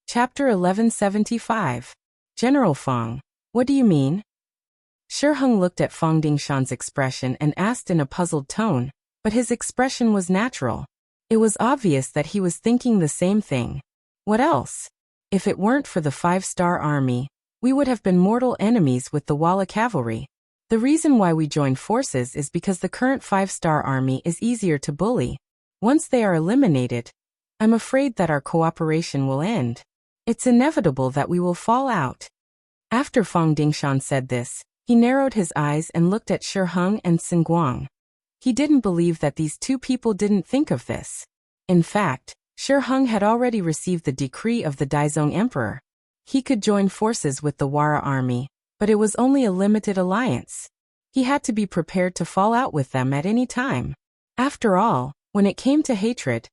Chapter 1175. General Fong. What do you mean? Shi Heng looked at Fong Dingshan's expression and asked in a puzzled tone, but his expression was natural. It was obvious that he was thinking the same thing. What else? If it weren't for the 5-star army, we would have been mortal enemies with the Walla cavalry. The reason why we joined forces is because the current 5-star army is easier to bully. Once they are eliminated, I'm afraid that our cooperation will end. It's inevitable that we will fall out. After Fong Dingshan said this, he narrowed his eyes and looked at Shi Heng and Xinguang. He didn't believe that these two people didn't think of this. In fact, Shi Heng had already received the decree of the Daizong Emperor. He could join forces with the Wara army, but it was only a limited alliance. He had to be prepared to fall out with them at any time. After all, when it came to hatred,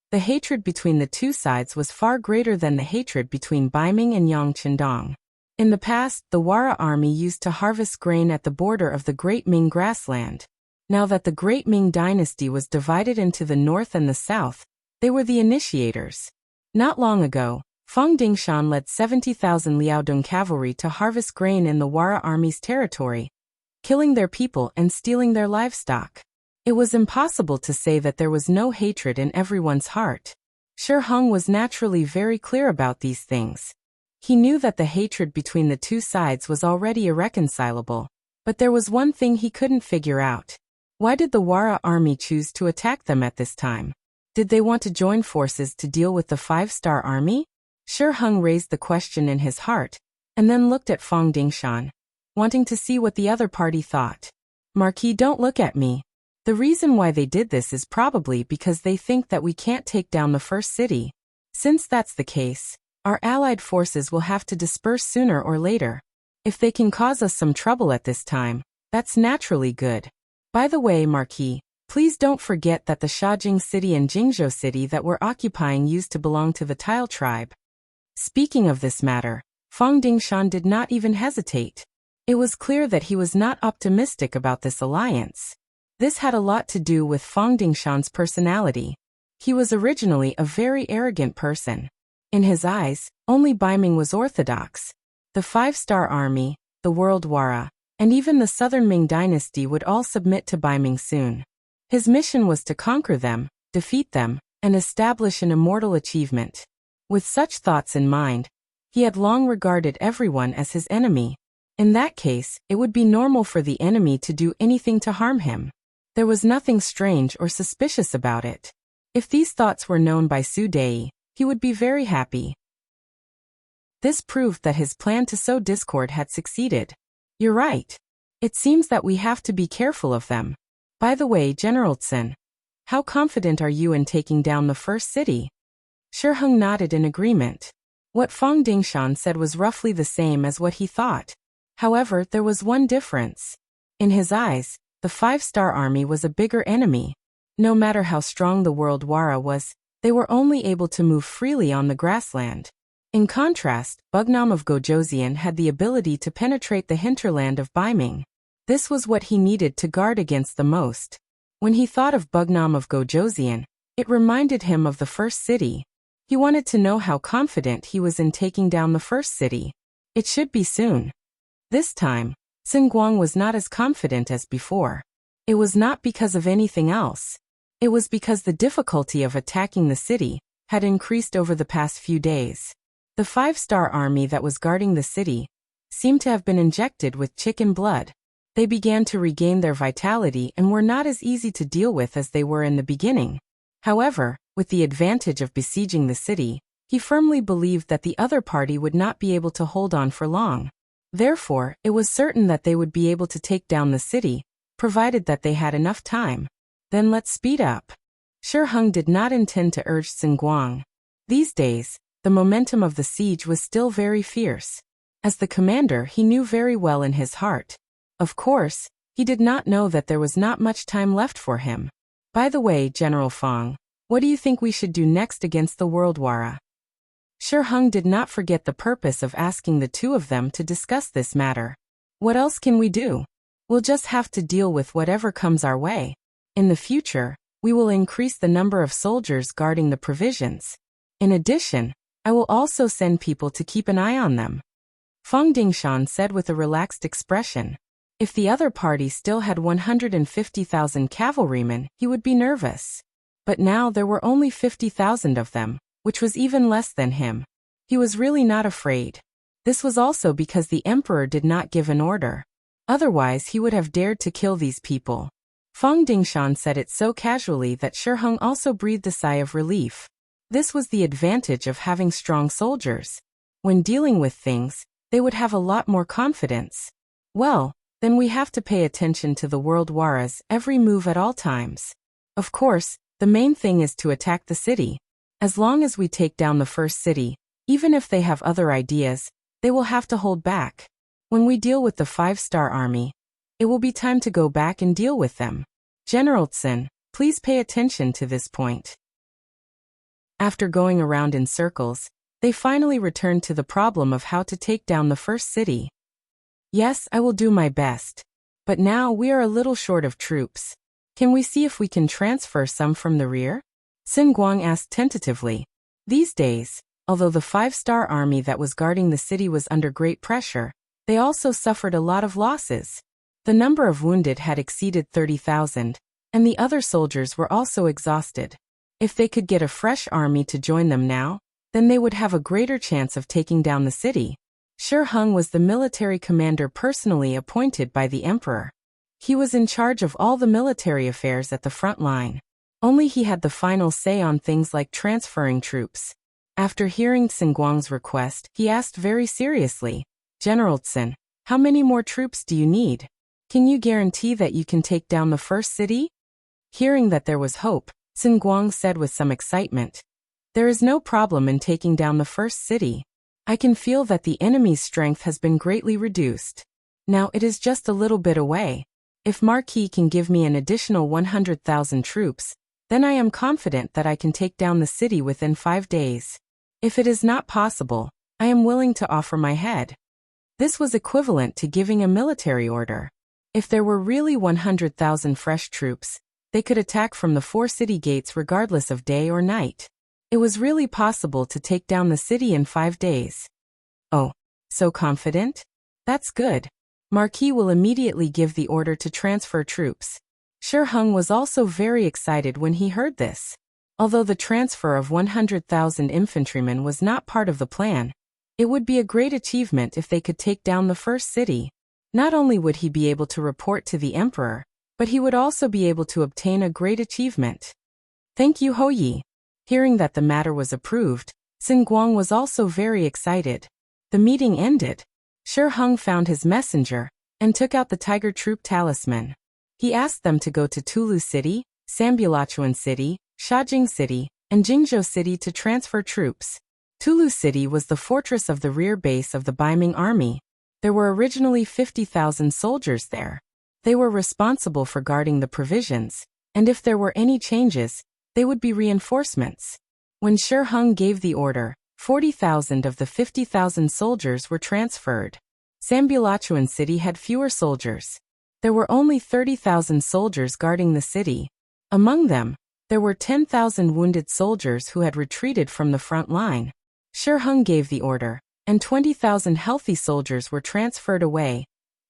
the hatred between the two sides was far greater than the hatred between Baiming and Yang Qindong. In the past, the Wara army used to harvest grain at the border of the Great Ming grassland. Now that the Great Ming dynasty was divided into the north and the south, they were the initiators. Not long ago, Fong Dingshan led 70,000 Liaodong cavalry to harvest grain in the Wara army's territory, killing their people and stealing their livestock. It was impossible to say that there was no hatred in everyone's heart. Shi Heng was naturally very clear about these things. He knew that the hatred between the two sides was already irreconcilable, but there was one thing he couldn't figure out. Why did the Wara army choose to attack them at this time? Did they want to join forces to deal with the 5-star army? Shi Heng raised the question in his heart, and then looked at Fong Dingshan, wanting to see what the other party thought. Marquis, don't look at me. The reason why they did this is probably because they think that we can't take down the first city. Since that's the case, our allied forces will have to disperse sooner or later. If they can cause us some trouble at this time, that's naturally good. By the way, Marquis, please don't forget that the Shajing city and Jingzhou city that we're occupying used to belong to the Tile tribe. Speaking of this matter, Fong Dingshan did not even hesitate. It was clear that he was not optimistic about this alliance. This had a lot to do with Fong Dingshan's personality. He was originally a very arrogant person. In his eyes, only Baiming was orthodox. The 5-star army, the World Wara, and even the Southern Ming dynasty would all submit to Baiming soon. His mission was to conquer them, defeat them, and establish an immortal achievement. With such thoughts in mind, he had long regarded everyone as his enemy. In that case, it would be normal for the enemy to do anything to harm him. There was nothing strange or suspicious about it. If these thoughts were known by Su Dei, he would be very happy. This proved that his plan to sow discord had succeeded. You're right. It seems that we have to be careful of them. By the way, General Tsen, how confident are you in taking down the first city? Shi Heng nodded in agreement. What Fong Dingshan said was roughly the same as what he thought. However, there was one difference. In his eyes, the 5-star army was a bigger enemy. No matter how strong the World Wara was, they were only able to move freely on the grassland. In contrast, Bugnam of Gojoseon had the ability to penetrate the hinterland of Baiming. This was what he needed to guard against the most. When he thought of Bugnam of Gojoseon, it reminded him of the first city. He wanted to know how confident he was in taking down the first city. It should be soon. This time, Xinguang was not as confident as before. It was not because of anything else. It was because the difficulty of attacking the city had increased over the past few days. The 5-star army that was guarding the city seemed to have been injected with chicken blood. They began to regain their vitality and were not as easy to deal with as they were in the beginning. However, with the advantage of besieging the city, he firmly believed that the other party would not be able to hold on for long. Therefore, it was certain that they would be able to take down the city, provided that they had enough time. Then let's speed up. Shi Heng did not intend to urge Xinguang. These days, the momentum of the siege was still very fierce. As the commander, he knew very well in his heart. Of course, he did not know that there was not much time left for him. By the way, General Fong, what do you think we should do next against the World Wara? Shi Heng did not forget the purpose of asking the two of them to discuss this matter. What else can we do? We'll just have to deal with whatever comes our way. In the future, we will increase the number of soldiers guarding the provisions. In addition, I will also send people to keep an eye on them. Fang Dingshan said with a relaxed expression. If the other party still had 150,000 cavalrymen, he would be nervous. But now there were only 50,000 of them, which was even less than him. He was really not afraid. This was also because the emperor did not give an order. Otherwise he would have dared to kill these people. Fang Dingshan said it so casually that Shiheng also breathed a sigh of relief. This was the advantage of having strong soldiers. When dealing with things, they would have a lot more confidence. Well, then we have to pay attention to the world Wara's every move at all times. Of course, the main thing is to attack the city. As long as we take down the first city, even if they have other ideas, they will have to hold back. When we deal with the 5-star army, it will be time to go back and deal with them. General Tsun, please pay attention to this point. After going around in circles, they finally returned to the problem of how to take down the first city. Yes, I will do my best. But now we are a little short of troops. Can we see if we can transfer some from the rear? Xin Guang asked tentatively. These days, although the 5-star army that was guarding the city was under great pressure, they also suffered a lot of losses. The number of wounded had exceeded 30,000, and the other soldiers were also exhausted. If they could get a fresh army to join them now, then they would have a greater chance of taking down the city. Shiheng was the military commander personally appointed by the emperor. He was in charge of all the military affairs at the front line. Only he had the final say on things like transferring troops. After hearing Xin Guang's request, he asked very seriously, General Tsun, how many more troops do you need? Can you guarantee that you can take down the first city? Hearing that there was hope, Xin Guang said with some excitement. There is no problem in taking down the first city. I can feel that the enemy's strength has been greatly reduced. Now it is just a little bit away. If Marquis can give me an additional 100,000 troops, then I am confident that I can take down the city within 5 days. If it is not possible, I am willing to offer my head. This was equivalent to giving a military order. If there were really 100,000 fresh troops, they could attack from the 4 city gates regardless of day or night. It was really possible to take down the city in 5 days. Oh, so confident? That's good. Marquis will immediately give the order to transfer troops. Shiheng was also very excited when he heard this. Although the transfer of 100,000 infantrymen was not part of the plan, it would be a great achievement if they could take down the first city. Not only would he be able to report to the emperor, but he would also be able to obtain a great achievement. Thank you, Hou Yi. Hearing that the matter was approved, Xin Guang was also very excited. The meeting ended. Shiheng found his messenger and took out the Tiger Troop talisman. He asked them to go to Tulu City, Sambulachuan City, Shajing City, and Jingzhou City to transfer troops. Tulu City was the fortress of the rear base of the Baiming army. There were originally 50,000 soldiers there. They were responsible for guarding the provisions, and if there were any changes, they would be reinforcements. When Shiheng gave the order, 40,000 of the 50,000 soldiers were transferred. Sambulachuan City had fewer soldiers. There were only 30,000 soldiers guarding the city. Among them, there were 10,000 wounded soldiers who had retreated from the front line. Shiheng gave the order, and 20,000 healthy soldiers were transferred away,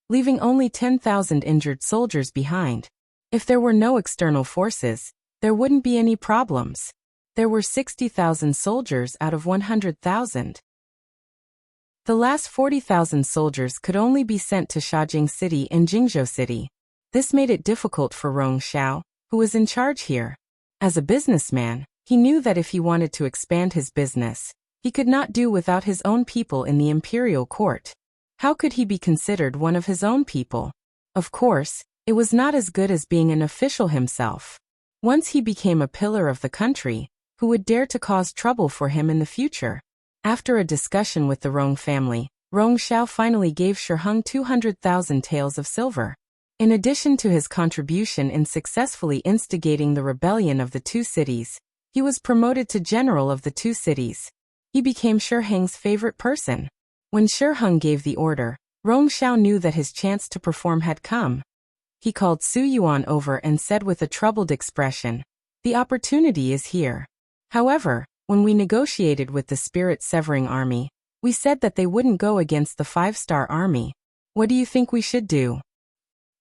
leaving only 10,000 injured soldiers behind. If there were no external forces, there wouldn't be any problems. There were 60,000 soldiers out of 100,000. The last 40,000 soldiers could only be sent to Shajing City and Jingzhou City. This made it difficult for Rong Xiao, who was in charge here. As a businessman, he knew that if he wanted to expand his business, he could not do without his own people in the imperial court. How could he be considered one of his own people? Of course, it was not as good as being an official himself. Once he became a pillar of the country, who would dare to cause trouble for him in the future? After a discussion with the Rong family, Rong Xiao finally gave Shiheng 200,000 taels of silver. In addition to his contribution in successfully instigating the rebellion of the 2 cities, he was promoted to general of the 2 cities. He became Shiheng's favorite person. When Shiheng gave the order, Rong Xiao knew that his chance to perform had come. He called Su Yuan over and said with a troubled expression, "The opportunity is here." However, When we negotiated with the spirit-severing army, we said that they wouldn't go against the 5-star army. What do you think we should do?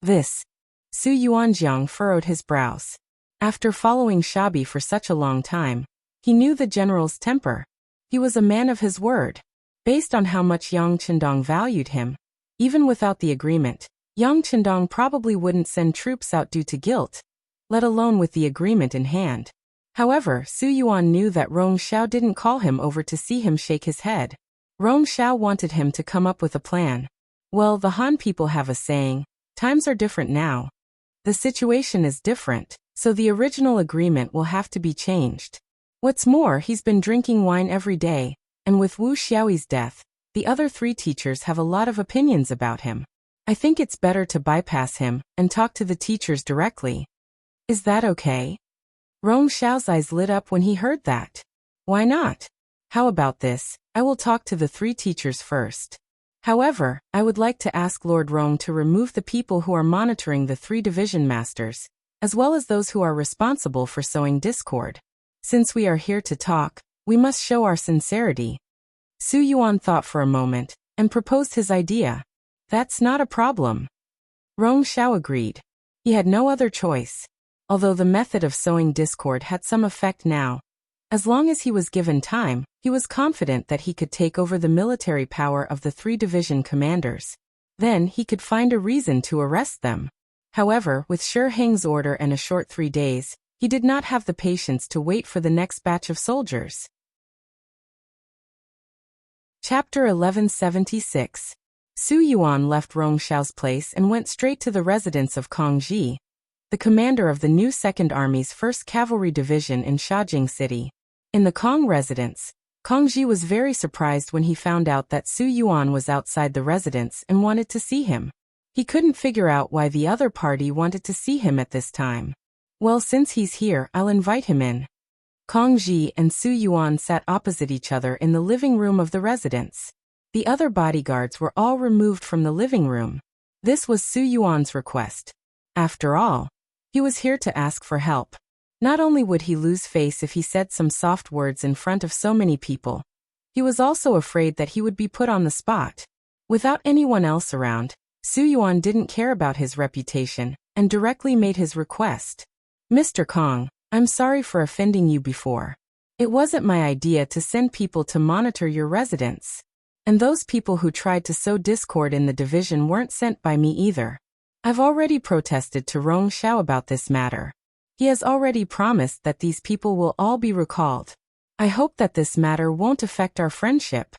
This. Su Yuanjiang furrowed his brows. After following Shabi for such a long time, he knew the general's temper. He was a man of his word. Based on how much Yang Chendong valued him, even without the agreement, Yang Chendong probably wouldn't send troops out due to guilt, let alone with the agreement in hand. However, Su Yuan knew that Rong Xiao didn't call him over to see him shake his head. Rong Xiao wanted him to come up with a plan. Well, the Han people have a saying, times are different now. The situation is different, so the original agreement will have to be changed. What's more, he's been drinking wine every day, and with Wu Xiaoyi's death, the other 3 teachers have a lot of opinions about him. I think it's better to bypass him and talk to the teachers directly. Is that okay? Rong Xiao's eyes lit up when he heard that. Why not? How about this? I will talk to the 3 teachers first. However, I would like to ask Lord Rong to remove the people who are monitoring the 3 division masters, as well as those who are responsible for sowing discord. Since we are here to talk, we must show our sincerity. Su Yuan thought for a moment, and proposed his idea. That's not a problem. Rong Xiao agreed. He had no other choice. Although the method of sowing discord had some effect now, as long as he was given time, he was confident that he could take over the military power of the 3 division commanders. Then he could find a reason to arrest them. However, with Shi Heng's order and a short 3 days, he did not have the patience to wait for the next batch of soldiers. Chapter 1176. Su Yuan left Rong Xiao's place and went straight to the residence of Kang Ji, the commander of the new 2nd Army's 1st Cavalry Division in Shajing City. In the Kang residence, Kang Ji was very surprised when he found out that Su Yuan was outside the residence and wanted to see him. He couldn't figure out why the other party wanted to see him at this time. Well, since he's here, I'll invite him in. Kang Ji and Su Yuan sat opposite each other in the living room of the residence. The other bodyguards were all removed from the living room. This was Su Yuan's request. After all, he was here to ask for help. Not only would he lose face if he said some soft words in front of so many people, he was also afraid that he would be put on the spot. Without anyone else around, Su Yuan didn't care about his reputation and directly made his request. Mr. Kang, I'm sorry for offending you before. It wasn't my idea to send people to monitor your residence. And those people who tried to sow discord in the division weren't sent by me either. I've already protested to Rong Xiao about this matter. He has already promised that these people will all be recalled. I hope that this matter won't affect our friendship.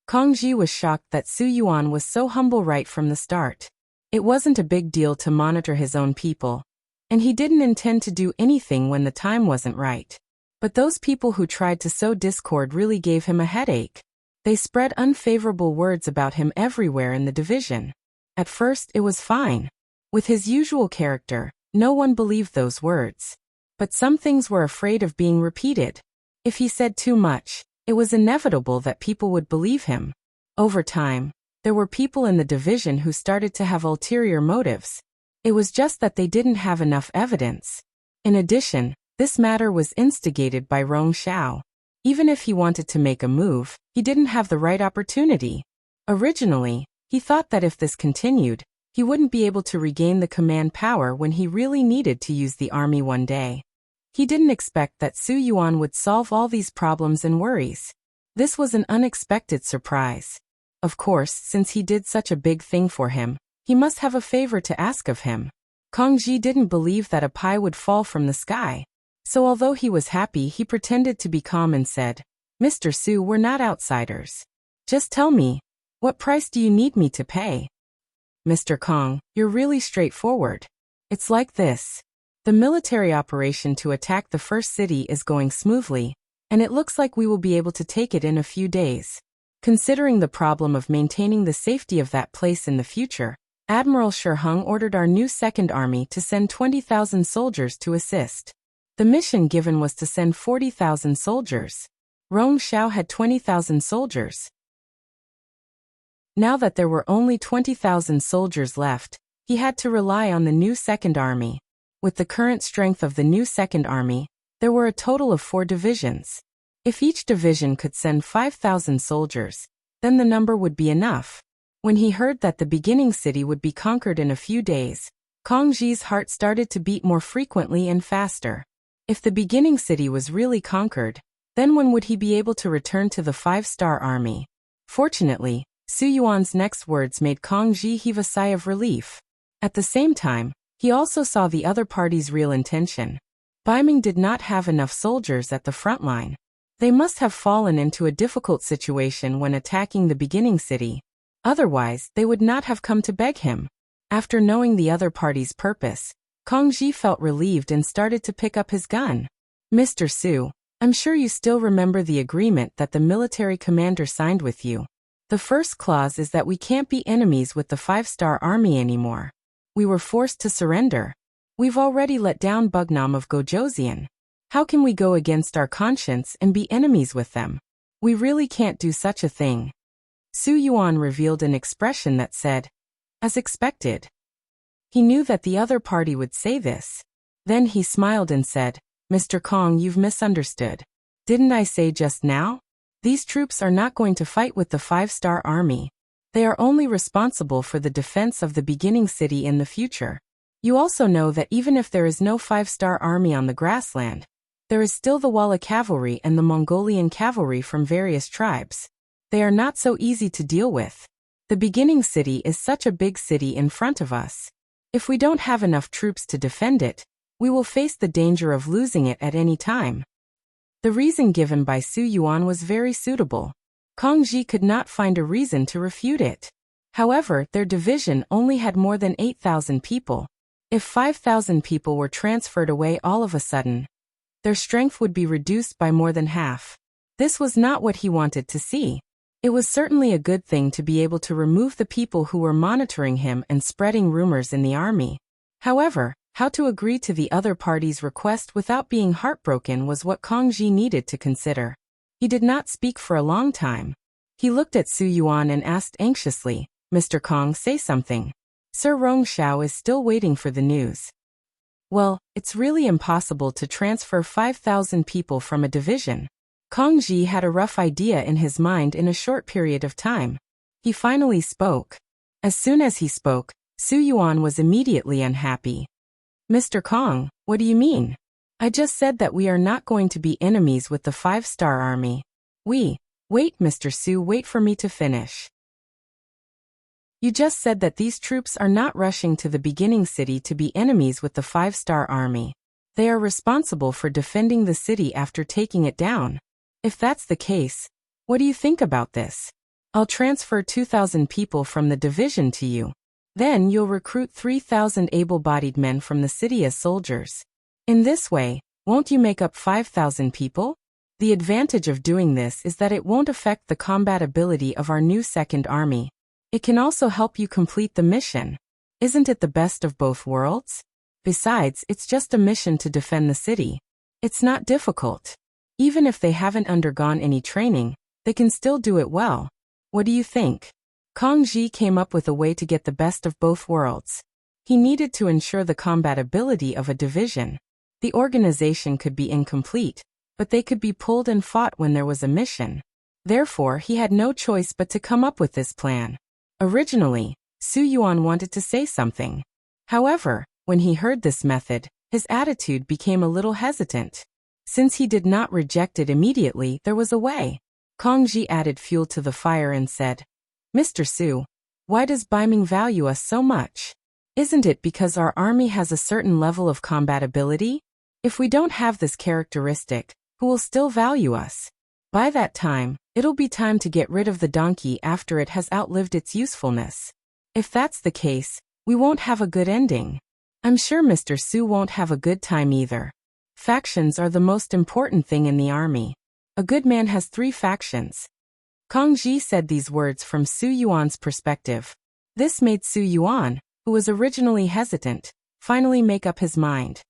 Kang Ji was shocked that Su Yuan was so humble right from the start. It wasn't a big deal to monitor his own people, and he didn't intend to do anything when the time wasn't right. But those people who tried to sow discord really gave him a headache. They spread unfavorable words about him everywhere in the division. At first, it was fine. With his usual character, no one believed those words. But some things were afraid of being repeated. If he said too much, it was inevitable that people would believe him. Over time, there were people in the division who started to have ulterior motives. It was just that they didn't have enough evidence. In addition, this matter was instigated by Rong Xiao. Even if he wanted to make a move, he didn't have the right opportunity. Originally, he thought that if this continued, he wouldn't be able to regain the command power when he really needed to use the army one day. He didn't expect that Su Yuan would solve all these problems and worries. This was an unexpected surprise. Of course, since he did such a big thing for him, he must have a favor to ask of him. Kang Ji didn't believe that a pie would fall from the sky. So although he was happy, he pretended to be calm and said, Mr. Su, we're not outsiders. Just tell me, what price do you need me to pay? Mr. Kang, you're really straightforward. It's like this. The military operation to attack the first city is going smoothly, and it looks like we will be able to take it in a few days. Considering the problem of maintaining the safety of that place in the future, Admiral Shi Heng ordered our new 2nd Army to send 20,000 soldiers to assist. The mission given was to send 40,000 soldiers. Rong Xiao had 20,000 soldiers. Now that there were only 20,000 soldiers left, he had to rely on the new 2nd Army. With the current strength of the new 2nd Army, there were a total of 4 divisions. If each division could send 5,000 soldiers, then the number would be enough. When he heard that the beginning city would be conquered in a few days, Kang Ji's heart started to beat more frequently and faster. If the beginning city was really conquered, then when would he be able to return to the 5-star army? Fortunately, Su Yuan's next words made Kang Ji heave a sigh of relief. At the same time, he also saw the other party's real intention. Baiming did not have enough soldiers at the front line. They must have fallen into a difficult situation when attacking the beginning city. Otherwise, they would not have come to beg him. After knowing the other party's purpose, Kang Ji felt relieved and started to pick up his gun. Mr. Su, I'm sure you still remember the agreement that the military commander signed with you. The first clause is that we can't be enemies with the 5-star army anymore. We were forced to surrender. We've already let down Bugnam of Gojoseon. How can we go against our conscience and be enemies with them? We really can't do such a thing. Su Yuan revealed an expression that said, as expected. He knew that the other party would say this. Then he smiled and said, Mr. Kong, you've misunderstood. Didn't I say just now? These troops are not going to fight with the 5-star army. They are only responsible for the defense of the beginning city in the future. You also know that even if there is no 5-star army on the grassland, there is still the Walla cavalry and the Mongolian cavalry from various tribes. They are not so easy to deal with. The beginning city is such a big city in front of us. If we don't have enough troops to defend it, we will face the danger of losing it at any time. The reason given by Su Yuan was very suitable. Kang Ji could not find a reason to refute it. However, their division only had more than 8,000 people. If 5,000 people were transferred away all of a sudden, their strength would be reduced by more than half. This was not what he wanted to see. It was certainly a good thing to be able to remove the people who were monitoring him and spreading rumors in the army. However, how to agree to the other party's request without being heartbroken was what Kang Ji needed to consider. He did not speak for a long time. He looked at Su Yuan and asked anxiously, Mr. Kong, say something. Sir Rongxiao is still waiting for the news. Well, it's really impossible to transfer 5,000 people from a division. Kang Ji had a rough idea in his mind in a short period of time. He finally spoke. As soon as he spoke, Su Yuan was immediately unhappy. Mr. Kong, what do you mean? I just said that we are not going to be enemies with the 5-star army. Wait, Mr. Su, wait for me to finish. You just said that these troops are not rushing to the beginning city to be enemies with the 5-star army. They are responsible for defending the city after taking it down. If that's the case, what do you think about this? I'll transfer 2,000 people from the division to you. Then you'll recruit 3,000 able-bodied men from the city as soldiers. In this way, won't you make up 5,000 people? The advantage of doing this is that it won't affect the combat ability of our new second army. It can also help you complete the mission. Isn't it the best of both worlds? Besides, it's just a mission to defend the city. It's not difficult. Even if they haven't undergone any training, they can still do it well. What do you think? Kang Ji came up with a way to get the best of both worlds. He needed to ensure the combat ability of a division. The organization could be incomplete, but they could be pulled and fought when there was a mission. Therefore, he had no choice but to come up with this plan. Originally, Su Yuan wanted to say something. However, when he heard this method, his attitude became a little hesitant. Since he did not reject it immediately, there was a way. Kang Ji added fuel to the fire and said, Mr. Su, why does Baiming value us so much? Isn't it because our army has a certain level of combat ability? If we don't have this characteristic, who will still value us? By that time, it'll be time to get rid of the donkey after it has outlived its usefulness. If that's the case, we won't have a good ending. I'm sure Mr. Su won't have a good time either. Factions are the most important thing in the army. A good man has 3 factions. Kang Ji said these words from Su Yuan's perspective. This made Su Yuan, who was originally hesitant, finally make up his mind.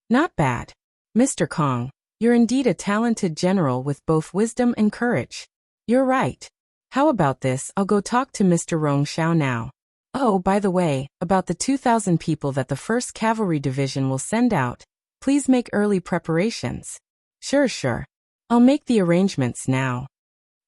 Not bad. Mr. Kong, you're indeed a talented general with both wisdom and courage. You're right. How about this? I'll go talk to Mr. Rongxiao now. Oh, by the way, about the 2,000 people that the 1st Cavalry Division will send out, please make early preparations. Sure. I'll make the arrangements now.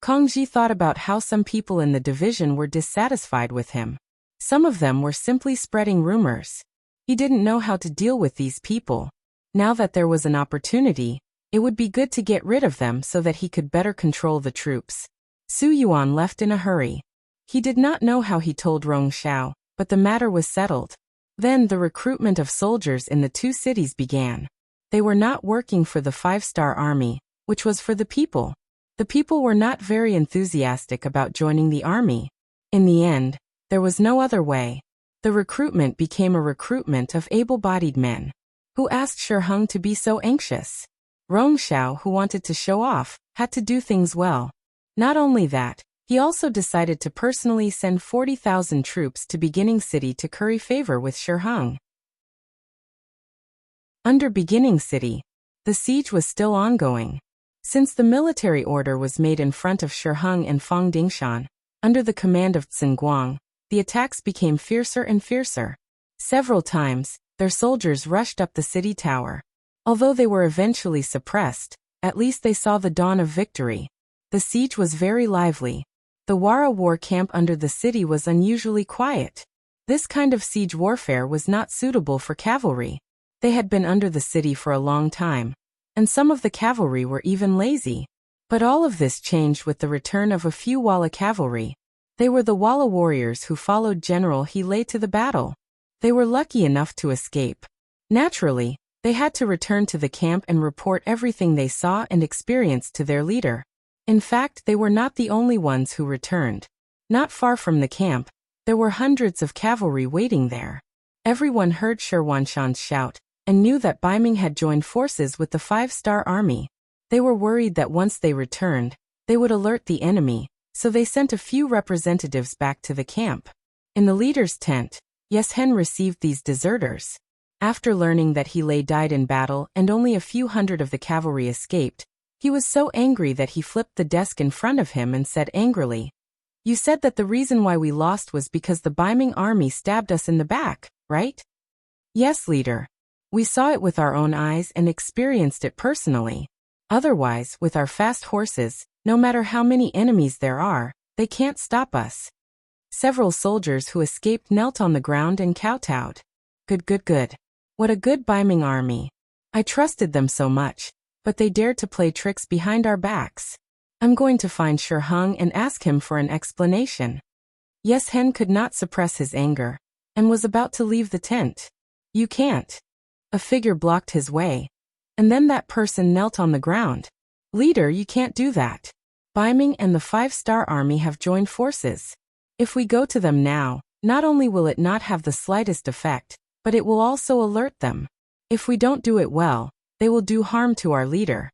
Kongji thought about how some people in the division were dissatisfied with him. Some of them were simply spreading rumors. He didn't know how to deal with these people. Now that there was an opportunity, it would be good to get rid of them so that he could better control the troops. Su Yuan left in a hurry. He did not know how he told Rong Xiao, but the matter was settled. Then the recruitment of soldiers in the two cities began. They were not working for the 5-star army, which was for the people. The people were not very enthusiastic about joining the army. In the end, there was no other way. The recruitment became a recruitment of able-bodied men. Who asked Shiheng to be so anxious? Rong Xiao, who wanted to show off, had to do things well. Not only that, he also decided to personally send 40,000 troops to Beginning City to curry favor with Shiheng. Under Beginning City, the siege was still ongoing. Since the military order was made in front of Shiheng and Fangdingshan, under the command of Guang, the attacks became fiercer and fiercer. Several times, their soldiers rushed up the city tower. Although they were eventually suppressed, at least they saw the dawn of victory. The siege was very lively. The Wara war camp under the city was unusually quiet. This kind of siege warfare was not suitable for cavalry. They had been under the city for a long time, and some of the cavalry were even lazy. But all of this changed with the return of a few Wala cavalry. They were the Wala warriors who followed General He Lei to the battle. They were lucky enough to escape. Naturally, they had to return to the camp and report everything they saw and experienced to their leader. In fact, they were not the only ones who returned. Not far from the camp, there were hundreds of cavalry waiting there. Everyone heard Sherwanshan's shout, and knew that Baiming had joined forces with the 5-star army. They were worried that once they returned, they would alert the enemy, so they sent a few representatives back to the camp. In the leader's tent, Yeshen received these deserters. After learning that He Lei died in battle and only a few hundred of the cavalry escaped, he was so angry that he flipped the desk in front of him and said angrily, "You said that the reason why we lost was because the Baiming army stabbed us in the back, right?" "Yes, leader. We saw it with our own eyes and experienced it personally. Otherwise, with our fast horses, no matter how many enemies there are, they can't stop us." Several soldiers who escaped knelt on the ground and kowtowed. Good. What a good Baiming army. I trusted them so much, but they dared to play tricks behind our backs. I'm going to find Shiheng and ask him for an explanation. Yeshen could not suppress his anger, and was about to leave the tent. "You can't." A figure blocked his way. And then that person knelt on the ground. "Leader, you can't do that. Baiming and the 5-star army have joined forces. If we go to them now, not only will it not have the slightest effect, but it will also alert them. If we don't do it well, they will do harm to our leader."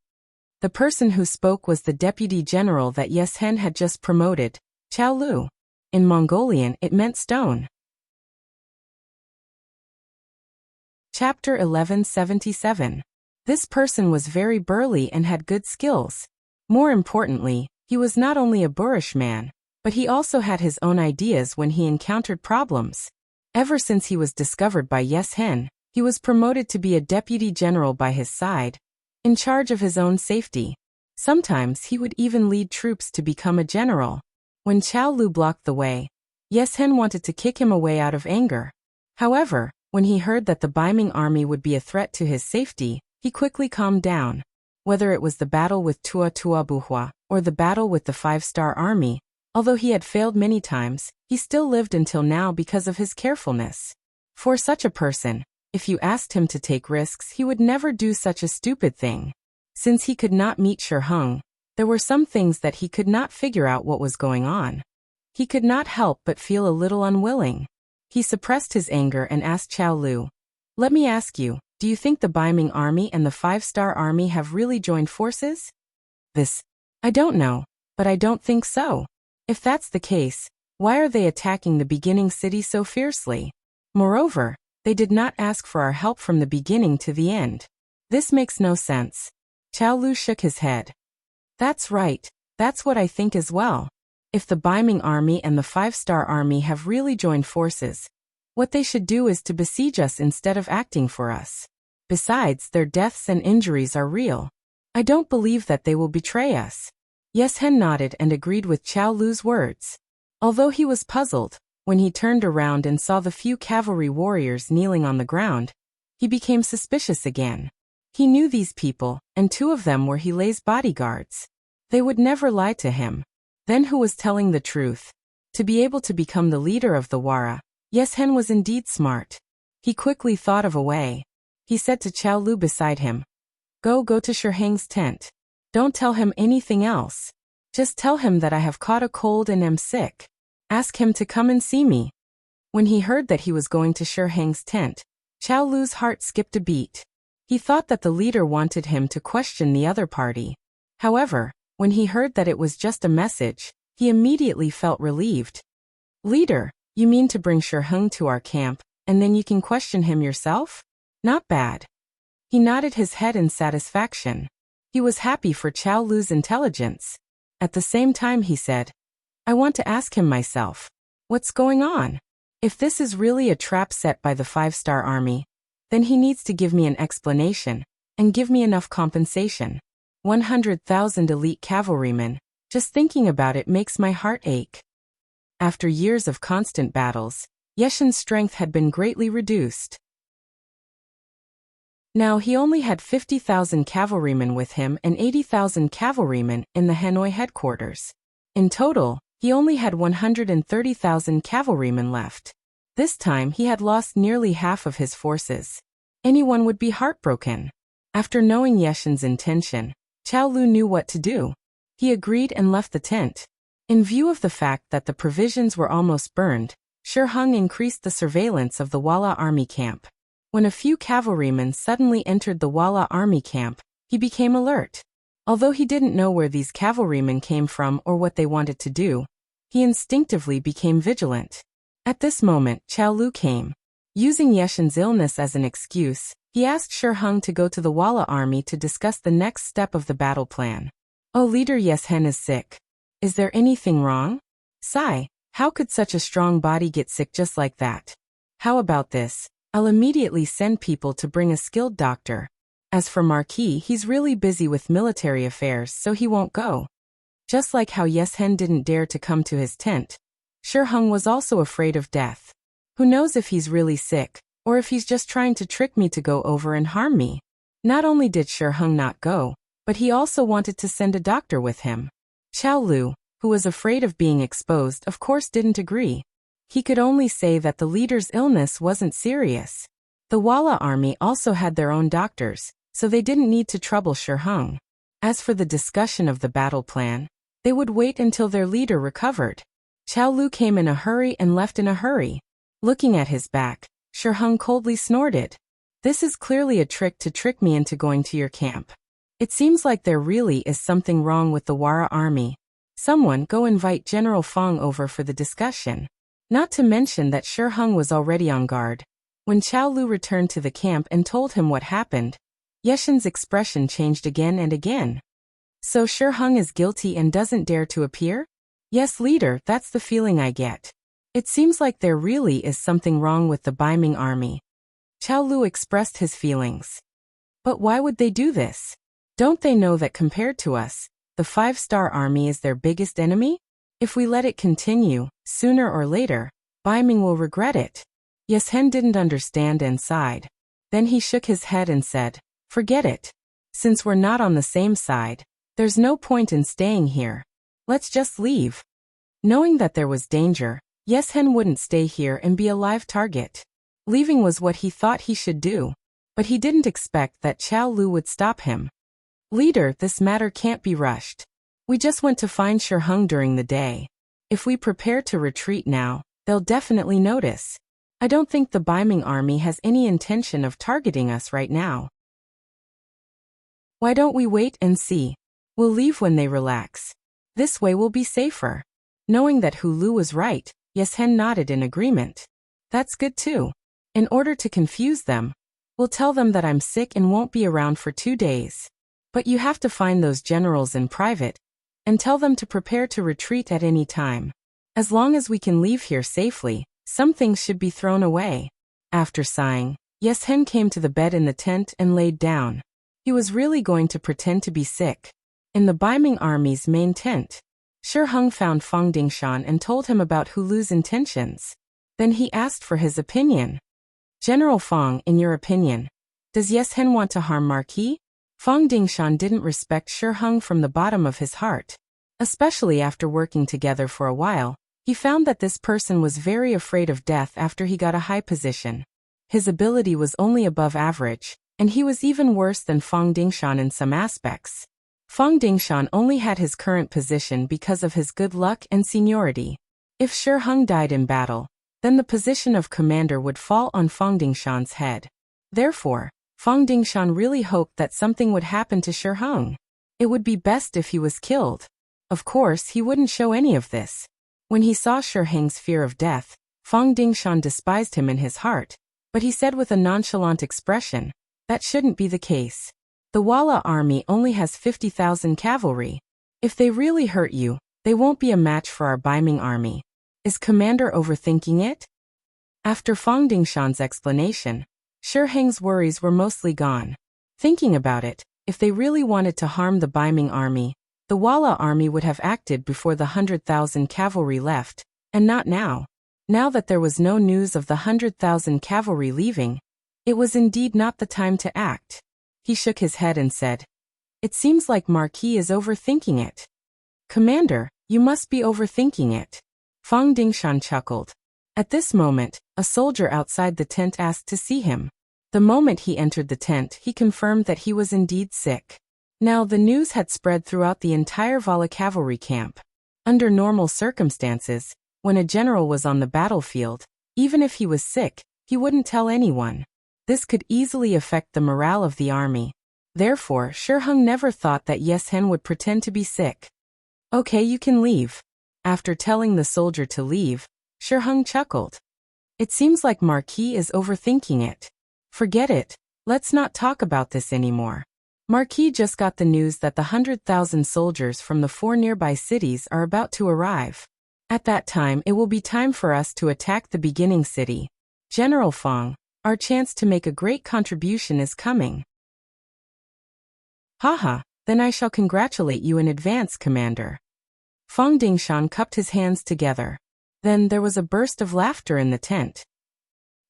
The person who spoke was the deputy general that Yeshen had just promoted, Chao Lu. In Mongolian, it meant stone. Chapter 1177. This person was very burly and had good skills. More importantly, he was not only a boorish man, but he also had his own ideas when he encountered problems. Ever since he was discovered by Yeshen, he was promoted to be a deputy general by his side, in charge of his own safety. Sometimes he would even lead troops to become a general. When Chao Lu blocked the way, Yeshen wanted to kick him away out of anger. However, when he heard that the Baiming army would be a threat to his safety, he quickly calmed down. Whether it was the battle with Tua Buhua or the battle with the 5-star army, although he had failed many times, he still lived until now because of his carefulness. For such a person, if you asked him to take risks, he would never do such a stupid thing. Since he could not meet Shiheng, there were some things that he could not figure out what was going on. He could not help but feel a little unwilling. He suppressed his anger and asked Chao Lu, "Let me ask you, do you think the Baiming army and the 5-star army have really joined forces?" I don't know, but I don't think so. If that's the case, why are they attacking the Beginning City so fiercely? Moreover, they did not ask for our help from the beginning to the end. This makes no sense." Chao Lu shook his head. "That's right, that's what I think as well. If the Baiming army and the 5-star army have really joined forces, what they should do is to besiege us instead of acting for us. Besides, their deaths and injuries are real. I don't believe that they will betray us. Yes Hen nodded and agreed with Qiao Lu's words. Although he was puzzled, when he turned around and saw the few cavalry warriors kneeling on the ground, he became suspicious again. He knew these people, and 2 of them were Helei's bodyguards. They would never lie to him. Then who was telling the truth? To be able to become the leader of the Wara, Yes Hen was indeed smart. He quickly thought of a way. He said to Qiao Lu beside him, Go to Shi Heng's tent. Don't tell him anything else. Just tell him that I have caught a cold and am sick. Ask him to come and see me." When he heard that he was going to Shi Heng's tent, Qiao Lu's heart skipped a beat. He thought that the leader wanted him to question the other party. However, when he heard that it was just a message, he immediately felt relieved. "Leader, you mean to bring Shi Heng to our camp, and then you can question him yourself? Not bad." He nodded his head in satisfaction. He was happy for Qiao Lu's intelligence. At the same time he said, "I want to ask him myself. What's going on? If this is really a trap set by the 5-star army, then he needs to give me an explanation, and give me enough compensation. 100,000 elite cavalrymen, just thinking about it makes my heart ache." After years of constant battles, Yeshen's strength had been greatly reduced. Now he only had 50,000 cavalrymen with him and 80,000 cavalrymen in the Hanoi headquarters. In total, he only had 130,000 cavalrymen left. This time he had lost nearly half of his forces. Anyone would be heartbroken. After knowing Yeshen's intention, Qiao Lu knew what to do. He agreed and left the tent. In view of the fact that the provisions were almost burned, Shi Heng increased the surveillance of the Walla army camp. When a few cavalrymen suddenly entered the Walla army camp, he became alert. Although he didn't know where these cavalrymen came from or what they wanted to do, he instinctively became vigilant. At this moment, Qiao Lu came. Using Yeshen's illness as an excuse, he asked Shi Heng to go to the Walla army to discuss the next step of the battle plan. "Oh, Leader, Yes Hen is sick. Is there anything wrong?" "Sigh, how could such a strong body get sick just like that? How about this? I'll immediately send people to bring a skilled doctor. As for Marquis, he's really busy with military affairs, so he won't go." Just like how Yes Hen didn't dare to come to his tent, Shi Heng was also afraid of death. Who knows if he's really sick, or if he's just trying to trick me to go over and harm me? Not only did Shi Heng not go, but he also wanted to send a doctor with him. Qiao Lu, who was afraid of being exposed, of course didn't agree. He could only say that the leader's illness wasn't serious. The Walla army also had their own doctors, so they didn't need to trouble Shi Heng. As for the discussion of the battle plan, they would wait until their leader recovered. Qiao Lu came in a hurry and left in a hurry. Looking at his back, Shi Heng coldly snorted. "This is clearly a trick to trick me into going to your camp. It seems like there really is something wrong with the Wara army. Someone go invite General Feng over for the discussion." Not to mention that Shi Heng was already on guard. When Qiao Lu returned to the camp and told him what happened, Yeshen's expression changed again and again. "So Shi Heng is guilty and doesn't dare to appear?" "Yes, Leader, that's the feeling I get. It seems like there really is something wrong with the Baiming army." Qiao Lu expressed his feelings. "But why would they do this? Don't they know that compared to us, the 5-star army is their biggest enemy? If we let it continue, sooner or later, Baiming will regret it." Yes Hen didn't understand and sighed. Then he shook his head and said, "Forget it. Since we're not on the same side, there's no point in staying here. Let's just leave." Knowing that there was danger, Yes Hen wouldn't stay here and be a live target. Leaving was what he thought he should do, but he didn't expect that Qiao Lu would stop him. "Leader, this matter can't be rushed. We just went to find Shi Heng during the day. If we prepare to retreat now, they'll definitely notice. I don't think the Baiming army has any intention of targeting us right now. Why don't we wait and see? We'll leave when they relax. This way we'll be safer." Knowing that Hu Lu was right, Yes Hen nodded in agreement. "That's good too. In order to confuse them, we'll tell them that I'm sick and won't be around for 2 days. But you have to find those generals in private, and tell them to prepare to retreat at any time. As long as we can leave here safely, some things should be thrown away." After sighing, Yes Hen came to the bed in the tent and laid down. He was really going to pretend to be sick. In the Baiming army's main tent, Shi Heng found Fang Dingshan and told him about Hulu's intentions. Then he asked for his opinion. General Fang, in your opinion, does Yeshen want to harm Marquis? Fang Dingshan didn't respect Shi Heng from the bottom of his heart. Especially after working together for a while, he found that this person was very afraid of death after he got a high position. His ability was only above average, and he was even worse than Fang Dingshan in some aspects. Fang Dingshan only had his current position because of his good luck and seniority. If Shi Heng died in battle, then the position of commander would fall on Fang Dingshan's head. Therefore, Fang Dingshan really hoped that something would happen to Shi Heng. It would be best if he was killed. Of course, he wouldn't show any of this. When he saw Shi Heng's fear of death, Fang Dingshan despised him in his heart, but he said with a nonchalant expression, that shouldn't be the case. The Walla army only has 50,000 cavalry. If they really hurt you, they won't be a match for our Baiming army. Is Commander overthinking it? After Fang Dingshan's explanation, Shi Heng's worries were mostly gone. Thinking about it, if they really wanted to harm the Baiming army, the Walla army would have acted before the 100,000 cavalry left, and not now. Now that there was no news of the 100,000 cavalry leaving, it was indeed not the time to act. He shook his head and said, "It seems like Marquis is overthinking it." "Commander, you must be overthinking it." Fang Dingshan chuckled. At this moment, a soldier outside the tent asked to see him. The moment he entered the tent, he confirmed that he was indeed sick. Now the news had spread throughout the entire Vala cavalry camp. Under normal circumstances, when a general was on the battlefield, even if he was sick, he wouldn't tell anyone. This could easily affect the morale of the army. Therefore, Shi Heng never thought that Yeshen would pretend to be sick. "Okay, you can leave." After telling the soldier to leave, Shi Heng chuckled. "It seems like Marquis is overthinking it. Forget it, let's not talk about this anymore." Marquis just got the news that the 100,000 soldiers from the 4 nearby cities are about to arrive. At that time, it will be time for us to attack the beginning city. General Fang, our chance to make a great contribution is coming. Haha, then I shall congratulate you in advance, Commander. Fang Dingshan cupped his hands together. Then there was a burst of laughter in the tent.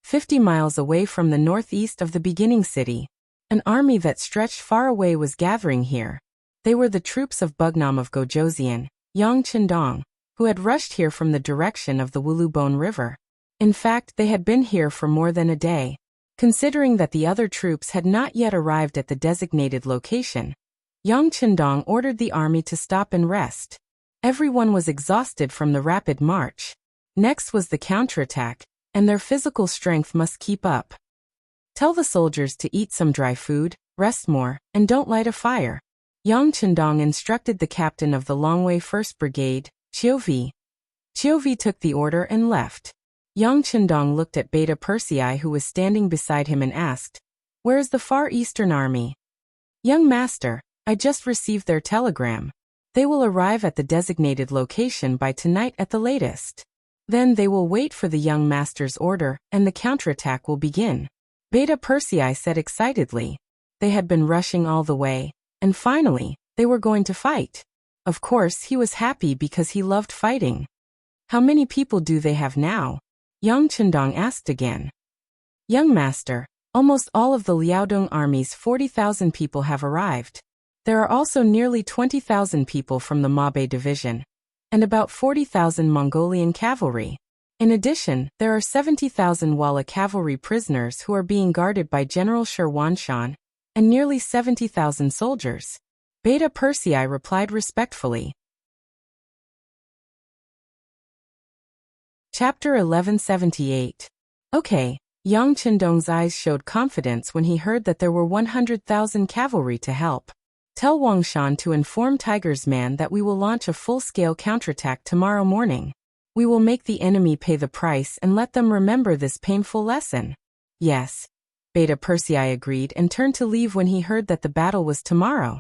50 miles away from the northeast of the beginning city, an army that stretched far away was gathering here. They were the troops of Bugnam of Gojoseon, Yang Chendong, who had rushed here from the direction of the Wulubone River. In fact, they had been here for more than a day. Considering that the other troops had not yet arrived at the designated location, Yang Chendong ordered the army to stop and rest. Everyone was exhausted from the rapid march. Next was the counterattack, and their physical strength must keep up. "Tell the soldiers to eat some dry food, rest more, and don't light a fire." Yang Chendong instructed the captain of the Longwei 1st Brigade, Chiovi. Chiovi took the order and left. Yang Chendong looked at Beta Persei, who was standing beside him, and asked, "Where is the Far Eastern Army?" "Young Master, I just received their telegram. They will arrive at the designated location by tonight at the latest. Then they will wait for the young master's order, and the counterattack will begin." Beta Persei said excitedly. They had been rushing all the way, and finally, they were going to fight. Of course, he was happy because he loved fighting. "How many people do they have now?" Yang Chendong asked again. "Young Master, almost all of the Liaodong army's 40,000 people have arrived. There are also nearly 20,000 people from the Mabe division, and about 40,000 Mongolian cavalry. In addition, there are 70,000 Walla cavalry prisoners who are being guarded by General Shi Wanshan, and nearly 70,000 soldiers." Beta Persei replied respectfully. Chapter 1178. Okay, Yang Chendong's eyes showed confidence when he heard that there were 100,000 cavalry to help. "Tell Wangshan to inform Tiger's Man that we will launch a full-scale counterattack tomorrow morning. We will make the enemy pay the price and let them remember this painful lesson." "Yes." Beta Persei agreed and turned to leave when he heard that the battle was tomorrow.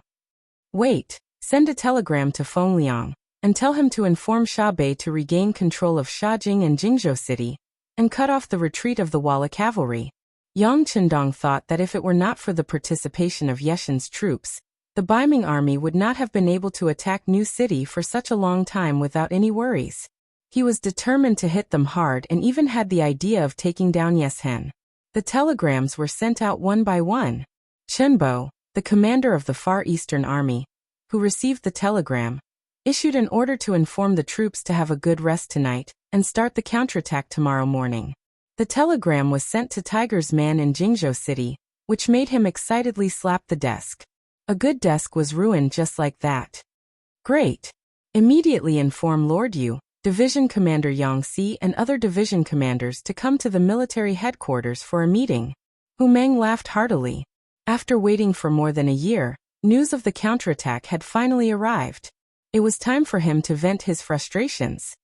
"Wait, send a telegram to Fengliang, and tell him to inform Shabei to regain control of Shajing and Jingzhou City, and cut off the retreat of the Walla cavalry." Yang Chendong thought that if it were not for the participation of Yeshin's troops, the Baiming army would not have been able to attack New City for such a long time without any worries. He was determined to hit them hard and even had the idea of taking down Yeshen. The telegrams were sent out one by one. Chenbo, the commander of the Far Eastern Army, who received the telegram, issued an order to inform the troops to have a good rest tonight and start the counterattack tomorrow morning. The telegram was sent to Tiger's man in Jingzhou City, which made him excitedly slap the desk. A good desk was ruined just like that. Great. Immediately inform Lord Yu, Division Commander Yang Si and other division commanders to come to the military headquarters for a meeting. Hu Meng laughed heartily. After waiting for more than a year, news of the counterattack had finally arrived. It was time for him to vent his frustrations.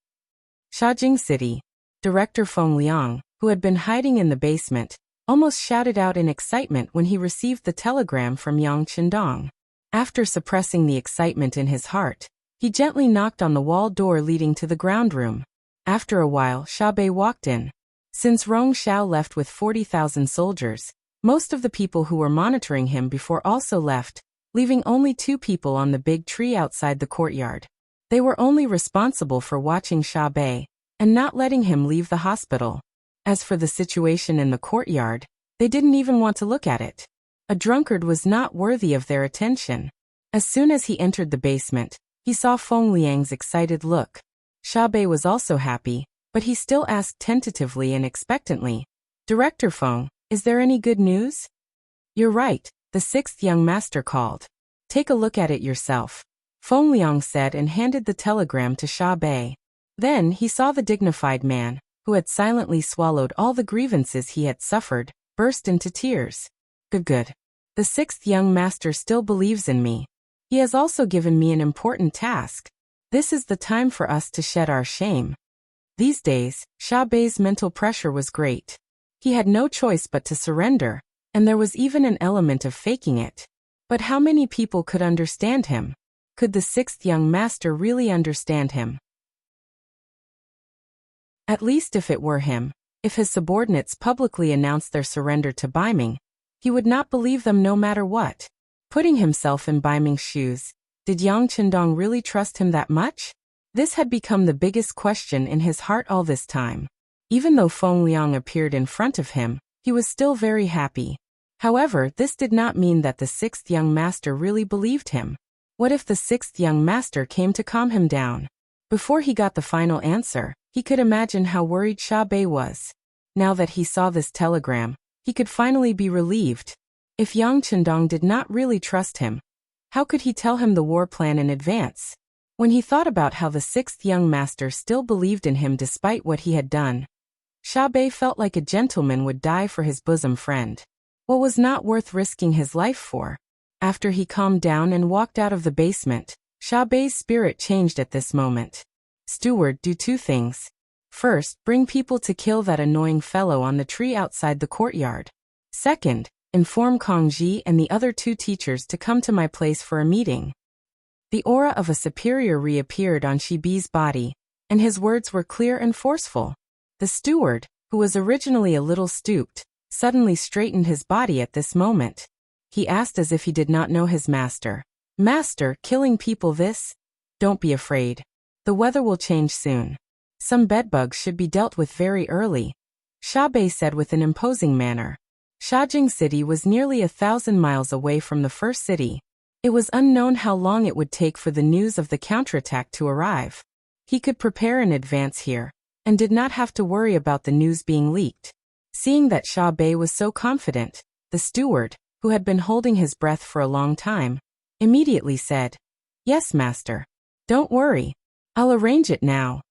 Shajing City. Director Feng Liang, who had been hiding in the basement, almost shouted out in excitement when he received the telegram from Yang Chendong. After suppressing the excitement in his heart, he gently knocked on the wall door leading to the ground room. After a while, Xiaobei walked in. Since Rong Xiao left with 40,000 soldiers, most of the people who were monitoring him before also left, leaving only 2 people on the big tree outside the courtyard. They were only responsible for watching Xiaobei and not letting him leave the hospital. As for the situation in the courtyard, they didn't even want to look at it. A drunkard was not worthy of their attention. As soon as he entered the basement, he saw Feng Liang's excited look. Xiaobei was also happy, but he still asked tentatively and expectantly, "Director Feng, is there any good news?" "You're right, the 6th young master called. Take a look at it yourself," Feng Liang said and handed the telegram to Xiaobei. Then he saw the dignified man, who had silently swallowed all the grievances he had suffered, burst into tears. Good. The 6th young master still believes in me. He has also given me an important task. This is the time for us to shed our shame. These days, Xiaobei's mental pressure was great. He had no choice but to surrender, and there was even an element of faking it. But how many people could understand him? Could the 6th young master really understand him? At least if it were him, if his subordinates publicly announced their surrender to Baiming, he would not believe them no matter what. Putting himself in Baiming's shoes, did Yang Chendong really trust him that much? This had become the biggest question in his heart all this time. Even though Feng Liang appeared in front of him, he was still very happy. However, this did not mean that the 6th young master really believed him. What if the 6th young master came to calm him down? Before he got the final answer, he could imagine how worried Xiaobei was. Now that he saw this telegram, he could finally be relieved. If Yang Chendong did not really trust him, how could he tell him the war plan in advance? When he thought about how the 6th young master still believed in him despite what he had done, Xiaobei felt like a gentleman would die for his bosom friend. What was not worth risking his life for? After he calmed down and walked out of the basement, Xiaobei's spirit changed at this moment. Steward, do 2 things. First, bring people to kill that annoying fellow on the tree outside the courtyard. Second, inform Kong Ji and the other 2 teachers to come to my place for a meeting. The aura of a superior reappeared on Shibi's body, and his words were clear and forceful. The steward, who was originally a little stooped, suddenly straightened his body at this moment. He asked as if he did not know his master. "Master, killing people this? Don't be afraid. The weather will change soon. Some bedbugs should be dealt with very early," Xiaobei said with an imposing manner. Shajing City was nearly 1,000 miles away from the first city. It was unknown how long it would take for the news of the counterattack to arrive. He could prepare in advance here, and did not have to worry about the news being leaked. Seeing that Xiaobei was so confident, the steward, who had been holding his breath for a long time, immediately said, "Yes, master. Don't worry. I'll arrange it now."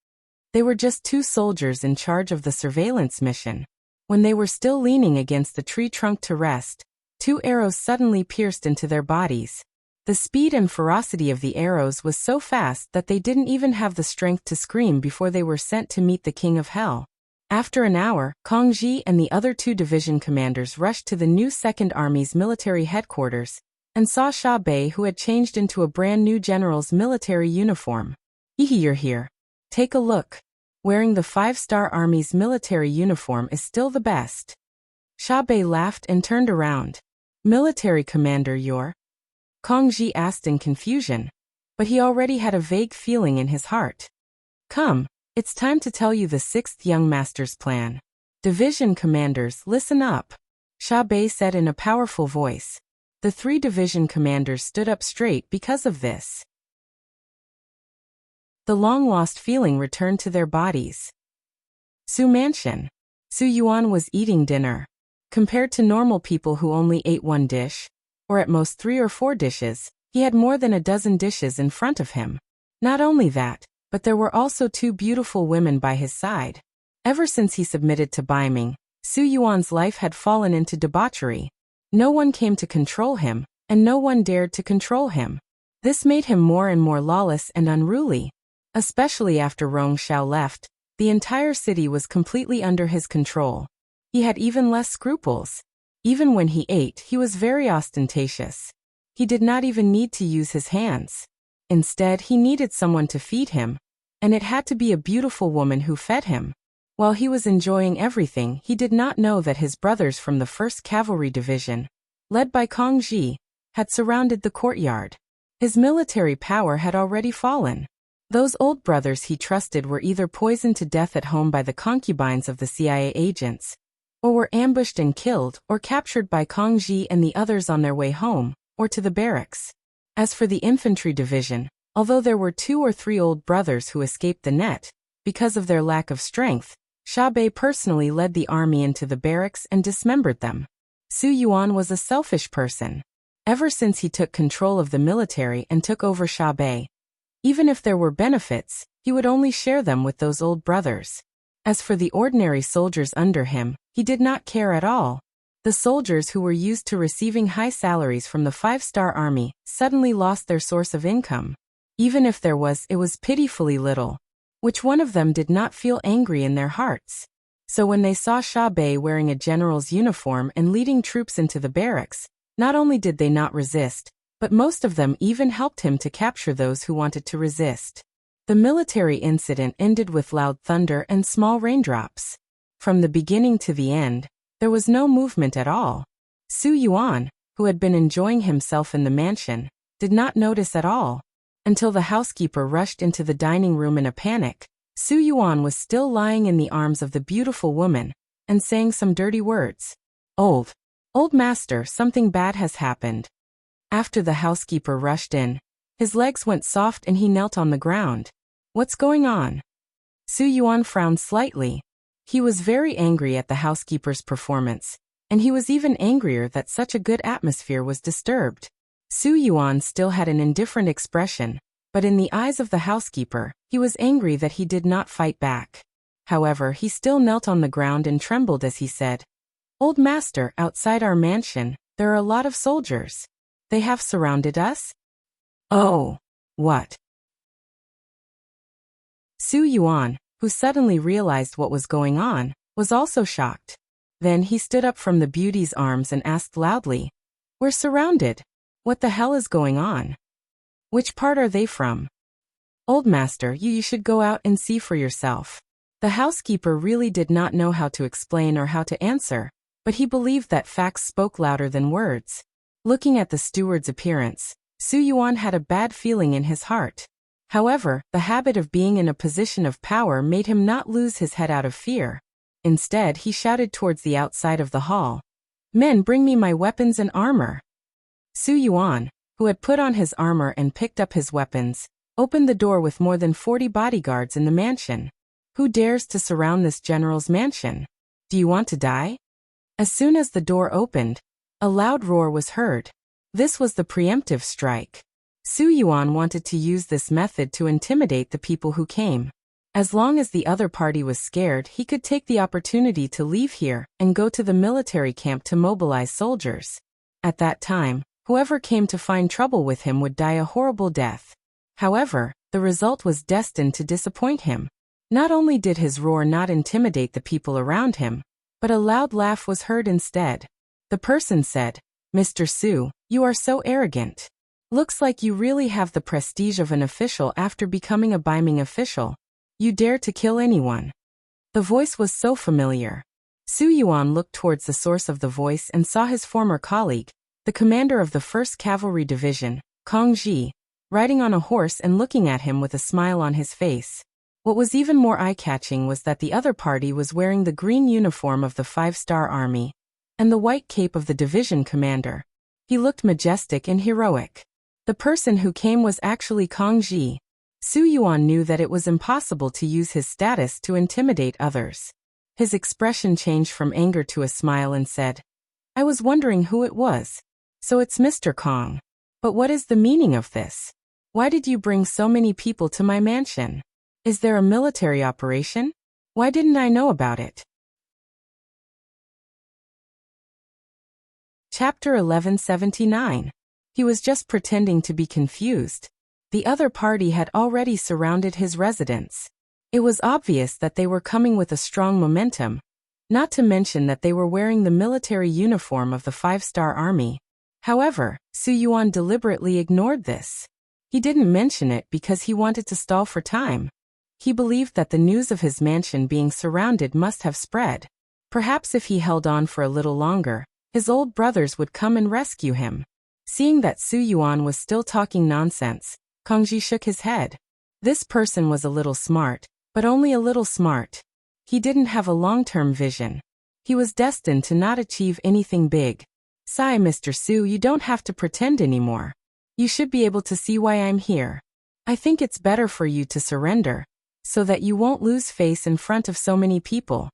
They were just 2 soldiers in charge of the surveillance mission. When they were still leaning against the tree trunk to rest, 2 arrows suddenly pierced into their bodies. The speed and ferocity of the arrows was so fast that they didn't even have the strength to scream before they were sent to meet the King of Hell. After an hour, Kong Ji and the other 2 division commanders rushed to the new 2nd Army's military headquarters, and saw Xiaobei, who had changed into a brand new general's military uniform. "You're here. Take a look. Wearing the 5-star Army's military uniform is still the best." Bei laughed and turned around. Military commander, you're? Ji asked in confusion, but he already had a vague feeling in his heart. Come, it's time to tell you the 6th young master's plan. Division commanders, listen up, Bei said in a powerful voice. The 3 division commanders stood up straight because of this. The long-lost feeling returned to their bodies. Su Mansion. Su Yuan was eating dinner. Compared to normal people who only ate 1 dish, or at most 3 or 4 dishes, he had more than a dozen dishes in front of him. Not only that, but there were also 2 beautiful women by his side. Ever since he submitted to Baiming, Su Yuan's life had fallen into debauchery. No one came to control him, and no one dared to control him. This made him more and more lawless and unruly. Especially after Rong Xiao left, the entire city was completely under his control. He had even less scruples. Even when he ate, he was very ostentatious. He did not even need to use his hands. Instead, he needed someone to feed him, and it had to be a beautiful woman who fed him. While he was enjoying everything, he did not know that his brothers from the 1st Cavalry Division, led by Ji, had surrounded the courtyard. His military power had already fallen. Those old brothers he trusted were either poisoned to death at home by the concubines of the CIA agents, or were ambushed and killed or captured by Ji and the others on their way home, or to the barracks. As for the infantry division, although there were 2 or 3 old brothers who escaped the net, because of their lack of strength, Bei personally led the army into the barracks and dismembered them. Su Yuan was a selfish person. Ever since he took control of the military and took over Bei, even if there were benefits, he would only share them with those old brothers. As for the ordinary soldiers under him, he did not care at all. The soldiers who were used to receiving high salaries from the 5-star army suddenly lost their source of income. Even if there was, it was pitifully little. Which one of them did not feel angry in their hearts? So when they saw Bei wearing a general's uniform and leading troops into the barracks, not only did they not resist, but most of them even helped him to capture those who wanted to resist. The military incident ended with loud thunder and small raindrops. From the beginning to the end, there was no movement at all. Su Yuan, who had been enjoying himself in the mansion, did not notice at all. Until the housekeeper rushed into the dining room in a panic, Su Yuan was still lying in the arms of the beautiful woman, and saying some dirty words. Old master, something bad has happened. After the housekeeper rushed in, his legs went soft and he knelt on the ground. What's going on? Su Yuan frowned slightly. He was very angry at the housekeeper's performance, and he was even angrier that such a good atmosphere was disturbed. Su Yuan still had an indifferent expression, but in the eyes of the housekeeper, he was angry that he did not fight back. However, he still knelt on the ground and trembled as he said, Old master, outside our mansion, there are a lot of soldiers. They have surrounded us? Oh, what? Su Yuan, who suddenly realized what was going on, was also shocked. Then he stood up from the beauty's arms and asked loudly, We're surrounded. What the hell is going on? Which part are they from? Old master, you should go out and see for yourself. The housekeeper really did not know how to explain or how to answer, but he believed that facts spoke louder than words. Looking at the steward's appearance, Su Yuan had a bad feeling in his heart. However, the habit of being in a position of power made him not lose his head out of fear. Instead, he shouted towards the outside of the hall, Men, bring me my weapons and armor. Su Yuan, who had put on his armor and picked up his weapons, opened the door with more than 40 bodyguards in the mansion. Who dares to surround this general's mansion? Do you want to die? As soon as the door opened, a loud roar was heard. This was the preemptive strike. Su Yuan wanted to use this method to intimidate the people who came. As long as the other party was scared, he could take the opportunity to leave here and go to the military camp to mobilize soldiers. At that time, whoever came to find trouble with him would die a horrible death. However, the result was destined to disappoint him. Not only did his roar not intimidate the people around him, but a loud laugh was heard instead. The person said, Mr. Su, you are so arrogant. Looks like you really have the prestige of an official after becoming a Baiming official. You dare to kill anyone. The voice was so familiar. Su Yuan looked towards the source of the voice and saw his former colleague, the commander of the 1st Cavalry Division, Kong Ji, riding on a horse and looking at him with a smile on his face. What was even more eye-catching was that the other party was wearing the green uniform of the 5-star army and the white cape of the division commander. He looked majestic and heroic. The person who came was actually Kong Ji. Su Yuan knew that it was impossible to use his status to intimidate others. His expression changed from anger to a smile and said, "I was wondering who it was. So it's Mr. Kong. But what is the meaning of this? Why did you bring so many people to my mansion? Is there a military operation? Why didn't I know about it?" Chapter 1179. He was just pretending to be confused. The other party had already surrounded his residence. It was obvious that they were coming with a strong momentum, not to mention that they were wearing the military uniform of the 5-star army. However, Su Yuan deliberately ignored this. He didn't mention it because he wanted to stall for time. He believed that the news of his mansion being surrounded must have spread. Perhaps if he held on for a little longer, his old brothers would come and rescue him. Seeing that Su Yuan was still talking nonsense, Kong Ji shook his head. This person was a little smart, but only a little smart. He didn't have a long-term vision. He was destined to not achieve anything big. "Sigh, Mr. Su, you don't have to pretend anymore. You should be able to see why I'm here. I think it's better for you to surrender, so that you won't lose face in front of so many people."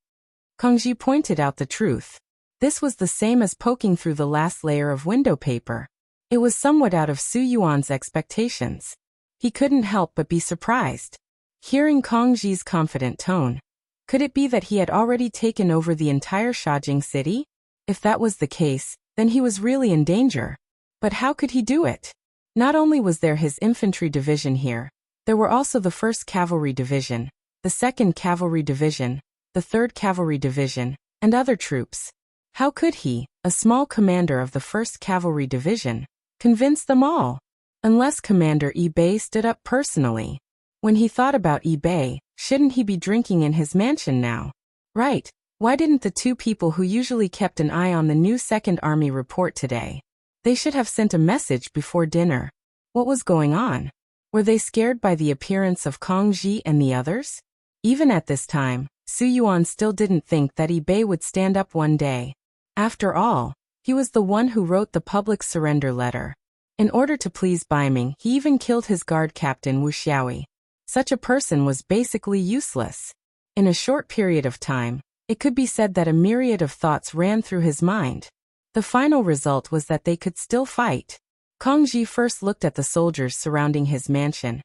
Kong Ji pointed out the truth. This was the same as poking through the last layer of window paper. It was somewhat out of Su Yuan's expectations. He couldn't help but be surprised. Hearing Kong Ji's confident tone, could it be that he had already taken over the entire Shajing city? If that was the case, then he was really in danger. But how could he do it? Not only was there his infantry division here, there were also the 1st Cavalry Division, the 2nd Cavalry Division, the 3rd Cavalry Division, and other troops. How could he, a small commander of the 1st Cavalry Division, convince them all? Unless Commander Bei stood up personally. When he thought about Bei, shouldn't he be drinking in his mansion now? Right, why didn't the two people who usually kept an eye on the new 2nd Army report today? They should have sent a message before dinner. What was going on? Were they scared by the appearance of Kong Ji and the others? Even at this time, Su Yuan still didn't think that Bei would stand up one day. After all, he was the one who wrote the public surrender letter. In order to please Baiming, he even killed his guard captain Wuxia. Such a person was basically useless. In a short period of time, it could be said that a myriad of thoughts ran through his mind. The final result was that they could still fight. Kong Ji first looked at the soldiers surrounding his mansion,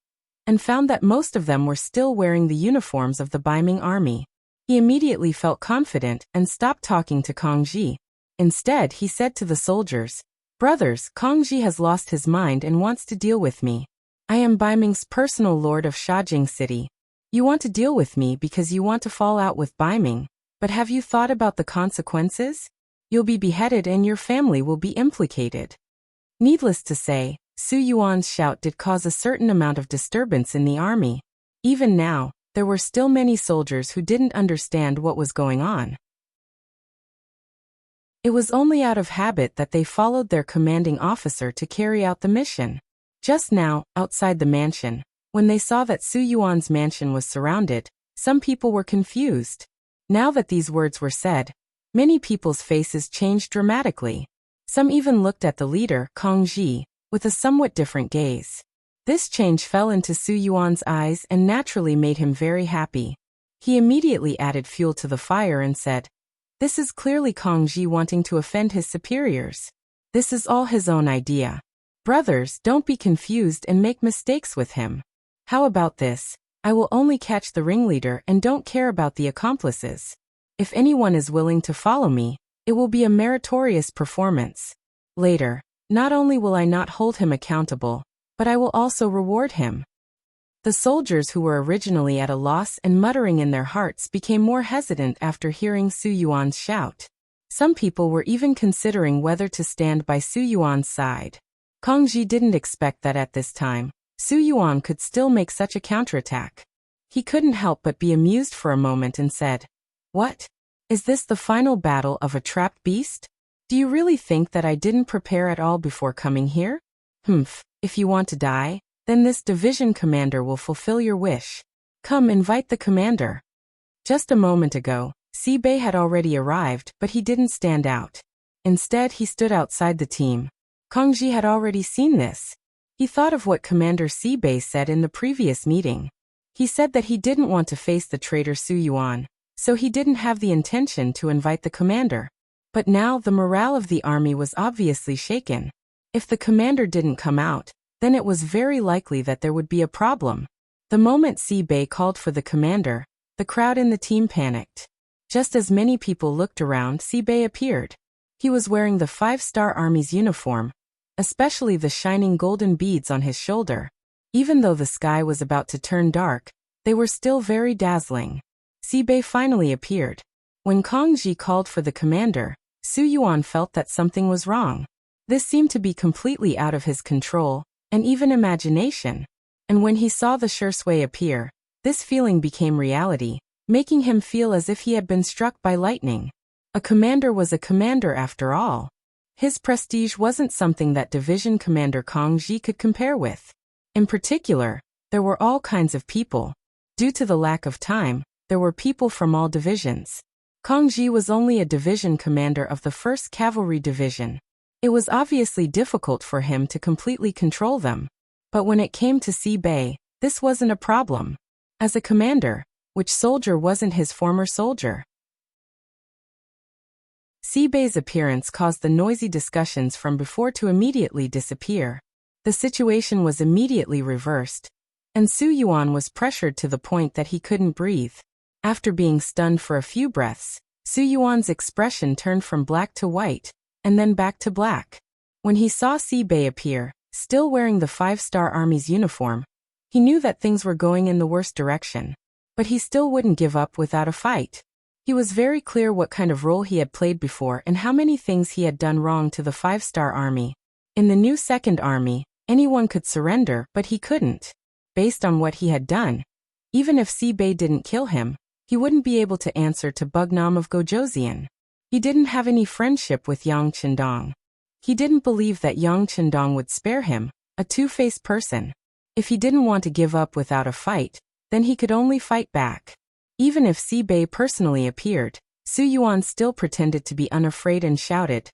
and found that most of them were still wearing the uniforms of the Baiming army. He immediately felt confident and stopped talking to Kong Ji. Instead, he said to the soldiers, "Brothers, Kong Ji has lost his mind and wants to deal with me. I am Baiming's personal lord of Shajing City. You want to deal with me because you want to fall out with Baiming, but have you thought about the consequences? You'll be beheaded and your family will be implicated." Needless to say, Su Yuan's shout did cause a certain amount of disturbance in the army. Even now, there were still many soldiers who didn't understand what was going on. It was only out of habit that they followed their commanding officer to carry out the mission. Just now, outside the mansion, when they saw that Su Yuan's mansion was surrounded, some people were confused. Now that these words were said, many people's faces changed dramatically. Some even looked at the leader, Kong Ji, with a somewhat different gaze. This change fell into Su Yuan's eyes and naturally made him very happy. He immediately added fuel to the fire and said, "This is clearly Kong Ji wanting to offend his superiors. This is all his own idea. Brothers, don't be confused and make mistakes with him. How about this? I will only catch the ringleader and don't care about the accomplices. If anyone is willing to follow me, it will be a meritorious performance. Later, not only will I not hold him accountable, but I will also reward him." The soldiers who were originally at a loss and muttering in their hearts became more hesitant after hearing Su Yuan's shout. Some people were even considering whether to stand by Su Yuan's side. Kong Ji didn't expect that at this time, Su Yuan could still make such a counterattack. He couldn't help but be amused for a moment and said, "What? Is this the final battle of a trapped beast? Do you really think that I didn't prepare at all before coming here? Humph, if you want to die, then this division commander will fulfill your wish. Come, invite the commander. Just a moment ago, Sibei had already arrived, but he didn't stand out. Instead, he stood outside the team. Kongji had already seen this. He thought of what Commander Sibei said in the previous meeting. He said that he didn't want to face the traitor Su Yuan, so he didn't have the intention to invite the commander. But now the morale of the army was obviously shaken. If the commander didn't come out, then it was very likely that there would be a problem. The moment Sibei called for the commander, the crowd in the team panicked. Just as many people looked around, Sibei appeared. He was wearing the 5-star Army's uniform, especially the shining golden beads on his shoulder. Even though the sky was about to turn dark, they were still very dazzling. Sibei finally appeared. When Kongji called for the commander, Su Yuan felt that something was wrong. This seemed to be completely out of his control, and even imagination. And when he saw the Shui appear, this feeling became reality, making him feel as if he had been struck by lightning. A commander was a commander after all. His prestige wasn't something that Division Commander Kongji could compare with. In particular, there were all kinds of people. Due to the lack of time, there were people from all divisions. Kongji was only a division commander of the 1st Cavalry Division. It was obviously difficult for him to completely control them. But when it came to Sibei, this wasn't a problem. As a commander, which soldier wasn't his former soldier? Sibei's appearance caused the noisy discussions from before to immediately disappear. The situation was immediately reversed, and Su Yuan was pressured to the point that he couldn't breathe. After being stunned for a few breaths, Su Yuan's expression turned from black to white, and then back to black. When he saw Sibei appear, still wearing the 5-star Army's uniform, he knew that things were going in the worst direction. But he still wouldn't give up without a fight. He was very clear what kind of role he had played before and how many things he had done wrong to the 5-star Army. In the new 2nd Army, anyone could surrender, but he couldn't. Based on what he had done, even if Sibei didn't kill him, he wouldn't be able to answer to Bugnam of Gojoseon. He didn't have any friendship with Yang Chendong. He didn't believe that Yang Chendong would spare him, a two-faced person. If he didn't want to give up without a fight, then he could only fight back. Even if Sibei personally appeared, Su Yuan still pretended to be unafraid and shouted,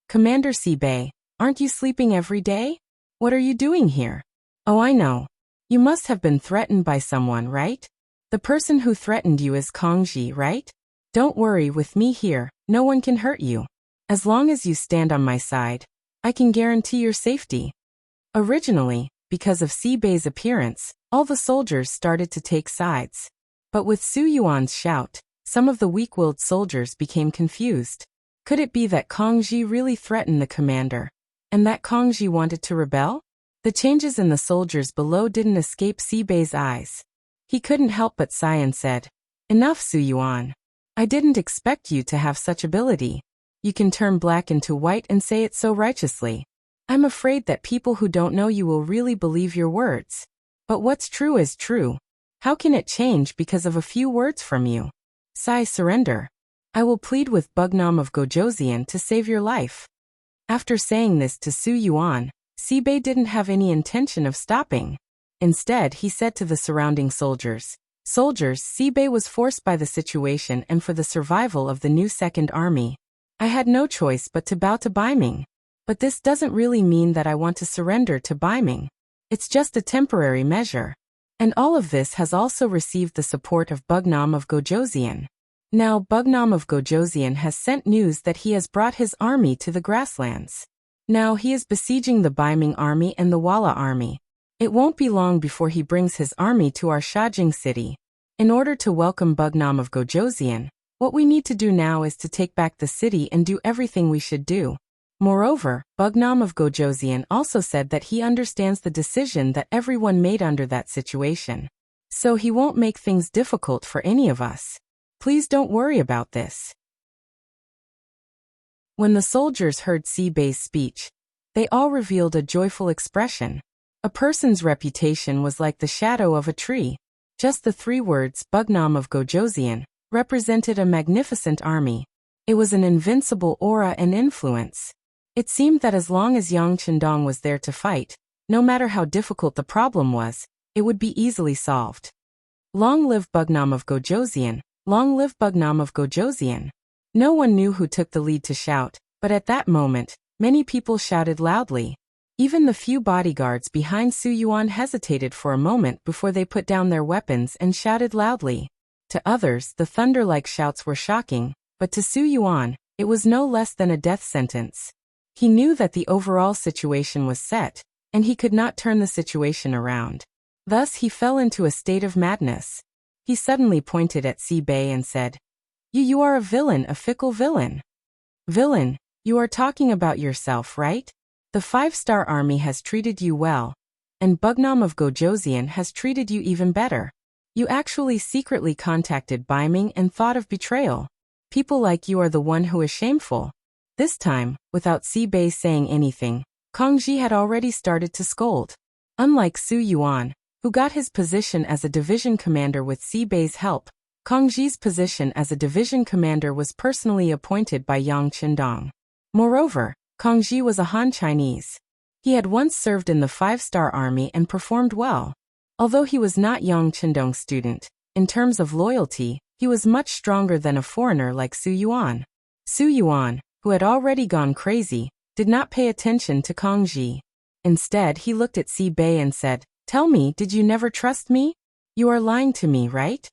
"Commander Sibei, aren't you sleeping every day? What are you doing here? Oh, I know. You must have been threatened by someone, right? The person who threatened you is Kongji, right? Don't worry, with me here, no one can hurt you. As long as you stand on my side, I can guarantee your safety." Originally, because of Sibei's appearance, all the soldiers started to take sides. But with Su Yuan's shout, some of the weak-willed soldiers became confused. Could it be that Kongji really threatened the commander, and that Kongji wanted to rebel? The changes in the soldiers below didn't escape Sibei's eyes. He couldn't help but sigh and said, "Enough, Su Yuan. I didn't expect you to have such ability. You can turn black into white and say it so righteously. I'm afraid that people who don't know you will really believe your words. But what's true is true. How can it change because of a few words from you? Sai, surrender. I will plead with Bugnam of Gojoseon to save your life." After saying this to Su Yuan, Sibei didn't have any intention of stopping. Instead, he said to the surrounding soldiers, "Soldiers, Sibei was forced by the situation and for the survival of the new 2nd Army. I had no choice but to bow to Baiming. But this doesn't really mean that I want to surrender to Baiming. It's just a temporary measure. And all of this has also received the support of Bugnam of Gojoseon. Now Bugnam of Gojoseon has sent news that he has brought his army to the grasslands. Now he is besieging the Baiming army and the Walla army. It won't be long before he brings his army to our Shajing city. In order to welcome Bugnam of Gojoseon, what we need to do now is to take back the city and do everything we should do. Moreover, Bugnam of Gojoseon also said that he understands the decision that everyone made under that situation. So he won't make things difficult for any of us. Please don't worry about this." When the soldiers heard Sibei's speech, they all revealed a joyful expression. A person's reputation was like the shadow of a tree. Just the 3 words, Bugnam of Gojoseon, represented a magnificent army. It was an invincible aura and influence. It seemed that as long as Yang Qindong was there to fight, no matter how difficult the problem was, it would be easily solved. Long live Bugnam of Gojoseon! Long live Bugnam of Gojoseon! No one knew who took the lead to shout, but at that moment, many people shouted loudly. Even the few bodyguards behind Su Yuan hesitated for a moment before they put down their weapons and shouted loudly. To others, the thunder-like shouts were shocking, but to Su Yuan, it was no less than a death sentence. He knew that the overall situation was set, and he could not turn the situation around. Thus he fell into a state of madness. He suddenly pointed at Si Bei and said, You are a villain, a fickle villain. Villain, you are talking about yourself, right? The 5-star army has treated you well, and Bugnam of Gojoseon has treated you even better. You actually secretly contacted Baiming and thought of betrayal. People like you are the one who is shameful. This time, without Si Bei saying anything, Kang Ji had already started to scold. Unlike Su Yuan, who got his position as a division commander with Si Bei's help, Kang Ji's position as a division commander was personally appointed by Yang Qindong. Moreover, Kang Ji was a Han Chinese. He had once served in the 5-star army and performed well. Although he was not Yang Qindong's student, in terms of loyalty, he was much stronger than a foreigner like Su Yuan. Su Yuan, who had already gone crazy, did not pay attention to Kang Ji. Instead, he looked at Si Bei and said, Tell me, did you never trust me? You are lying to me, right?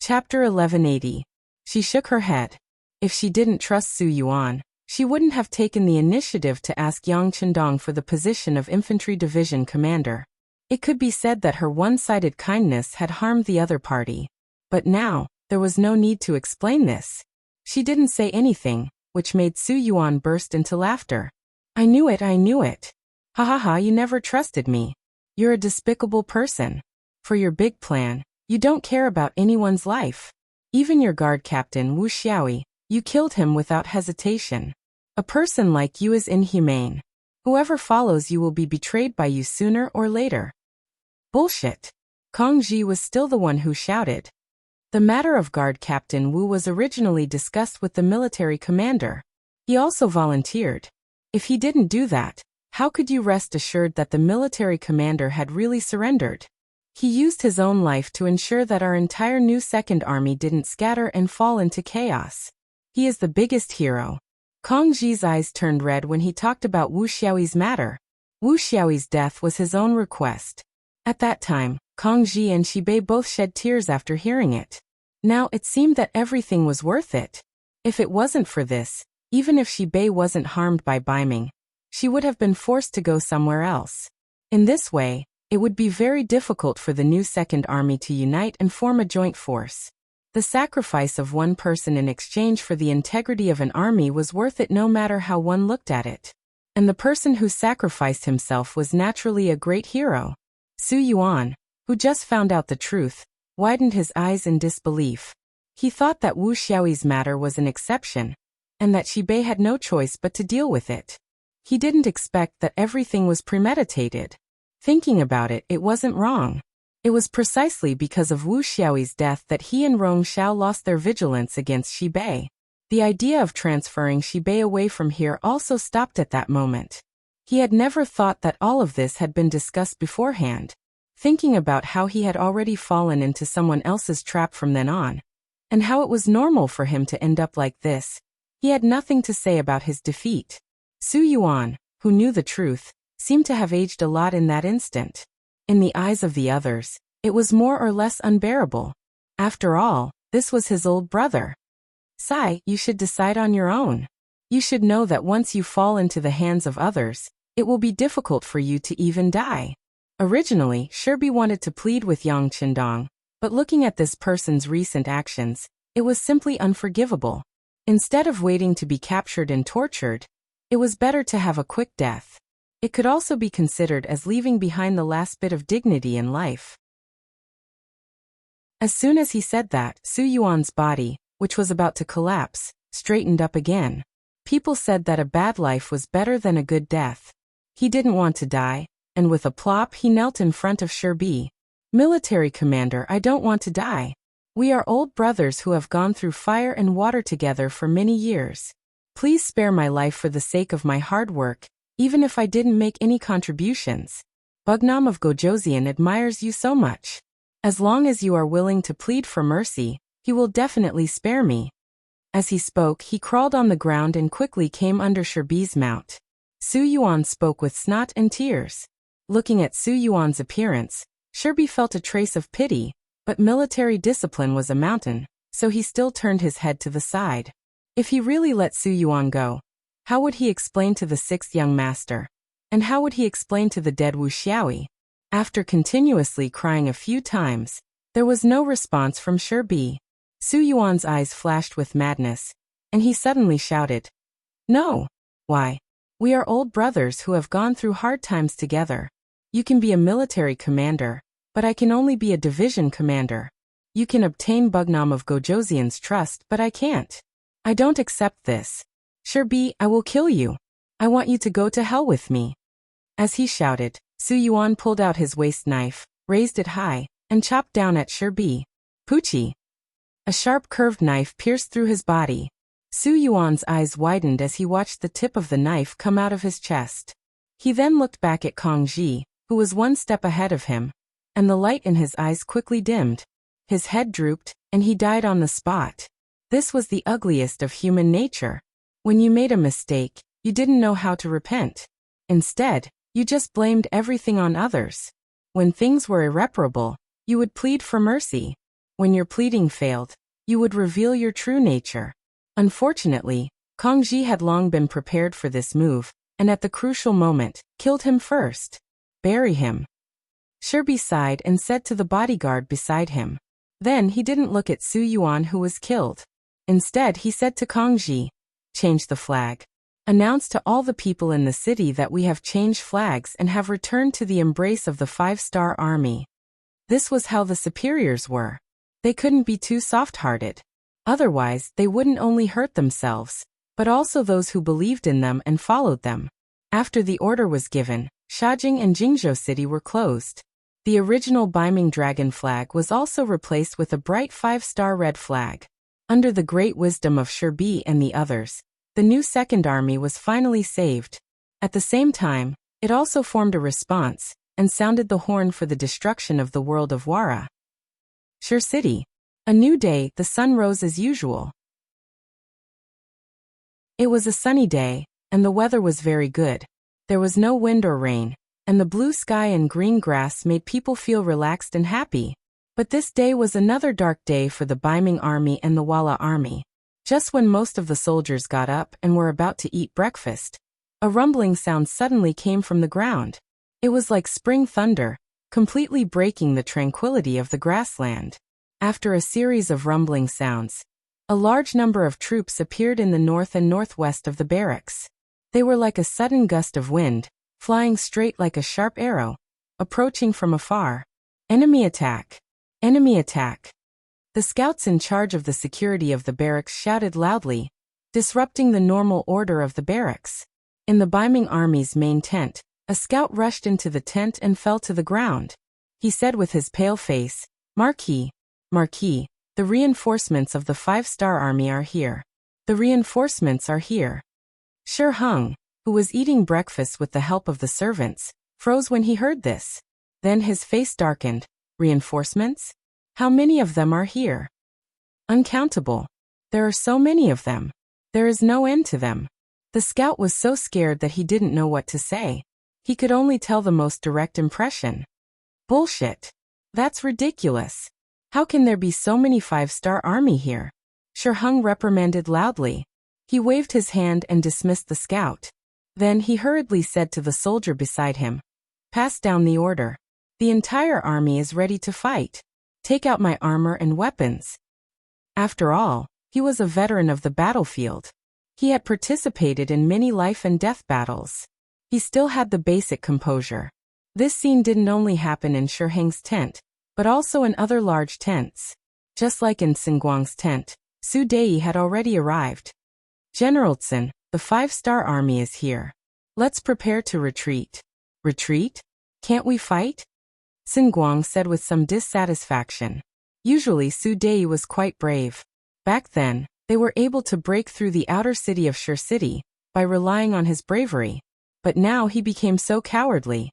Chapter 1180. She shook her head. If she didn't trust Su Yuan, she wouldn't have taken the initiative to ask Yang Qindong for the position of infantry division commander. It could be said that her one-sided kindness had harmed the other party. But now, there was no need to explain this. She didn't say anything, which made Su Yuan burst into laughter. I knew it, I knew it. Ha ha ha, you never trusted me. You're a despicable person. For your big plan, you don't care about anyone's life. Even your guard captain Wuxia, you killed him without hesitation. A person like you is inhumane. Whoever follows you will be betrayed by you sooner or later. Bullshit. Kang Ji was still the one who shouted. The matter of guard captain Wu was originally discussed with the military commander. He also volunteered. If he didn't do that, how could you rest assured that the military commander had really surrendered? He used his own life to ensure that our entire new second army didn't scatter and fall into chaos. He is the biggest hero. Kang Ji's eyes turned red when he talked about Wu Xiaoyi's matter. Wu Xiaoyi's death was his own request. At that time, Kang Ji and Shi Bei both shed tears after hearing it. Now it seemed that everything was worth it. If it wasn't for this, even if Shi Bei wasn't harmed by Baiming, she would have been forced to go somewhere else. In this way, it would be very difficult for the new Second Army to unite and form a joint force. The sacrifice of one person in exchange for the integrity of an army was worth it no matter how one looked at it. And the person who sacrificed himself was naturally a great hero. Su Yuan, who just found out the truth, widened his eyes in disbelief. He thought that Wu Xiaoyi's matter was an exception, and that Shi Bei had no choice but to deal with it. He didn't expect that everything was premeditated. Thinking about it, it wasn't wrong. It was precisely because of Wu Xiaoyi's death that he and Rong Xiao lost their vigilance against Shi Bei. The idea of transferring Shi Bei away from here also stopped at that moment. He had never thought that all of this had been discussed beforehand. Thinking about how he had already fallen into someone else's trap from then on, and how it was normal for him to end up like this, he had nothing to say about his defeat. Su Yuan, who knew the truth, seemed to have aged a lot in that instant. In the eyes of the others, it was more or less unbearable. After all, this was his old brother. Sai, you should decide on your own. You should know that once you fall into the hands of others, it will be difficult for you to even die. Originally, Shirbi wanted to plead with Yang Qindong, but looking at this person's recent actions, it was simply unforgivable. Instead of waiting to be captured and tortured, it was better to have a quick death. It could also be considered as leaving behind the last bit of dignity in life. As soon as he said that, Su Yuan's body, which was about to collapse, straightened up again. People said that a bad life was better than a good death. He didn't want to die, and with a plop he knelt in front of Shirbi. Military commander, I don't want to die. We are old brothers who have gone through fire and water together for many years. Please spare my life for the sake of my hard work, even if I didn't make any contributions. Bugnam of Gojoseon admires you so much. As long as you are willing to plead for mercy, he will definitely spare me. As he spoke, he crawled on the ground and quickly came under Shirbi's mount. Su Yuan spoke with snot and tears. Looking at Su Yuan's appearance, Shirbi felt a trace of pity, but military discipline was a mountain, so he still turned his head to the side. If he really let Su Yuan go, how would he explain to the sixth young master? And how would he explain to the dead Wu Xiaoyi? After continuously crying a few times, there was no response from Shirbi. Su Yuan's eyes flashed with madness, and he suddenly shouted, "No! Why? We are old brothers who have gone through hard times together. You can be a military commander, but I can only be a division commander. You can obtain Bugnam of Gojoseon's trust, but I can't. I don't accept this. Shirbi, I will kill you. I want you to go to hell with me." As he shouted, Su Yuan pulled out his waist knife, raised it high, and chopped down at Shirbi. Poochie! A sharp curved knife pierced through his body. Su Yuan's eyes widened as he watched the tip of the knife come out of his chest. He then looked back at Kong Ji, who was one step ahead of him, and the light in his eyes quickly dimmed. His head drooped, and he died on the spot. This was the ugliest of human nature. When you made a mistake, you didn't know how to repent. Instead, you just blamed everything on others. When things were irreparable, you would plead for mercy. When your pleading failed, you would reveal your true nature. Unfortunately, Kong Ji had long been prepared for this move, and at the crucial moment, killed him first. Bury him. Shirbi sighed and said to the bodyguard beside him. Then he didn't look at Su Yuan, who was killed. Instead, he said to Kong Ji, "Change the flag. Announce to all the people in the city that we have changed flags and have returned to the embrace of the 5-star army." This was how the superiors were. They couldn't be too soft-hearted. Otherwise, they wouldn't only hurt themselves, but also those who believed in them and followed them. After the order was given, Shajing and Jingzhou City were closed. The original Beiming dragon flag was also replaced with a bright 5-star red flag. Under the great wisdom of Shirbi and the others, the new Second Army was finally saved. At the same time, it also formed a response, and sounded the horn for the destruction of the world of Wara. Shur City. A new day, the sun rose as usual. It was a sunny day, and the weather was very good. There was no wind or rain, and the blue sky and green grass made people feel relaxed and happy. But this day was another dark day for the Beiming army and the Wala army. Just when most of the soldiers got up and were about to eat breakfast, a rumbling sound suddenly came from the ground. It was like spring thunder, completely breaking the tranquility of the grassland. After a series of rumbling sounds, a large number of troops appeared in the north and northwest of the barracks. They were like a sudden gust of wind, flying straight like a sharp arrow, approaching from afar. Enemy attack! Enemy attack! The scouts in charge of the security of the barracks shouted loudly, disrupting the normal order of the barracks. In the Beiming army's main tent, a scout rushed into the tent and fell to the ground. He said with his pale face, Marquis, the reinforcements of the 5-star army are here. The reinforcements are here." Shi Hung, who was eating breakfast with the help of the servants, froze when he heard this. Then his face darkened. Reinforcements? How many of them are here? Uncountable. There are so many of them. There is no end to them. The scout was so scared that he didn't know what to say. He could only tell the most direct impression. Bullshit. That's ridiculous. How can there be so many 5-star army here? Shi Hung reprimanded loudly. He waved his hand and dismissed the scout. Then he hurriedly said to the soldier beside him, "Pass down the order. The entire army is ready to fight. Take out my armor and weapons." After all, he was a veteran of the battlefield. He had participated in many life and death battles. He still had the basic composure. This scene didn't only happen in Shi Heng's tent, but also in other large tents. Just like in Xinguang's tent, Su Dei had already arrived. "General Tsun, the 5-star army is here. Let's prepare to retreat." "Retreat? Can't we fight?" Sun Guang said with some dissatisfaction. Usually Su Dei was quite brave. Back then, they were able to break through the outer city of Shi City by relying on his bravery. But now he became so cowardly.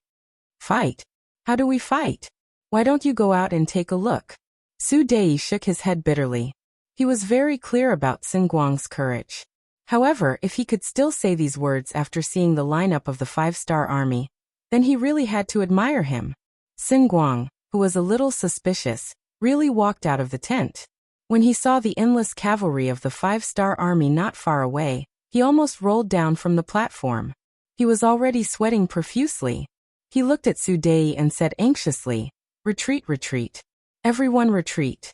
Fight? How do we fight? Why don't you go out and take a look? Su Dei shook his head bitterly. He was very clear about Sun Guang's courage. However, if he could still say these words after seeing the lineup of the 5-star army, then he really had to admire him. Sun Guang, who was a little suspicious, really walked out of the tent. When he saw the endless cavalry of the 5-star army not far away, he almost rolled down from the platform. He was already sweating profusely. He looked at Su Dei and said anxiously, "Retreat, retreat. Everyone retreat."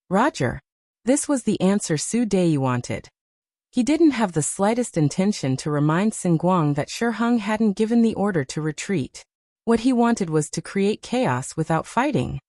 Roger. This was the answer Su Dei wanted. He didn't have the slightest intention to remind Sun Guang that Shi Hung hadn't given the order to retreat. What he wanted was to create chaos without fighting.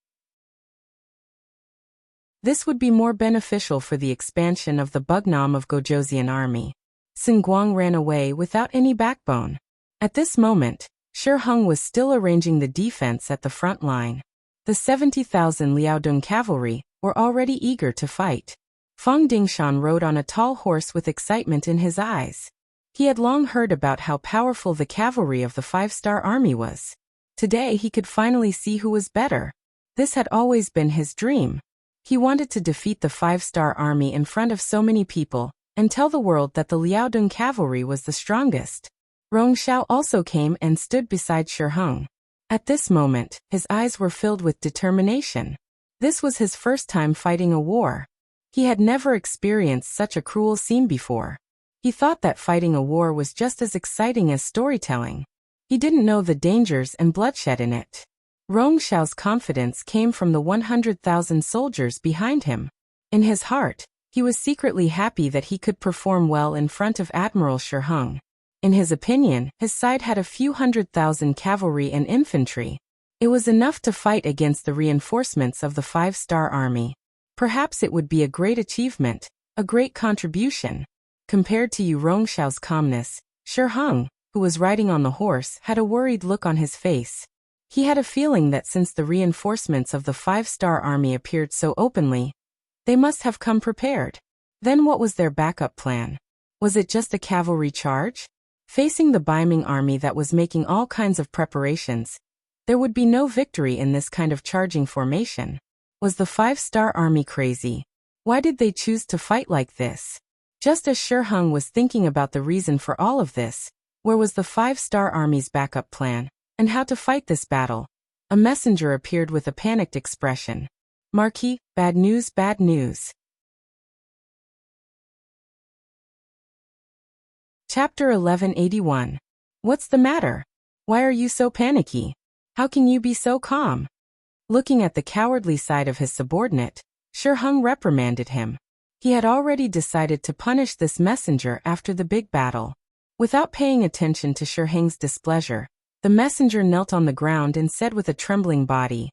This would be more beneficial for the expansion of the Bugnam of Gojoseon army. Sun Guang ran away without any backbone. At this moment, Shi Hung was still arranging the defense at the front line. The 70,000 Liaodong cavalry were already eager to fight. Fang Dingshan rode on a tall horse with excitement in his eyes. He had long heard about how powerful the cavalry of the 5-star army was. Today he could finally see who was better. This had always been his dream. He wanted to defeat the 5-star army in front of so many people and tell the world that the Liaodong cavalry was the strongest. Rongxiao also came and stood beside Shi Hung. At this moment, his eyes were filled with determination. This was his first time fighting a war. He had never experienced such a cruel scene before. He thought that fighting a war was just as exciting as storytelling. He didn't know the dangers and bloodshed in it. Rongxiao's confidence came from the 100,000 soldiers behind him. In his heart, he was secretly happy that he could perform well in front of Admiral Shi Hung. In his opinion, his side had a few 100,000 cavalry and infantry. It was enough to fight against the reinforcements of the 5-star army. Perhaps it would be a great achievement, a great contribution. Compared to Yu Rongxiao's calmness, Shi Hung, who was riding on the horse, had a worried look on his face. He had a feeling that since the reinforcements of the 5-star army appeared so openly, they must have come prepared. Then what was their backup plan? Was it just a cavalry charge? Facing the Baiming army that was making all kinds of preparations, there would be no victory in this kind of charging formation. Was the 5-star army crazy? Why did they choose to fight like this? Just as Shi Hung was thinking about the reason for all of this, where was the 5-star army's backup plan, and how to fight this battle? A messenger appeared with a panicked expression. "Marquis, bad news, bad news." Chapter 1181. What's the matter? Why are you so panicky? How can you be so calm? Looking at the cowardly side of his subordinate, Shi Hung reprimanded him. He had already decided to punish this messenger after the big battle. Without paying attention to Shi Hung's displeasure, the messenger knelt on the ground and said with a trembling body,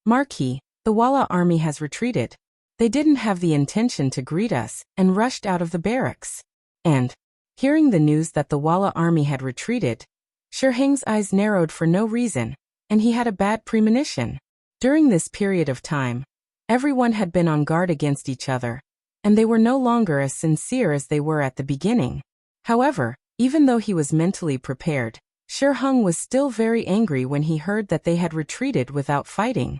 "Marquis, the Walla army has retreated. They didn't have the intention to greet us and rushed out of the barracks." And, hearing the news that the Walla army had retreated, Shi Hung's eyes narrowed for no reason, and he had a bad premonition. During this period of time, everyone had been on guard against each other, and they were no longer as sincere as they were at the beginning. However, even though he was mentally prepared, Shi Hung was still very angry when he heard that they had retreated without fighting.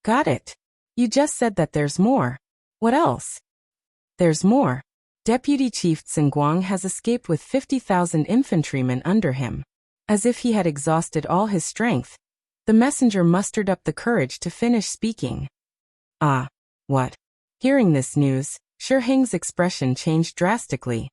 "Got it. You just said that there's more. What else?" "There's more. Deputy Chief Sun Guang has escaped with 50,000 infantrymen under him." As if he had exhausted all his strength, the messenger mustered up the courage to finish speaking. "Ah, what?" Hearing this news, Shi Hung's expression changed drastically.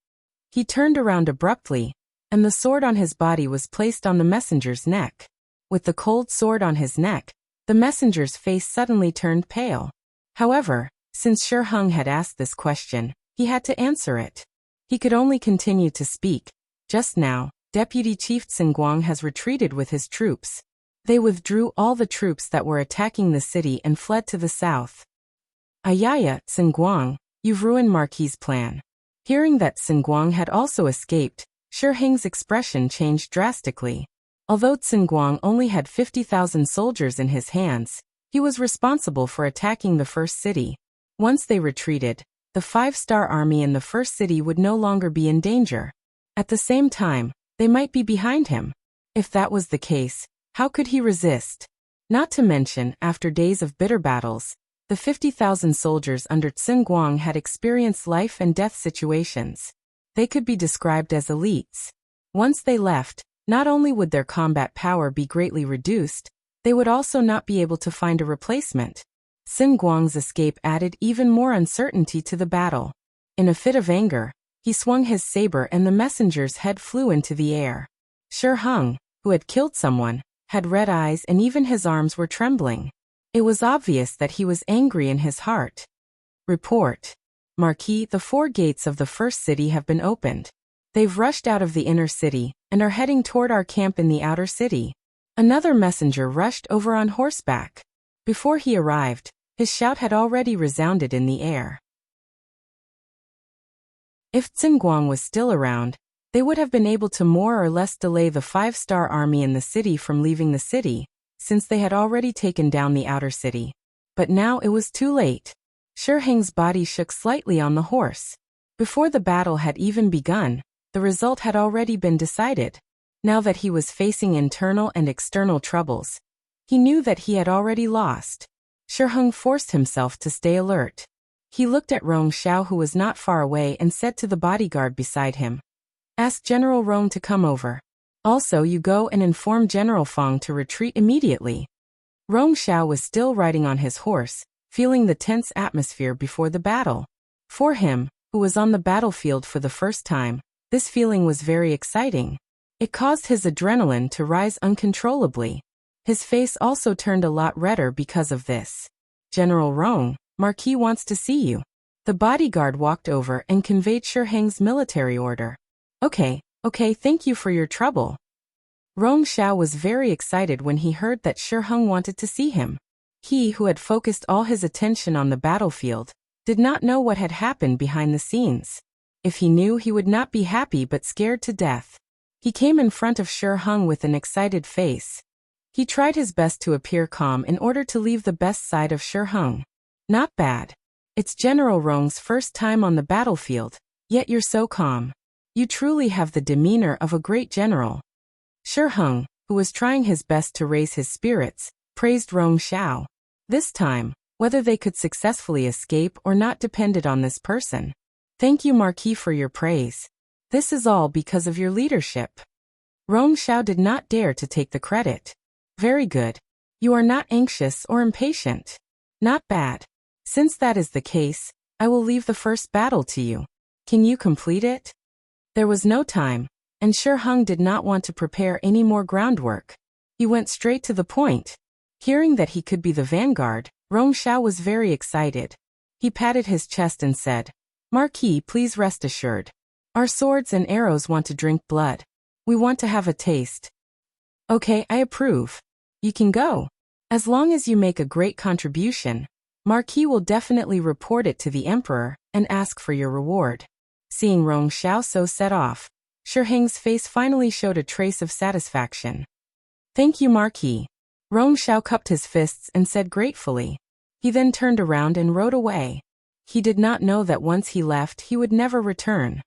He turned around abruptly, and the sword on his body was placed on the messenger's neck. With the cold sword on his neck, the messenger's face suddenly turned pale. However, since Shi Hung had asked this question, he had to answer it. He could only continue to speak. "Just now, Deputy Chief Sun Guang has retreated with his troops. They withdrew all the troops that were attacking the city and fled to the south." "Ayaya, Sun Guang, you've ruined Marquis' plan." Hearing that Sun Guang had also escaped, Shi Hung's expression changed drastically. Although Tsingguang only had 50,000 soldiers in his hands, he was responsible for attacking the first city. Once they retreated, the five-star army in the first city would no longer be in danger. At the same time, they might be behind him. If that was the case, how could he resist? Not to mention, after days of bitter battles, the 50,000 soldiers under Tsingguang had experienced life and death situations. They could be described as elites. Once they left, not only would their combat power be greatly reduced, they would also not be able to find a replacement. Tsingguang's escape added even more uncertainty to the battle. In a fit of anger, he swung his saber and the messenger's head flew into the air. Shi Heng, who had killed someone, had red eyes and even his arms were trembling. It was obvious that he was angry in his heart. Report. Marquis, the 4 gates of the first city have been opened. They've rushed out of the inner city and are heading toward our camp in the outer city. Another messenger rushed over on horseback. Before he arrived, his shout had already resounded in the air. If Tsingguang was still around, they would have been able to more or less delay the 5-star army in the city from leaving the city, since they had already taken down the outer city. But now it was too late. Shi Heng's body shook slightly on the horse. Before the battle had even begun, the result had already been decided. Now that he was facing internal and external troubles, he knew that he had already lost. Shi Heng forced himself to stay alert. He looked at Rong Xiao, who was not far away, and said to the bodyguard beside him, "Ask General Rong to come over. Also, you go and inform General Feng to retreat immediately." Rong Xiao was still riding on his horse, feeling the tense atmosphere before the battle. For him, who was on the battlefield for the first time, this feeling was very exciting. It caused his adrenaline to rise uncontrollably. His face also turned a lot redder because of this. "General Rong, Marquis wants to see you." The bodyguard walked over and conveyed Shi Heng's military order. Okay, thank you for your trouble." Rong Xiao was very excited when he heard that Shi Heng wanted to see him. He, who had focused all his attention on the battlefield, did not know what had happened behind the scenes. If he knew, he would not be happy but scared to death. He came in front of Shi Heng with an excited face. He tried his best to appear calm in order to leave the best side of Shi Heng. "Not bad. It's General Rong's first time on the battlefield, yet you're so calm. You truly have the demeanor of a great general." Shi Heng, who was trying his best to raise his spirits, praised Rong Xiao. This time, whether they could successfully escape or not depended on this person. "Thank you, Marquis, for your praise. This is all because of your leadership." Rong Xiao did not dare to take the credit. "Very good. You are not anxious or impatient. Not bad. Since that is the case, I will leave the first battle to you. Can you complete it?" There was no time, and Shi Heng did not want to prepare any more groundwork. He went straight to the point. Hearing that he could be the vanguard, Rong Xiao was very excited. He patted his chest and said, "Marquis, please rest assured. Our swords and arrows want to drink blood. We want to have a taste." "Okay, I approve. You can go. As long as you make a great contribution, Marquis will definitely report it to the Emperor and ask for your reward." Seeing Rong Xiao so set off, Shi Heng's face finally showed a trace of satisfaction. "Thank you, Marquis." Rong Xiao cupped his fists and said gratefully. He then turned around and rode away. He did not know that once he left, he would never return.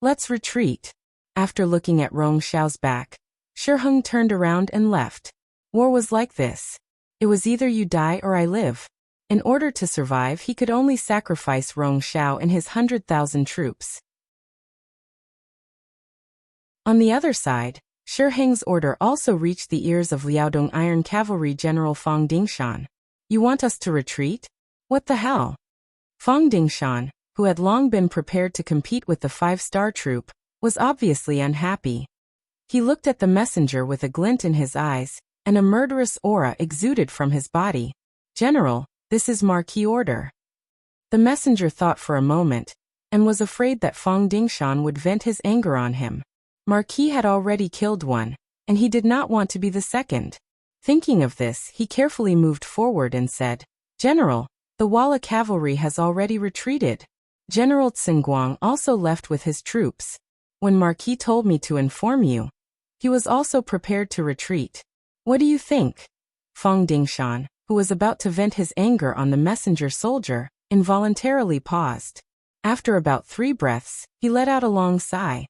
"Let's retreat." After looking at Rong Xiao's back, Shi Heng turned around and left. War was like this. It was either you die or I live. In order to survive, he could only sacrifice Rong Xiao and his 100,000 troops. On the other side, Shi Heng's order also reached the ears of Liaodong Iron Cavalry General Fang Dingshan. "You want us to retreat? What the hell?" Fang Dingshan, who had long been prepared to compete with the 5-star troop, was obviously unhappy. He looked at the messenger with a glint in his eyes, and a murderous aura exuded from his body. "General, this is Marquis order." The messenger thought for a moment, and was afraid that Fang Dingshan would vent his anger on him. Marquis had already killed one, and he did not want to be the second. Thinking of this, he carefully moved forward and said, "General, the Walla cavalry has already retreated. General Tsingguang also left with his troops. When Marquis told me to inform you, He was also prepared to retreat. What do you think? Fong Dingshan, who was about to vent his anger on the messenger soldier, involuntarily paused. After about 3 breaths, he let out a long sigh.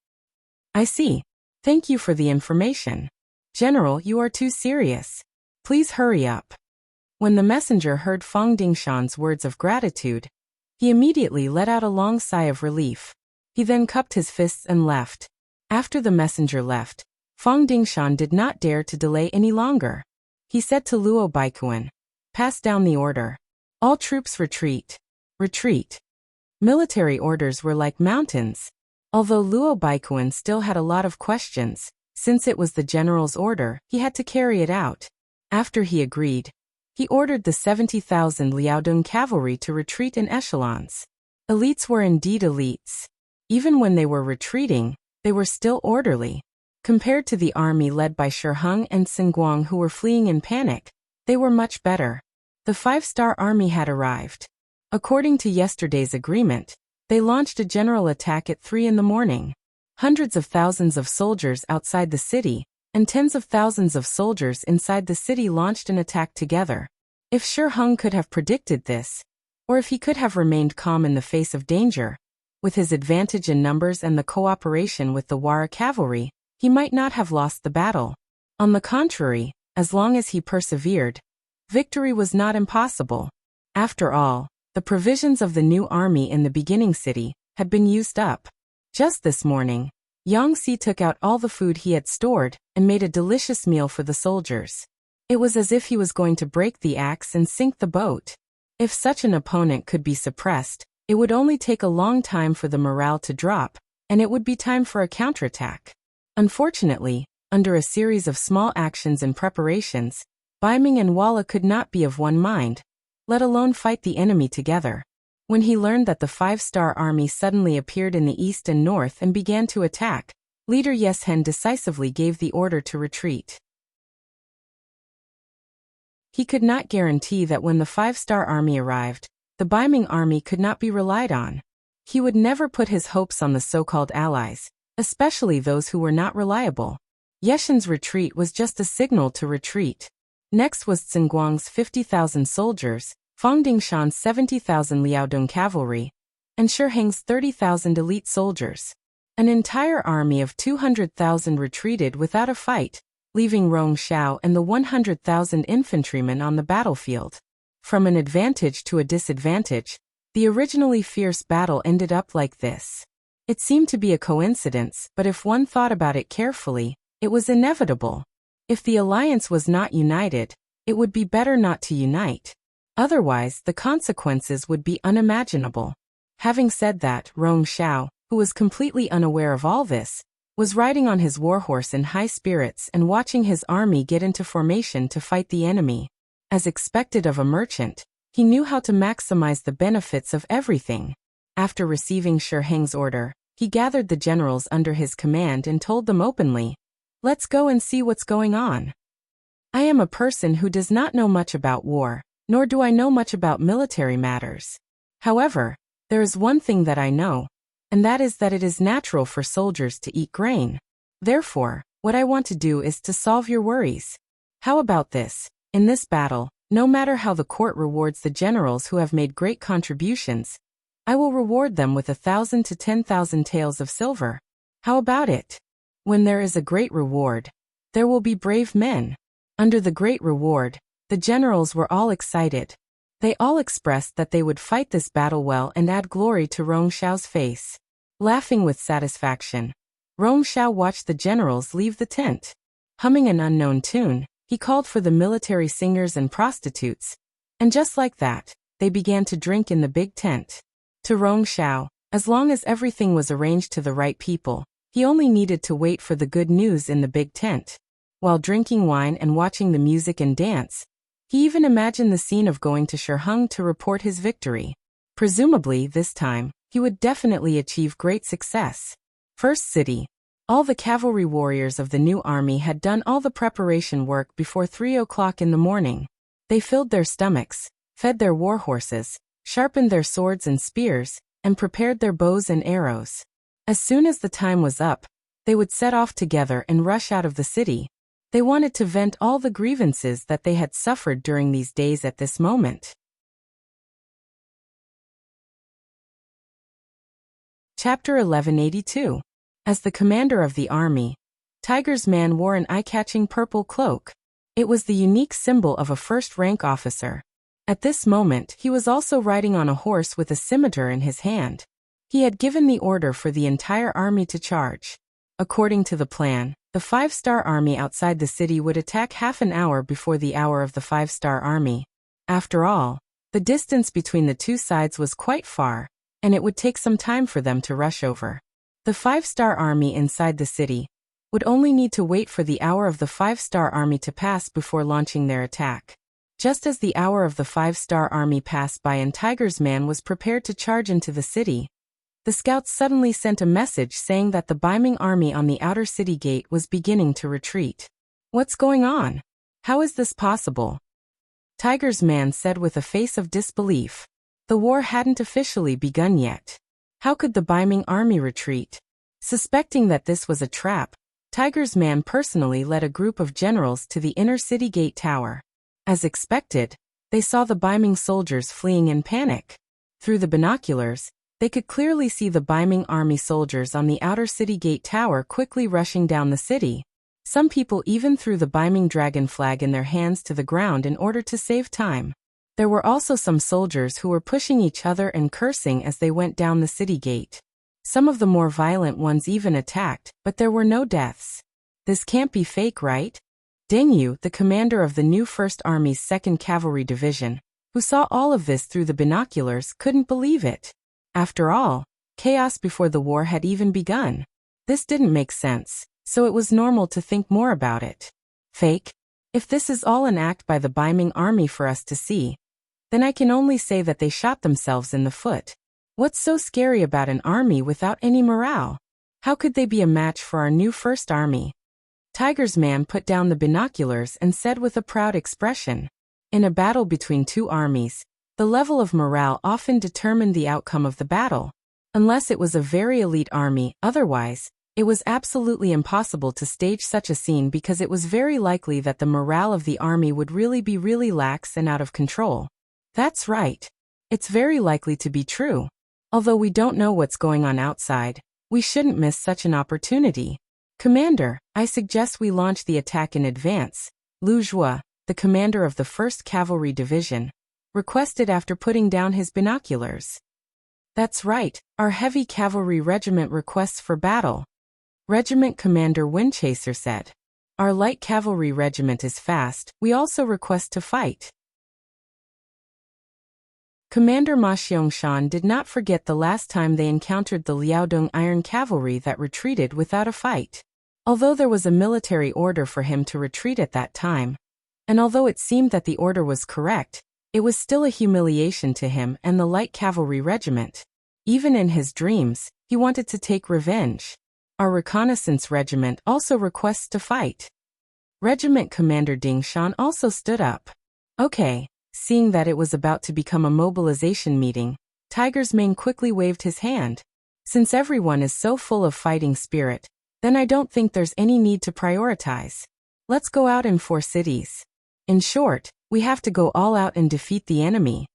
I see. Thank you for the information. General, you are too serious. Please hurry up. When the messenger heard Fong Dingshan's words of gratitude, he immediately let out a long sigh of relief. He then cupped his fists and left. After the messenger left, Fong Dingshan did not dare to delay any longer. He said to Luo Baikuan, "Pass down the order. All troops retreat. Retreat." Military orders were like mountains. Although Luo Baikuan still had a lot of questions, since it was the general's order, he had to carry it out. After he agreed, he ordered the 70,000 Liaodong cavalry to retreat in echelons. Elites were indeed elites. Even when they were retreating, they were still orderly. Compared to the army led by Shi Heng and Xinguang who were fleeing in panic, they were much better. The 5-star army had arrived. According to yesterday's agreement, they launched a general attack at 3 in the morning. Hundreds of thousands of soldiers outside the city, and tens of thousands of soldiers inside the city launched an attack together. If Shi Heng could have predicted this, or if he could have remained calm in the face of danger, with his advantage in numbers and the cooperation with the Wara cavalry, he might not have lost the battle. On the contrary, as long as he persevered, victory was not impossible. After all, the provisions of the new army in the beginning city had been used up. Just this morning, Yang Si took out all the food he had stored and made a delicious meal for the soldiers. It was as if he was going to break the axe and sink the boat. If such an opponent could be suppressed, it would only take a long time for the morale to drop, and it would be time for a counterattack. Unfortunately, under a series of small actions and preparations, Baiming and Walla could not be of one mind, let alone fight the enemy together. When he learned that the 5-star army suddenly appeared in the east and north and began to attack, leader Yeshen decisively gave the order to retreat. He could not guarantee that when the 5-star army arrived, the Baiming army could not be relied on. He would never put his hopes on the so-called allies, especially those who were not reliable. Yeshen's retreat was just a signal to retreat. Next was Xinguang's 50,000 soldiers, Fong Dingshan's 70,000 Liaodong cavalry, and Shi Heng's 30,000 elite soldiers. An entire army of 200,000 retreated without a fight, leaving Rong Xiao and the 100,000 infantrymen on the battlefield. From an advantage to a disadvantage, the originally fierce battle ended up like this. It seemed to be a coincidence, but if one thought about it carefully, it was inevitable. If the alliance was not united, it would be better not to unite. Otherwise, the consequences would be unimaginable. Having said that, Rong Xiao, who was completely unaware of all this, was riding on his warhorse in high spirits and watching his army get into formation to fight the enemy. As expected of a merchant, he knew how to maximize the benefits of everything. After receiving Shi Heng's order, he gathered the generals under his command and told them openly, "Let's go and see what's going on. I am a person who does not know much about war, nor do I know much about military matters. However, there is one thing that I know, and that is that it is natural for soldiers to eat grain. Therefore, what I want to do is to solve your worries. How about this? In this battle, no matter how the court rewards the generals who have made great contributions, I will reward them with 1,000 to 10,000 taels of silver. How about it? When there is a great reward, there will be brave men." Under the great reward, the generals were all excited. They all expressed that they would fight this battle well and add glory to Rong Xiao's face. Laughing with satisfaction, Rong Xiao watched the generals leave the tent. Humming an unknown tune, he called for the military singers and prostitutes, and just like that, they began to drink in the big tent. To Rong Xiao, as long as everything was arranged to the right people, he only needed to wait for the good news in the big tent. While drinking wine and watching the music and dance, he even imagined the scene of going to Shi Heng to report his victory. Presumably, this time, he would definitely achieve great success. First city. All the cavalry warriors of the new army had done all the preparation work before 3 o'clock in the morning. They filled their stomachs, fed their war horses, sharpened their swords and spears, and prepared their bows and arrows. As soon as the time was up, They would set off together and rush out of the city. They wanted to vent all the grievances that they had suffered during these days at this moment. Chapter 1182. As the commander of the army, Tiger's man wore an eye-catching purple cloak. It was the unique symbol of a first-rank officer. At this moment, he was also riding on a horse with a scimitar in his hand. He had given the order for the entire army to charge. According to the plan, the 5-star army outside the city would attack half an hour before the hour of the 5-star army. After all, the distance between the two sides was quite far, and it would take some time for them to rush over. The 5-star army inside the city would only need to wait for the hour of the 5-star army to pass before launching their attack. Just as the hour of the 5-star army passed by and Tiger's man was prepared to charge into the city, the scouts suddenly sent a message saying that the Baiming army on the outer city gate was beginning to retreat. What's going on? How is this possible? Tiger's man said with a face of disbelief. The war hadn't officially begun yet. How could the Baiming army retreat? Suspecting that this was a trap, Tiger's man personally led a group of generals to the inner city gate tower. As expected, they saw the Baiming soldiers fleeing in panic. Through the binoculars, they could clearly see the Baiming army soldiers on the outer city gate tower quickly rushing down the city. Some people even threw the Baiming dragon flag in their hands to the ground in order to save time. There were also some soldiers who were pushing each other and cursing as they went down the city gate. Some of the more violent ones even attacked, but there were no deaths. This can't be fake, right? Deng Yu, the commander of the new 1st Army's 2nd Cavalry Division, who saw all of this through the binoculars, couldn't believe it. After all, chaos before the war had even begun. This didn't make sense, so it was normal to think more about it. Fake? If this is all an act by the Baiming army for us to see, then I can only say that they shot themselves in the foot. What's so scary about an army without any morale? How could they be a match for our new 1st Army? Tiger's man put down the binoculars and said with a proud expression, in a battle between two armies, the level of morale often determined the outcome of the battle. Unless it was a very elite army, otherwise, it was absolutely impossible to stage such a scene because it was very likely that the morale of the army would really be really lax and out of control. That's right. It's very likely to be true. Although we don't know what's going on outside, we shouldn't miss such an opportunity. Commander, I suggest we launch the attack in advance, Lu Zhua, the commander of the 1st Cavalry Division, requested after putting down his binoculars. That's right, our heavy cavalry regiment requests for battle. Regiment Commander Windchaser said. Our light cavalry regiment is fast, we also request to fight. Commander Ma Xiangshan did not forget the last time they encountered the Liaodong Iron Cavalry that retreated without a fight. Although there was a military order for him to retreat at that time, and although it seemed that the order was correct, it was still a humiliation to him and the light cavalry regiment. Even in his dreams, he wanted to take revenge. Our reconnaissance regiment also requests to fight. Regiment Commander Ding Shan also stood up. Okay. Seeing that it was about to become a mobilization meeting, Tiger's mane quickly waved his hand. Since everyone is so full of fighting spirit, then I don't think there's any need to prioritize. Let's go out in 4 cities. In short, we have to go all out and defeat the enemy.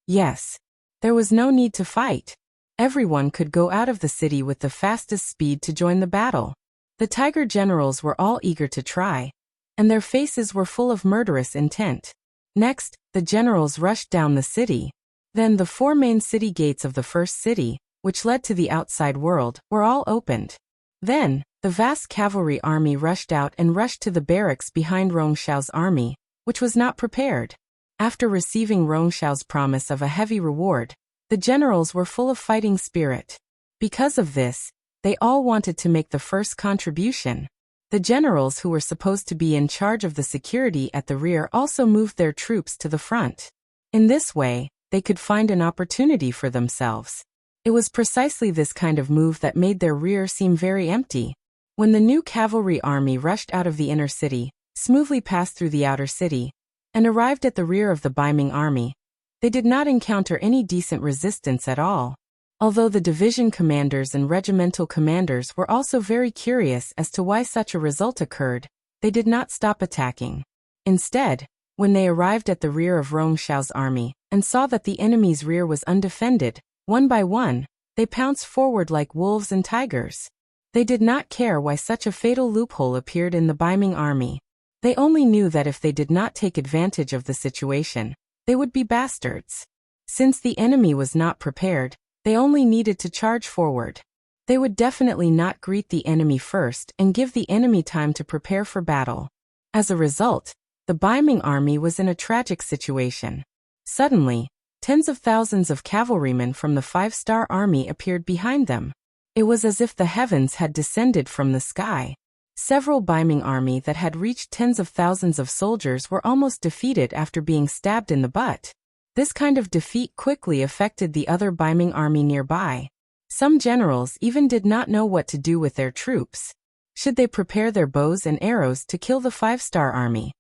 Yes. There was no need to fight. Everyone could go out of the city with the fastest speed to join the battle. The Tiger generals were all eager to try, and their faces were full of murderous intent. Next, the generals rushed down the city. Then the 4 main city gates of the first city, which led to the outside world, were all opened. Then, the vast cavalry army rushed out and rushed to the barracks behind Rongshao's army, which was not prepared. After receiving Rongshao's promise of a heavy reward, the generals were full of fighting spirit. Because of this, they all wanted to make the first contribution. The generals who were supposed to be in charge of the security at the rear also moved their troops to the front. In this way, they could find an opportunity for themselves. It was precisely this kind of move that made their rear seem very empty. When the new cavalry army rushed out of the inner city, smoothly passed through the outer city, and arrived at the rear of the Baiming army, they did not encounter any decent resistance at all. Although the division commanders and regimental commanders were also very curious as to why such a result occurred, they did not stop attacking. Instead, when they arrived at the rear of Rong Xiao's army and saw that the enemy's rear was undefended, one by one, they pounced forward like wolves and tigers. They did not care why such a fatal loophole appeared in the Baiming army. They only knew that if they did not take advantage of the situation, they would be bastards. Since the enemy was not prepared, they only needed to charge forward. They would definitely not greet the enemy first and give the enemy time to prepare for battle. As a result, the Baiming army was in a tragic situation. Suddenly, tens of thousands of cavalrymen from the 5-star army appeared behind them. It was as if the heavens had descended from the sky. Several Baiming army that had reached tens of thousands of soldiers were almost defeated after being stabbed in the butt. This kind of defeat quickly affected the other Baiming army nearby. Some generals even did not know what to do with their troops. Should they prepare their bows and arrows to kill the 5-star army?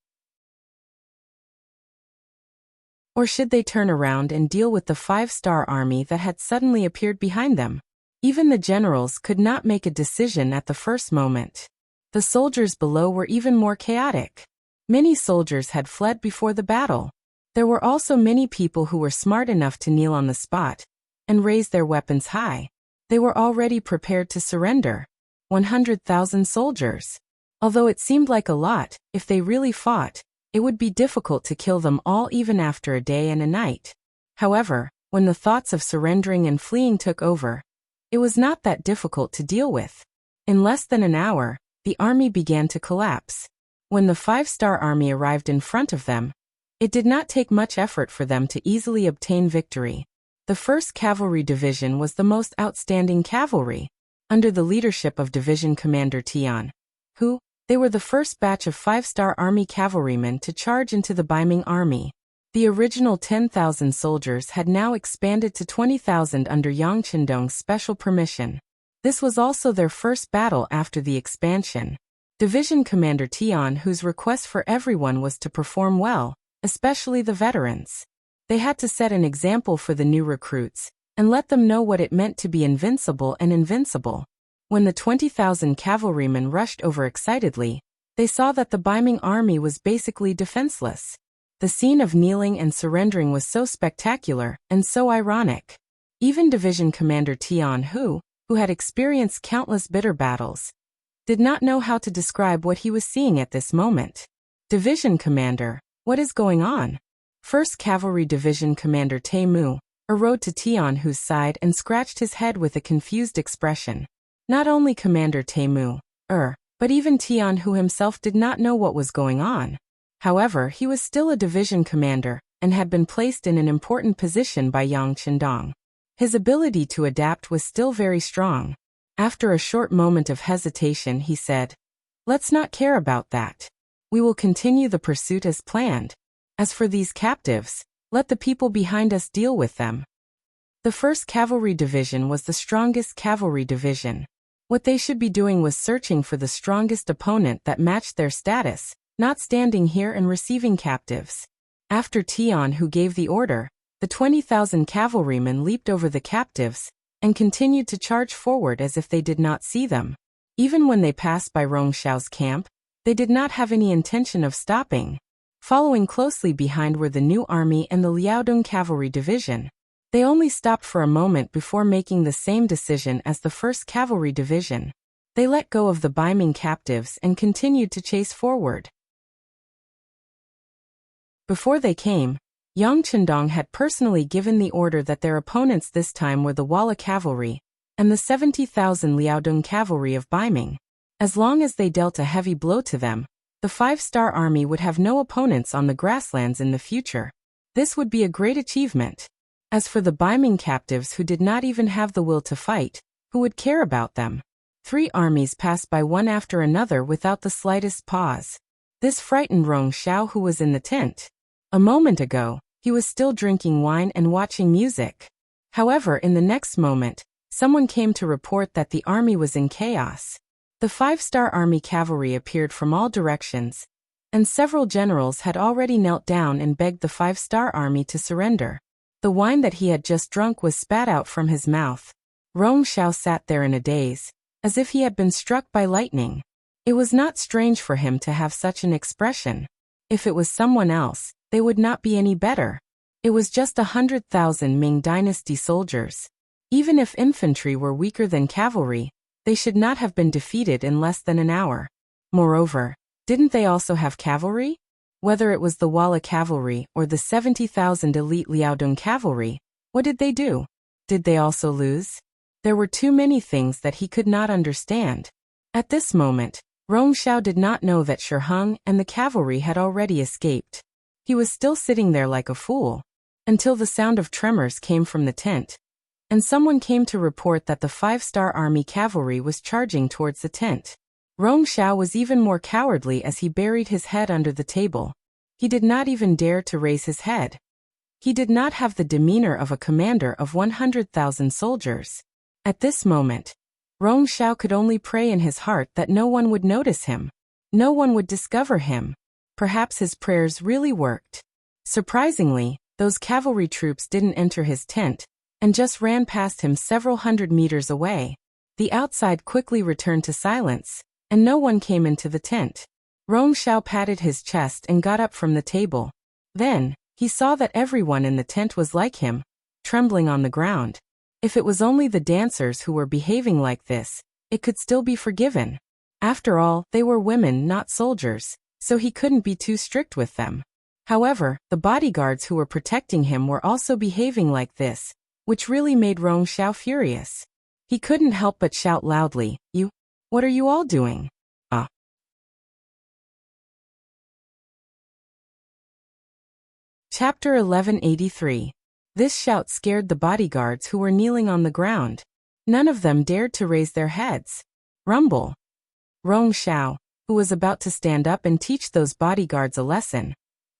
Or should they turn around and deal with the 5-star army that had suddenly appeared behind them? Even the generals could not make a decision at the first moment. The soldiers below were even more chaotic. Many soldiers had fled before the battle. There were also many people who were smart enough to kneel on the spot and raise their weapons high. They were already prepared to surrender. 100,000 soldiers. Although it seemed like a lot, if they really fought, it would be difficult to kill them all even after a day and a night. However, when the thoughts of surrendering and fleeing took over, it was not that difficult to deal with. In less than an hour, the army began to collapse. When the 5-star army arrived in front of them, it did not take much effort for them to easily obtain victory. The 1st Cavalry Division was the most outstanding cavalry, under the leadership of Division Commander Tian, who, they were the first batch of 5-star army cavalrymen to charge into the Baiming army. The original 10,000 soldiers had now expanded to 20,000 under Yang Qindong's special permission. This was also their first battle after the expansion. Division Commander Tian, whose request for everyone was to perform well, especially the veterans. They had to set an example for the new recruits and let them know what it meant to be invincible and invincible. When the 20,000 cavalrymen rushed over excitedly, they saw that the Baiming army was basically defenseless. The scene of kneeling and surrendering was so spectacular and so ironic. Even Division Commander Tian, who had experienced countless bitter battles, did not know how to describe what he was seeing at this moment. Division Commander, what is going on? 1st Cavalry Division Commander Mu rode to Tian Hu's side and scratched his head with a confused expression. Not only Commander Mu, but even Tian Hu himself did not know what was going on. However, he was still a division commander and had been placed in an important position by Yang Qindong. His ability to adapt was still very strong. After a short moment of hesitation, he said, "Let's not care about that. We will continue the pursuit as planned. As for these captives, let the people behind us deal with them." The 1st Cavalry Division was the strongest cavalry division. What they should be doing was searching for the strongest opponent that matched their status, not standing here and receiving captives. After Tian Hu gave the order, the 20,000 cavalrymen leaped over the captives and continued to charge forward as if they did not see them. Even when they passed by Rong Xiao's camp, they did not have any intention of stopping. Following closely behind were the New Army and the Liaodong Cavalry Division. They only stopped for a moment before making the same decision as the 1st Cavalry Division. They let go of the Baiming captives and continued to chase forward. Before they came, Yang Qindong had personally given the order that their opponents this time were the Walla Cavalry and the 70,000 Liaodong Cavalry of Baiming. As long as they dealt a heavy blow to them, the 5-star army would have no opponents on the grasslands in the future. This would be a great achievement. As for the Baiming captives who did not even have the will to fight, who would care about them? 3 armies passed by one after another without the slightest pause. This frightened Rong Xiao, who was in the tent. A moment ago, he was still drinking wine and watching music. However, in the next moment, someone came to report that the army was in chaos. The 5-star army cavalry appeared from all directions, and several generals had already knelt down and begged the 5-star army to surrender. The wine that he had just drunk was spat out from his mouth. Rong Xiao sat there in a daze, as if he had been struck by lightning. It was not strange for him to have such an expression. If it was someone else, they would not be any better. It was just 100,000 Ming Dynasty soldiers. Even if infantry were weaker than cavalry, they should not have been defeated in less than an hour. Moreover, didn't they also have cavalry? Whether it was the Walla cavalry or the 70,000 elite Liaodong cavalry, what did they do? Did they also lose? There were too many things that he could not understand. At this moment, Rong Xiao did not know that Shi Heng and the cavalry had already escaped. He was still sitting there like a fool, until the sound of tremors came from the tent, and someone came to report that the 5-star army cavalry was charging towards the tent. Rong Xiao was even more cowardly as he buried his head under the table. He did not even dare to raise his head. He did not have the demeanor of a commander of 100,000 soldiers. At this moment, Rong Xiao could only pray in his heart that no one would notice him. No one would discover him. Perhaps his prayers really worked. Surprisingly, those cavalry troops didn't enter his tent, and just ran past him several hundred meters away. The outside quickly returned to silence, and no one came into the tent. Rong Xiao patted his chest and got up from the table. Then, he saw that everyone in the tent was like him, trembling on the ground. If it was only the dancers who were behaving like this, it could still be forgiven. After all, they were women, not soldiers, so he couldn't be too strict with them. However, the bodyguards who were protecting him were also behaving like this, which really made Rong Xiao furious. He couldn't help but shout loudly, What are you all doing? Chapter 1183. This shout scared the bodyguards who were kneeling on the ground. None of them dared to raise their heads. Rumble. Rong Xiao, who was about to stand up and teach those bodyguards a lesson,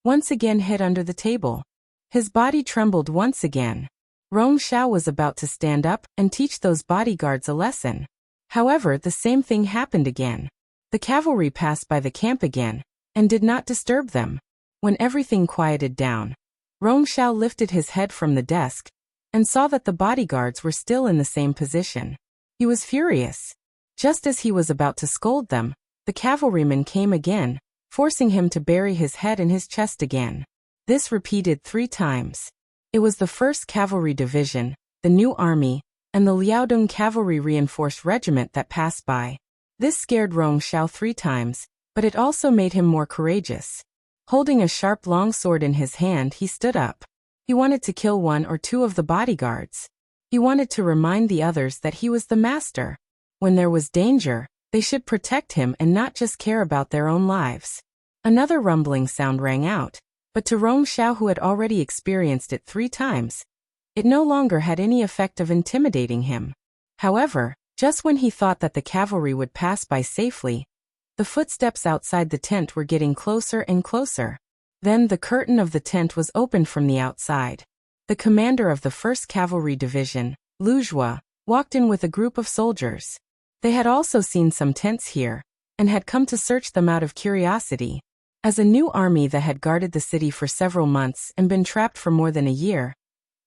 once again hid under the table. His body trembled once again. Rong Xiao was about to stand up and teach those bodyguards a lesson. However, the same thing happened again. The cavalry passed by the camp again, and did not disturb them. When everything quieted down, Rong Xiao lifted his head from the desk, and saw that the bodyguards were still in the same position. He was furious. Just as he was about to scold them, the cavalryman came again, forcing him to bury his head in his chest again. This repeated 3 times. It was the 1st Cavalry Division, the new army, and the Liaodong Cavalry Reinforced Regiment that passed by. This scared Rong Xiao 3 times, but it also made him more courageous. Holding a sharp long sword in his hand, he stood up. He wanted to kill 1 or 2 of the bodyguards. He wanted to remind the others that he was the master. When there was danger, they should protect him and not just care about their own lives. Another rumbling sound rang out, but to Rong Xiao, who had already experienced it 3 times, it no longer had any effect of intimidating him. However, just when he thought that the cavalry would pass by safely, the footsteps outside the tent were getting closer and closer. Then the curtain of the tent was opened from the outside. The commander of the 1st Cavalry Division, Wuxia, walked in with a group of soldiers. They had also seen some tents here, and had come to search them out of curiosity. As a new army that had guarded the city for several months and been trapped for more than a year,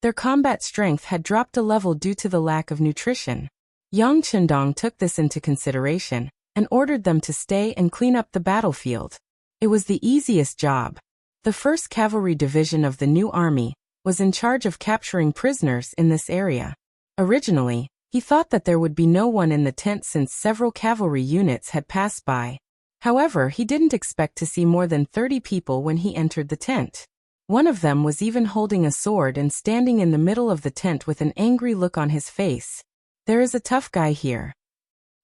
their combat strength had dropped a level due to the lack of nutrition. Yang Chendong took this into consideration, and ordered them to stay and clean up the battlefield. It was the easiest job. The 1st Cavalry Division of the new army was in charge of capturing prisoners in this area. Originally, he thought that there would be no one in the tent since several cavalry units had passed by. However, he didn't expect to see more than 30 people when he entered the tent. One of them was even holding a sword and standing in the middle of the tent with an angry look on his face. There is a tough guy here.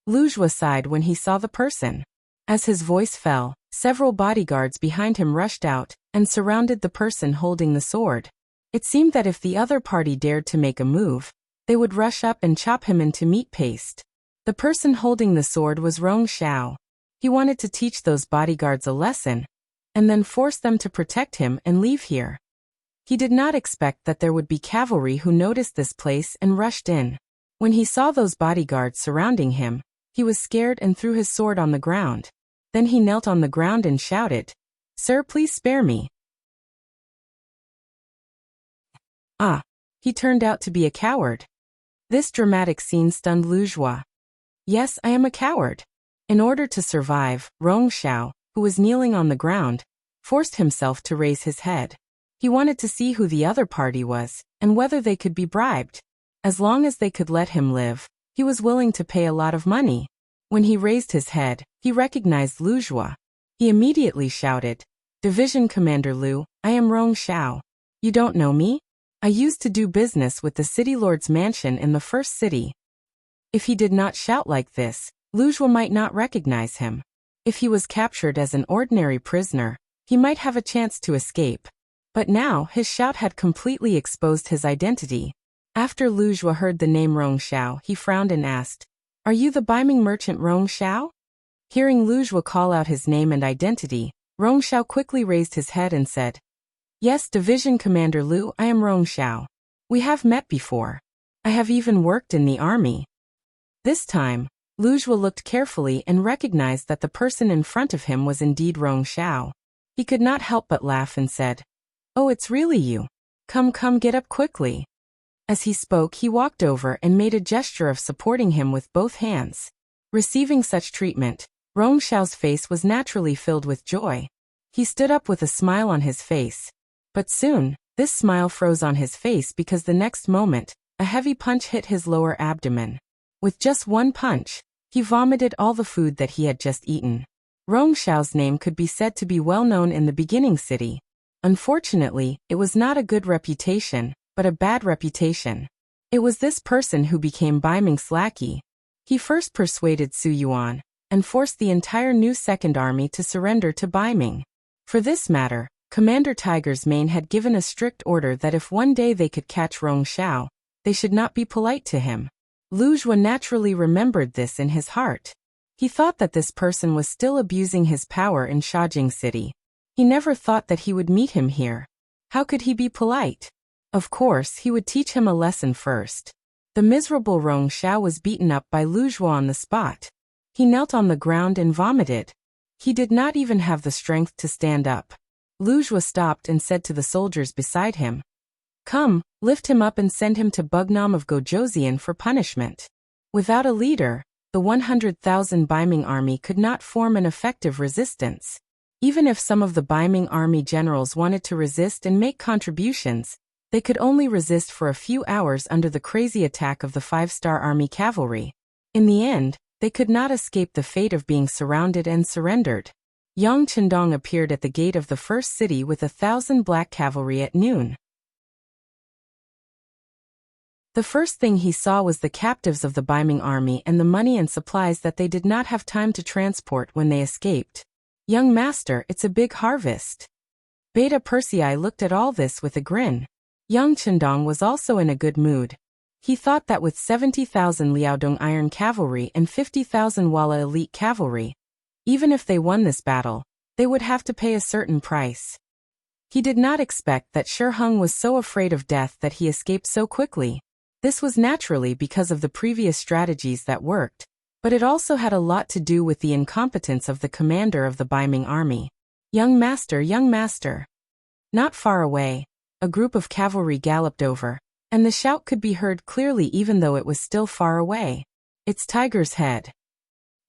Wuxia sighed when he saw the person. As his voice fell, several bodyguards behind him rushed out and surrounded the person holding the sword. It seemed that if the other party dared to make a move, they would rush up and chop him into meat paste. The person holding the sword was Rong Xiao. He wanted to teach those bodyguards a lesson, and then force them to protect him and leave here. He did not expect that there would be cavalry who noticed this place and rushed in. When he saw those bodyguards surrounding him, he was scared and threw his sword on the ground. Then he knelt on the ground and shouted, "Sir, please spare me." Ah, he turned out to be a coward. This dramatic scene stunned Lu Zhua. Yes, I am a coward. In order to survive, Rong Xiao, who was kneeling on the ground, forced himself to raise his head. He wanted to see who the other party was, and whether they could be bribed. As long as they could let him live, he was willing to pay a lot of money. When he raised his head, he recognized Lu Zhua. He immediately shouted, "Division Commander Lu, I am Rong Xiao. You don't know me? I used to do business with the city lord's mansion in the first city." If he did not shout like this, Lu Zhua might not recognize him. If he was captured as an ordinary prisoner, he might have a chance to escape. But now his shout had completely exposed his identity. After Lu Zhua heard the name Rong Xiao, he frowned and asked, "Are you the Biming merchant Rong Xiao?" Hearing Lu Zhua call out his name and identity, Rong Xiao quickly raised his head and said, "Yes, Division Commander Lu, I am Rong Xiao. We have met before. I have even worked in the army." This time, Lu Zhua looked carefully and recognized that the person in front of him was indeed Rong Xiao. He could not help but laugh and said, "Oh, it's really you. Come, get up quickly." As he spoke, he walked over and made a gesture of supporting him with both hands. Receiving such treatment, Rong Xiao's face was naturally filled with joy. He stood up with a smile on his face. But soon, this smile froze on his face because the next moment, a heavy punch hit his lower abdomen. With just one punch, he vomited all the food that he had just eaten. Rong Xiao's name could be said to be well known in the beginning city. Unfortunately, it was not a good reputation, but a bad reputation. It was this person who became Biming's lackey. He first persuaded Su Yuan and forced the entire new Second Army to surrender to Biming. For this matter, Commander Tiger's Mane had given a strict order that if one day they could catch Rong Xiao, they should not be polite to him. Lu Zhua naturally remembered this in his heart. He thought that this person was still abusing his power in Shajing City. He never thought that he would meet him here. How could he be polite? Of course, he would teach him a lesson first. The miserable Rong Xiao was beaten up by Lu Zhua on the spot. He knelt on the ground and vomited. He did not even have the strength to stand up. Lu Zhua stopped and said to the soldiers beside him, "Come, lift him up and send him to Bugnam of Gojoseon for punishment." Without a leader, the 100,000 Biming army could not form an effective resistance. Even if some of the Biming army generals wanted to resist and make contributions, they could only resist for a few hours under the crazy attack of the 5-star army cavalry. In the end, they could not escape the fate of being surrounded and surrendered. Yang Chendong appeared at the gate of the first city with 1,000 black cavalry at noon. The first thing he saw was the captives of the Biming army and the money and supplies that they did not have time to transport when they escaped. "Young master, it's a big harvest." Beta Persei looked at all this with a grin. Yang Chendong was also in a good mood. He thought that with 70,000 Liaodong Iron Cavalry and 50,000 Walla Elite Cavalry, even if they won this battle, they would have to pay a certain price. He did not expect that Shi Heng was so afraid of death that he escaped so quickly. This was naturally because of the previous strategies that worked, but it also had a lot to do with the incompetence of the commander of the Biming army. Young master." Not far away, a group of cavalry galloped over, and the shout could be heard clearly even though it was still far away. "It's Tiger's Head."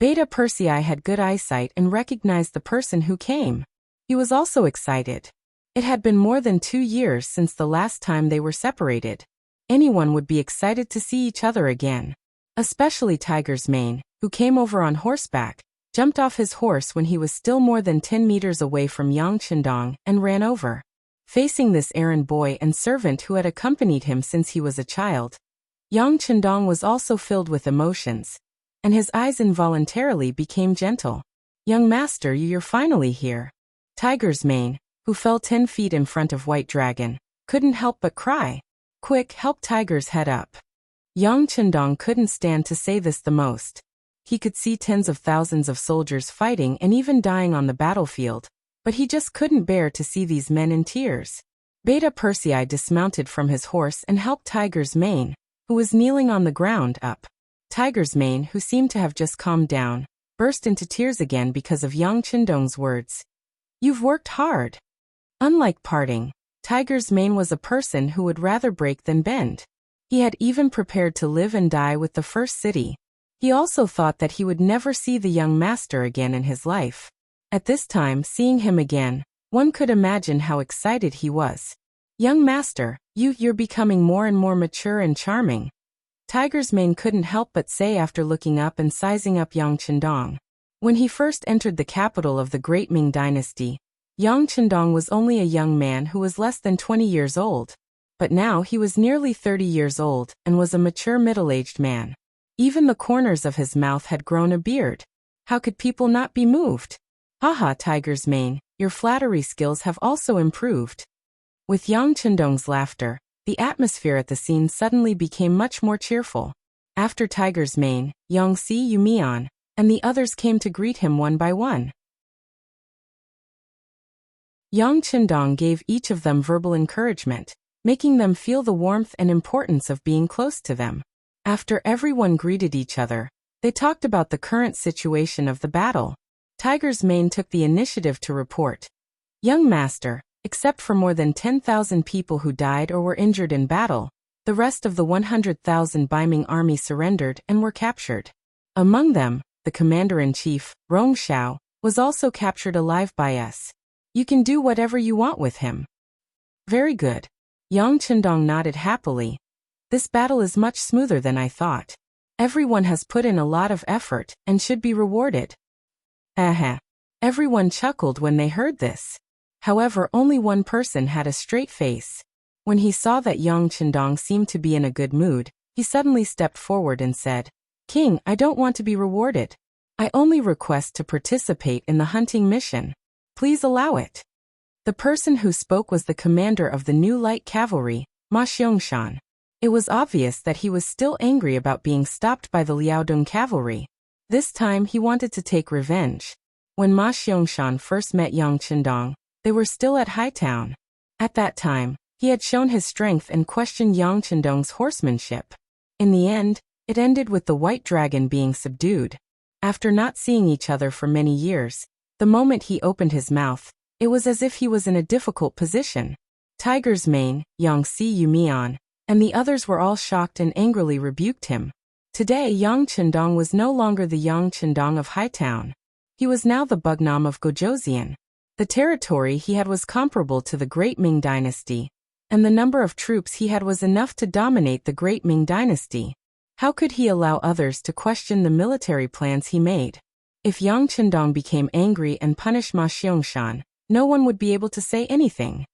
Beta Persei had good eyesight and recognized the person who came. He was also excited. It had been more than 2 years since the last time they were separated. Anyone would be excited to see each other again. Especially Tiger's Mane, who came over on horseback, jumped off his horse when he was still more than 10 meters away from Yang Chendong and ran over. Facing this errand boy and servant who had accompanied him since he was a child, Yang Chendong was also filled with emotions, and his eyes involuntarily became gentle. "Young master, you're finally here." Tiger's Mane, who fell 10 feet in front of White Dragon, couldn't help but cry. "Quick, help Tiger's Head up." Yang Chendong couldn't stand to say this the most. He could see tens of thousands of soldiers fighting and even dying on the battlefield, but he just couldn't bear to see these men in tears. Beta Persei dismounted from his horse and helped Tiger's Mane, who was kneeling on the ground, up. Tiger's Mane, who seemed to have just calmed down, burst into tears again because of Yang Chendong's words. "You've worked hard." Unlike parting, Tiger's mane was a person who would rather break than bend. He had even prepared to live and die with the first city. He also thought that he would never see the young master again in his life. At this time, seeing him again, one could imagine how excited he was. Young master, you're becoming more and more mature and charming. Tiger's mane couldn't help but say after looking up and sizing up Yang Chendong. When he first entered the capital of the Great Ming Dynasty, Yang Chendong was only a young man who was less than 20 years old. But now he was nearly 30 years old and was a mature middle-aged man. Even the corners of his mouth had grown a beard. How could people not be moved? Haha, Tiger's mane, your flattery skills have also improved. With Yang Chendong's laughter, the atmosphere at the scene suddenly became much more cheerful. After Tiger's mane, Yang Si Yumian, and the others came to greet him one by one. Yang Chendong gave each of them verbal encouragement, making them feel the warmth and importance of being close to them. After everyone greeted each other, they talked about the current situation of the battle. Tiger's mane took the initiative to report. Young master, except for more than 10,000 people who died or were injured in battle, the rest of the 100,000 Baiming army surrendered and were captured. Among them, the commander-in-chief, Rong Xiao, was also captured alive by us. You can do whatever you want with him. Very good. Yang Chendong nodded happily. This battle is much smoother than I thought. Everyone has put in a lot of effort and should be rewarded. Everyone chuckled when they heard this. However, only one person had a straight face. When he saw that Yang Chendong seemed to be in a good mood, he suddenly stepped forward and said, King, I don't want to be rewarded. I only request to participate in the hunting mission. Please allow it. The person who spoke was the commander of the new light cavalry, Ma Xiangshan. It was obvious that he was still angry about being stopped by the Liaodong cavalry. This time he wanted to take revenge. When Ma Xiangshan first met Yang Chendong, they were still at Hightown. At that time, he had shown his strength and questioned Yang Chendong's horsemanship. In the end, it ended with the white dragon being subdued. After not seeing each other for many years, the moment he opened his mouth, it was as if he was in a difficult position. Tiger's mane, Yang Si Yumian, and the others were all shocked and angrily rebuked him. Today Yang Chendong was no longer the Yang Chendong of Hightown. He was now the Bugnam of Gojoseon. The territory he had was comparable to the Great Ming Dynasty, and the number of troops he had was enough to dominate the Great Ming Dynasty. How could he allow others to question the military plans he made? If Yang Chendong became angry and punished Ma Xiangshan, no one would be able to say anything.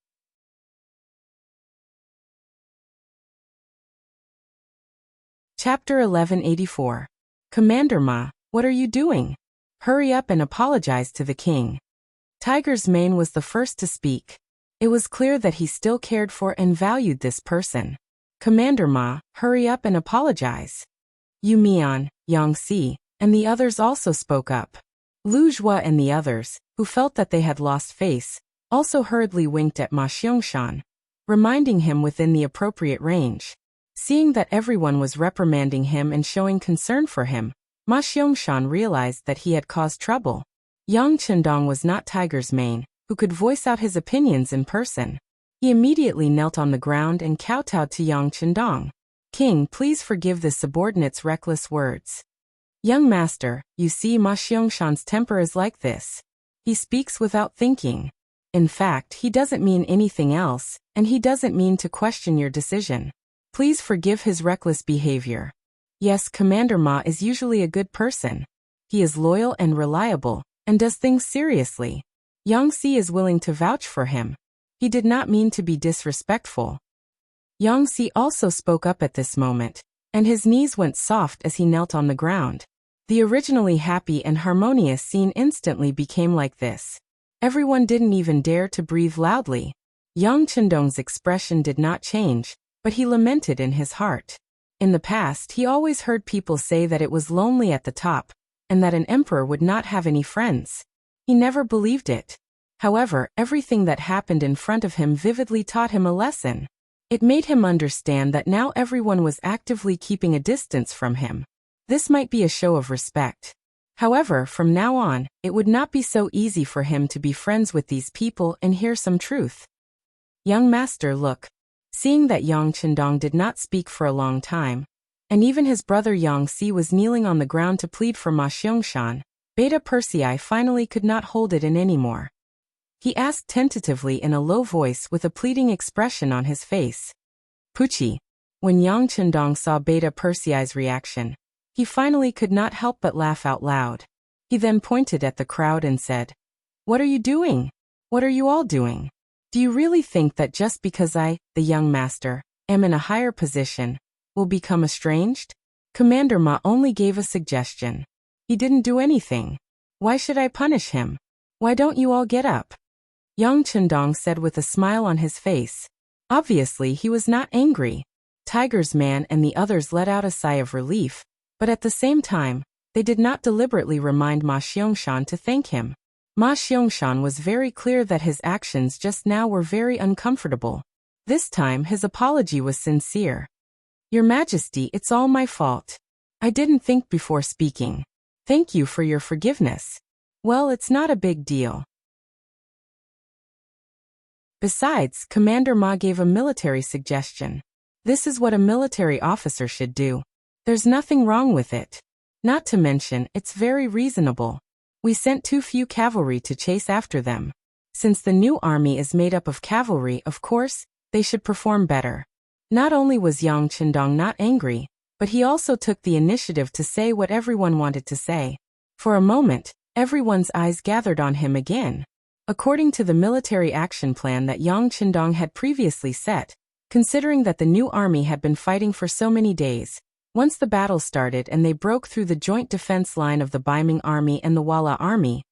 Chapter 1184. Commander Ma, what are you doing? Hurry up and apologize to the king. Tiger's mane was the first to speak. It was clear that he still cared for and valued this person. Commander Ma, hurry up and apologize. Yu Mian, Yang Si, and the others also spoke up. Lu Zhua and the others, who felt that they had lost face, also hurriedly winked at Ma Xiangshan, reminding him within the appropriate range. Seeing that everyone was reprimanding him and showing concern for him, Ma Xiangshan realized that he had caused trouble. Yang Chendong was not Tiger's mane, who could voice out his opinions in person. He immediately knelt on the ground and kowtowed to Yang Chendong. King, please forgive the subordinate's reckless words. Young master, you see Ma Xiangshan's temper is like this. He speaks without thinking. In fact, he doesn't mean anything else, and he doesn't mean to question your decision. Please forgive his reckless behavior. Yes, Commander Ma is usually a good person. He is loyal and reliable, and does things seriously. Yang Si is willing to vouch for him. He did not mean to be disrespectful. Yang Si also spoke up at this moment, and his knees went soft as he knelt on the ground. The originally happy and harmonious scene instantly became like this. Everyone didn't even dare to breathe loudly. Yang Chendong's expression did not change, but he lamented in his heart. In the past, he always heard people say that it was lonely at the top, and that an emperor would not have any friends. He never believed it. However, everything that happened in front of him vividly taught him a lesson. It made him understand that now everyone was actively keeping a distance from him. This might be a show of respect. However, from now on, it would not be so easy for him to be friends with these people and hear some truth. Young master, look. Seeing that Yang Chendong did not speak for a long time, and even his brother Yang Si was kneeling on the ground to plead for Ma Xiangshan, Beta Persei finally could not hold it in anymore. He asked tentatively in a low voice with a pleading expression on his face. Puchi. When Yang Chendong saw Beta Persei's reaction, he finally could not help but laugh out loud. He then pointed at the crowd and said, "What are you doing? What are you all doing? Do you really think that just because I, the young master, am in a higher position, will become estranged? Commander Ma only gave a suggestion. He didn't do anything. Why should I punish him? Why don't you all get up?" Yang Chendong said with a smile on his face. Obviously he was not angry. Tiger's man and the others let out a sigh of relief, but at the same time, they did not deliberately remind Ma Xiangshan to thank him. Ma Xiangshan was very clear that his actions just now were very uncomfortable. This time his apology was sincere. "Your Majesty, it's all my fault. I didn't think before speaking. Thank you for your forgiveness. Well, it's not a big deal." Besides, Commander Ma gave a military suggestion. This is what a military officer should do. There's nothing wrong with it. Not to mention, it's very reasonable. We sent too few cavalry to chase after them. Since the new army is made up of cavalry, of course, they should perform better. Not only was Yang Chendong not angry, but he also took the initiative to say what everyone wanted to say. For a moment, everyone's eyes gathered on him again. According to the military action plan that Yang Chendong had previously set, considering that the new army had been fighting for so many days, once the battle started and they broke through the joint defense line of the Baiming army and the Wala army,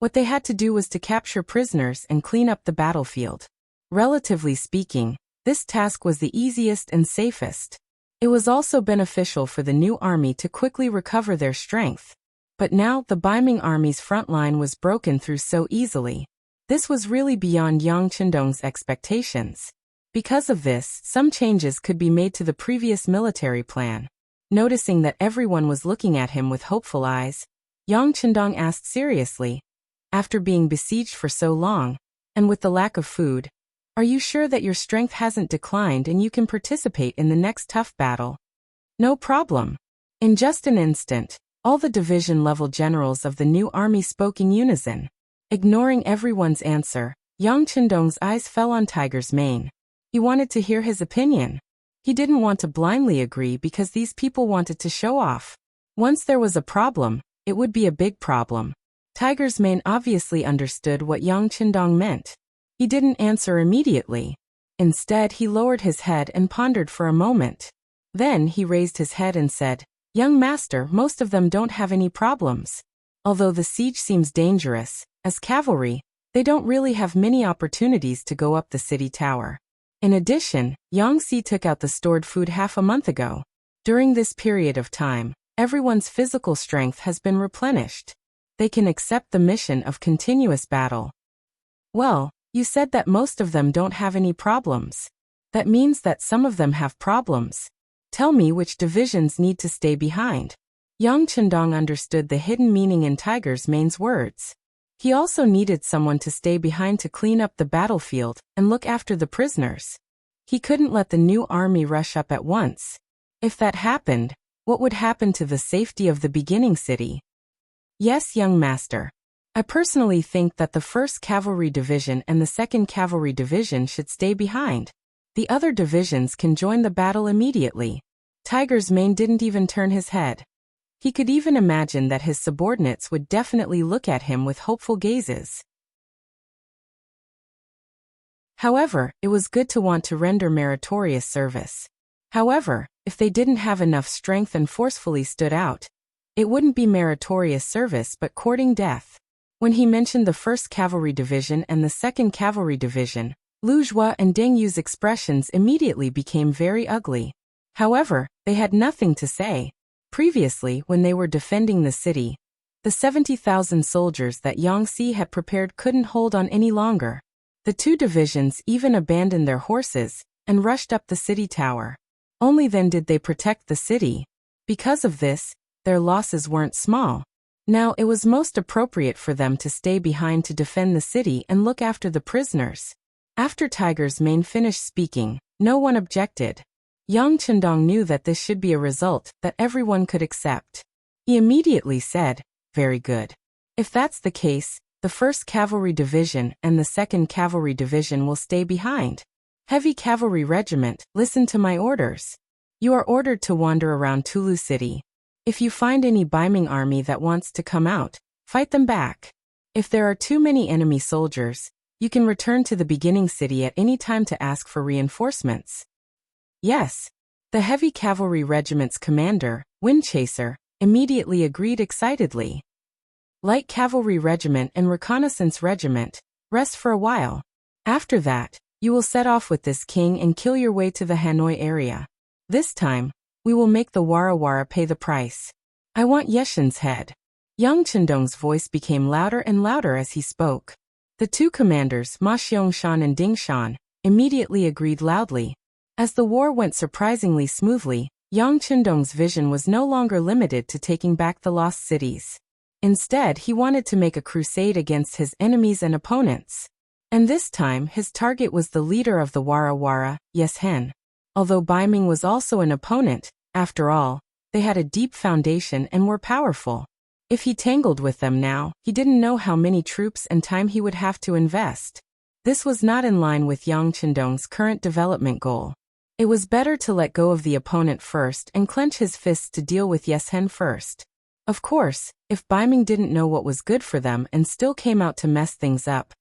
what they had to do was to capture prisoners and clean up the battlefield. Relatively speaking, this task was the easiest and safest. It was also beneficial for the new army to quickly recover their strength. But now the Baiming army's front line was broken through so easily. This was really beyond Yang Chendong's expectations. Because of this, some changes could be made to the previous military plan. Noticing that everyone was looking at him with hopeful eyes, Yang Chendong asked seriously, "After being besieged for so long, and with the lack of food, are you sure that your strength hasn't declined and you can participate in the next tough battle?" "No problem." In just an instant, all the division-level generals of the new army spoke in unison. Ignoring everyone's answer, Yang Chendong's eyes fell on Tiger's mane. He wanted to hear his opinion. He didn't want to blindly agree because these people wanted to show off. Once there was a problem, it would be a big problem. Tiger's mane obviously understood what Yang Chendong meant. He didn't answer immediately. Instead, he lowered his head and pondered for a moment. Then he raised his head and said, "Young master, most of them don't have any problems. Although the siege seems dangerous, as cavalry, they don't really have many opportunities to go up the city tower. In addition, Yang Si took out the stored food half a month ago. During this period of time, everyone's physical strength has been replenished. They can accept the mission of continuous battle." "Well, you said that most of them don't have any problems. That means that some of them have problems. Tell me which divisions need to stay behind." Yang Chendong understood the hidden meaning in Tiger's mane's words. He also needed someone to stay behind to clean up the battlefield and look after the prisoners. He couldn't let the new army rush up at once. If that happened, what would happen to the safety of the beginning city? "Yes, young master. I personally think that the 1st Cavalry Division and the 2nd Cavalry Division should stay behind. The other divisions can join the battle immediately." Tiger's mane didn't even turn his head. He could even imagine that his subordinates would definitely look at him with hopeful gazes. However, it was good to want to render meritorious service. However, if they didn't have enough strength and forcefully stood out, it wouldn't be meritorious service but courting death. When he mentioned the 1st Cavalry Division and the 2nd Cavalry Division, Lu Zhua and Deng Yu's expressions immediately became very ugly. However, they had nothing to say. Previously, when they were defending the city, the 70,000 soldiers that Yang Si had prepared couldn't hold on any longer. The two divisions even abandoned their horses and rushed up the city tower. Only then did they protect the city. Because of this, their losses weren't small. Now it was most appropriate for them to stay behind to defend the city and look after the prisoners. After Tiger's Mane finished speaking, no one objected. Yang Chendong knew that this should be a result that everyone could accept. He immediately said, "Very good. If that's the case, the 1st Cavalry Division and the 2nd Cavalry Division will stay behind. Heavy Cavalry Regiment, listen to my orders. You are ordered to wander around Tulu City. If you find any Baiming army that wants to come out, fight them back. If there are too many enemy soldiers, you can return to the beginning city at any time to ask for reinforcements." Yes. The Heavy Cavalry Regiment's commander, Windchaser, immediately agreed excitedly. Light Cavalry Regiment and Reconnaissance Regiment, rest for a while. After that, you will set off with this king and kill your way to the Hanoi area. This time, we will make the Wara pay the price. I want Yeshin's head. Yang Chendong's voice became louder and louder as he spoke. The two commanders, Ma Xiangshan and Ding Shan, immediately agreed loudly. As the war went surprisingly smoothly, Yang Chendong's vision was no longer limited to taking back the lost cities. Instead, he wanted to make a crusade against his enemies and opponents. And this time, his target was the leader of the Wara, Yeshen. Although Baiming was also an opponent, after all, they had a deep foundation and were powerful. If he tangled with them now, he didn't know how many troops and time he would have to invest. This was not in line with Yang Chendong's current development goal. It was better to let go of the opponent first and clench his fists to deal with Yeshen first. Of course, if Baiming didn't know what was good for them and still came out to mess things up,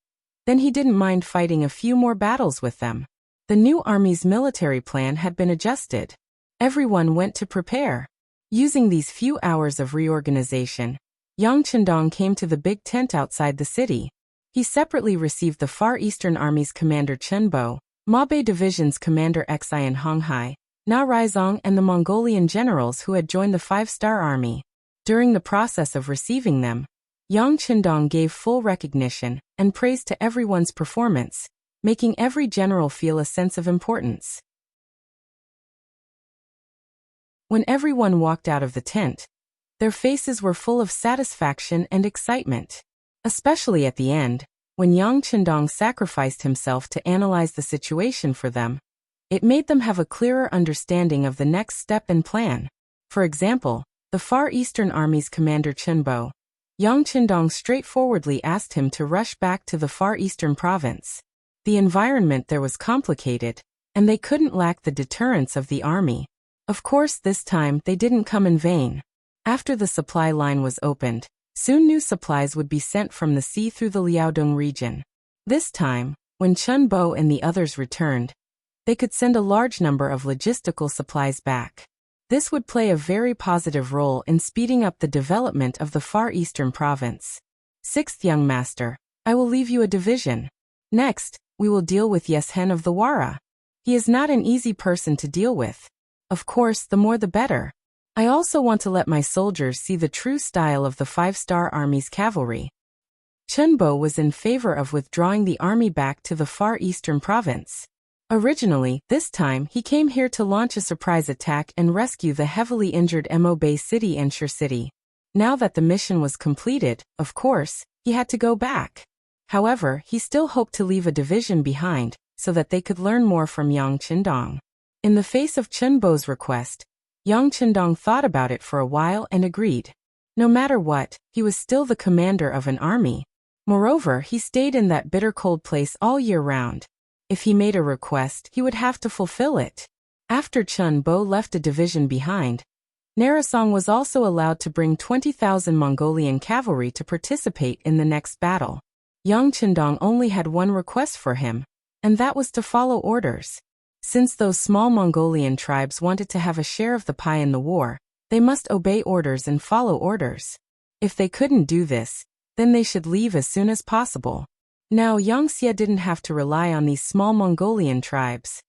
then he didn't mind fighting a few more battles with them. The new army's military plan had been adjusted. Everyone went to prepare. Using these few hours of reorganization, Yang Chendong came to the big tent outside the city. He separately received the Far Eastern Army's commander Chen Bo, Mabe Division's commander Xian Honghai, Na Raizong, and the Mongolian generals who had joined the 5-star army. During the process of receiving them, Yang Chendong gave full recognition and praise to everyone's performance, making every general feel a sense of importance. When everyone walked out of the tent, their faces were full of satisfaction and excitement. Especially at the end, when Yang Chendong sacrificed himself to analyze the situation for them, it made them have a clearer understanding of the next step and plan. For example, the Far Eastern Army's commander Chen Bo, Yang Chendong straightforwardly asked him to rush back to the Far Eastern province. The environment there was complicated, and they couldn't lack the deterrence of the army. Of course, this time they didn't come in vain. After the supply line was opened, soon new supplies would be sent from the sea through the Liaodong region. This time, when Chen Bo and the others returned, they could send a large number of logistical supplies back. This would play a very positive role in speeding up the development of the Far Eastern province. 6th Young Master, I will leave you a division. Next, we will deal with Yeshen of the Wara. He is not an easy person to deal with. Of course, the more the better. I also want to let my soldiers see the true style of the 5-star Army's cavalry. Chen Bo was in favor of withdrawing the army back to the Far Eastern province. Originally, this time, he came here to launch a surprise attack and rescue the heavily injured Mo Bay City and Shur City. Now that the mission was completed, of course, he had to go back. However, he still hoped to leave a division behind, so that they could learn more from Yang Chendong. In the face of Chen Bo's request, Yang Chendong thought about it for a while and agreed. No matter what, he was still the commander of an army. Moreover, he stayed in that bitter cold place all year round. If he made a request, he would have to fulfill it. After Chen Bo left a division behind, Narasong was also allowed to bring 20,000 Mongolian cavalry to participate in the next battle. Yang Chendong only had one request for him, and that was to follow orders. Since those small Mongolian tribes wanted to have a share of the pie in the war, they must obey orders and follow orders. If they couldn't do this, then they should leave as soon as possible. Now Yang Xie didn't have to rely on these small Mongolian tribes.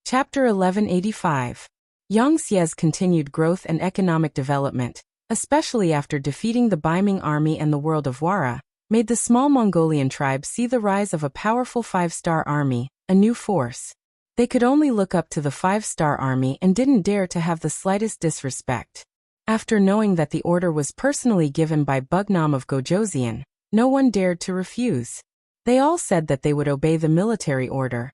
Chapter 1185. Yang Xie's continued growth and economic development, especially after defeating the Baiming army and the world of Wara, made the small Mongolian tribe see the rise of a powerful 5-star army, a new force. They could only look up to the 5-star army and didn't dare to have the slightest disrespect. After knowing that the order was personally given by Bugnam of Gojoseon, no one dared to refuse. They all said that they would obey the military order.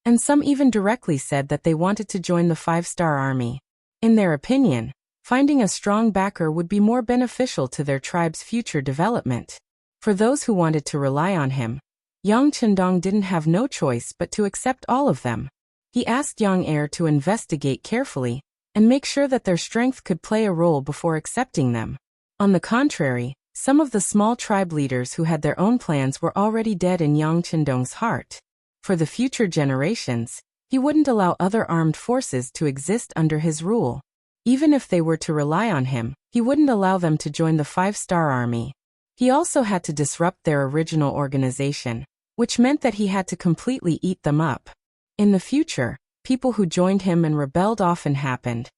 And some even directly said that they wanted to join the 5-star army. In their opinion, finding a strong backer would be more beneficial to their tribe's future development. For those who wanted to rely on him, Yang Chendong didn't have no choice but to accept all of them. He asked Yang Heir to investigate carefully and make sure that their strength could play a role before accepting them. On the contrary, some of the small tribe leaders who had their own plans were already dead in Yang Chendong's heart. For the future generations, he wouldn't allow other armed forces to exist under his rule. Even if they were to rely on him, he wouldn't allow them to join the 5-star army. He also had to disrupt their original organization, which meant that he had to completely eat them up. In the future, people who joined him and rebelled often happened.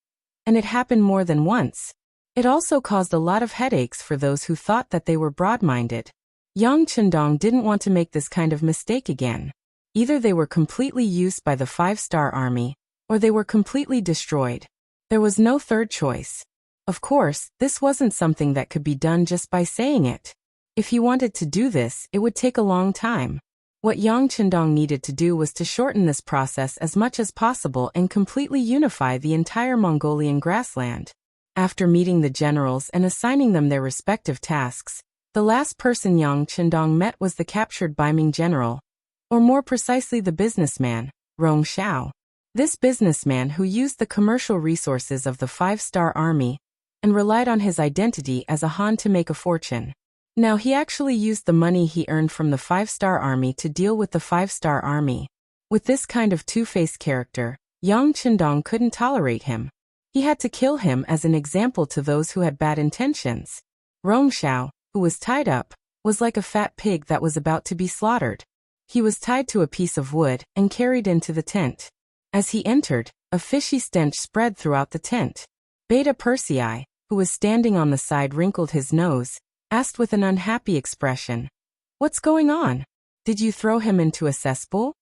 And it happened more than once. It also caused a lot of headaches for those who thought that they were broad-minded. Yang Chendong didn't want to make this kind of mistake again. Either they were completely used by the 5-star army, or they were completely destroyed. There was no third choice. Of course, this wasn't something that could be done just by saying it. If he wanted to do this, it would take a long time. What Yang Chendong needed to do was to shorten this process as much as possible and completely unify the entire Mongolian grassland. After meeting the generals and assigning them their respective tasks, the last person Yang Chendong met was the captured Baiming general, or more precisely the businessman, Rong Xiao. This businessman who used the commercial resources of the 5-star army and relied on his identity as a Han to make a fortune. Now he actually used the money he earned from the 5-star army to deal with the 5-star army. With this kind of two-faced character, Yang Chendong couldn't tolerate him. He had to kill him as an example to those who had bad intentions. Rong Xiao, who was tied up, was like a fat pig that was about to be slaughtered. He was tied to a piece of wood and carried into the tent. As he entered, a fishy stench spread throughout the tent. Beta Persei, who was standing on the side, wrinkled his nose, asked with an unhappy expression, "What's going on? Did you throw him into a cesspool?"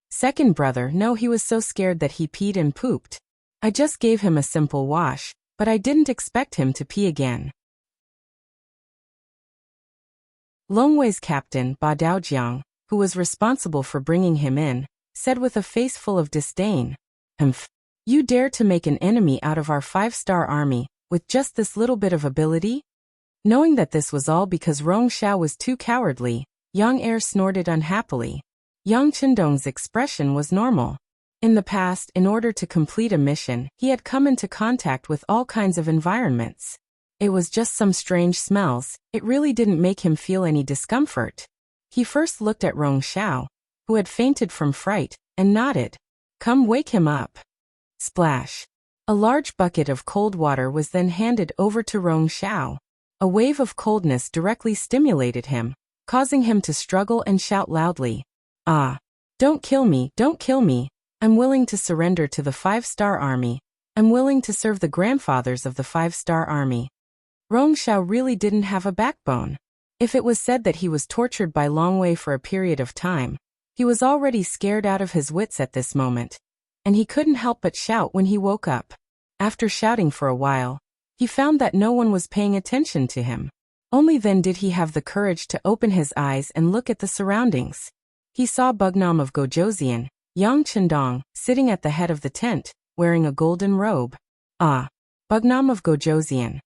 Second brother, "No, he was so scared that he peed and pooped. I just gave him a simple wash, but I didn't expect him to pee again." Longwei's captain, Ba Daojiang, who was responsible for bringing him in, said with a face full of disdain, "Humph! You dare to make an enemy out of our 5-star army, with just this little bit of ability?" Knowing that this was all because Rong Xiao was too cowardly, Yang Heir snorted unhappily. Yang Chendong's expression was normal. In the past, in order to complete a mission, he had come into contact with all kinds of environments. It was just some strange smells, it really didn't make him feel any discomfort. He first looked at Rong Xiao, who had fainted from fright, and nodded. "Come wake him up." Splash. A large bucket of cold water was then handed over to Rong Xiao. A wave of coldness directly stimulated him, causing him to struggle and shout loudly, "Ah! Don't kill me, don't kill me. I'm willing to surrender to the 5-star army. I'm willing to serve the grandfathers of the 5-star army." Rong Xiao really didn't have a backbone. If it was said that he was tortured by Longwei for a period of time, he was already scared out of his wits at this moment, and he couldn't help but shout when he woke up. After shouting for a while, he found that no one was paying attention to him. Only then did he have the courage to open his eyes and look at the surroundings. He saw Bugnam of Gojoseon, Yang Chendong, sitting at the head of the tent, wearing a golden robe. Ah! Bugnam of Gojoseon.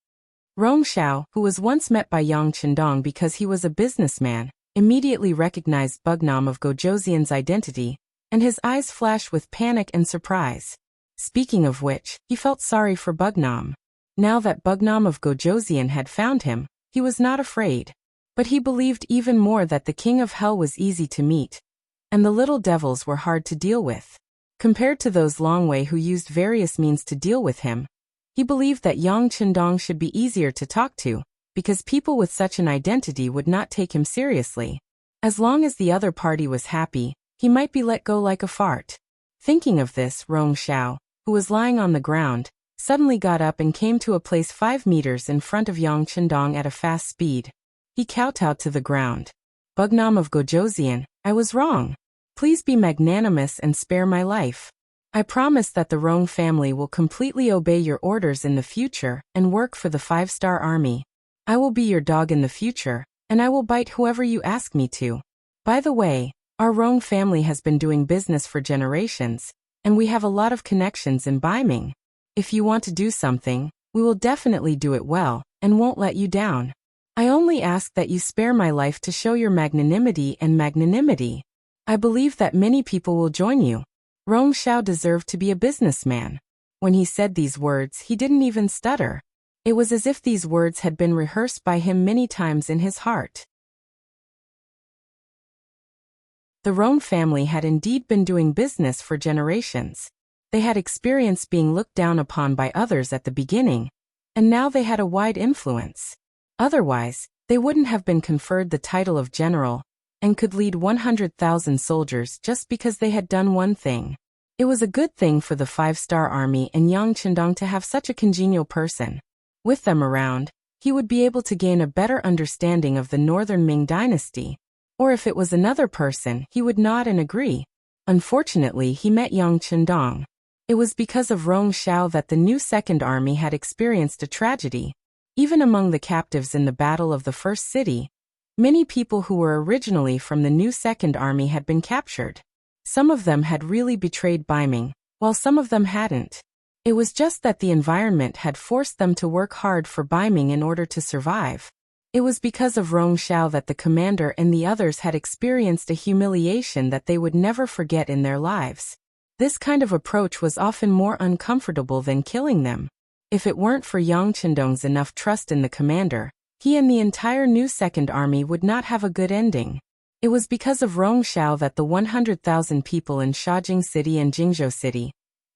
Rong Xiao, who was once met by Yang Chendong because he was a businessman, immediately recognized Bugnam of Gojoseon's identity, and his eyes flashed with panic and surprise. Speaking of which, he felt sorry for Bugnam. Now that Bugnam of Gojoseon had found him, he was not afraid. But he believed even more that the King of Hell was easy to meet, and the little devils were hard to deal with. Compared to those Longwei who used various means to deal with him, he believed that Yang Chendong should be easier to talk to, because people with such an identity would not take him seriously. As long as the other party was happy, he might be let go like a fart. Thinking of this, Rong Xiao, who was lying on the ground, suddenly got up and came to a place 5 meters in front of Yang Chendong at a fast speed. He kowtowed to the ground. "Bugnam of Gojoseon, I was wrong. Please be magnanimous and spare my life. I promise that the Rong family will completely obey your orders in the future and work for the 5-star army. I will be your dog in the future, and I will bite whoever you ask me to. By the way, our Rong family has been doing business for generations, and we have a lot of connections in Baiming. If you want to do something, we will definitely do it well, and won't let you down. I only ask that you spare my life to show your magnanimity and magnanimity. I believe that many people will join you. Rong Xiao deserved to be a businessman. When he said these words, he didn't even stutter. It was as if these words had been rehearsed by him many times in his heart. The Rong family had indeed been doing business for generations. They had experienced being looked down upon by others at the beginning, and now they had a wide influence. Otherwise, they wouldn't have been conferred the title of general, and could lead 100,000 soldiers just because they had done one thing. It was a good thing for the 5-star army and Yang Chendong to have such a congenial person. With them around, he would be able to gain a better understanding of the Northern Ming dynasty. Or if it was another person, he would nod and agree. Unfortunately, he met Yang Chendong. It was because of Rong Xiao that the new Second Army had experienced a tragedy. Even among the captives in the Battle of the First City, many people who were originally from the new Second Army had been captured. Some of them had really betrayed Baiming, while some of them hadn't. It was just that the environment had forced them to work hard for Baiming in order to survive. It was because of Rong Xiao that the commander and the others had experienced a humiliation that they would never forget in their lives. This kind of approach was often more uncomfortable than killing them. If it weren't for Yang Chendong's enough trust in the commander, he and the entire new Second Army would not have a good ending. It was because of Rong Xiao that the 100,000 people in Shaojing City and Jingzhou City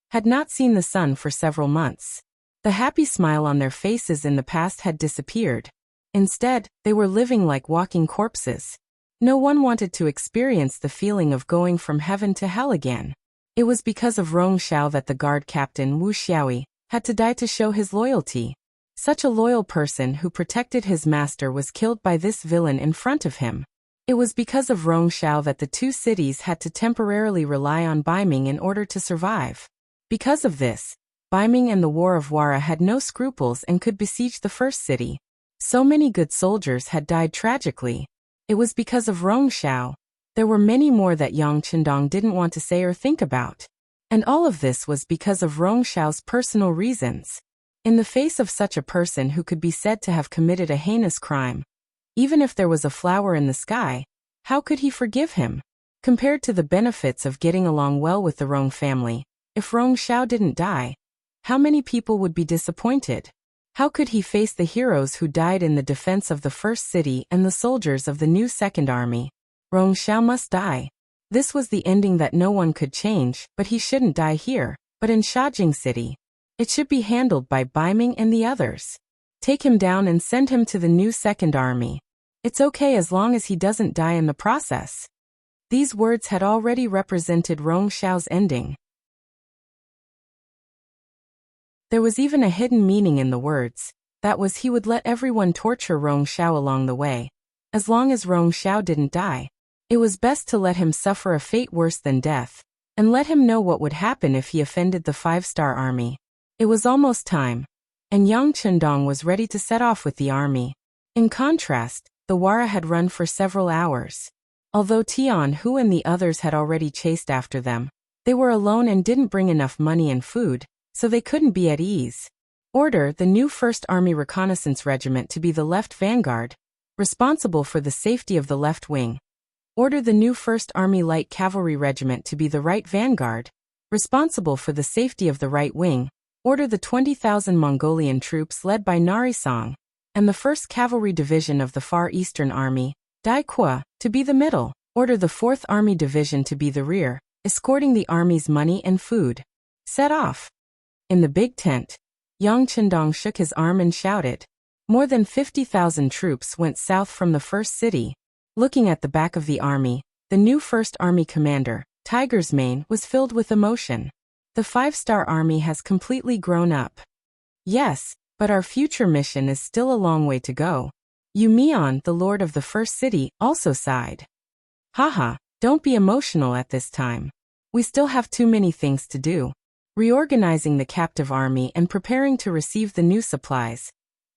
had not seen the sun for several months. The happy smile on their faces in the past had disappeared. Instead, they were living like walking corpses. No one wanted to experience the feeling of going from heaven to hell again. It was because of Rong Xiao that the guard captain Wuxia had to die to show his loyalty. Such a loyal person who protected his master was killed by this villain in front of him. It was because of Rong Xiao that the two cities had to temporarily rely on Baiming in order to survive. Because of this, Baiming and the War of Wara had no scruples and could besiege the first city. So many good soldiers had died tragically. It was because of Rong Xiao. There were many more that Yang Chendong didn't want to say or think about. And all of this was because of Rong Xiao's personal reasons. In the face of such a person who could be said to have committed a heinous crime, even if there was a flower in the sky, how could he forgive him? Compared to the benefits of getting along well with the Rong family, if Rong Xiao didn't die, how many people would be disappointed? How could he face the heroes who died in the defense of the first city and the soldiers of the new Second Army? Rong Xiao must die. This was the ending that no one could change, but he shouldn't die here, but in Shaojing City. It should be handled by Baiming and the others. Take him down and send him to the new Second Army. It's okay as long as he doesn't die in the process. These words had already represented Rong Xiao's ending. There was even a hidden meaning in the words. That was, he would let everyone torture Rong Xiao along the way. As long as Rong Xiao didn't die, it was best to let him suffer a fate worse than death, and let him know what would happen if he offended the 5-star army. It was almost time, and Yang Chendong was ready to set off with the army. In contrast, the Wara had run for several hours. Although Tian Hu and the others had already chased after them, they were alone and didn't bring enough money and food, so they couldn't be at ease. Order the new 1st Army Reconnaissance Regiment to be the left vanguard, responsible for the safety of the left wing. Order the new 1st Army Light Cavalry Regiment to be the right vanguard, responsible for the safety of the right wing. Order the 20,000 Mongolian troops led by Narisong, and the 1st Cavalry Division of the Far Eastern Army, Daikua, to be the middle. Order the 4th Army Division to be the rear, escorting the army's money and food. Set off. In the big tent, Yang Chendong shook his arm and shouted. More than 50,000 troops went south from the first city. Looking at the back of the army, the new 1st Army commander, Tiger's Mane, was filled with emotion. The 5-star army has completely grown up. Yes, but our future mission is still a long way to go. Yu Mian, the lord of the first city, also sighed. Haha, don't be emotional at this time. We still have too many things to do. Reorganizing the captive army and preparing to receive the new supplies.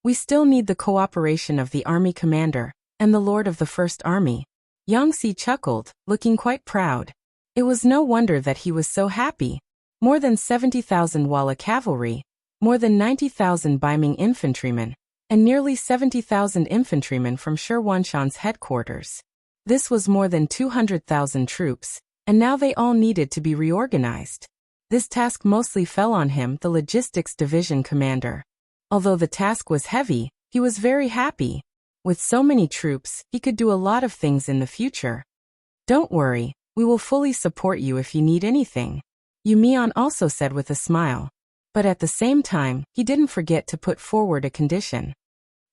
We still need the cooperation of the army commander and the lord of the First Army. Yangtze chuckled, looking quite proud. It was no wonder that he was so happy. More than 70,000 Walla cavalry, more than 90,000 Baiming infantrymen, and nearly 70,000 infantrymen from Swordsmanship's headquarters. This was more than 200,000 troops, and now they all needed to be reorganized. This task mostly fell on him, the logistics division commander. Although the task was heavy, he was very happy. With so many troops, he could do a lot of things in the future. Don't worry, we will fully support you if you need anything, Yu Mian also said with a smile. But at the same time, he didn't forget to put forward a condition.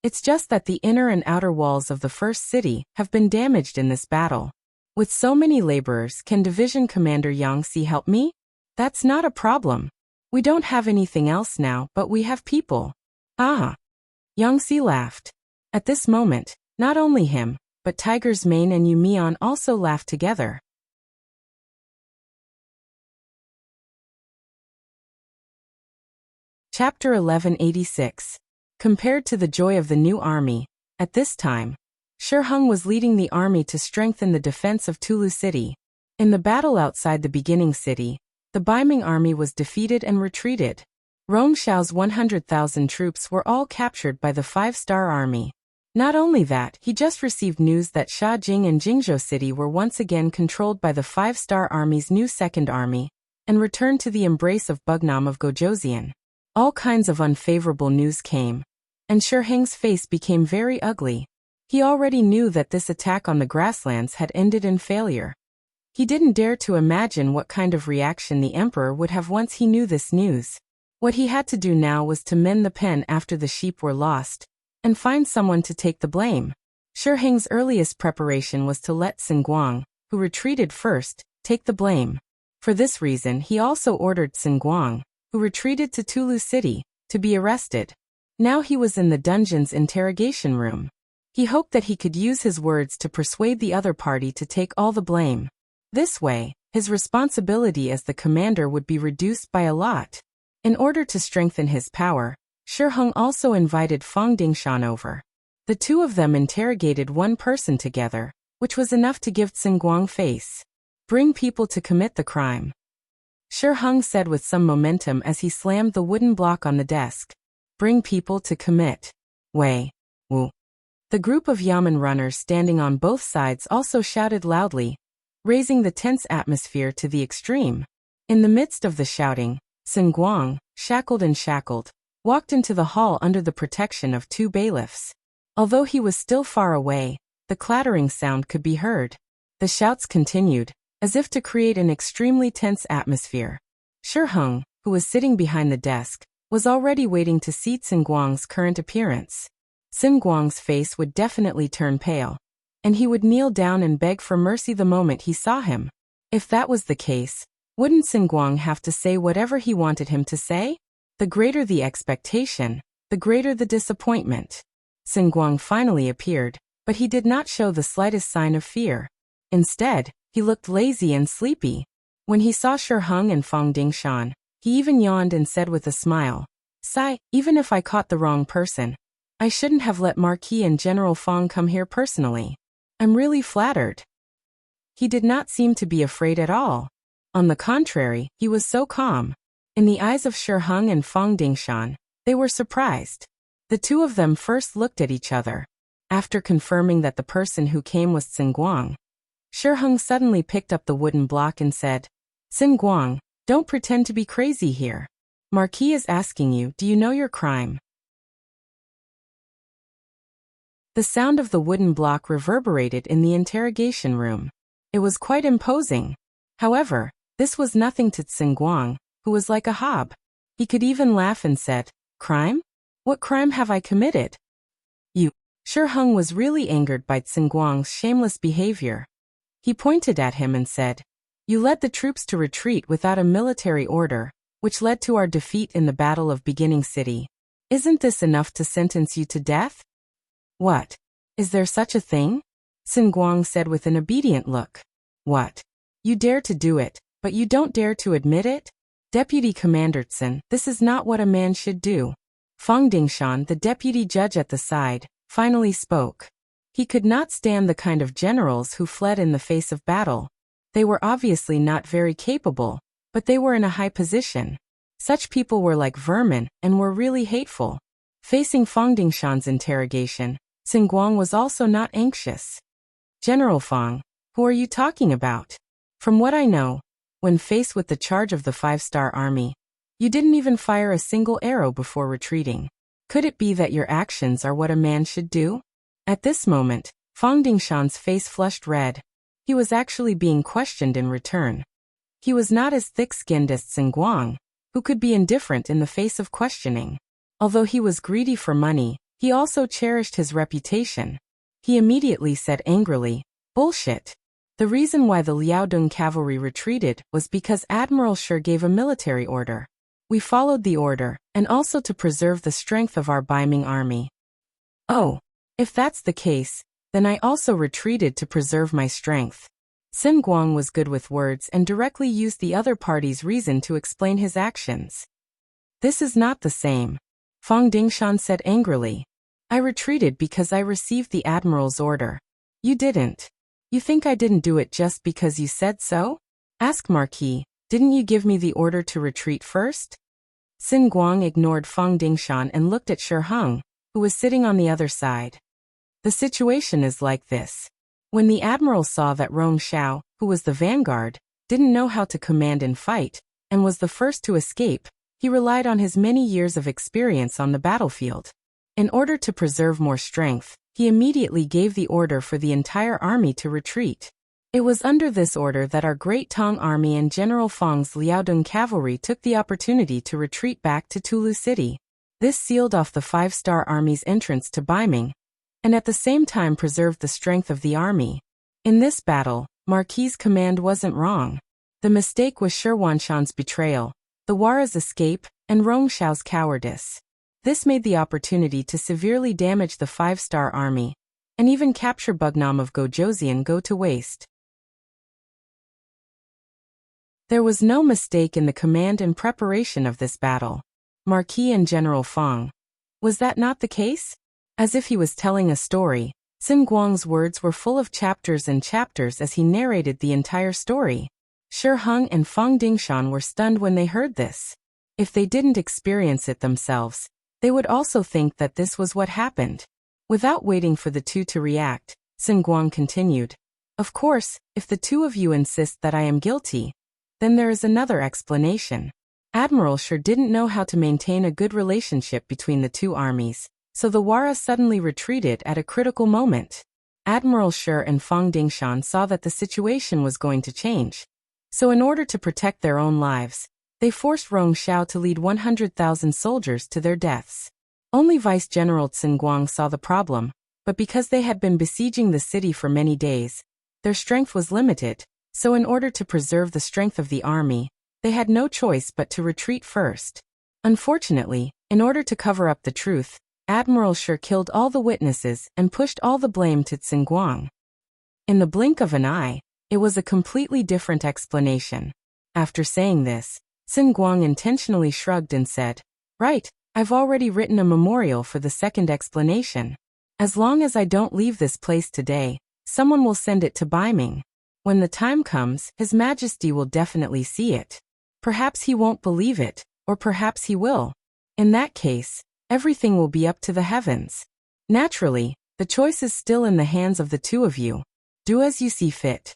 It's just that the inner and outer walls of the first city have been damaged in this battle. With so many laborers, can Division Commander Yangtze help me? That's not a problem. We don't have anything else now, but we have people. Ah! Yangtze laughed. At this moment, not only him, but Tiger's Mane and Yu Mian also laughed together. Chapter 1186. Compared to the joy of the new army, at this time, Shi Heng was leading the army to strengthen the defense of Tulu City. In the battle outside the beginning city, the Baiming army was defeated and retreated. Rong Xiao's 100,000 troops were all captured by the Five-Star Army. Not only that, he just received news that Shajing and Jingzhou City were once again controlled by the Five-Star Army's new Second Army, and returned to the embrace of Bugnam of Gojoseon. All kinds of unfavorable news came, and Shi Heng's face became very ugly. He already knew that this attack on the grasslands had ended in failure. He didn't dare to imagine what kind of reaction the emperor would have once he knew this news. What he had to do now was to mend the pen after the sheep were lost, and find someone to take the blame. Shi Heng's earliest preparation was to let Xinguang, who retreated first, take the blame. For this reason he also ordered Xinguang, who retreated to Tulu City, to be arrested. Now he was in the dungeon's interrogation room. He hoped that he could use his words to persuade the other party to take all the blame. This way, his responsibility as the commander would be reduced by a lot. In order to strengthen his power, Shi Heng also invited Fang Dingshan over. The two of them interrogated one person together, which was enough to give Xinguang face. Bring people to commit the crime, Shi Heng said with some momentum as he slammed the wooden block on the desk. Bring people to commit. Wei. Wu. The group of Yamen runners standing on both sides also shouted loudly, raising the tense atmosphere to the extreme. In the midst of the shouting, Xinguang, shackled, walked into the hall under the protection of two bailiffs. Although he was still far away, the clattering sound could be heard. The shouts continued, as if to create an extremely tense atmosphere. Shi Heng, who was sitting behind the desk, was already waiting to see Xinguang's current appearance. Xinguang's face would definitely turn pale, and he would kneel down and beg for mercy the moment he saw him. If that was the case, wouldn't Xinguang have to say whatever he wanted him to say? The greater the expectation, the greater the disappointment. Xinguang finally appeared, but he did not show the slightest sign of fear. Instead, he looked lazy and sleepy. When he saw Shi Heng and Fang Dingshan, he even yawned and said with a smile, "Sigh, even if I caught the wrong person, I shouldn't have let Marquis and General Fang come here personally. I'm really flattered." He did not seem to be afraid at all. On the contrary, he was so calm. In the eyes of Shi Heng and Fang Dingshan, they were surprised. The two of them first looked at each other. After confirming that the person who came was Xinguang, Shi Heng suddenly picked up the wooden block and said, "Xinguang, don't pretend to be crazy here. Marquis is asking you, do you know your crime?" The sound of the wooden block reverberated in the interrogation room. It was quite imposing. However, this was nothing to Xinguang, who was like a hob. He could even laugh and said, "Crime? What crime have I committed?" "You." Shi Heng was really angered by Xinguang's shameless behavior. He pointed at him and said, "You led the troops to retreat without a military order, which led to our defeat in the Battle of Beginning City. Isn't this enough to sentence you to death?" "What? Is there such a thing?" Xinguang said with an obedient look. "What? You dare to do it, But you don't dare to admit it? Deputy Commander Tsin, this is not what a man should do. Fang Dingshan, the deputy judge at the side, finally spoke. He could not stand the kind of generals who fled in the face of battle. They were obviously not very capable, but they were in a high position. Such people were like vermin and were really hateful. Facing Fang Dingshan's interrogation, Tsin Guang was also not anxious. General Fang, who are you talking about? From what I know, when faced with the charge of the 5-star army, you didn't even fire a single arrow before retreating. Could it be that your actions are what a man should do? At this moment, Fang Dingshan's face flushed red. He was actually being questioned in return. He was not as thick-skinned as Tsin Guang, who could be indifferent in the face of questioning. Although he was greedy for money, he also cherished his reputation. He immediately said angrily, "Bullshit." The reason why the Liaodong cavalry retreated was because Admiral Shi gave a military order. We followed the order, and also to preserve the strength of our Baiming army. Oh, if that's the case, then I also retreated to preserve my strength. Tsin Guang was good with words and directly used the other party's reason to explain his actions. This is not the same. Fang Dingshan said angrily. I retreated because I received the Admiral's order. You didn't. You think I didn't do it just because you said so? Ask Marquis, didn't you give me the order to retreat first? Tsin Guang ignored Fang Dingshan and looked at Shi Heng, who was sitting on the other side. The situation is like this. When the Admiral saw that Rong Xiao, who was the vanguard, didn't know how to command and fight, and was the first to escape, he relied on his many years of experience on the battlefield. In order to preserve more strength, he immediately gave the order for the entire army to retreat. It was under this order that our Great Tang Army and General Fang's Liaodong cavalry took the opportunity to retreat back to Tulu City. This sealed off the 5-star army's entrance to Baiming, and at the same time preserved the strength of the army. In this battle, Marquis' command wasn't wrong. The mistake was Shi Wanshan's betrayal, the Wara's escape, and Rong Xiao's cowardice. This made the opportunity to severely damage the 5-star army, and even capture Bugnam of Gojoseon go to waste. There was no mistake in the command and preparation of this battle. Marquis and General Fang. Was that not the case? As if he was telling a story, Tsin Guang's words were full of chapters and chapters as he narrated the entire story. Shi Heng and Fang Dingshan were stunned when they heard this. If they didn't experience it themselves, they would also think that this was what happened. Without waiting for the two to react, Tsin Guang continued. Of course, if the two of you insist that I am guilty, then there is another explanation. Admiral Shi didn't know how to maintain a good relationship between the two armies, so the Wara suddenly retreated at a critical moment. Admiral Shi and Fang Dingshan saw that the situation was going to change. So in order to protect their own lives, they forced Rong Xiao to lead 100,000 soldiers to their deaths. Only Vice General Tsin Guang saw the problem, but because they had been besieging the city for many days, their strength was limited, so in order to preserve the strength of the army, they had no choice but to retreat first. Unfortunately, in order to cover up the truth, Admiral Shi killed all the witnesses and pushed all the blame to Tsin Guang. In the blink of an eye, it was a completely different explanation. After saying this, Tsin Guang intentionally shrugged and said, Right, I've already written a memorial for the second explanation. As long as I don't leave this place today, someone will send it to Baiming. When the time comes, His Majesty will definitely see it. Perhaps he won't believe it, or perhaps he will. In that case, everything will be up to the heavens. Naturally, the choice is still in the hands of the two of you. Do as you see fit.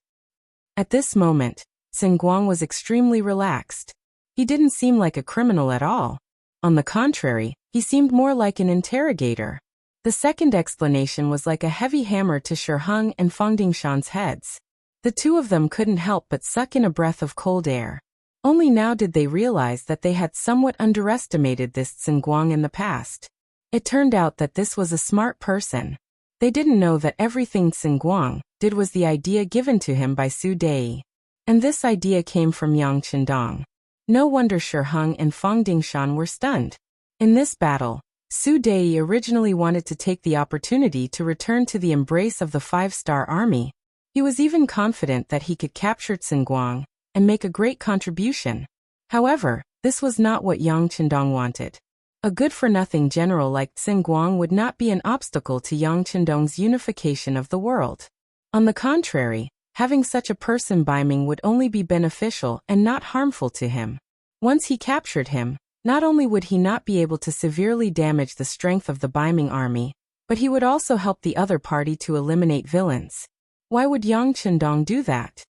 At this moment, Tsin Guang was extremely relaxed. He didn't seem like a criminal at all. On the contrary, he seemed more like an interrogator. The second explanation was like a heavy hammer to Shi Heng and Fang Dingshan's heads. The two of them couldn't help but suck in a breath of cold air. Only now did they realize that they had somewhat underestimated this Tsin Guang in the past. It turned out that this was a smart person. They didn't know that everything Tsin Guang did was the idea given to him by Su Dei. And this idea came from Yang Qindong. No wonder Shi Heng and Fang Dingshan were stunned. In this battle, Su Dei originally wanted to take the opportunity to return to the embrace of the 5-star army. He was even confident that he could capture Tsin Guang, and make a great contribution. However, this was not what Yang Qindong wanted. A good-for-nothing general like Xinguang would not be an obstacle to Yang Qindong's unification of the world. On the contrary, having such a person by Ming would only be beneficial and not harmful to him. Once he captured him, not only would he not be able to severely damage the strength of the Baiming army, but he would also help the other party to eliminate villains. Why would Yang Qindong do that?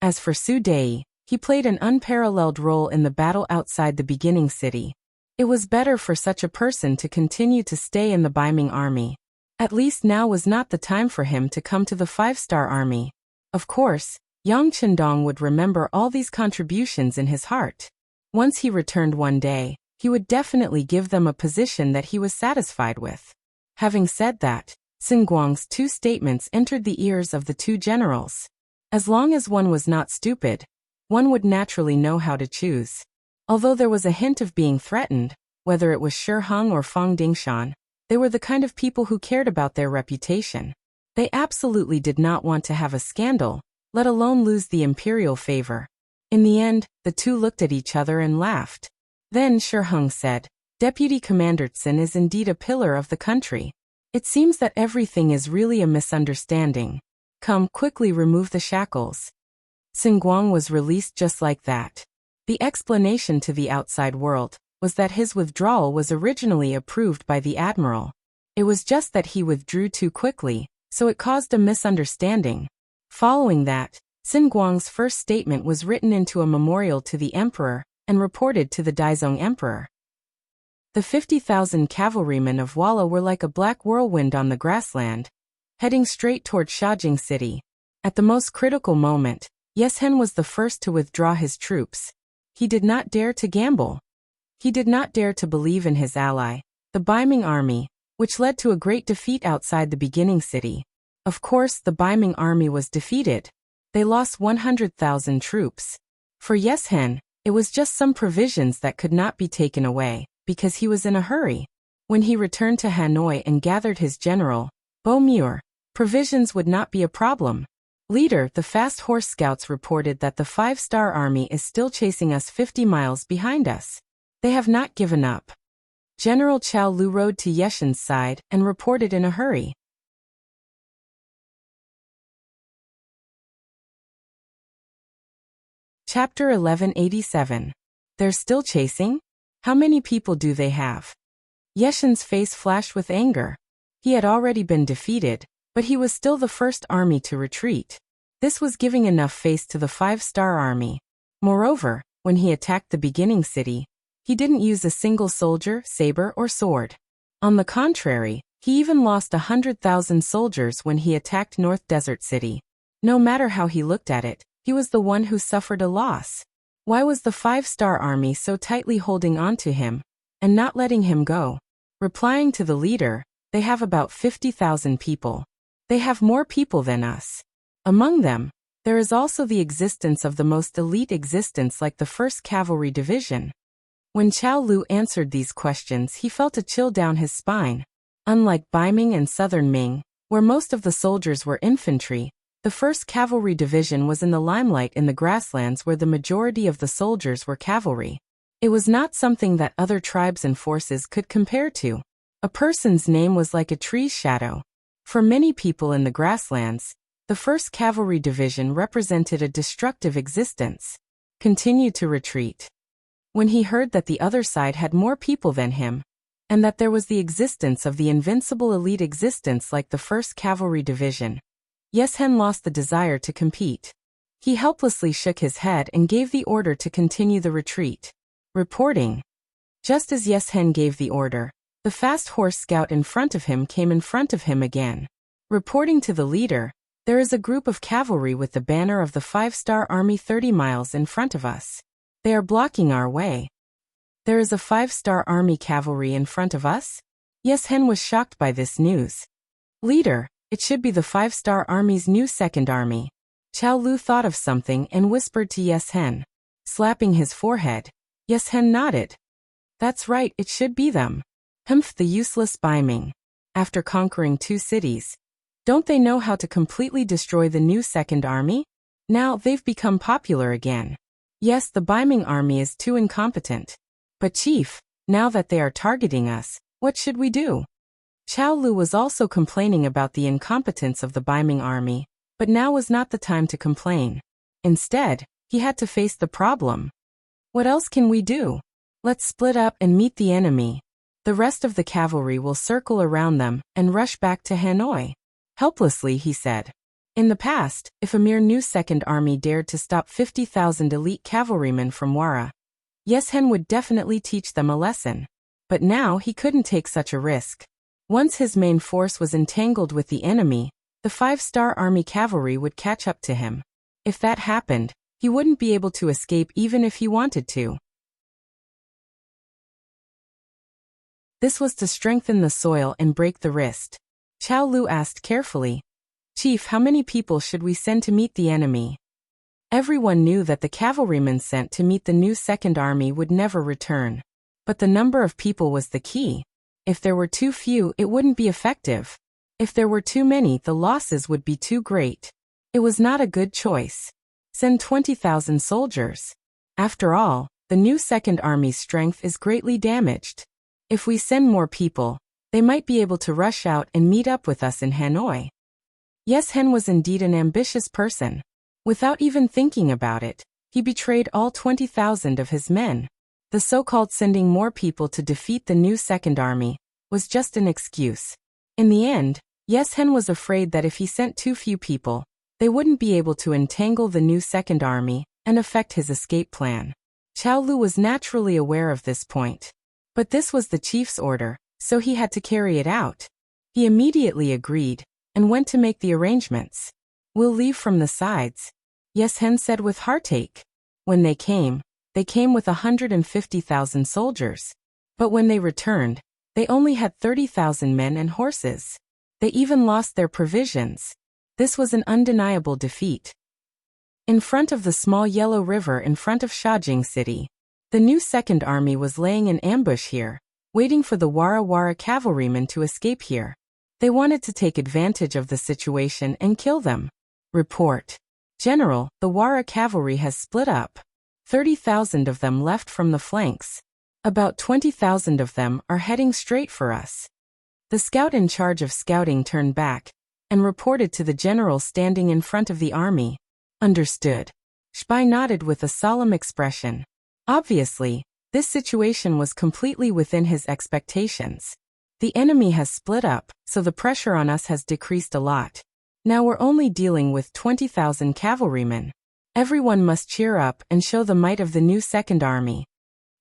As for Su Dei, he played an unparalleled role in the battle outside the beginning city. It was better for such a person to continue to stay in the Baiming army. At least now was not the time for him to come to the 5-star army. Of course, Yang Qindong would remember all these contributions in his heart. Once he returned one day, he would definitely give them a position that he was satisfied with. Having said that, Xinguang's 2 statements entered the ears of the 2 generals. As long as one was not stupid, one would naturally know how to choose. Although there was a hint of being threatened, whether it was Shi Heng or Fang Dingshan, they were the kind of people who cared about their reputation. They absolutely did not want to have a scandal, let alone lose the imperial favor. In the end, the 2 looked at each other and laughed. Then Shi Heng said, "Deputy Commander Tsin is indeed a pillar of the country. It seems that everything is really a misunderstanding. Come, quickly remove the shackles." Xinguang was released just like that. The explanation to the outside world was that his withdrawal was originally approved by the admiral. It was just that he withdrew too quickly, so it caused a misunderstanding. Following that, Xinguang's first statement was written into a memorial to the emperor and reported to the Daizong emperor. The 50,000 cavalrymen of Walla were like a black whirlwind on the grassland, heading straight toward Shajing City. At the most critical moment, Yeshen was the first to withdraw his troops. He did not dare to gamble. He did not dare to believe in his ally, the Baiming army, which led to a great defeat outside the beginning city. Of course, the Baiming army was defeated. They lost 100,000 troops. For Yeshen, it was just some provisions that could not be taken away, because he was in a hurry. When he returned to Hanoi and gathered his general, Bo Muir, provisions would not be a problem. Leader, the fast horse scouts reported that the 5-star army is still chasing us 50 miles behind us. They have not given up. General Chao Lu rode to Yeshen's side and reported in a hurry. Chapter 1187. They're still chasing? How many people do they have? Yeshen's face flashed with anger. He had already been defeated, but he was still the first army to retreat. This was giving enough face to the 5-star army. Moreover, when he attacked the beginning city, he didn't use a single soldier, saber, or sword. On the contrary, he even lost 100,000 soldiers when he attacked North Desert City. No matter how he looked at it, he was the one who suffered a loss. Why was the 5-star army so tightly holding on to him and not letting him go? Replying to the leader, they have about 50,000 people. They have more people than us. Among them, there is also the existence of the most elite existence like the 1st Cavalry Division. When Chao Lu answered these questions, he felt a chill down his spine. Unlike Baiming and Southern Ming, where most of the soldiers were infantry, the 1st Cavalry Division was in the limelight in the grasslands where the majority of the soldiers were cavalry. It was not something that other tribes and forces could compare to. A person's name was like a tree's shadow. For many people in the grasslands, the 1st Cavalry Division represented a destructive existence. Continued to retreat. When he heard that the other side had more people than him, and that there was the existence of the invincible elite existence like the 1st Cavalry Division, Yeshen lost the desire to compete. He helplessly shook his head and gave the order to continue the retreat. Reporting. Just as Yeshen gave the order, the fast horse scout in front of him came in front of him again. Reporting to the leader, there is a group of cavalry with the banner of the 5-star army 30 miles in front of us. They are blocking our way. There is a 5-star army cavalry in front of us? Yeshen was shocked by this news. Leader, it should be the 5-star army's new 2nd army. Chao Lu thought of something and whispered to Yeshen. Slapping his forehead, Yeshen nodded. That's right, it should be them. Humph, the useless Baiming. After conquering 2 cities, Don't they know how to completely destroy the new Second Army? Now they've become popular again. Yes, the Baiming army is too incompetent. But Chief, now that they are targeting us, what should we do? Chao Lu was also complaining about the incompetence of the Baiming army, but now was not the time to complain. Instead, he had to face the problem. What else can we do? Let's split up and meet the enemy. The rest of the cavalry will circle around them and rush back to Hanoi. Helplessly, he said. In the past, if a mere new Second Army dared to stop 50,000 elite cavalrymen from Wara, Yeshen would definitely teach them a lesson. But now he couldn't take such a risk. Once his main force was entangled with the enemy, the 5-star army cavalry would catch up to him. If that happened, he wouldn't be able to escape even if he wanted to. This was to strengthen the soil and break the wrist. Chao Lu asked carefully, Chief, how many people should we send to meet the enemy? Everyone knew that the cavalrymen sent to meet the new Second Army would never return. But the number of people was the key. If there were too few, it wouldn't be effective. If there were too many, the losses would be too great. It was not a good choice. Send 20,000 soldiers. After all, the new Second Army's strength is greatly damaged. If we send more people, they might be able to rush out and meet up with us in Hanoi. Yeshen was indeed an ambitious person. Without even thinking about it, he betrayed all 20,000 of his men. The so-called sending more people to defeat the new Second Army was just an excuse. In the end, Yeshen was afraid that if he sent too few people, they wouldn't be able to entangle the new Second Army and affect his escape plan. Chao Lu was naturally aware of this point. But this was the chief's order, so he had to carry it out. He immediately agreed and went to make the arrangements. We'll leave from the sides, Yeshen said with heartache. When they came with 150,000 soldiers. But when they returned, they only had 30,000 men and horses. They even lost their provisions. This was an undeniable defeat. In front of the small yellow river in front of Shajing City, the new Second Army was laying an ambush here, waiting for the Wara cavalrymen to escape here. They wanted to take advantage of the situation and kill them. Report. General, the Wara cavalry has split up. 30,000 of them left from the flanks. About 20,000 of them are heading straight for us. The scout in charge of scouting turned back and reported to the general standing in front of the army. Understood. Shbai nodded with a solemn expression. Obviously, this situation was completely within his expectations. The enemy has split up, so the pressure on us has decreased a lot. Now we're only dealing with 20,000 cavalrymen. Everyone must cheer up and show the might of the new Second Army.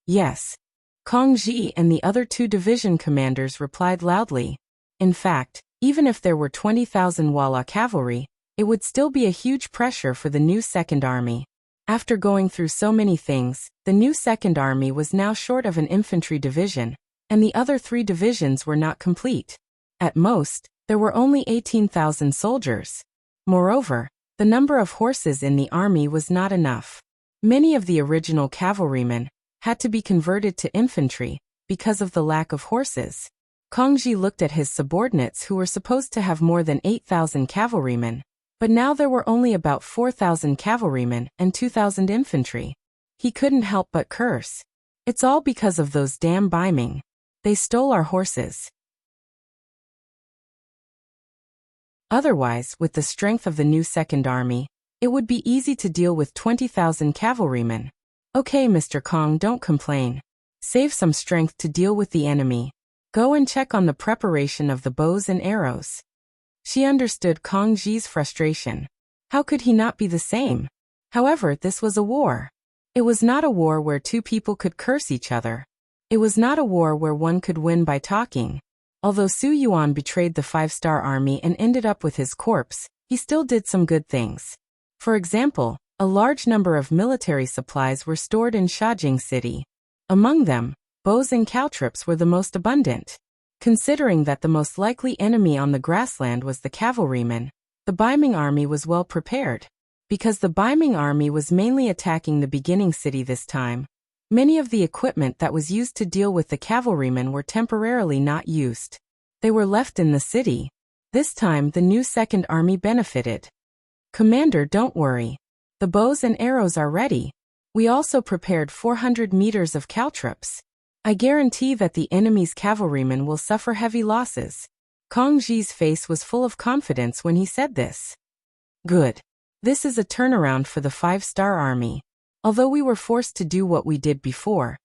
Yes. Kong Ji and the other 2 division commanders replied loudly. In fact, even if there were 20,000 Wala cavalry, it would still be a huge pressure for the new Second Army. After going through so many things, the new Second Army was now short of an infantry division, and the other 3 divisions were not complete. At most, there were only 18,000 soldiers. Moreover, the number of horses in the army was not enough. Many of the original cavalrymen had to be converted to infantry because of the lack of horses. Kongji looked at his subordinates who were supposed to have more than 8,000 cavalrymen, but now there were only about 4,000 cavalrymen and 2,000 infantry. He couldn't help but curse. It's all because of those damn Baiming. They stole our horses. Otherwise, with the strength of the new Second Army, it would be easy to deal with 20,000 cavalrymen. Okay, Mr. Kong, don't complain. Save some strength to deal with the enemy. Go and check on the preparation of the bows and arrows. She understood Kong Ji's frustration. How could he not be the same? However, this was a war. It was not a war where 2 people could curse each other. It was not a war where one could win by talking. Although Su Yuan betrayed the 5-star army and ended up with his corpse, he still did some good things. For example, a large number of military supplies were stored in Shajing City. Among them, bows and caltrops were the most abundant. Considering that the most likely enemy on the grassland was the cavalrymen, the Baiming army was well prepared. Because the Baiming army was mainly attacking the beginning city this time, many of the equipment that was used to deal with the cavalrymen were temporarily not used. They were left in the city. This time the new Second Army benefited. Commander, don't worry. The bows and arrows are ready. We also prepared 400 meters of caltrops. I guarantee that the enemy's cavalrymen will suffer heavy losses. Kang Ji's face was full of confidence when he said this. Good. This is a turnaround for the 5-star army. Although we were forced to do what we did before,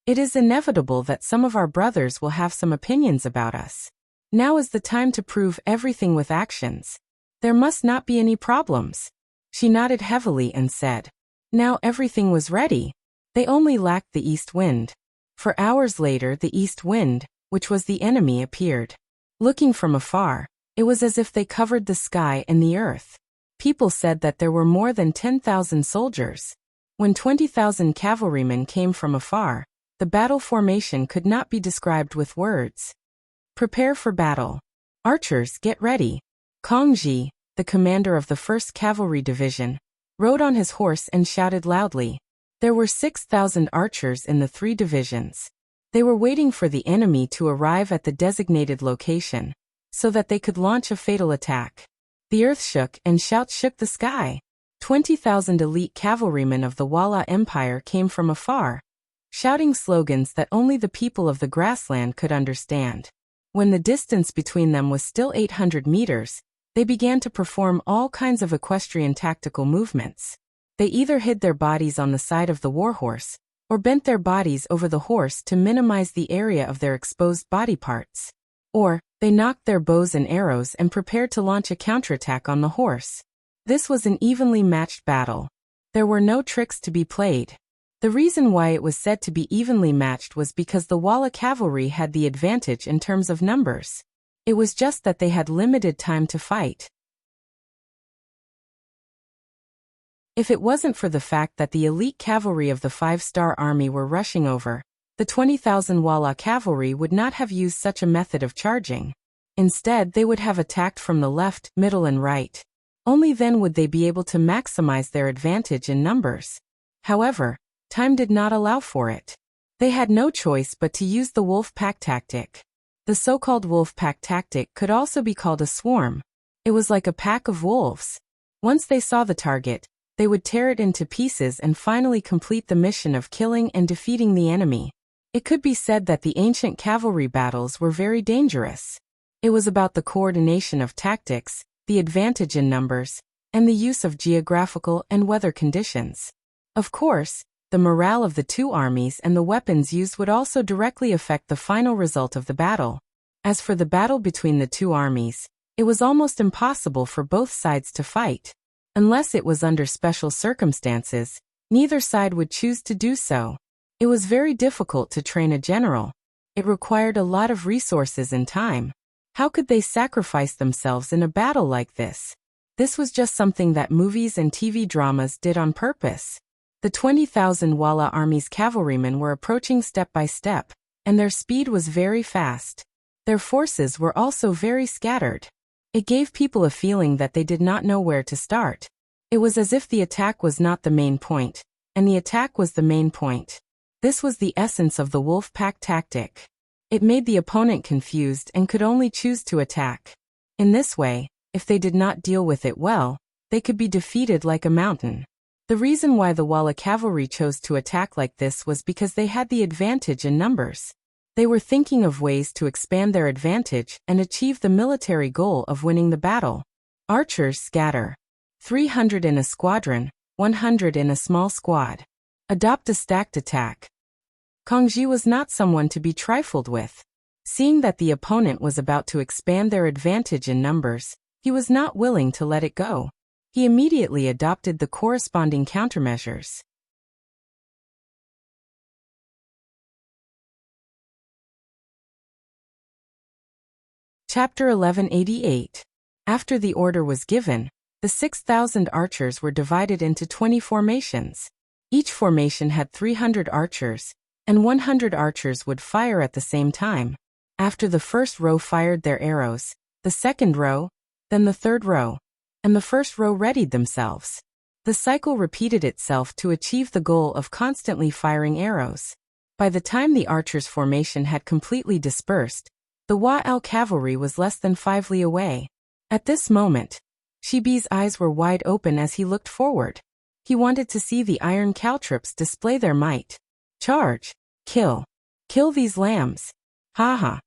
it is inevitable that some of our brothers will have some opinions about us. Now is the time to prove everything with actions. There must not be any problems. She nodded heavily and said. Now everything was ready. They only lacked the east wind. For hours later the east wind, which was the enemy, appeared. Looking from afar, it was as if they covered the sky and the earth. People said that there were more than 10,000 soldiers. When 20,000 cavalrymen came from afar, the battle formation could not be described with words. Prepare for battle. Archers, get ready. Kang Ji, the commander of the 1st Cavalry Division, rode on his horse and shouted loudly. There were 6,000 archers in the 3 divisions. They were waiting for the enemy to arrive at the designated location, so that they could launch a fatal attack. The earth shook and shouts shook the sky. 20,000 elite cavalrymen of the Walla Empire came from afar, shouting slogans that only the people of the grassland could understand. When the distance between them was still 800 meters, they began to perform all kinds of equestrian tactical movements. They either hid their bodies on the side of the warhorse, or bent their bodies over the horse to minimize the area of their exposed body parts. Or, they knocked their bows and arrows and prepared to launch a counterattack on the horse. This was an evenly matched battle. There were no tricks to be played. The reason why it was said to be evenly matched was because the Walla cavalry had the advantage in terms of numbers. It was just that they had limited time to fight. If it wasn't for the fact that the elite cavalry of the 5-star army were rushing over, the 20,000 Walla cavalry would not have used such a method of charging. Instead, they would have attacked from the left, middle and right. Only then would they be able to maximize their advantage in numbers. However, time did not allow for it. They had no choice but to use the wolf pack tactic. The so-called wolf pack tactic could also be called a swarm. It was like a pack of wolves. Once they saw the target, they would tear it into pieces and finally complete the mission of killing and defeating the enemy. It could be said that the ancient cavalry battles were very dangerous. It was about the coordination of tactics, the advantage in numbers, and the use of geographical and weather conditions. Of course, the morale of the 2 armies and the weapons used would also directly affect the final result of the battle. As for the battle between the 2 armies, it was almost impossible for both sides to fight. Unless it was under special circumstances, neither side would choose to do so. It was very difficult to train a general. It required a lot of resources and time. How could they sacrifice themselves in a battle like this? This was just something that movies and TV dramas did on purpose. The 20,000 Walla army's cavalrymen were approaching step by step, and their speed was very fast. Their forces were also very scattered. It gave people a feeling that they did not know where to start. It was as if the attack was not the main point, and the attack was the main point. This was the essence of the wolf pack tactic. It made the opponent confused and could only choose to attack. In this way, if they did not deal with it well, they could be defeated like a mountain. The reason why the Walla cavalry chose to attack like this was because they had the advantage in numbers. They were thinking of ways to expand their advantage and achieve the military goal of winning the battle. Archers scatter. 300 in a squadron, 100 in a small squad. Adopt a stacked attack. Kang Ji was not someone to be trifled with. Seeing that the opponent was about to expand their advantage in numbers, he was not willing to let it go. He immediately adopted the corresponding countermeasures. Chapter 1188. After the order was given, the 6,000 archers were divided into 20 formations. Each formation had 300 archers, and 100 archers would fire at the same time. After the first row fired their arrows, the second row, then the third row, and the first row readied themselves. The cycle repeated itself to achieve the goal of constantly firing arrows. By the time the archers' formation had completely dispersed, the Wa cavalry was less than 5 li away. At this moment, Shibi's eyes were wide open as he looked forward. He wanted to see the iron caltrops display their might. Charge! Kill! Kill these lambs! Ha ha!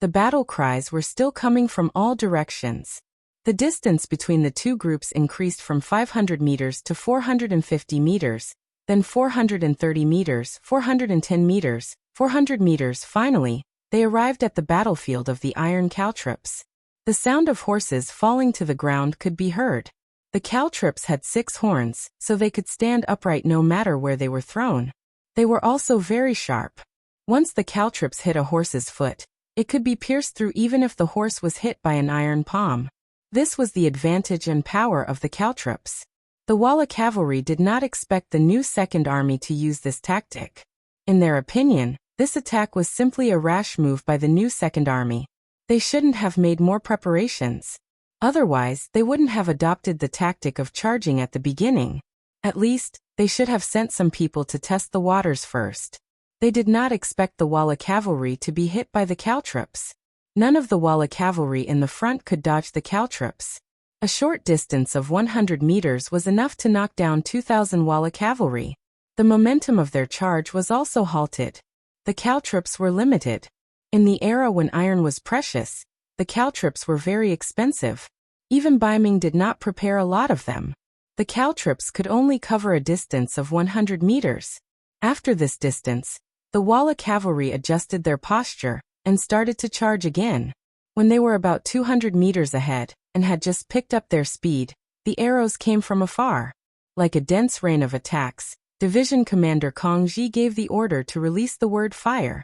The battle cries were still coming from all directions. The distance between the two groups increased from 500 meters to 450 meters, then 430 meters, 410 meters, 400 meters. Finally, they arrived at the battlefield of the iron caltrops. The sound of horses falling to the ground could be heard. The caltrops had 6 horns, so they could stand upright no matter where they were thrown. They were also very sharp. Once the caltrops hit a horse's foot, it could be pierced through even if the horse was hit by an iron palm. This was the advantage and power of the caltrops. The Walla cavalry did not expect the new Second Army to use this tactic. In their opinion, this attack was simply a rash move by the new Second Army. They shouldn't have made more preparations. Otherwise, they wouldn't have adopted the tactic of charging at the beginning. At least, they should have sent some people to test the waters first. They did not expect the Walla cavalry to be hit by the caltrops. None of the Walla cavalry in the front could dodge the caltrops. A short distance of 100 meters was enough to knock down 2,000 Walla cavalry. The momentum of their charge was also halted. The caltrops were limited. In the era when iron was precious, the caltrops were very expensive. Even Baiming did not prepare a lot of them. The caltrops could only cover a distance of 100 meters. After this distance, the Walla cavalry adjusted their posture and started to charge again. When they were about 200 meters ahead and had just picked up their speed, the arrows came from afar. Like a dense rain of attacks, Division Commander Kong Ji gave the order to release the word fire.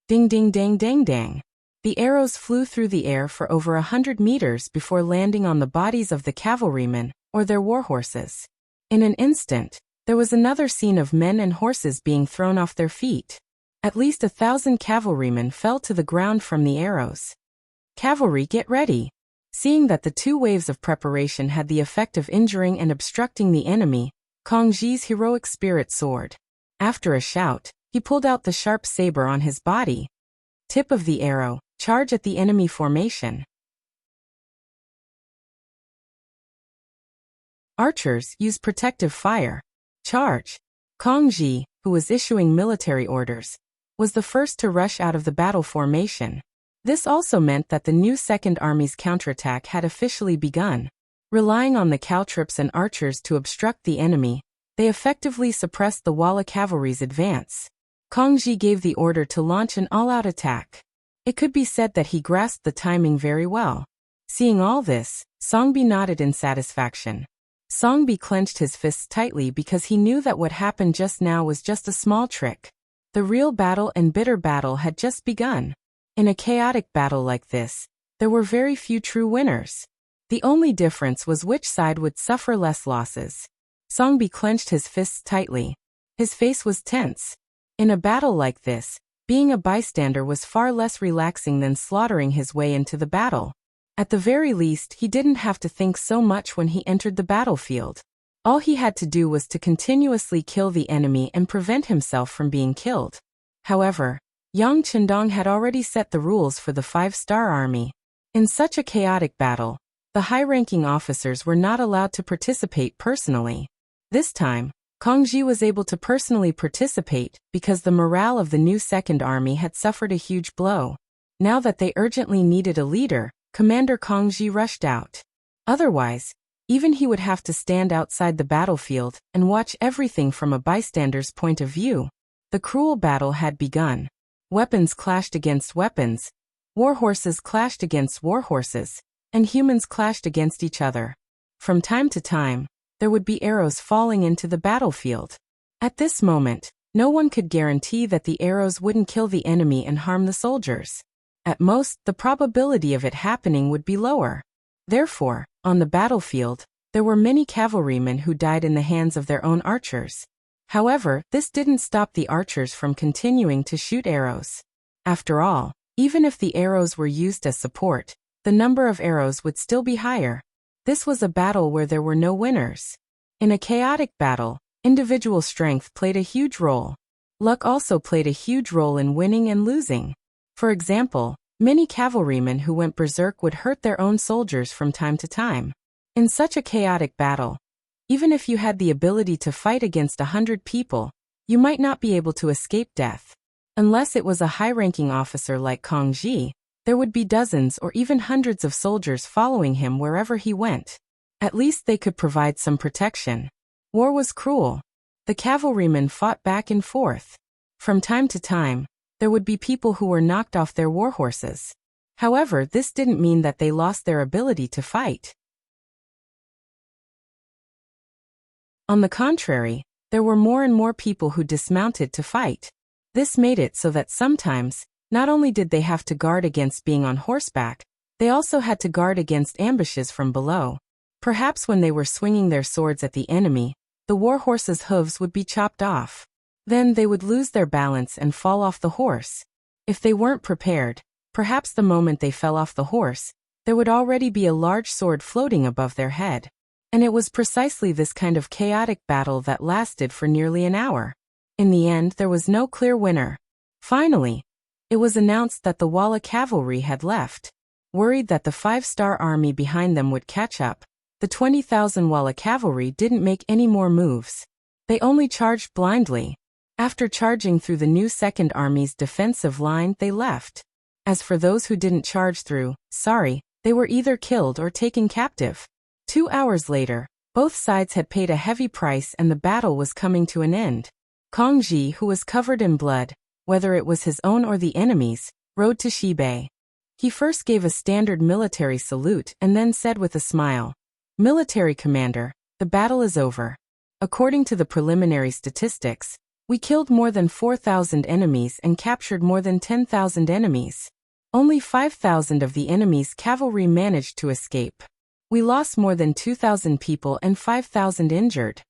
Ding ding dang dang dang. The arrows flew through the air for over 100 meters before landing on the bodies of the cavalrymen, or their warhorses. In an instant, there was another scene of men and horses being thrown off their feet. At least 1,000 cavalrymen fell to the ground from the arrows. Cavalry, get ready! Seeing that the 2 waves of preparation had the effect of injuring and obstructing the enemy, Kong Ji's heroic spirit soared. After a shout, he pulled out the sharp saber on his body. Tip of the arrow, charge at the enemy formation. Archers, use protective fire. Charge. Kong Ji, who was issuing military orders, was the first to rush out of the battle formation. This also meant that the new Second Army's counterattack had officially begun. Relying on the caltrops and archers to obstruct the enemy, they effectively suppressed the Walla cavalry's advance. Kong Ji gave the order to launch an all-out attack. It could be said that he grasped the timing very well. Seeing all this, Songbi nodded in satisfaction. Songbi clenched his fists tightly because he knew that what happened just now was just a small trick. The real battle and bitter battle had just begun. In a chaotic battle like this, there were very few true winners. The only difference was which side would suffer less losses. Songbi clenched his fists tightly. His face was tense. In a battle like this, being a bystander was far less relaxing than slaughtering his way into the battle. At the very least, he didn't have to think so much when he entered the battlefield. All he had to do was to continuously kill the enemy and prevent himself from being killed. However, Yang Chendong had already set the rules for the 5-star army. In such a chaotic battle, the high-ranking officers were not allowed to participate personally. This time, Kong Ji was able to personally participate because the morale of the new Second Army had suffered a huge blow. Now that they urgently needed a leader, Commander Kong Ji rushed out. Otherwise, even he would have to stand outside the battlefield and watch everything from a bystander's point of view. The cruel battle had begun. Weapons clashed against weapons, warhorses clashed against warhorses, and humans clashed against each other. From time to time, there would be arrows falling into the battlefield. At this moment, no one could guarantee that the arrows wouldn't kill the enemy and harm the soldiers. At most, the probability of it happening would be lower. Therefore, on the battlefield, there were many cavalrymen who died in the hands of their own archers. However, this didn't stop the archers from continuing to shoot arrows. After all, even if the arrows were used as support, the number of arrows would still be higher. This was a battle where there were no winners. In a chaotic battle, individual strength played a huge role. Luck also played a huge role in winning and losing. For example, Many cavalrymen who went berserk would hurt their own soldiers from time to time. In such a chaotic battle, even if you had the ability to fight against 100 people, you might not be able to escape death. Unless it was a high-ranking officer like Kong Ji, there would be dozens or even hundreds of soldiers following him wherever he went. At least they could provide some protection. War was cruel. The cavalrymen fought back and forth. From time to time, there would be people who were knocked off their war horses. However, this didn't mean that they lost their ability to fight. On the contrary, there were more and more people who dismounted to fight. This made it so that sometimes, not only did they have to guard against being on horseback, they also had to guard against ambushes from below. Perhaps when they were swinging their swords at the enemy, the war horse's hooves would be chopped off. Then they would lose their balance and fall off the horse. If they weren't prepared, perhaps the moment they fell off the horse, there would already be a large sword floating above their head. And it was precisely this kind of chaotic battle that lasted for nearly an hour. In the end, there was no clear winner. Finally, it was announced that the Walla cavalry had left. Worried that the 5-star army behind them would catch up, the 20,000 Walla cavalry didn't make any more moves. They only charged blindly. After charging through the new Second Army's defensive line, they left. As for those who didn't charge through, they were either killed or taken captive. 2 hours later, both sides had paid a heavy price and the battle was coming to an end. Kong Ji, who was covered in blood, whether it was his own or the enemy's, rode to Shibei. He first gave a standard military salute and then said with a smile, "Military commander, the battle is over. According to the preliminary statistics, we killed more than 4,000 enemies and captured more than 10,000 enemies. Only 5,000 of the enemy's cavalry managed to escape. We lost more than 2,000 people and 5,000 injured."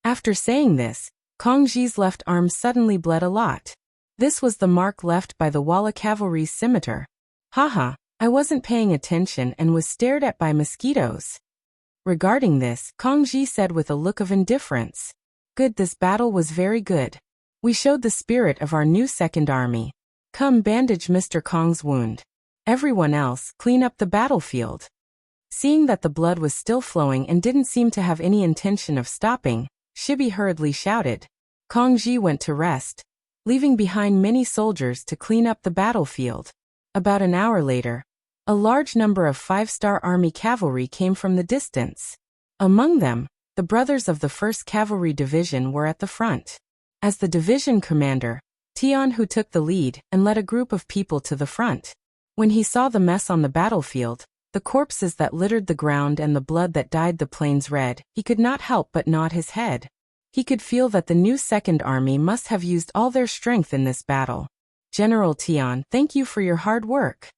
After saying this, Kong Ji's left arm suddenly bled a lot. This was the mark left by the Walla cavalry's scimitar. "Haha, I wasn't paying attention and was stared at by mosquitoes." Regarding this, Kong Ji said with a look of indifference, "Good, this battle was very good. We showed the spirit of our new Second Army. Come, bandage Mr. Kong's wound. Everyone else, clean up the battlefield." Seeing that the blood was still flowing and didn't seem to have any intention of stopping, Shibi hurriedly shouted. Kong Ji went to rest, leaving behind many soldiers to clean up the battlefield. About an hour later, a large number of 5-star army cavalry came from the distance. Among them, the brothers of the 1st Cavalry Division were at the front. As the division commander, Tian Hu took the lead and led a group of people to the front. When he saw the mess on the battlefield, the corpses that littered the ground and the blood that dyed the plains red, he could not help but nod his head. He could feel that the new Second Army must have used all their strength in this battle. "General Tian, thank you for your hard work."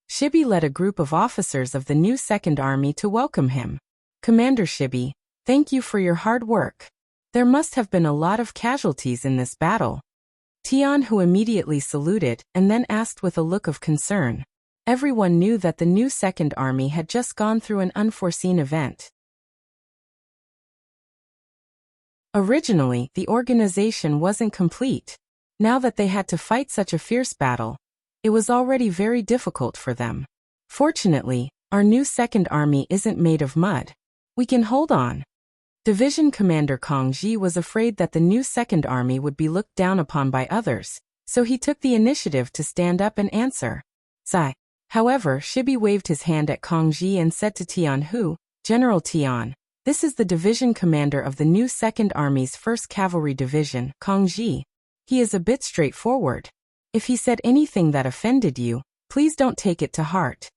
Shibi led a group of officers of the new Second Army to welcome him. "Commander Shibi, thank you for your hard work. There must have been a lot of casualties in this battle." Tian Hu immediately saluted and then asked with a look of concern. Everyone knew that the new Second Army had just gone through an unforeseen event. Originally, the organization wasn't complete. Now that they had to fight such a fierce battle, it was already very difficult for them. Fortunately, our new Second Army isn't made of mud. We can hold on. Division Commander Kong Ji was afraid that the new Second Army would be looked down upon by others, so he took the initiative to stand up and answer. "Zai." However, Shibi waved his hand at Kong Ji and said to Tian Hu, "General Tian, this is the division commander of the new Second Army's 1st Cavalry Division, Kong Ji. He is a bit straightforward. If he said anything that offended you, please don't take it to heart."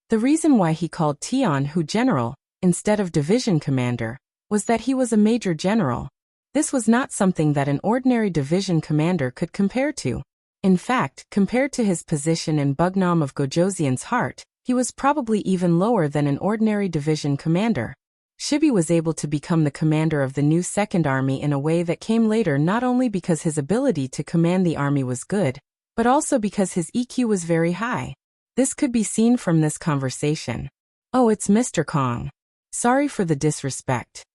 The reason why he called Tian Hu general, instead of division commander, was that he was a major general. This was not something that an ordinary division commander could compare to. In fact, compared to his position in Bugnam of Gojoseon's heart, he was probably even lower than an ordinary division commander. Shibi was able to become the commander of the new Second Army in a way that came later not only because his ability to command the army was good, but also because his EQ was very high. This could be seen from this conversation. "Oh, it's Mr. Kong. Sorry for the disrespect."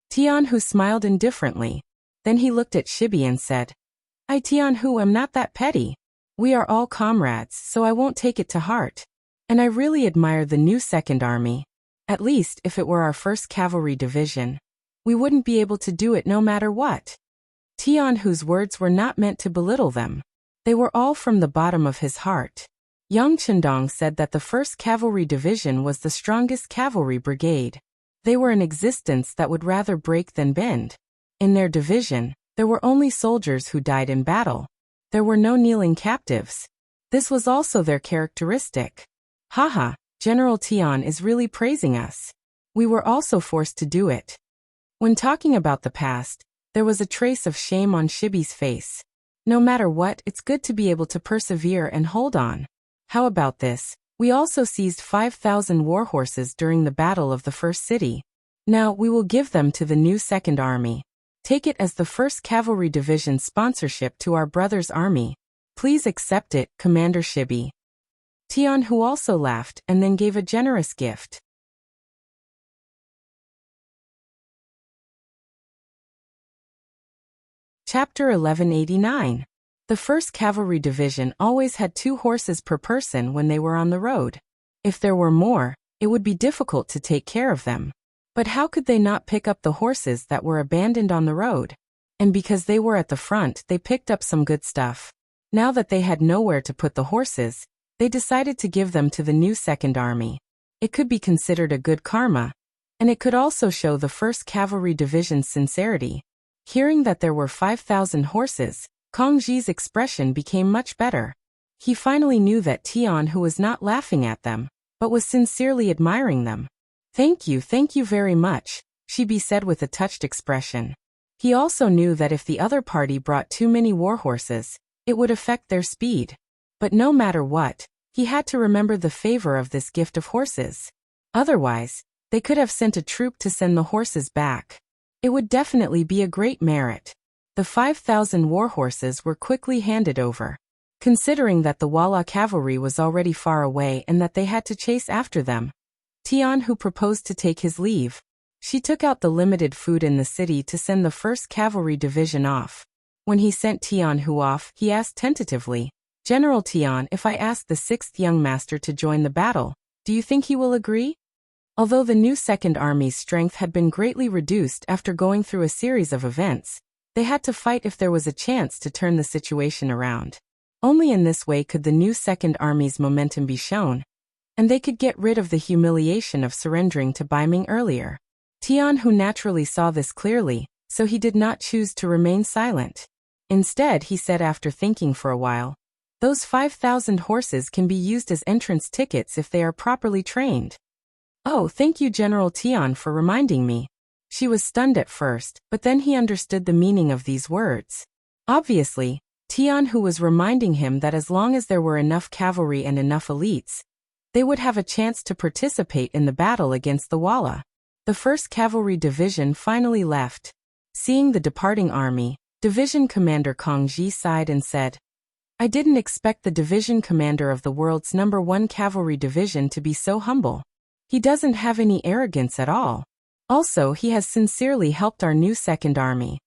Tian Hu smiled indifferently. Then he looked at Shibi and said, "I Tian Hu am not that petty. We are all comrades, so I won't take it to heart. And I really admire the new Second Army. At least, if it were our 1st Cavalry Division, we wouldn't be able to do it no matter what. Tianhu's words were not meant to belittle them. They were all from the bottom of his heart. Yang Chendong said that the 1st Cavalry Division was the strongest cavalry brigade. They were an existence that would rather break than bend. In their division, there were only soldiers who died in battle. There were no kneeling captives. This was also their characteristic. Haha, General Tian is really praising us. We were also forced to do it. When talking about the past, there was a trace of shame on Shibi's face. No matter what, it's good to be able to persevere and hold on. How about this? We also seized 5,000 warhorses during the Battle of the First City. Now we will give them to the new Second Army. Take it as the 1st Cavalry Division's sponsorship to our brother's army. Please accept it, Commander Shibi. Tianhu also laughed and then gave a generous gift. Chapter 1189. The 1st Cavalry Division always had 2 horses per person when they were on the road. If there were more, it would be difficult to take care of them. But how could they not pick up the horses that were abandoned on the road? And because they were at the front, they picked up some good stuff. Now that they had nowhere to put the horses, they decided to give them to the new Second Army. It could be considered a good karma, and it could also show the 1st Cavalry Division's sincerity. Hearing that there were 5,000 horses, Kong Ji's expression became much better. He finally knew that Tianhu was not laughing at them, but was sincerely admiring them. Thank you very much, Shibi said with a touched expression. He also knew that if the other party brought too many warhorses, it would affect their speed. But no matter what, he had to remember the favor of this gift of horses. Otherwise, they could have sent a troop to send the horses back. It would definitely be a great merit. The 5,000 warhorses were quickly handed over. Considering that the Walla cavalry was already far away and that they had to chase after them, Tianhu proposed to take his leave. She took out the limited food in the city to send the 1st Cavalry Division off. When he sent Tianhu off, he asked tentatively, General Tian, if I ask the 6th young master to join the battle, do you think he will agree? Although the new Second Army's strength had been greatly reduced after going through a series of events, they had to fight if there was a chance to turn the situation around. Only in this way could the new Second Army's momentum be shown, and they could get rid of the humiliation of surrendering to Baiming earlier. Tianhu naturally saw this clearly, so he did not choose to remain silent. Instead, he said after thinking for a while, those 5,000 horses can be used as entrance tickets if they are properly trained. Oh, thank you General Tian for reminding me. She was stunned at first, but then he understood the meaning of these words. Obviously, Tianhu was reminding him that as long as there were enough cavalry and enough elites, they would have a chance to participate in the battle against the Walla. The 1st Cavalry Division finally left. Seeing the departing army, Division Commander Kong Ji sighed and said, I didn't expect the division commander of the world's #1 cavalry division to be so humble. He doesn't have any arrogance at all. Also, he has sincerely helped our new Second Army.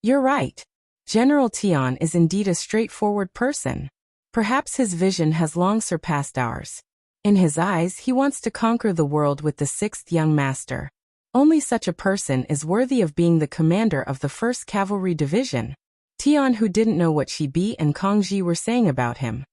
You're right. General Tian is indeed a straightforward person. Perhaps his vision has long surpassed ours. In his eyes, he wants to conquer the world with the 6th young master. Only such a person is worthy of being the commander of the 1st Cavalry Division. Tianhu didn't know what Shibi and Kong Ji were saying about him.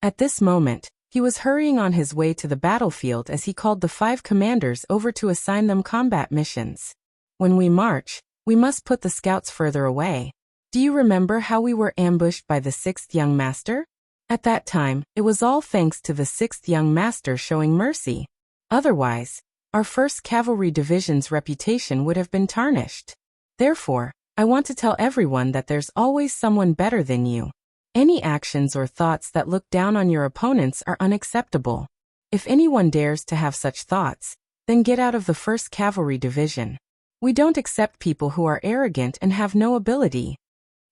At this moment, he was hurrying on his way to the battlefield as he called the 5 commanders over to assign them combat missions. When we march, we must put the scouts further away. Do you remember how we were ambushed by the 6th young master? At that time, it was all thanks to the 6th young master showing mercy. Otherwise, our 1st Cavalry Division's reputation would have been tarnished. Therefore, I want to tell everyone that there's always someone better than you. Any actions or thoughts that look down on your opponents are unacceptable. If anyone dares to have such thoughts, then get out of the 1st Cavalry Division. We don't accept people who are arrogant and have no ability.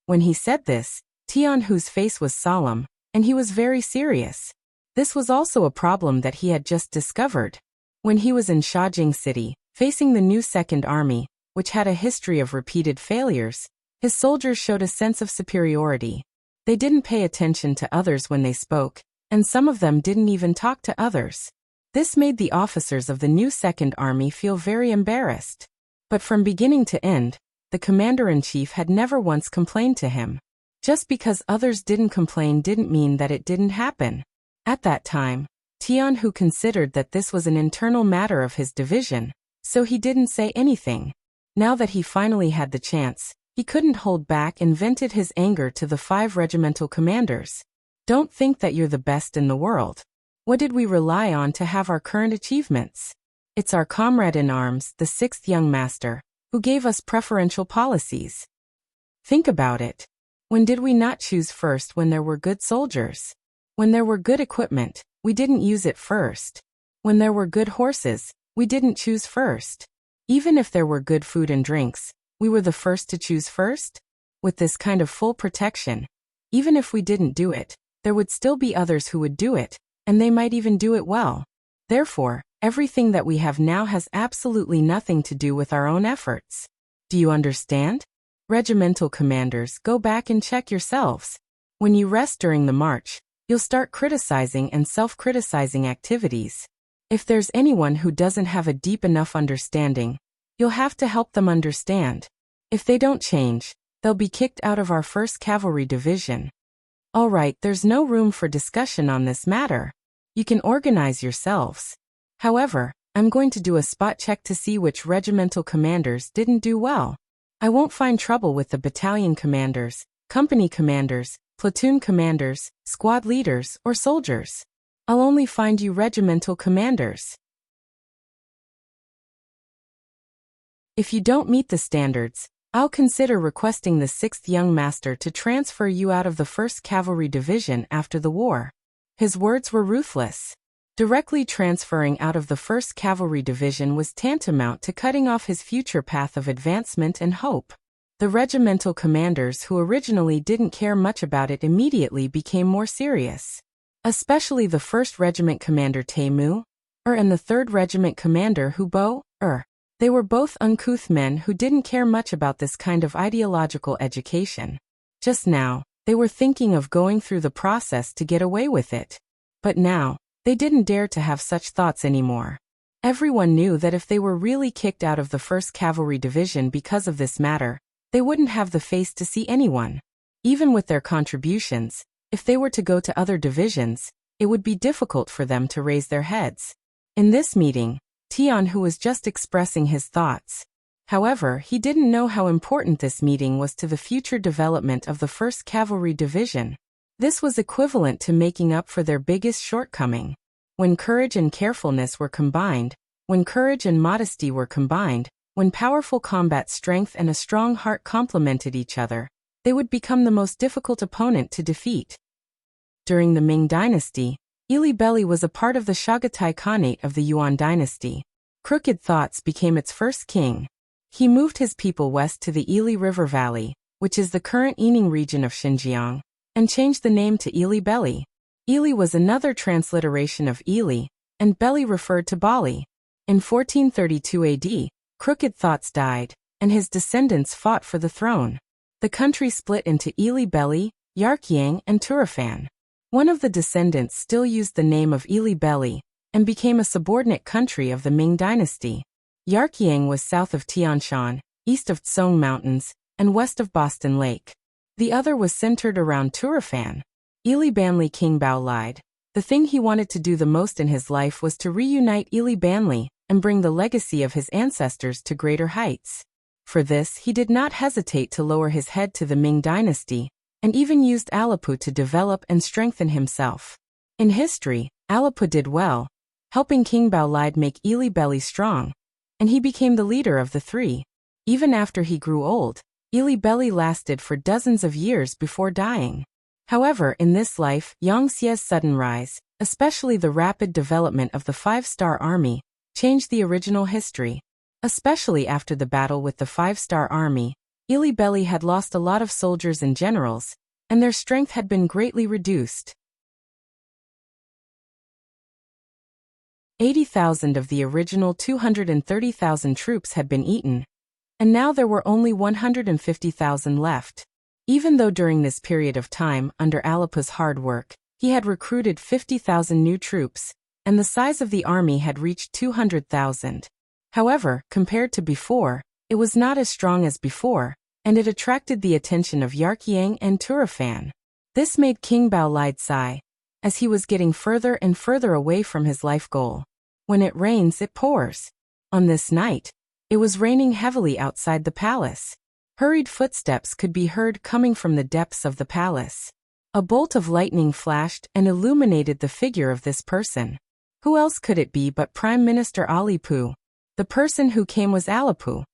When he said this, Tianhu's face was solemn, and he was very serious. This was also a problem that he had just discovered. When he was in Shajing City, facing the new Second Army, which had a history of repeated failures, His soldiers showed a sense of superiority. They didn't pay attention to others when they spoke, and some of them didn't even talk to others. This made the officers of the new Second Army feel very embarrassed. But from beginning to end, the commander-in-chief had never once complained to him. Just because others didn't complain didn't mean that it didn't happen. At that time, Tian Hu considered that this was an internal matter of his division, so he didn't say anything. Now that he finally had the chance, he couldn't hold back and vented his anger to the 5 regimental commanders. Don't think that you're the best in the world. What did we rely on to have our current achievements? It's our comrade in arms, the 6th young master, who gave us preferential policies. Think about it. When did we not choose first when there were good soldiers? When there were good equipment, we didn't use it first. When there were good horses, we didn't choose first. Even if there were good food and drinks, we were the first to choose first? With this kind of full protection, even if we didn't do it, there would still be others who would do it, and they might even do it well. Therefore, everything that we have now has absolutely nothing to do with our own efforts. Do you understand? Regimental commanders, go back and check yourselves. When you rest during the march, you'll start criticizing and self-criticizing activities. If there's anyone who doesn't have a deep enough understanding, you'll have to help them understand. If they don't change, they'll be kicked out of our 1st Cavalry Division. All right, there's no room for discussion on this matter. You can organize yourselves. However, I'm going to do a spot check to see which regimental commanders didn't do well. I won't find trouble with the battalion commanders, company commanders, platoon commanders, squad leaders, or soldiers. I'll only find you regimental commanders. If you don't meet the standards, I'll consider requesting the 6th young master to transfer you out of the 1st Cavalry Division after the war. His words were ruthless. Directly transferring out of the 1st Cavalry Division was tantamount to cutting off his future path of advancement and hope. The regimental commanders who originally didn't care much about it immediately became more serious. Especially the 1st Regiment Commander Taimu, and the 3rd Regiment Commander Hubo, They were both uncouth men who didn't care much about this kind of ideological education. Just now, they were thinking of going through the process to get away with it. But now, they didn't dare to have such thoughts anymore. Everyone knew that if they were really kicked out of the 1st Cavalry Division because of this matter, they wouldn't have the face to see anyone. Even with their contributions, if they were to go to other divisions, it would be difficult for them to raise their heads. In this meeting, Tian Hu was just expressing his thoughts. However, he didn't know how important this meeting was to the future development of the 1st Cavalry Division. This was equivalent to making up for their biggest shortcoming. When courage and carefulness were combined, when courage and modesty were combined, when powerful combat strength and a strong heart complemented each other, they would become the most difficult opponent to defeat. During the Ming Dynasty, Ili Beli was a part of the Chagatai Khanate of the Yuan Dynasty. Crooked Thoughts became its first king. He moved his people west to the Ili River Valley, which is the current Yining region of Xinjiang, and changed the name to Ili Beli. Ili was another transliteration of Ili, and Beli referred to Bali. In 1432 AD, Crooked Thoughts died, and his descendants fought for the throne. The country split into Ili Beli, Yarkyang, and Turfan. One of the descendants still used the name of Ili Beli, and became a subordinate country of the Ming Dynasty. Yarkyang was south of Tianshan, east of Tsong Mountains, and west of Boston Lake. The other was centered around Turfan. Ili Banli King Bao lied. The thing he wanted to do the most in his life was to reunite Ili Banli and bring the legacy of his ancestors to greater heights. For this, he did not hesitate to lower his head to the Ming Dynasty, and even used Alipu to develop and strengthen himself. In history, Alipu did well, helping King Baolide make Ili Beli strong, and he became the leader of the three. Even after he grew old, Ili Beli lasted for dozens of years before dying. However, in this life, Yang Xie's sudden rise, especially the rapid development of the 5-star army, changed the original history. Especially after the battle with the 5-star army, Ili Beli had lost a lot of soldiers and generals, and their strength had been greatly reduced. 80,000 of the original 230,000 troops had been eaten. and now there were only 150,000 left. Even though during this period of time, under Alipu's hard work, he had recruited 50,000 new troops, and the size of the army had reached 200,000. However, compared to before, it was not as strong as before, and it attracted the attention of Yarkyang and Turafan. This made King Baolide sigh, as he was getting further and further away from his life goal. When it rains, it pours. On this night, it was raining heavily outside the palace. Hurried footsteps could be heard coming from the depths of the palace. A bolt of lightning flashed and illuminated the figure of this person. Who else could it be but Prime Minister Alipu? The person who came was Alipu.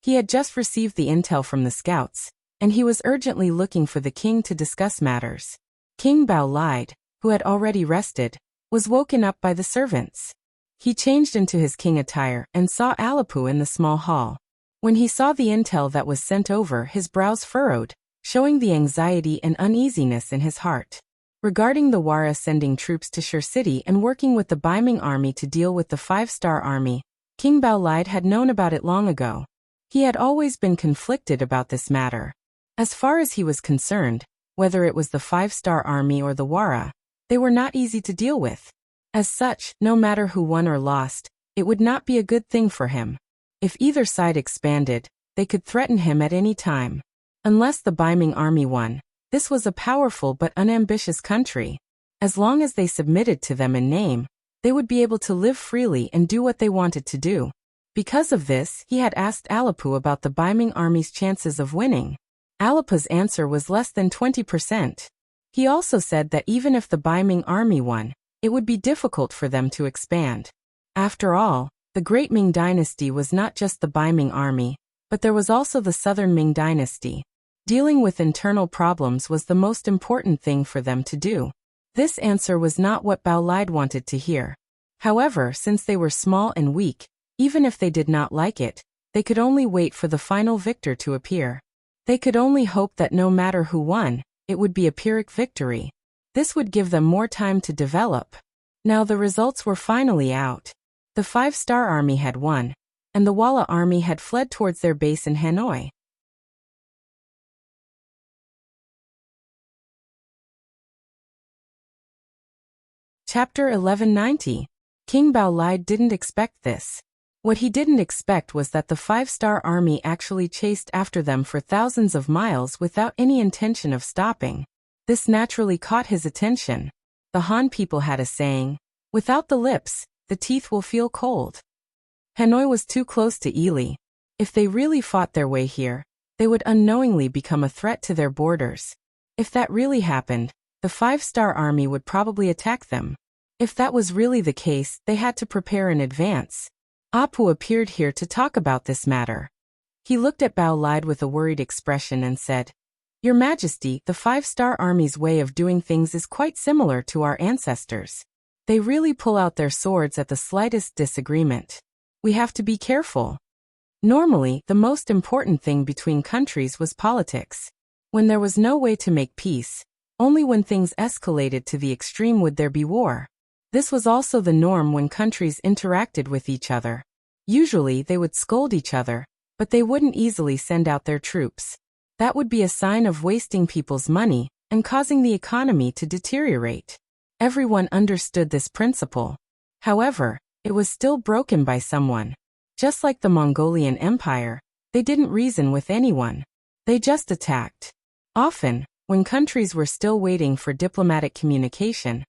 He had just received the intel from the scouts, and he was urgently looking for the king to discuss matters. King Baolide, who had already rested, was woken up by the servants. He changed into his king attire and saw Alipu in the small hall. When he saw the intel that was sent over, his brows furrowed, showing the anxiety and uneasiness in his heart. Regarding the Wara sending troops to Shur City and working with the Baiming army to deal with the 5-star army, King Baolide had known about it long ago. He had always been conflicted about this matter. As far as he was concerned, whether it was the 5-star army or the Wara, they were not easy to deal with. As such, no matter who won or lost, it would not be a good thing for him. If either side expanded, they could threaten him at any time. Unless the Baiming army won, this was a powerful but unambitious country. As long as they submitted to them in name, they would be able to live freely and do what they wanted to do. Because of this, he had asked Alipu about the Baiming army's chances of winning. Alipu's answer was less than 20%. He also said that even if the Baiming army won, it would be difficult for them to expand. After all, the Great Ming Dynasty was not just the Baiming army, but there was also the Southern Ming Dynasty. Dealing with internal problems was the most important thing for them to do. This answer was not what Baolide wanted to hear. However, since they were small and weak, even if they did not like it, they could only wait for the final victor to appear. They could only hope that no matter who won, it would be a Pyrrhic victory. This would give them more time to develop. Now the results were finally out. The 5-star army had won, and the Wala army had fled towards their base in Hanoi. Chapter 1190. King Baolide didn't expect this. What he didn't expect was that the 5-star army actually chased after them for thousands of miles without any intention of stopping. This naturally caught his attention. The Han people had a saying, "Without the lips, the teeth will feel cold." Hanoi was too close to Ely. If they really fought their way here, they would unknowingly become a threat to their borders. If that really happened, the 5-star army would probably attack them. If that was really the case, they had to prepare in advance. Apu appeared here to talk about this matter. He looked at Baolide with a worried expression and said, "Your Majesty, the 5-star army's way of doing things is quite similar to our ancestors. They really pull out their swords at the slightest disagreement. We have to be careful." Normally, the most important thing between countries was politics. When there was no way to make peace, only when things escalated to the extreme would there be war. This was also the norm when countries interacted with each other. Usually they would scold each other, but they wouldn't easily send out their troops. That would be a sign of wasting people's money and causing the economy to deteriorate. Everyone understood this principle. However, it was still broken by someone. Just like the Mongolian Empire, they didn't reason with anyone. They just attacked. Often, when countries were still waiting for diplomatic communication,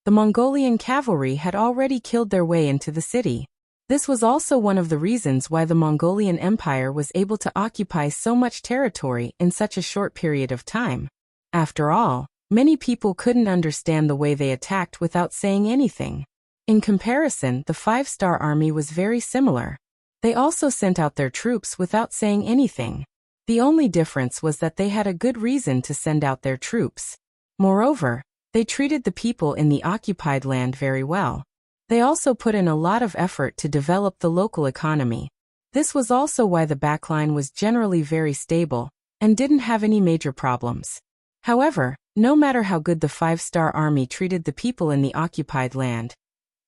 the Mongolian cavalry had already killed their way into the city. This was also one of the reasons why the Mongolian Empire was able to occupy so much territory in such a short period of time. After all, many people couldn't understand the way they attacked without saying anything. In comparison, the 5-star army was very similar. They also sent out their troops without saying anything. The only difference was that they had a good reason to send out their troops. Moreover, they treated the people in the occupied land very well. They also put in a lot of effort to develop the local economy. This was also why the backline was generally very stable and didn't have any major problems. However, no matter how good the 5-star army treated the people in the occupied land,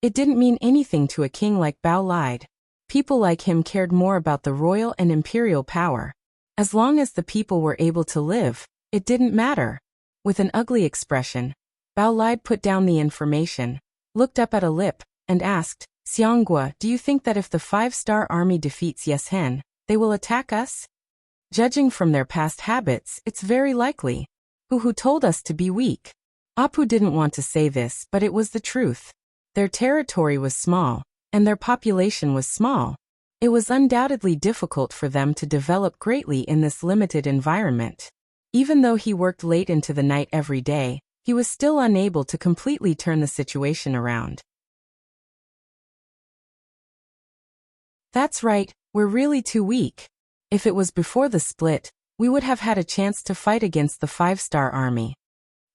it didn't mean anything to a king like Baolide. People like him cared more about the royal and imperial power. As long as the people were able to live, it didn't matter. With an ugly expression, Bao Lide put down the information, looked up at a lip, and asked, Xianghua, do you think that if the 5-star army defeats Yeshen, they will attack us? Judging from their past habits, it's very likely. Who told us to be weak? Apu didn't want to say this, but it was the truth. Their territory was small, and their population was small. It was undoubtedly difficult for them to develop greatly in this limited environment. Even though he worked late into the night every day, he was still unable to completely turn the situation around. That's right, we're really too weak. If it was before the split, we would have had a chance to fight against the 5-star army.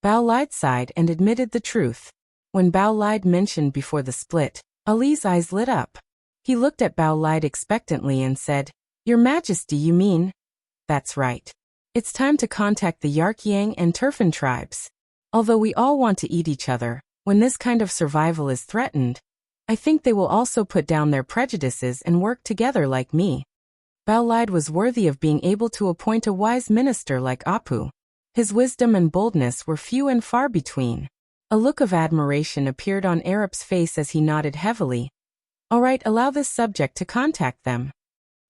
Bao Lide sighed and admitted the truth. When Bao Lide mentioned before the split, Ali's eyes lit up. He looked at Bao Lide expectantly and said, Your Majesty, you mean? That's right. It's time to contact the Yarkyang and Turfan tribes. Although we all want to eat each other, when this kind of survival is threatened, I think they will also put down their prejudices and work together like me. Bao Lide was worthy of being able to appoint a wise minister like Apu. His wisdom and boldness were few and far between. A look of admiration appeared on Arap's face as he nodded heavily. All right, allow this subject to contact them.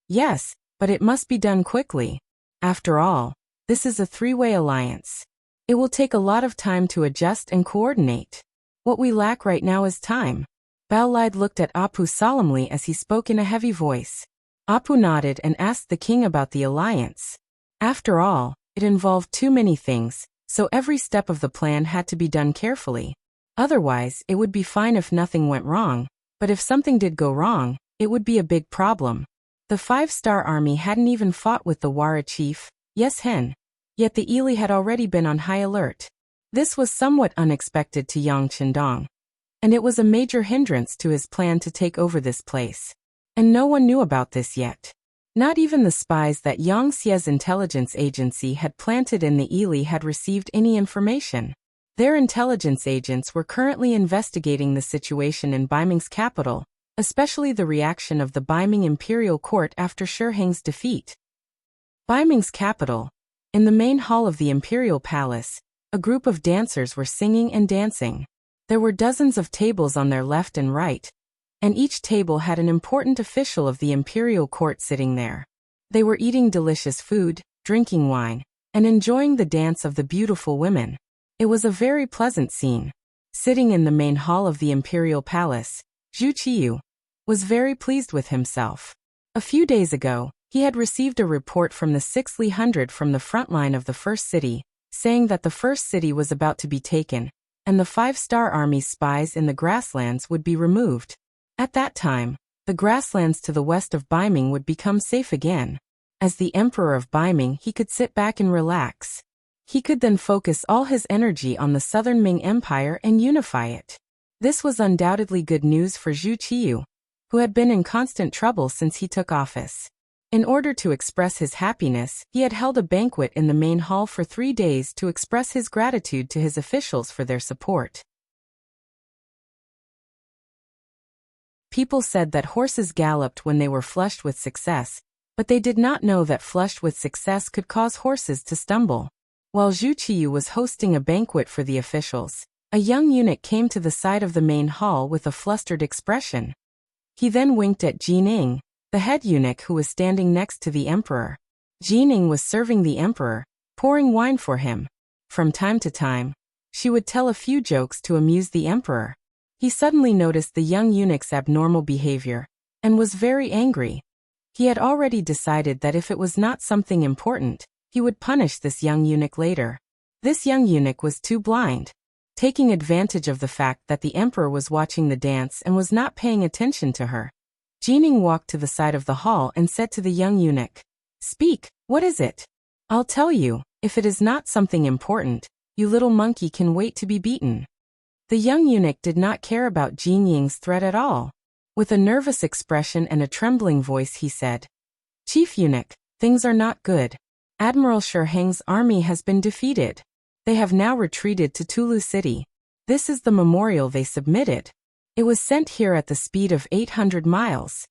Yes, but it must be done quickly. After all, this is a 3-way alliance. It will take a lot of time to adjust and coordinate. What we lack right now is time. Bao Lide looked at Apu solemnly as he spoke in a heavy voice. Apu nodded and asked the king about the alliance. After all, it involved too many things, so every step of the plan had to be done carefully. Otherwise, it would be fine if nothing went wrong, but if something did go wrong, it would be a big problem. The 5-star army hadn't even fought with the Wara chief, Yeshen, yet the Ili had already been on high alert. This was somewhat unexpected to Yang Qindong, and it was a major hindrance to his plan to take over this place. And no one knew about this yet. Not even the spies that Yang Xie's intelligence agency had planted in the Ili had received any information. Their intelligence agents were currently investigating the situation in Baiming's capital, especially the reaction of the Baiming imperial court after Shiheng's defeat. Baiming's capital. In the main hall of the imperial palace, a group of dancers were singing and dancing. There were dozens of tables on their left and right, and each table had an important official of the imperial court sitting there. They were eating delicious food, drinking wine, and enjoying the dance of the beautiful women. It was a very pleasant scene. Sitting in the main hall of the imperial palace, Zhu Qiyu was very pleased with himself. A few days ago, he had received a report from the 6th Li Hundred from the front line of the first city, saying that the first city was about to be taken, and the 5-star army's spies in the grasslands would be removed. At that time, the grasslands to the west of Baiming would become safe again. As the emperor of Baiming, he could sit back and relax. He could then focus all his energy on the southern Ming Empire and unify it. This was undoubtedly good news for Zhu Qiyu, who had been in constant trouble since he took office. In order to express his happiness, he had held a banquet in the main hall for 3 days to express his gratitude to his officials for their support. People said that horses galloped when they were flushed with success, but they did not know that flushed with success could cause horses to stumble. While Zhu Qiyu was hosting a banquet for the officials, a young eunuch came to the side of the main hall with a flustered expression. He then winked at Jining, the head eunuch who was standing next to the emperor. Jining was serving the emperor, pouring wine for him. From time to time, she would tell a few jokes to amuse the emperor. He suddenly noticed the young eunuch's abnormal behavior, and was very angry. He had already decided that if it was not something important, he would punish this young eunuch later. This young eunuch was too blind. Taking advantage of the fact that the emperor was watching the dance and was not paying attention to her, Jining walked to the side of the hall and said to the young eunuch, "Speak, what is it?" "I'll tell you, if it is not something important, you little monkey can wait to be beaten." The young eunuch did not care about Jinying's threat at all. With a nervous expression and a trembling voice he said, "Chief eunuch, things are not good. Admiral Shiheng's army has been defeated. They have now retreated to Tulu City. This is the memorial they submitted. It was sent here at the speed of 800 miles.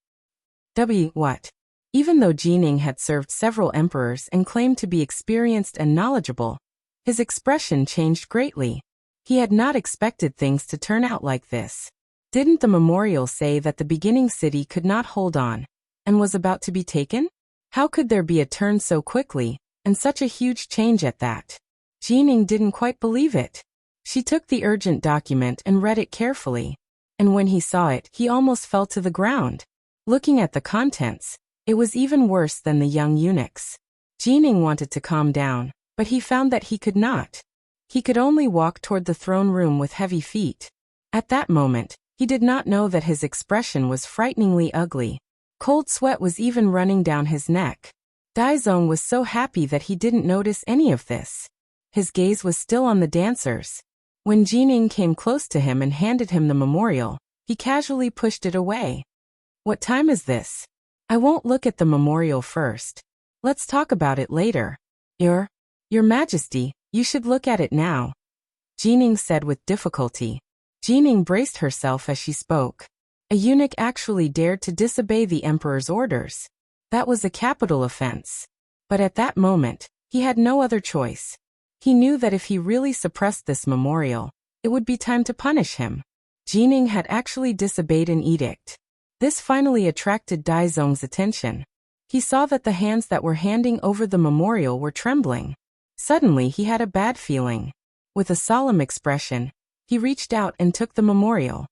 What? Even though Jining had served several emperors and claimed to be experienced and knowledgeable, his expression changed greatly. He had not expected things to turn out like this. Didn't the memorial say that the beginning city could not hold on, and was about to be taken? How could there be a turn so quickly, and such a huge change at that? Jining didn't quite believe it. She took the urgent document and read it carefully. And when he saw it, he almost fell to the ground. Looking at the contents, it was even worse than the young eunuch's. Jining wanted to calm down, but he found that he could not. He could only walk toward the throne room with heavy feet. At that moment, he did not know that his expression was frighteningly ugly. Cold sweat was even running down his neck. Daizong was so happy that he didn't notice any of this. His gaze was still on the dancers. When Jining came close to him and handed him the memorial, he casually pushed it away. What time is this? I won't look at the memorial first. Let's talk about it later. Your Majesty, you should look at it now, Jining said with difficulty. Jining braced herself as she spoke. A eunuch actually dared to disobey the emperor's orders. That was a capital offense. But at that moment, he had no other choice. He knew that if he really suppressed this memorial, it would be time to punish him. Jining had actually disobeyed an edict. This finally attracted Daizong's attention. He saw that the hands that were handing over the memorial were trembling. Suddenly he had a bad feeling. With a solemn expression, he reached out and took the memorial.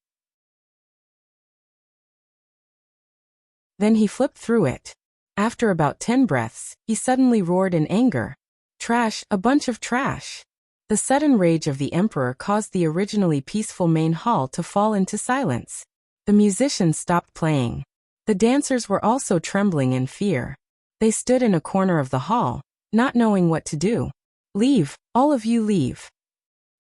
Then he flipped through it. After about 10 breaths, he suddenly roared in anger. Trash, a bunch of trash. The sudden rage of the emperor caused the originally peaceful main hall to fall into silence. The musicians stopped playing. The dancers were also trembling in fear. They stood in a corner of the hall, not knowing what to do. Leave, all of you leave.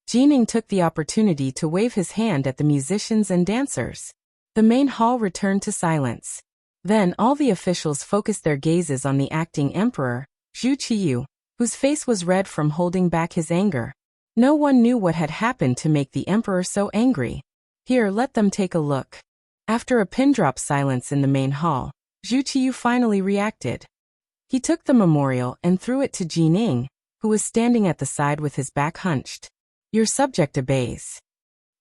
Jining took the opportunity to wave his hand at the musicians and dancers. The main hall returned to silence. Then all the officials focused their gazes on the acting emperor, Zhu Qiyu, whose face was red from holding back his anger. No one knew what had happened to make the emperor so angry. Here, let them take a look. After a pin-drop silence in the main hall, Zhu Qiyu finally reacted. He took the memorial and threw it to Jining, who was standing at the side with his back hunched. Your subject obeys.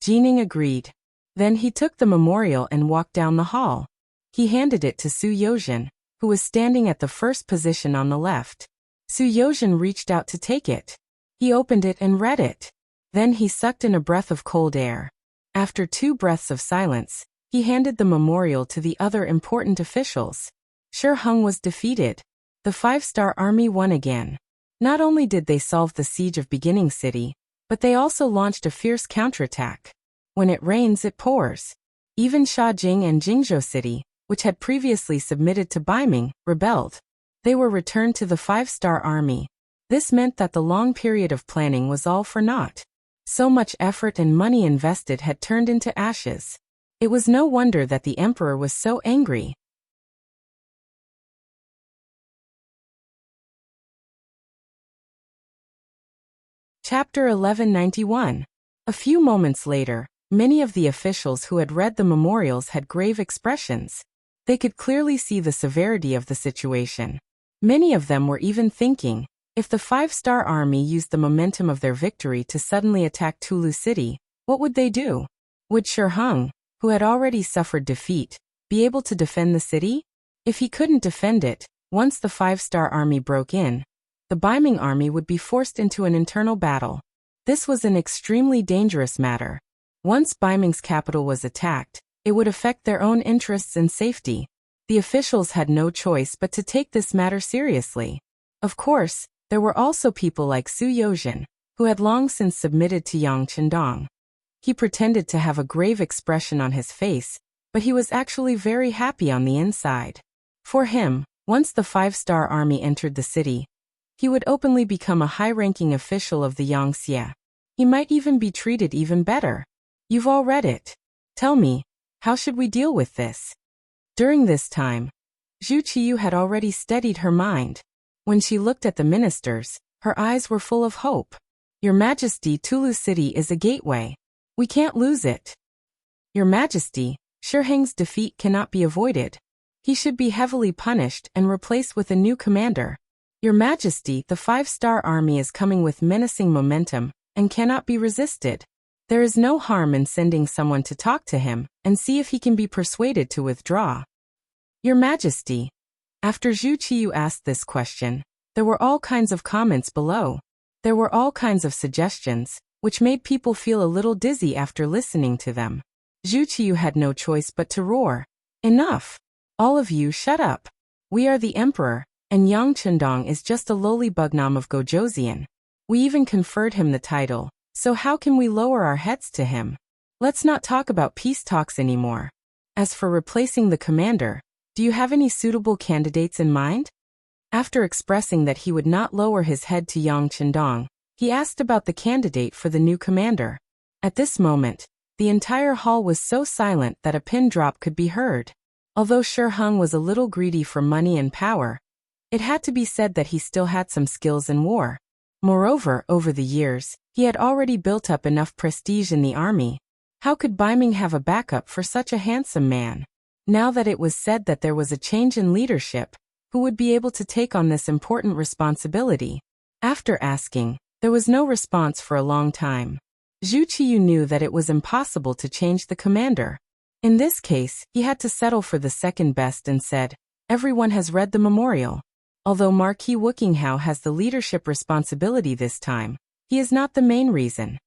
Jining agreed. Then he took the memorial and walked down the hall. He handed it to Su Yozhen, who was standing at the first position on the left. Su Yozhen reached out to take it. He opened it and read it. Then he sucked in a breath of cold air. After 2 breaths of silence, he handed the memorial to the other important officials. Shi Heng was defeated. The 5-star army won again. Not only did they solve the siege of Beginning City, but they also launched a fierce counterattack. When it rains, it pours. Even Shajing and Jingzhou City, which had previously submitted to Baiming, rebelled. They were returned to the 5-star army. This meant that the long period of planning was all for naught. So much effort and money invested had turned into ashes. It was no wonder that the emperor was so angry. Chapter 1191. A few moments later, many of the officials who had read the memorials had grave expressions. They could clearly see the severity of the situation. Many of them were even thinking, if the 5-star army used the momentum of their victory to suddenly attack Tulu City, what would they do? Would Shi Heng, who had already suffered defeat, be able to defend the city? If he couldn't defend it, once the 5-star army broke in, the Baiming army would be forced into an internal battle. This was an extremely dangerous matter. Once Baiming's capital was attacked, it would affect their own interests and safety. The officials had no choice but to take this matter seriously. Of course, there were also people like Su Yozhen, who had long since submitted to Yang Chendong. He pretended to have a grave expression on his face, but he was actually very happy on the inside. For him, once the 5-star army entered the city, he would openly become a high-ranking official of the Yangxia. He might even be treated even better. You've all read it. Tell me, how should we deal with this? During this time, Zhu Qiyu had already steadied her mind. When she looked at the ministers, her eyes were full of hope. Your Majesty, Tulu City is a gateway. We can't lose it. Your Majesty, Shi Heng's defeat cannot be avoided. He should be heavily punished and replaced with a new commander. Your Majesty, the 5-star army is coming with menacing momentum and cannot be resisted. There is no harm in sending someone to talk to him and see if he can be persuaded to withdraw. Your Majesty. After Zhu Qiyu asked this question, there were all kinds of comments below. There were all kinds of suggestions, which made people feel a little dizzy after listening to them. Zhu Qiyu had no choice but to roar. Enough! All of you shut up. We are the emperor, and Yang Chendong is just a lowly bugnam of Gojoseon. We even conferred him the title, so how can we lower our heads to him? Let's not talk about peace talks anymore. As for replacing the commander, do you have any suitable candidates in mind? After expressing that he would not lower his head to Yang Chendong, he asked about the candidate for the new commander. At this moment, the entire hall was so silent that a pin drop could be heard. Although Shi Hung was a little greedy for money and power, it had to be said that he still had some skills in war. Moreover, over the years, he had already built up enough prestige in the army. How could Baiming have a backup for such a handsome man? Now that it was said that there was a change in leadership, who would be able to take on this important responsibility? After asking, there was no response for a long time. Zhu Qiyu knew that it was impossible to change the commander. In this case, he had to settle for the second best and said, everyone has read the memorial. Although Marquis Wuxia has the leadership responsibility this time, he is not the main reason.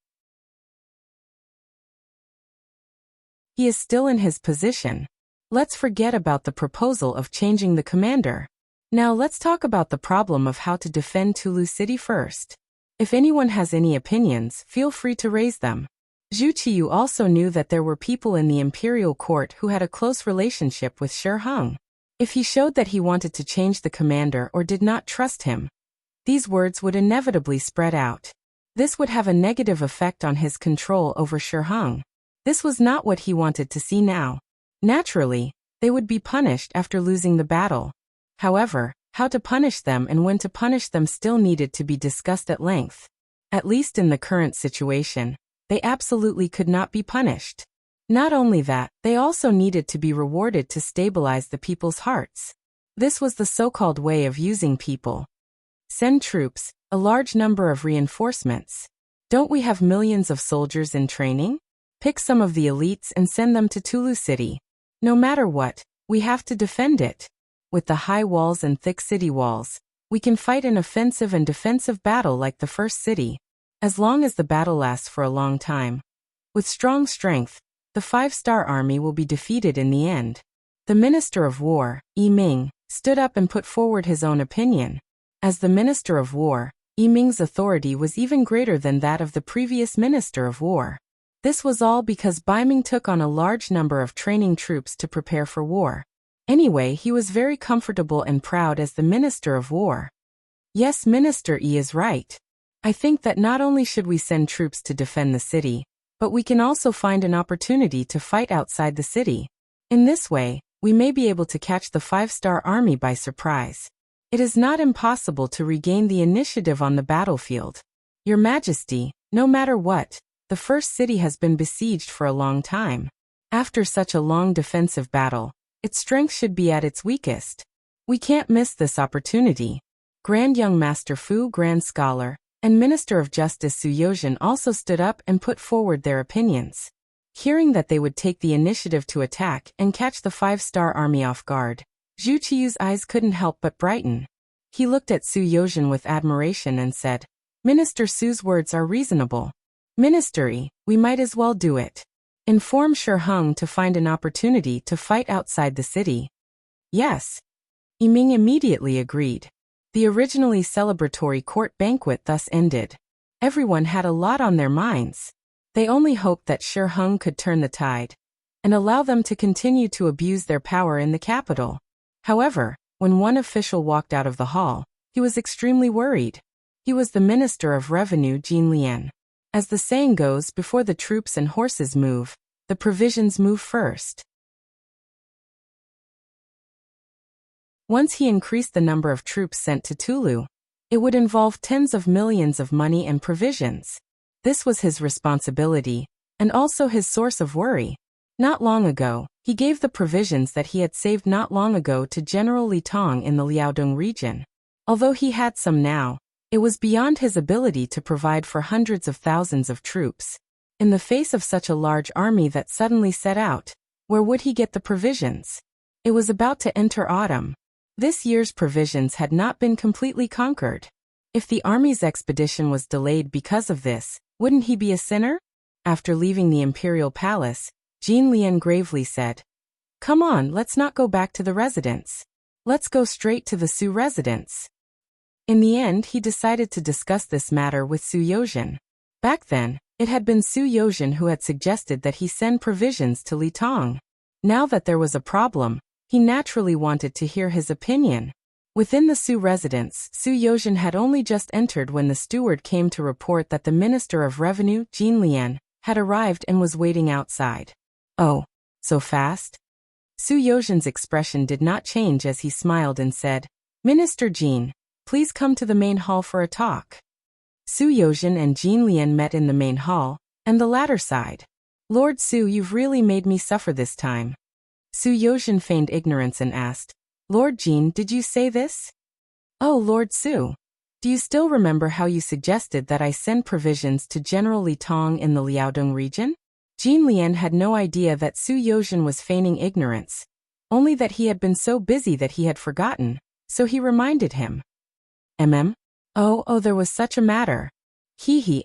He is still in his position. Let's forget about the proposal of changing the commander. Now let's talk about the problem of how to defend Tulu City first. If anyone has any opinions, feel free to raise them. Zhu Qiyu also knew that there were people in the imperial court who had a close relationship with Shi Hung. If he showed that he wanted to change the commander or did not trust him, these words would inevitably spread out. This would have a negative effect on his control over Shi Hung. This was not what he wanted to see now. Naturally, they would be punished after losing the battle. However, how to punish them and when to punish them still needed to be discussed at length. At least in the current situation, they absolutely could not be punished. Not only that, they also needed to be rewarded to stabilize the people's hearts. This was the so-called way of using people. Send troops, a large number of reinforcements. Don't we have millions of soldiers in training? Pick some of the elites and send them to Tulu City. No matter what, we have to defend it. With the high walls and thick city walls, we can fight an offensive and defensive battle like the first city. As long as the battle lasts for a long time. With strong strength, the 5-star army will be defeated in the end. The Minister of War, Yi Ming, stood up and put forward his own opinion. As the Minister of War, Yi Ming's authority was even greater than that of the previous Minister of War. This was all because Baiming took on a large number of training troops to prepare for war. Anyway, he was very comfortable and proud as the Minister of War. Yes, Minister Yi is right. I think that not only should we send troops to defend the city, but we can also find an opportunity to fight outside the city. In this way, we may be able to catch the 5-star army by surprise. It is not impossible to regain the initiative on the battlefield. Your Majesty, no matter what, the first city has been besieged for a long time. After such a long defensive battle, its strength should be at its weakest. We can't miss this opportunity. Grand Young Master Fu, Grand Scholar, and Minister of Justice Su Yozhen also stood up and put forward their opinions. Hearing that they would take the initiative to attack and catch the 5-star army off guard, Zhu Qiyu's eyes couldn't help but brighten. He looked at Su Yozhen with admiration and said, Minister Su's words are reasonable. Minister Yi, we might as well do it. Inform Shi Hung to find an opportunity to fight outside the city. Yes. Yi Ming immediately agreed. The originally celebratory court banquet thus ended. Everyone had a lot on their minds. They only hoped that Shi Hung could turn the tide and allow them to continue to abuse their power in the capital. However, when one official walked out of the hall, he was extremely worried. He was the Minister of Revenue, Jin Lian. As the saying goes, before the troops and horses move, the provisions move first. Once he increased the number of troops sent to Tulu, it would involve tens of millions of money and provisions. This was his responsibility, and also his source of worry. Not long ago, He gave the provisions that he had saved not long ago to General Li Tong in the Liaodong region. Although he had some now, it was beyond his ability to provide for hundreds of thousands of troops. In the face of such a large army that suddenly set out, where would he get the provisions? It was about to enter autumn. This year's provisions had not been completely conquered. If the army's expedition was delayed because of this, wouldn't he be a sinner? After leaving the imperial palace, Jean Lian gravely said, "Come on, let's not go back to the residence. Let's go straight to the Su residence." In the end, he decided to discuss this matter with Su Yozhen. Back then, it had been Su Yozhen who had suggested that he send provisions to Li Tong. Now that there was a problem, he naturally wanted to hear his opinion. Within the Su residence, Su Yozhen had only just entered when the steward came to report that the Minister of Revenue, Jean Lian, had arrived and was waiting outside. "Oh, so fast?" Su Yozhen's expression did not change as he smiled and said, "Minister Jean, please come to the main hall for a talk." Su Yozhen and Jean Lian met in the main hall, and the latter sighed. "Lord Su, you've really made me suffer this time." Su Yozhen feigned ignorance and asked, "Lord Jean, did you say this?" "Oh, Lord Su. Do you still remember how you suggested that I send provisions to General Li Tong in the Liaodong region?" Jean Lian had no idea that Su Yozhen was feigning ignorance, only that he had been so busy that he had forgotten, so he reminded him. Oh, there was such a matter.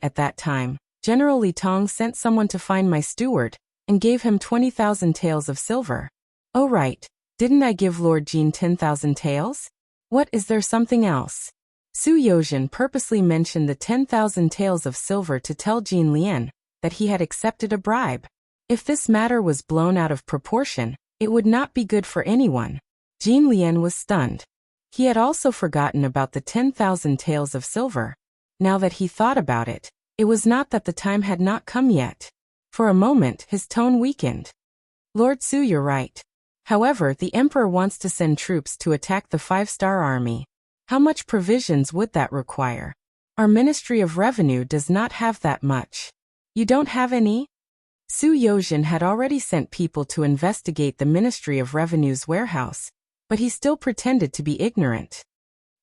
At that time, General Li Tong sent someone to find my steward, and gave him 20,000 taels of silver. Oh right, didn't I give Lord Jean 10,000 taels? What, is there something else? Su Yozhen purposely mentioned the 10,000 taels of silver to tell Jean Lian that he had accepted a bribe. If this matter was blown out of proportion, it would not be good for anyone. Jean Lian was stunned. He had also forgotten about the 10,000 taels of silver. Now that he thought about it, it was not that the time had not come yet. For a moment, his tone weakened. "Lord Su, you're right. However, the Emperor wants to send troops to attack the 5-star army. How much provisions would that require? Our Ministry of Revenue does not have that much. You don't have any?" Su Yozhen had already sent people to investigate the Ministry of Revenue's warehouse, but he still pretended to be ignorant.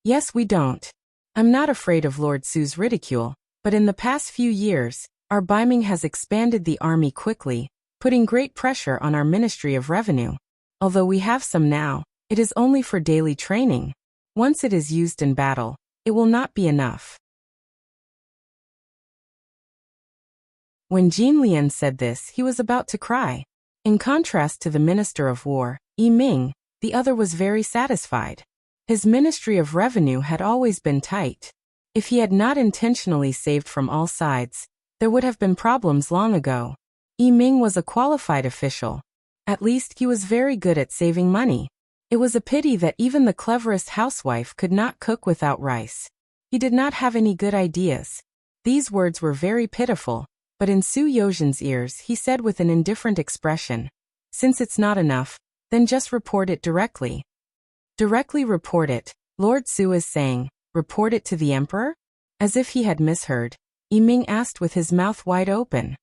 "Yes, we don't. I'm not afraid of Lord Su's ridicule, but in the past few years, our Baiming has expanded the army quickly, putting great pressure on our Ministry of Revenue. Although we have some now, it is only for daily training. Once it is used in battle, it will not be enough." When Jean Lian said this, he was about to cry. In contrast to the Minister of War, Yi Ming, the other was very satisfied. His Ministry of Revenue had always been tight. If he had not intentionally saved from all sides, there would have been problems long ago. Yi Ming was a qualified official. At least he was very good at saving money. It was a pity that even the cleverest housewife could not cook without rice. He did not have any good ideas. These words were very pitiful, but in Su Yozhen's ears he said with an indifferent expression, "Since it's not enough, then just report it directly." "Directly report it," Lord Su is saying, "report it to the Emperor?" As if he had misheard, Yi Ming asked with his mouth wide open.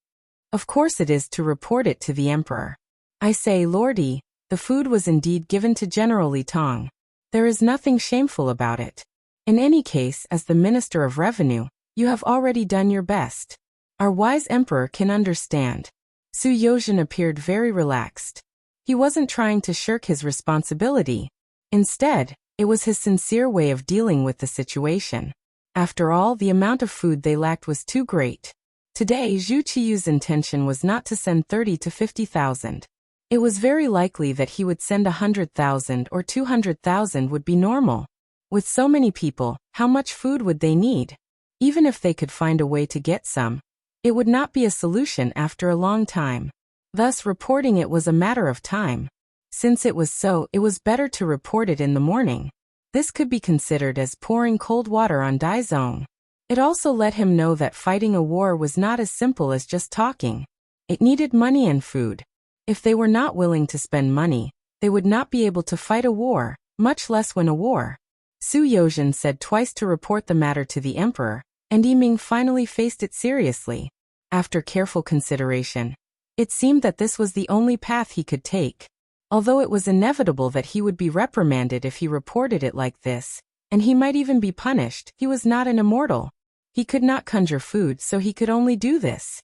"Of course it is to report it to the Emperor. I say, Lord Yi, the food was indeed given to General Li Tong. There is nothing shameful about it. In any case, as the Minister of Revenue, you have already done your best. Our wise Emperor can understand." Su Yozhen appeared very relaxed. He wasn't trying to shirk his responsibility. Instead, it was his sincere way of dealing with the situation. After all, the amount of food they lacked was too great. Today, Zhu Qiyu's intention was not to send 30 to 50,000. It was very likely that he would send 100,000 or 200,000 would be normal. With so many people, how much food would they need? Even if they could find a way to get some, it would not be a solution after a long time. Thus, reporting it was a matter of time. Since it was so, it was better to report it in the morning. This could be considered as pouring cold water on Daizong. It also let him know that fighting a war was not as simple as just talking. It needed money and food. If they were not willing to spend money, they would not be able to fight a war, much less win a war. Su Yozhen said twice to report the matter to the Emperor, and Yi Ming finally faced it seriously. After careful consideration, It seemed that this was the only path he could take. Although it was inevitable that he would be reprimanded if he reported it like this, and he might even be punished, he was not an immortal. He could not conjure food, so he could only do this.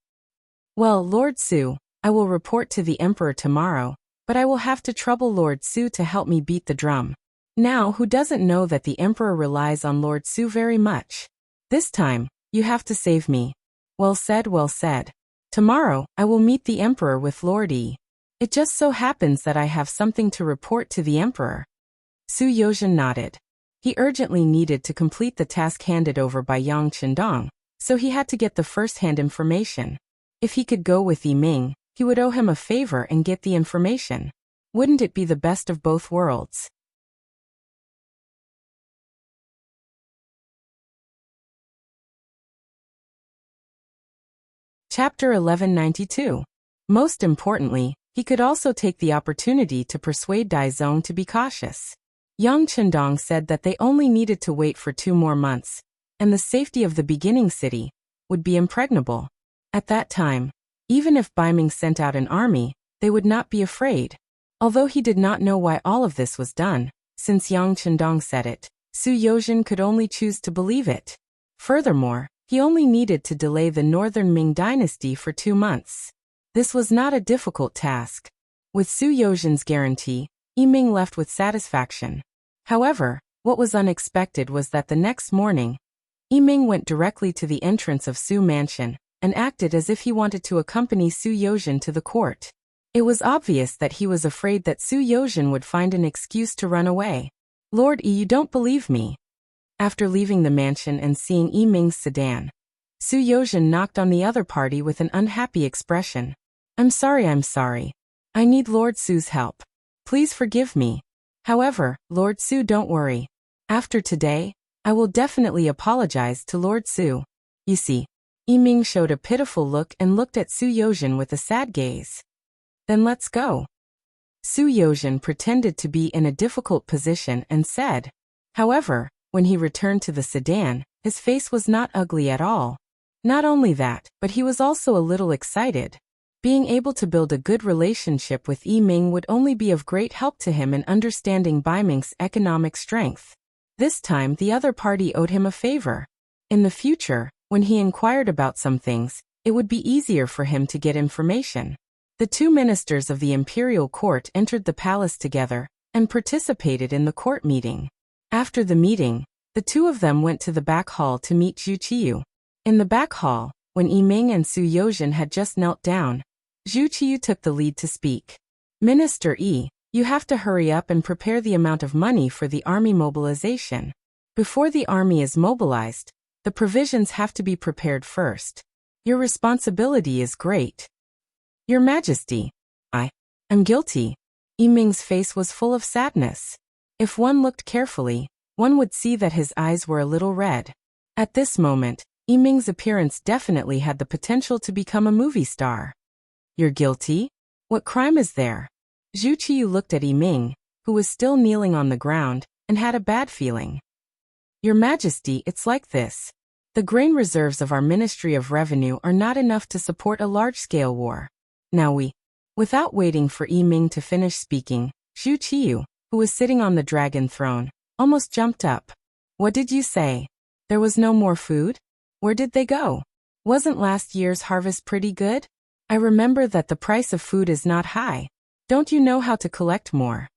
Well, Lord Su, I will report to the Emperor tomorrow, but I will have to trouble Lord Su to help me beat the drum. Now, who doesn't know that the Emperor relies on Lord Su very much? This time, you have to save me. Well said, well said. Tomorrow, I will meet the Emperor with Lord Yi. It just so happens that I have something to report to the Emperor. Su Yozhen nodded. He urgently needed to complete the task handed over by Yang Qindong, so he had to get the first-hand information. If he could go with Yi Ming, he would owe him a favor and get the information. Wouldn't it be the best of both worlds? Chapter 1192. Most importantly, he could also take the opportunity to persuade Daizong to be cautious. Yang Qindong said that they only needed to wait for 2 more months, and the safety of the beginning city would be impregnable. At that time, even if Baiming sent out an army, they would not be afraid. Although he did not know why all of this was done, since Yang Qindong said it, Su Yozhen could only choose to believe it. Furthermore, he only needed to delay the northern Ming dynasty for 2 months. This was not a difficult task. With Su Yozhen's guarantee, Yi Ming left with satisfaction. However, what was unexpected was that the next morning, Yi Ming went directly to the entrance of Su Mansion and acted as if he wanted to accompany Su Yozhen to the court. It was obvious that he was afraid that Su Yozhen would find an excuse to run away. Lord Yi, you don't believe me. After leaving the mansion and seeing Yi Ming's sedan, Su Yozhen knocked on the other party with an unhappy expression. I'm sorry. I need Lord Su's help. Please forgive me. However, Lord Su, don't worry. After today, I will definitely apologize to Lord Su. You see, Yi Ming showed a pitiful look and looked at Su Yozhen with a sad gaze. Then let's go. Su Yozhen pretended to be in a difficult position and said. However, when he returned to the sedan, his face was not ugly at all. Not only that, but he was also a little excited. Being able to build a good relationship with Yi Ming would only be of great help to him in understanding Baiming's economic strength. This time the other party owed him a favor. In the future, when he inquired about some things, it would be easier for him to get information. The 2 ministers of the imperial court entered the palace together and participated in the court meeting. After the meeting, the 2 of them went to the back hall to meet Zhu Qiyu. In the back hall, when Yi Ming and Su Yozhen had just knelt down, Zhu Qiyu took the lead to speak. Minister Yi, you have to hurry up and prepare the amount of money for the army mobilization. Before the army is mobilized, the provisions have to be prepared first. Your responsibility is great. Your Majesty, I am guilty. Yi Ming's face was full of sadness. If one looked carefully, one would see that his eyes were a little red. At this moment, Yi Ming's appearance definitely had the potential to become a movie star. You're guilty? What crime is there? Zhu Qiyu looked at Yi Ming, who was still kneeling on the ground, and had a bad feeling. Your Majesty, it's like this. The grain reserves of our Ministry of Revenue are not enough to support a large-scale war. Now Without waiting for Yi Ming to finish speaking, Zhu Qiyu, who was sitting on the dragon throne, almost jumped up. What did you say? There was no more food? Where did they go? Wasn't last year's harvest pretty good? I remember that the price of food is not high. Don't you know how to collect more?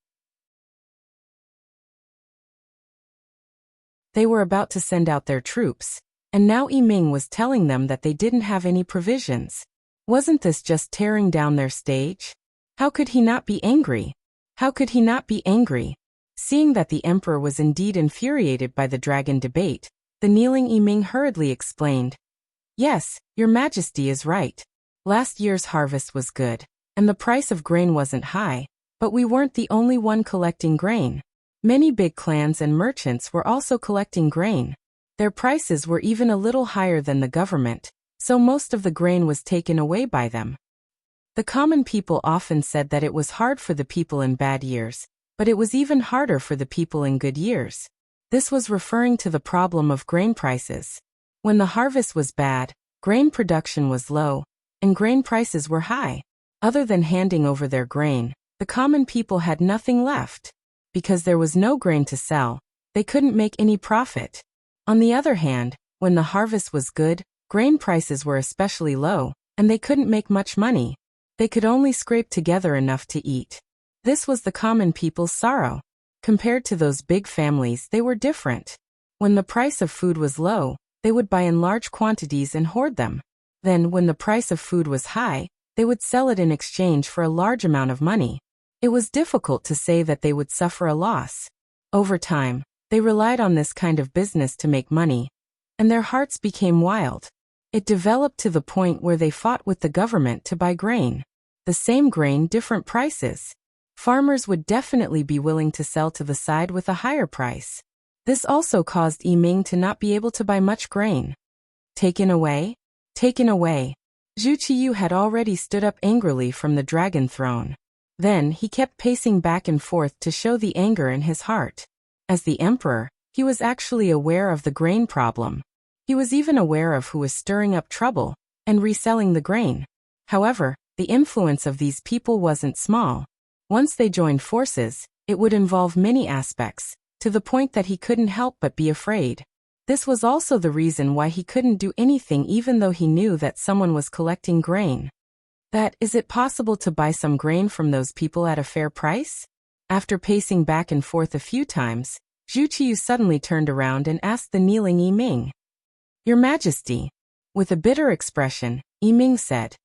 They were about to send out their troops, and now Yi Ming was telling them that they didn't have any provisions. Wasn't this just tearing down their stage? How could he not be angry? How could he not be angry? Seeing that the emperor was indeed infuriated by the dragon debate, the kneeling Yi Ming hurriedly explained. Yes, your Majesty is right. Last year's harvest was good, and the price of grain wasn't high, but we weren't the only one collecting grain. Many big clans and merchants were also collecting grain. Their prices were even a little higher than the government, so most of the grain was taken away by them. The common people often said that it was hard for the people in bad years, but it was even harder for the people in good years. This was referring to the problem of grain prices. When the harvest was bad, grain production was low, and grain prices were high. Other than handing over their grain, the common people had nothing left. Because there was no grain to sell, they couldn't make any profit. On the other hand, when the harvest was good, grain prices were especially low, and they couldn't make much money. They could only scrape together enough to eat. This was the common people's sorrow. Compared to those big families, they were different. When the price of food was low, they would buy in large quantities and hoard them. Then, when the price of food was high, they would sell it in exchange for a large amount of money. It was difficult to say that they would suffer a loss. Over time, they relied on this kind of business to make money, and their hearts became wild. It developed to the point where they fought with the government to buy grain. The same grain, different prices. Farmers would definitely be willing to sell to the side with a higher price. This also caused Yiming to not be able to buy much grain. Taken away? Taken away. Zhu Qiyu had already stood up angrily from the dragon throne. Then he kept pacing back and forth to show the anger in his heart. As the emperor, he was actually aware of the grain problem. He was even aware of who was stirring up trouble and reselling the grain. However, the influence of these people wasn't small. Once they joined forces, it would involve many aspects, to the point that he couldn't help but be afraid. This was also the reason why he couldn't do anything even though he knew that someone was collecting grain. Is it possible to buy some grain from those people at a fair price? After pacing back and forth a few times, Zhu Qiyu suddenly turned around and asked the kneeling Yiming. Your Majesty. With a bitter expression, Yiming said,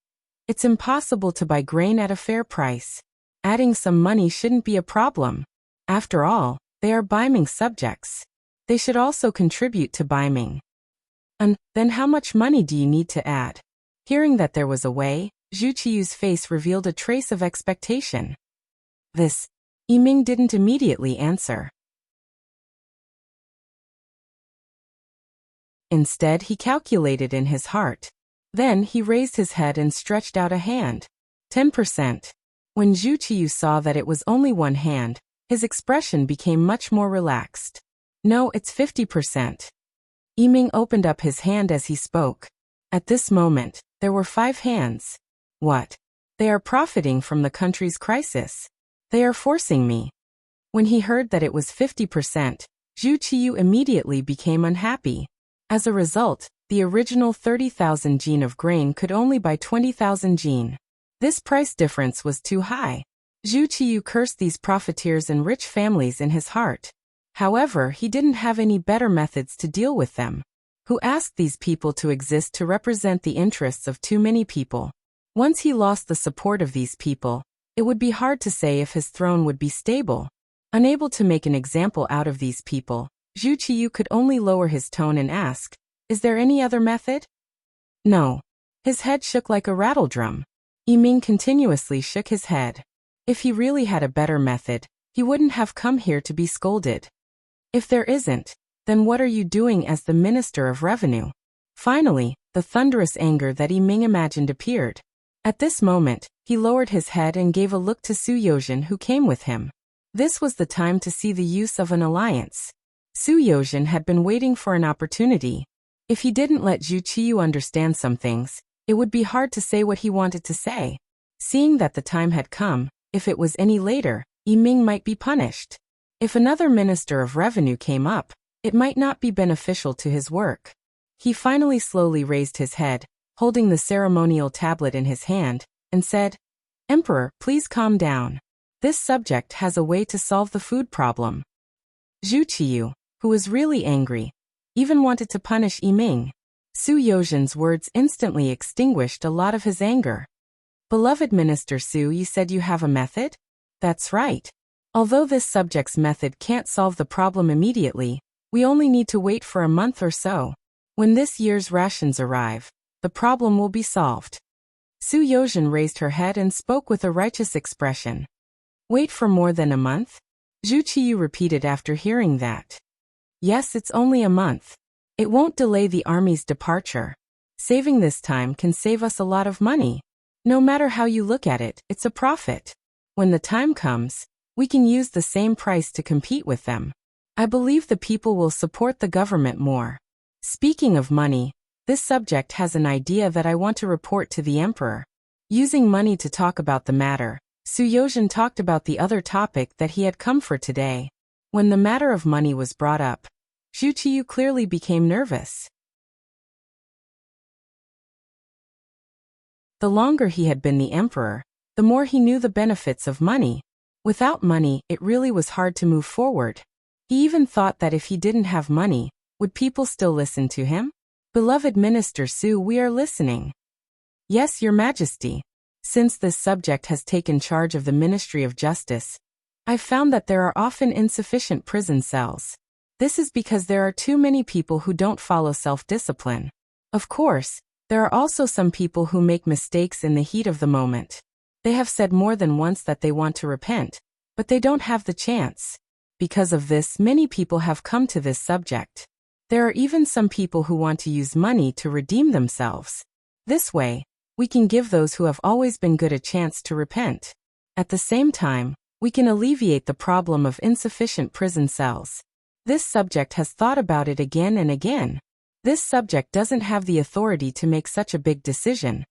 it's impossible to buy grain at a fair price. Adding some money shouldn't be a problem. After all, they are Baiming subjects. They should also contribute to Baiming. And then how much money do you need to add? Hearing that there was a way, Zhu Qiyu's face revealed a trace of expectation. Yiming didn't immediately answer. Instead, he calculated in his heart. Then he raised his head and stretched out a hand. 10%. When Zhu Qiyu saw that it was only one hand, his expression became much more relaxed. No, it's 50%. Yiming opened up his hand as he spoke. At this moment, there were 5 hands. What? They are profiting from the country's crisis. They are forcing me. When he heard that it was 50%, Zhu Qiyu immediately became unhappy. As a result, the original 30,000 jin of grain could only buy 20,000 jin. This price difference was too high. Zhu Qiyu cursed these profiteers and rich families in his heart. However, he didn't have any better methods to deal with them. Who asked these people to exist to represent the interests of too many people? Once he lost the support of these people, it would be hard to say if his throne would be stable. Unable to make an example out of these people, Zhu Qiyu could only lower his tone and ask, is there any other method? No. His head shook like a rattledrum. Yiming continuously shook his head. If he really had a better method, he wouldn't have come here to be scolded. If there isn't, then what are you doing as the Minister of Revenue? Finally, the thunderous anger that Yiming imagined appeared. At this moment, he lowered his head and gave a look to Su Yozhen who came with him. This was the time to see the use of an alliance. Su Yozhen had been waiting for an opportunity. If he didn't let Zhu Qiyu understand some things, it would be hard to say what he wanted to say. Seeing that the time had come, if it was any later, Yiming might be punished. If another Minister of Revenue came up, it might not be beneficial to his work. He finally slowly raised his head, holding the ceremonial tablet in his hand, and said, Emperor, please calm down. This subject has a way to solve the food problem. Zhu Qiyu, who was really angry, even wanted to punish Yiming. Su Yozhen's words instantly extinguished a lot of his anger. Beloved Minister Su, you said you have a method? That's right. Although this subject's method can't solve the problem immediately, we only need to wait for a month or so. When this year's rations arrive, the problem will be solved. Su Yozhen raised her head and spoke with a righteous expression. Wait for more than a month? Zhu Qiyu repeated after hearing that. Yes, it's only a month. It won't delay the army's departure. Saving this time can save us a lot of money. No matter how you look at it, it's a profit. When the time comes, we can use the same price to compete with them. I believe the people will support the government more. Speaking of money, this subject has an idea that I want to report to the emperor. Using money to talk about the matter, Su Yozhen talked about the other topic that he had come for today. When the matter of money was brought up, Zhu Qiyu clearly became nervous. The longer he had been the emperor, the more he knew the benefits of money. Without money, it really was hard to move forward. He even thought that if he didn't have money, would people still listen to him? Beloved Minister Su, we are listening. Yes, Your Majesty. Since this subject has taken charge of the Ministry of Justice, I've found that there are often insufficient prison cells. This is because there are too many people who don't follow self-discipline. Of course, there are also some people who make mistakes in the heat of the moment. They have said more than once that they want to repent, but they don't have the chance. Because of this, many people have come to this subject. There are even some people who want to use money to redeem themselves. This way, we can give those who have always been good a chance to repent. At the same time, we can alleviate the problem of insufficient prison cells. This subject has thought about it again and again. This subject doesn't have the authority to make such a big decision.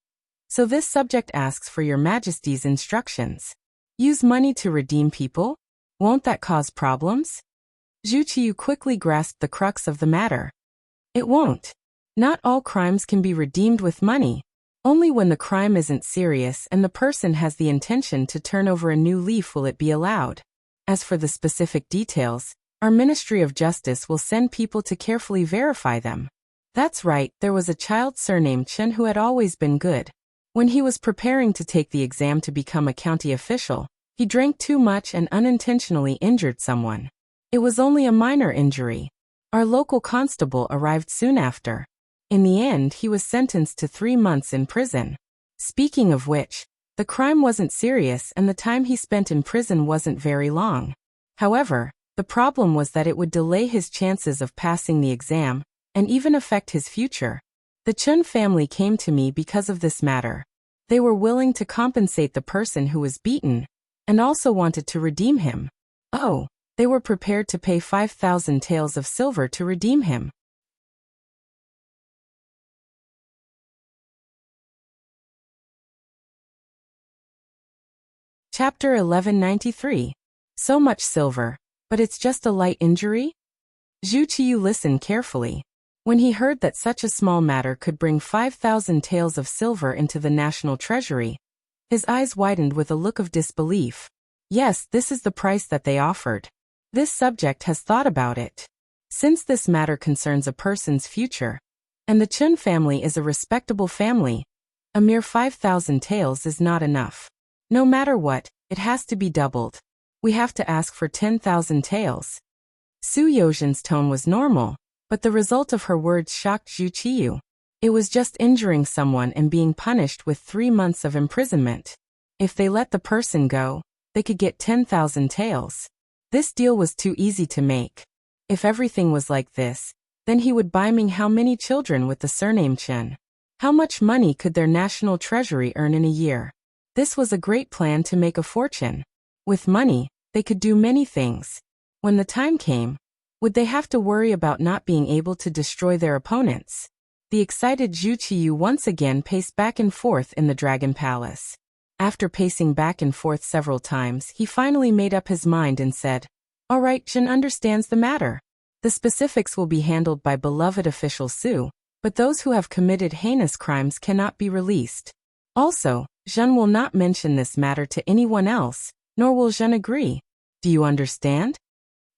So this subject asks for Your Majesty's instructions. Use money to redeem people? Won't that cause problems? Zhu Qiyu quickly grasped the crux of the matter. It won't. Not all crimes can be redeemed with money. Only when the crime isn't serious and the person has the intention to turn over a new leaf will it be allowed. As for the specific details, our Ministry of Justice will send people to carefully verify them. That's right, there was a child surnamed Chen who had always been good. When he was preparing to take the exam to become a county official, he drank too much and unintentionally injured someone. It was only a minor injury. Our local constable arrived soon after. In the end, he was sentenced to 3 months in prison. Speaking of which, the crime wasn't serious and the time he spent in prison wasn't very long. However, the problem was that it would delay his chances of passing the exam and even affect his future. The Chen family came to me because of this matter. They were willing to compensate the person who was beaten and also wanted to redeem him. Oh, they were prepared to pay 5,000 taels of silver to redeem him. Chapter 1193. So much silver, but it's just a light injury? Zhu Qiyu listened carefully. When he heard that such a small matter could bring 5,000 taels of silver into the national treasury, his eyes widened with a look of disbelief. Yes, this is the price that they offered. This subject has thought about it. Since this matter concerns a person's future, and the Chen family is a respectable family, a mere 5,000 taels is not enough. No matter what, it has to be doubled. We have to ask for 10,000 taels. Su Yozhen's tone was normal, but the result of her words shocked Zhu Qiyu. It was just injuring someone and being punished with 3 months of imprisonment. If they let the person go, they could get 10,000 taels. This deal was too easy to make. If everything was like this, then he would buy Ming how many children with the surname Chen? How much money could their national treasury earn in a year? This was a great plan to make a fortune. With money, they could do many things. When the time came, would they have to worry about not being able to destroy their opponents? The excited Zhu Qiyu once again paced back and forth in the Dragon Palace. After pacing back and forth several times, he finally made up his mind and said, "All right, Chen understands the matter. The specifics will be handled by beloved official Su, but those who have committed heinous crimes cannot be released. Also, Zhen will not mention this matter to anyone else, nor will Zhen agree. Do you understand?"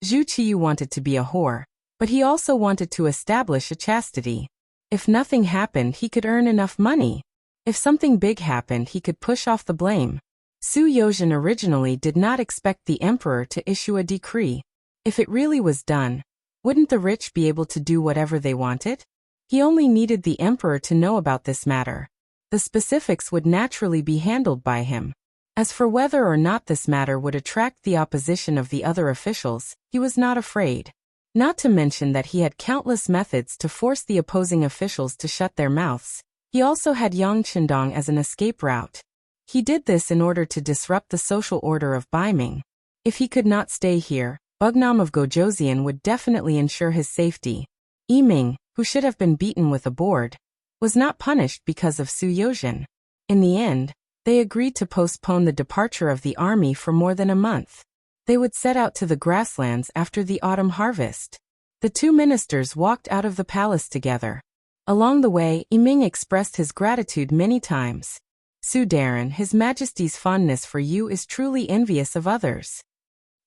Zhu Qiyu wanted to be a whore, but he also wanted to establish a chastity. If nothing happened, he could earn enough money. If something big happened, he could push off the blame. Su Yozhen originally did not expect the emperor to issue a decree. If it really was done, wouldn't the rich be able to do whatever they wanted? He only needed the emperor to know about this matter. The specifics would naturally be handled by him. As for whether or not this matter would attract the opposition of the other officials, he was not afraid. Not to mention that he had countless methods to force the opposing officials to shut their mouths. He also had Yang Qindong as an escape route. He did this in order to disrupt the social order of Baiming. If he could not stay here, Bugnam of Gojoseon would definitely ensure his safety. Yiming, who should have been beaten with a board, was not punished because of Su Yozhen. In the end, They agreed to postpone the departure of the army for more than a month. They would set out to the grasslands after the autumn harvest. The two ministers walked out of the palace together. Along the way, Yiming expressed his gratitude many times. Sudaran, His Majesty's fondness for you is truly envious of others.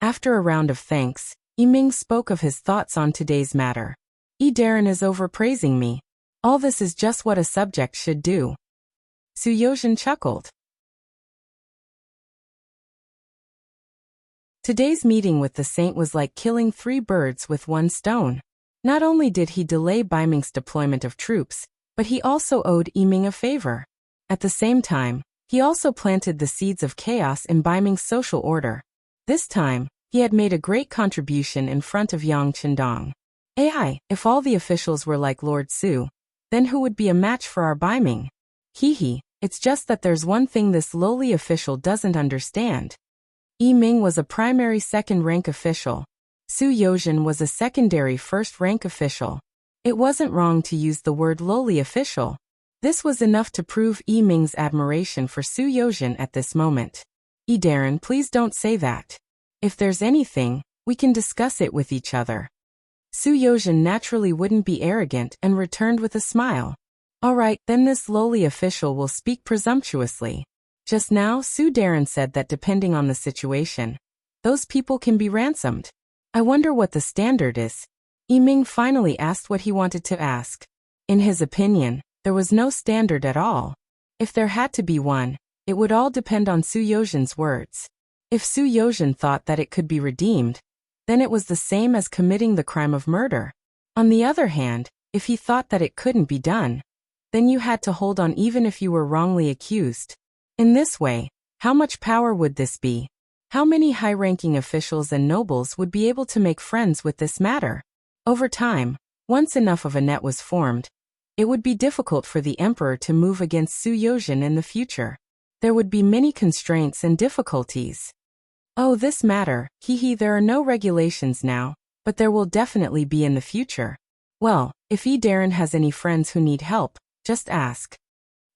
After a round of thanks, Yiming spoke of his thoughts on today's matter. Daran is overpraising me. All this is just what a subject should do. Suyozhen chuckled. Today's meeting with the saint was like killing 3 birds with 1 stone. Not only did he delay Baiming's deployment of troops, but he also owed Yiming a favor. At the same time, he also planted the seeds of chaos in Baiming's social order. This time, he had made a great contribution in front of Yang Qindong. If all the officials were like Lord Su, then who would be a match for our Baiming? It's just that there's one thing this lowly official doesn't understand. Yiming was a primary second-rank official. Suyozhen was a secondary first-rank official. It wasn't wrong to use the word lowly official. This was enough to prove Yiming's admiration for Suyozhen at this moment. Daran, please don't say that. If there's anything, we can discuss it with each other. Suyozhen naturally wouldn't be arrogant and returned with a smile. All right, then this lowly official will speak presumptuously. Just now, Sudaran said that depending on the situation, those people can be ransomed. I wonder what the standard is. Yiming finally asked what he wanted to ask. In his opinion, there was no standard at all. If there had to be one, it would all depend on Suyozhen's words. If Suyozhen thought that it could be redeemed, then it was the same as committing the crime of murder. On the other hand, if he thought that it couldn't be done, then you had to hold on even if you were wrongly accused. In this way, how much power would this be? How many high-ranking officials and nobles would be able to make friends with this matter? Over time, once enough of a net was formed, it would be difficult for the emperor to move against Suyozhen in the future. There would be many constraints and difficulties. Oh, this matter, there are no regulations now, but there will definitely be in the future. Well, if Daran has any friends who need help, just ask.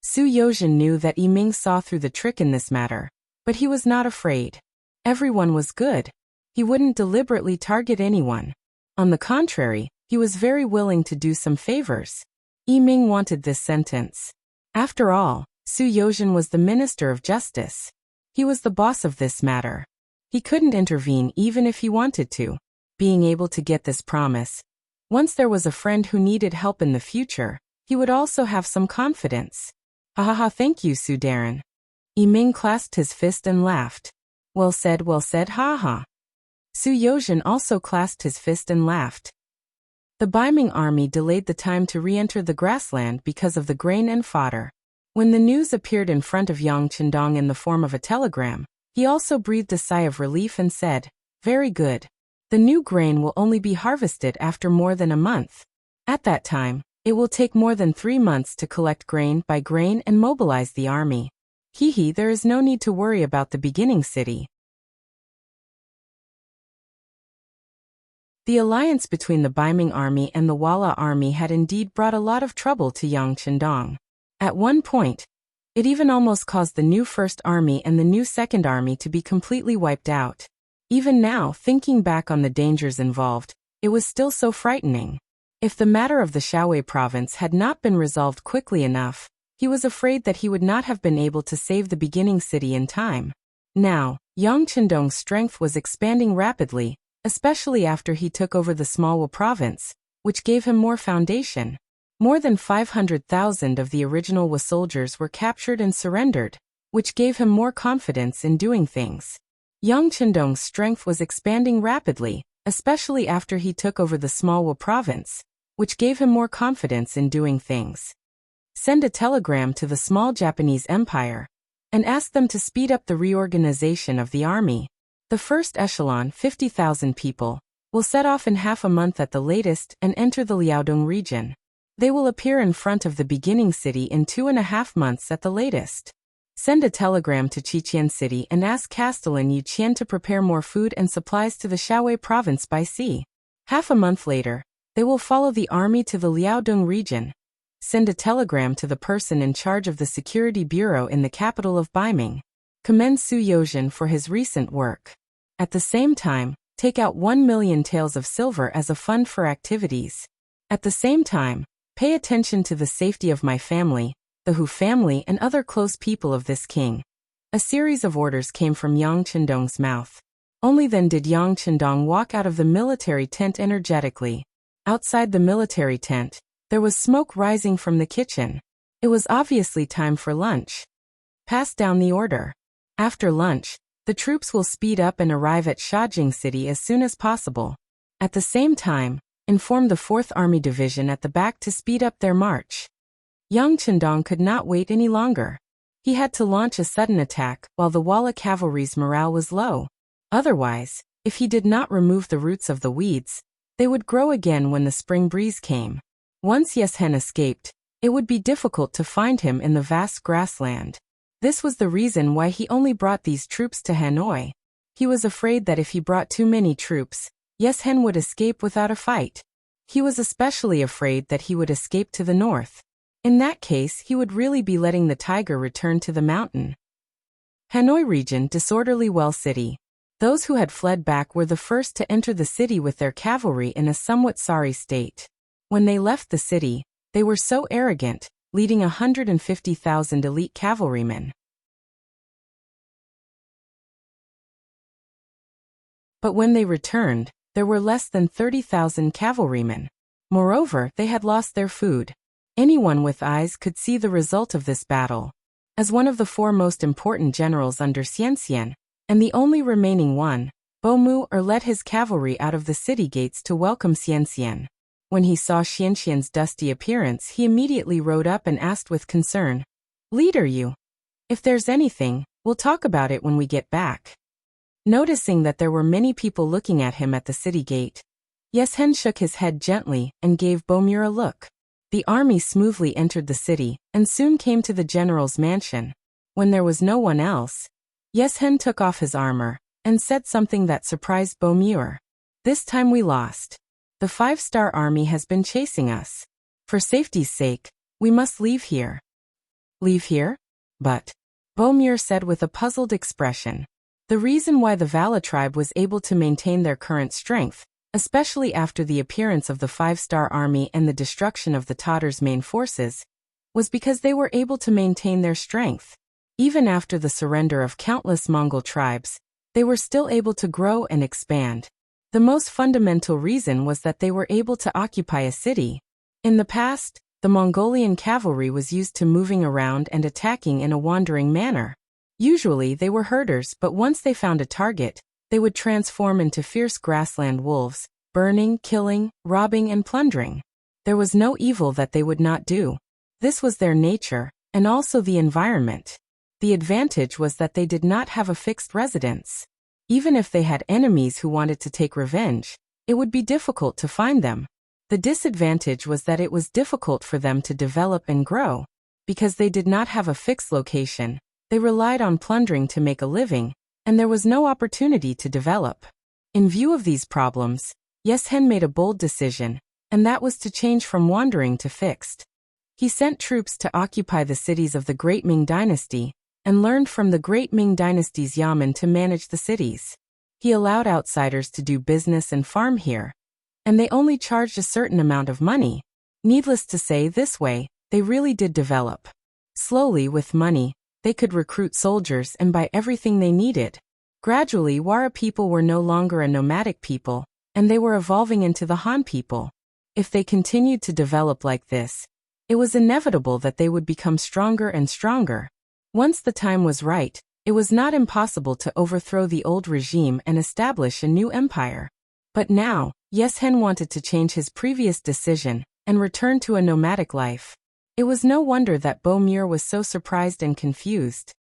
Suyozhen knew that Yiming saw through the trick in this matter, but he was not afraid. Everyone was good. He wouldn't deliberately target anyone. On the contrary, he was very willing to do some favors. Yiming wanted this sentence. After all, Suyozhen was the Minister of Justice. He was the boss of this matter. He couldn't intervene even if he wanted to. Being able to get this promise, once there was a friend who needed help in the future, he would also have some confidence. Thank you, Sudaran. Yiming clasped his fist and laughed. Well said, haha. Suyozhen also clasped his fist and laughed. The Baiming army delayed the time to re-enter the grassland because of the grain and fodder. When the news appeared in front of Yang Qindong in the form of a telegram, he also breathed a sigh of relief and said, "Very good. The new grain will only be harvested after more than a month. At that time, it will take more than 3 months to collect grain by grain and mobilize the army. There is no need to worry about the beginning city." The alliance between the Baiming army and the Wala army had indeed brought a lot of trouble to Yang Qindong. At one point, it even almost caused the new First Army and the new Second Army to be completely wiped out. Even now, thinking back on the dangers involved, it was still so frightening. If the matter of the Shaowei province had not been resolved quickly enough, he was afraid that he would not have been able to save the beginning city in time. Now, Yang Qindong's strength was expanding rapidly, especially after he took over the Smallwa province, which gave him more foundation. More than 500,000 of the original Wa soldiers were captured and surrendered, which gave him more confidence in doing things. Yang Qindong's strength was expanding rapidly, especially after he took over the Smallwa province, which gave him more confidence in doing things. Send a telegram to the small Japanese empire and ask them to speed up the reorganization of the army. The first echelon, 50,000 people, will set off in half a month at the latest and enter the Liaodong region. They will appear in front of the beginning city in 2.5 months at the latest. Send a telegram to Qiqian City and ask Castellan Yuqian to prepare more food and supplies to the Shaowei province by sea. Half a month later, they will follow the army to the Liaodong region. Send a telegram to the person in charge of the security bureau in the capital of Beiming. Commend Su Yozhen for his recent work. At the same time, take out 1 million taels of silver as a fund for activities. At the same time, pay attention to the safety of my family, the Hu family and other close people of this king. A series of orders came from Yang Chendong's mouth. Only then did Yang Chendong walk out of the military tent energetically. Outside the military tent, there was smoke rising from the kitchen. It was obviously time for lunch. Pass down the order. After lunch, the troops will speed up and arrive at Shajing City as soon as possible. At the same time, inform the 4th Army Division at the back to speed up their march. Yang Chendong could not wait any longer. He had to launch a sudden attack while the Walla cavalry's morale was low. Otherwise, if he did not remove the roots of the weeds, they would grow again when the spring breeze came. Once Yeshen escaped, it would be difficult to find him in the vast grassland. This was the reason why he only brought these troops to Hanoi. He was afraid that if he brought too many troops, Yeshen would escape without a fight. He was especially afraid that he would escape to the north. In that case, he would really be letting the tiger return to the mountain. Hanoi region, disorderly well city. Those who had fled back were the first to enter the city with their cavalry in a somewhat sorry state. When they left the city, they were so arrogant, leading 150,000 elite cavalrymen. But when they returned, there were less than 30,000 cavalrymen. Moreover, they had lost their food. Anyone with eyes could see the result of this battle. As one of the 4 most important generals under Xianxian, and the only remaining one, Bo Mu led his cavalry out of the city gates to welcome Xianxian. When he saw Xianxian's dusty appearance, he immediately rode up and asked with concern, "Leader you? If there's anything, we'll talk about it when we get back." Noticing that there were many people looking at him at the city gate, Yeshen shook his head gently and gave Bomur a look. The army smoothly entered the city and soon came to the general's mansion. When there was no one else, Yeshen took off his armor and said something that surprised Bomur. "This time we lost. The 5-star army has been chasing us. For safety's sake, we must leave here." "Leave here? But," Bomur said with a puzzled expression. The reason why the Vala tribe was able to maintain their current strength, especially after the appearance of the 5-star army and the destruction of the Tatar's main forces, was because they were able to maintain their strength. Even after the surrender of countless Mongol tribes, they were still able to grow and expand. The most fundamental reason was that they were able to occupy a city. In the past, the Mongolian cavalry was used to moving around and attacking in a wandering manner. Usually they were herders, but once they found a target, they would transform into fierce grassland wolves, burning, killing, robbing and plundering. There was no evil that they would not do. This was their nature, and also the environment. The advantage was that they did not have a fixed residence. Even if they had enemies who wanted to take revenge, it would be difficult to find them. The disadvantage was that it was difficult for them to develop and grow. Because they did not have a fixed location, they relied on plundering to make a living, and there was no opportunity to develop. In view of these problems, Yeshen made a bold decision, and that was to change from wandering to fixed. He sent troops to occupy the cities of the Great Ming Dynasty, and learned from the Great Ming Dynasty's yamen to manage the cities. He allowed outsiders to do business and farm here, and they only charged a certain amount of money. Needless to say, this way, they really did develop. Slowly, with money, they could recruit soldiers and buy everything they needed. Gradually, Wara people were no longer a nomadic people, and they were evolving into the Han people. If they continued to develop like this, it was inevitable that they would become stronger and stronger. Once the time was right, it was not impossible to overthrow the old regime and establish a new empire. But now, Yeshen wanted to change his previous decision and return to a nomadic life. It was no wonder that Bomur was so surprised and confused.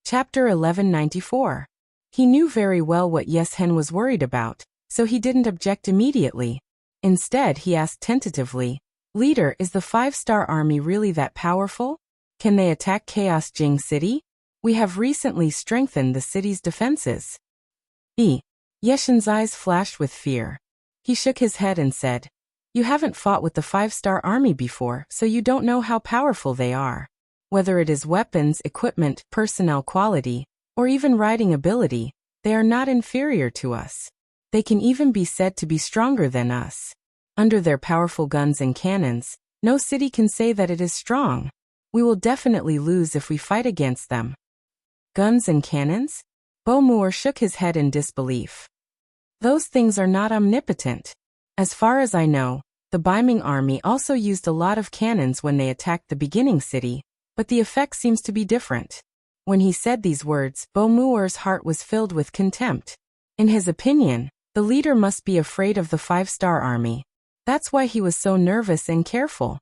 Chapter 1194. He knew very well what Yeshen was worried about, so he didn't object immediately. Instead, he asked tentatively, "Leader, is the 5-star army really that powerful? Can they attack Chaos Jing City? We have recently strengthened the city's defenses." Ye Shen's eyes flashed with fear. He shook his head and said, "You haven't fought with the 5-star army before, so you don't know how powerful they are. Whether it is weapons, equipment, personnel quality, or even riding ability, they are not inferior to us. They can even be said to be stronger than us. Under their powerful guns and cannons, no city can say that it is strong. We will definitely lose if we fight against them." Guns and cannons? Moore shook his head in disbelief. Those things are not omnipotent. As far as I know, the Baiming army also used a lot of cannons when they attacked the beginning city, but the effect seems to be different. When he said these words, Moore's heart was filled with contempt. In his opinion, the leader must be afraid of the 5-star army. That's why he was so nervous and careful.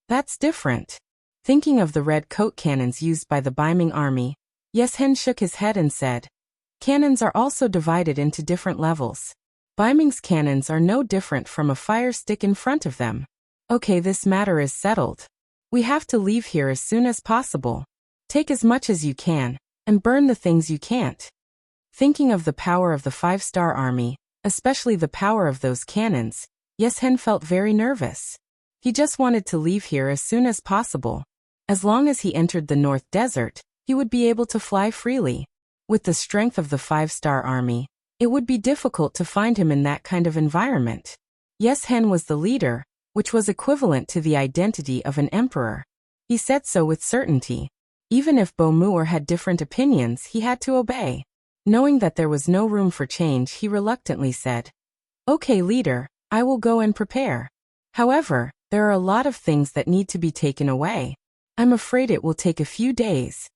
That's different. Thinking of the red coat cannons used by the Baiming army, Yeshen shook his head and said, "Cannons are also divided into different levels. Baiming's cannons are no different from a fire stick in front of them. Okay, this matter is settled. We have to leave here as soon as possible. Take as much as you can, and burn the things you can't." Thinking of the power of the 5-star army, especially the power of those cannons, Yeshen felt very nervous. He just wanted to leave here as soon as possible. As long as he entered the North Desert, he would be able to fly freely. With the strength of the 5-star army, it would be difficult to find him in that kind of environment. Yeshen was the leader, which was equivalent to the identity of an emperor. He said so with certainty. Even if Moore had different opinions, he had to obey. Knowing that there was no room for change, he reluctantly said, "Okay, leader, I will go and prepare. However, there are a lot of things that need to be taken away. I'm afraid it will take a few days."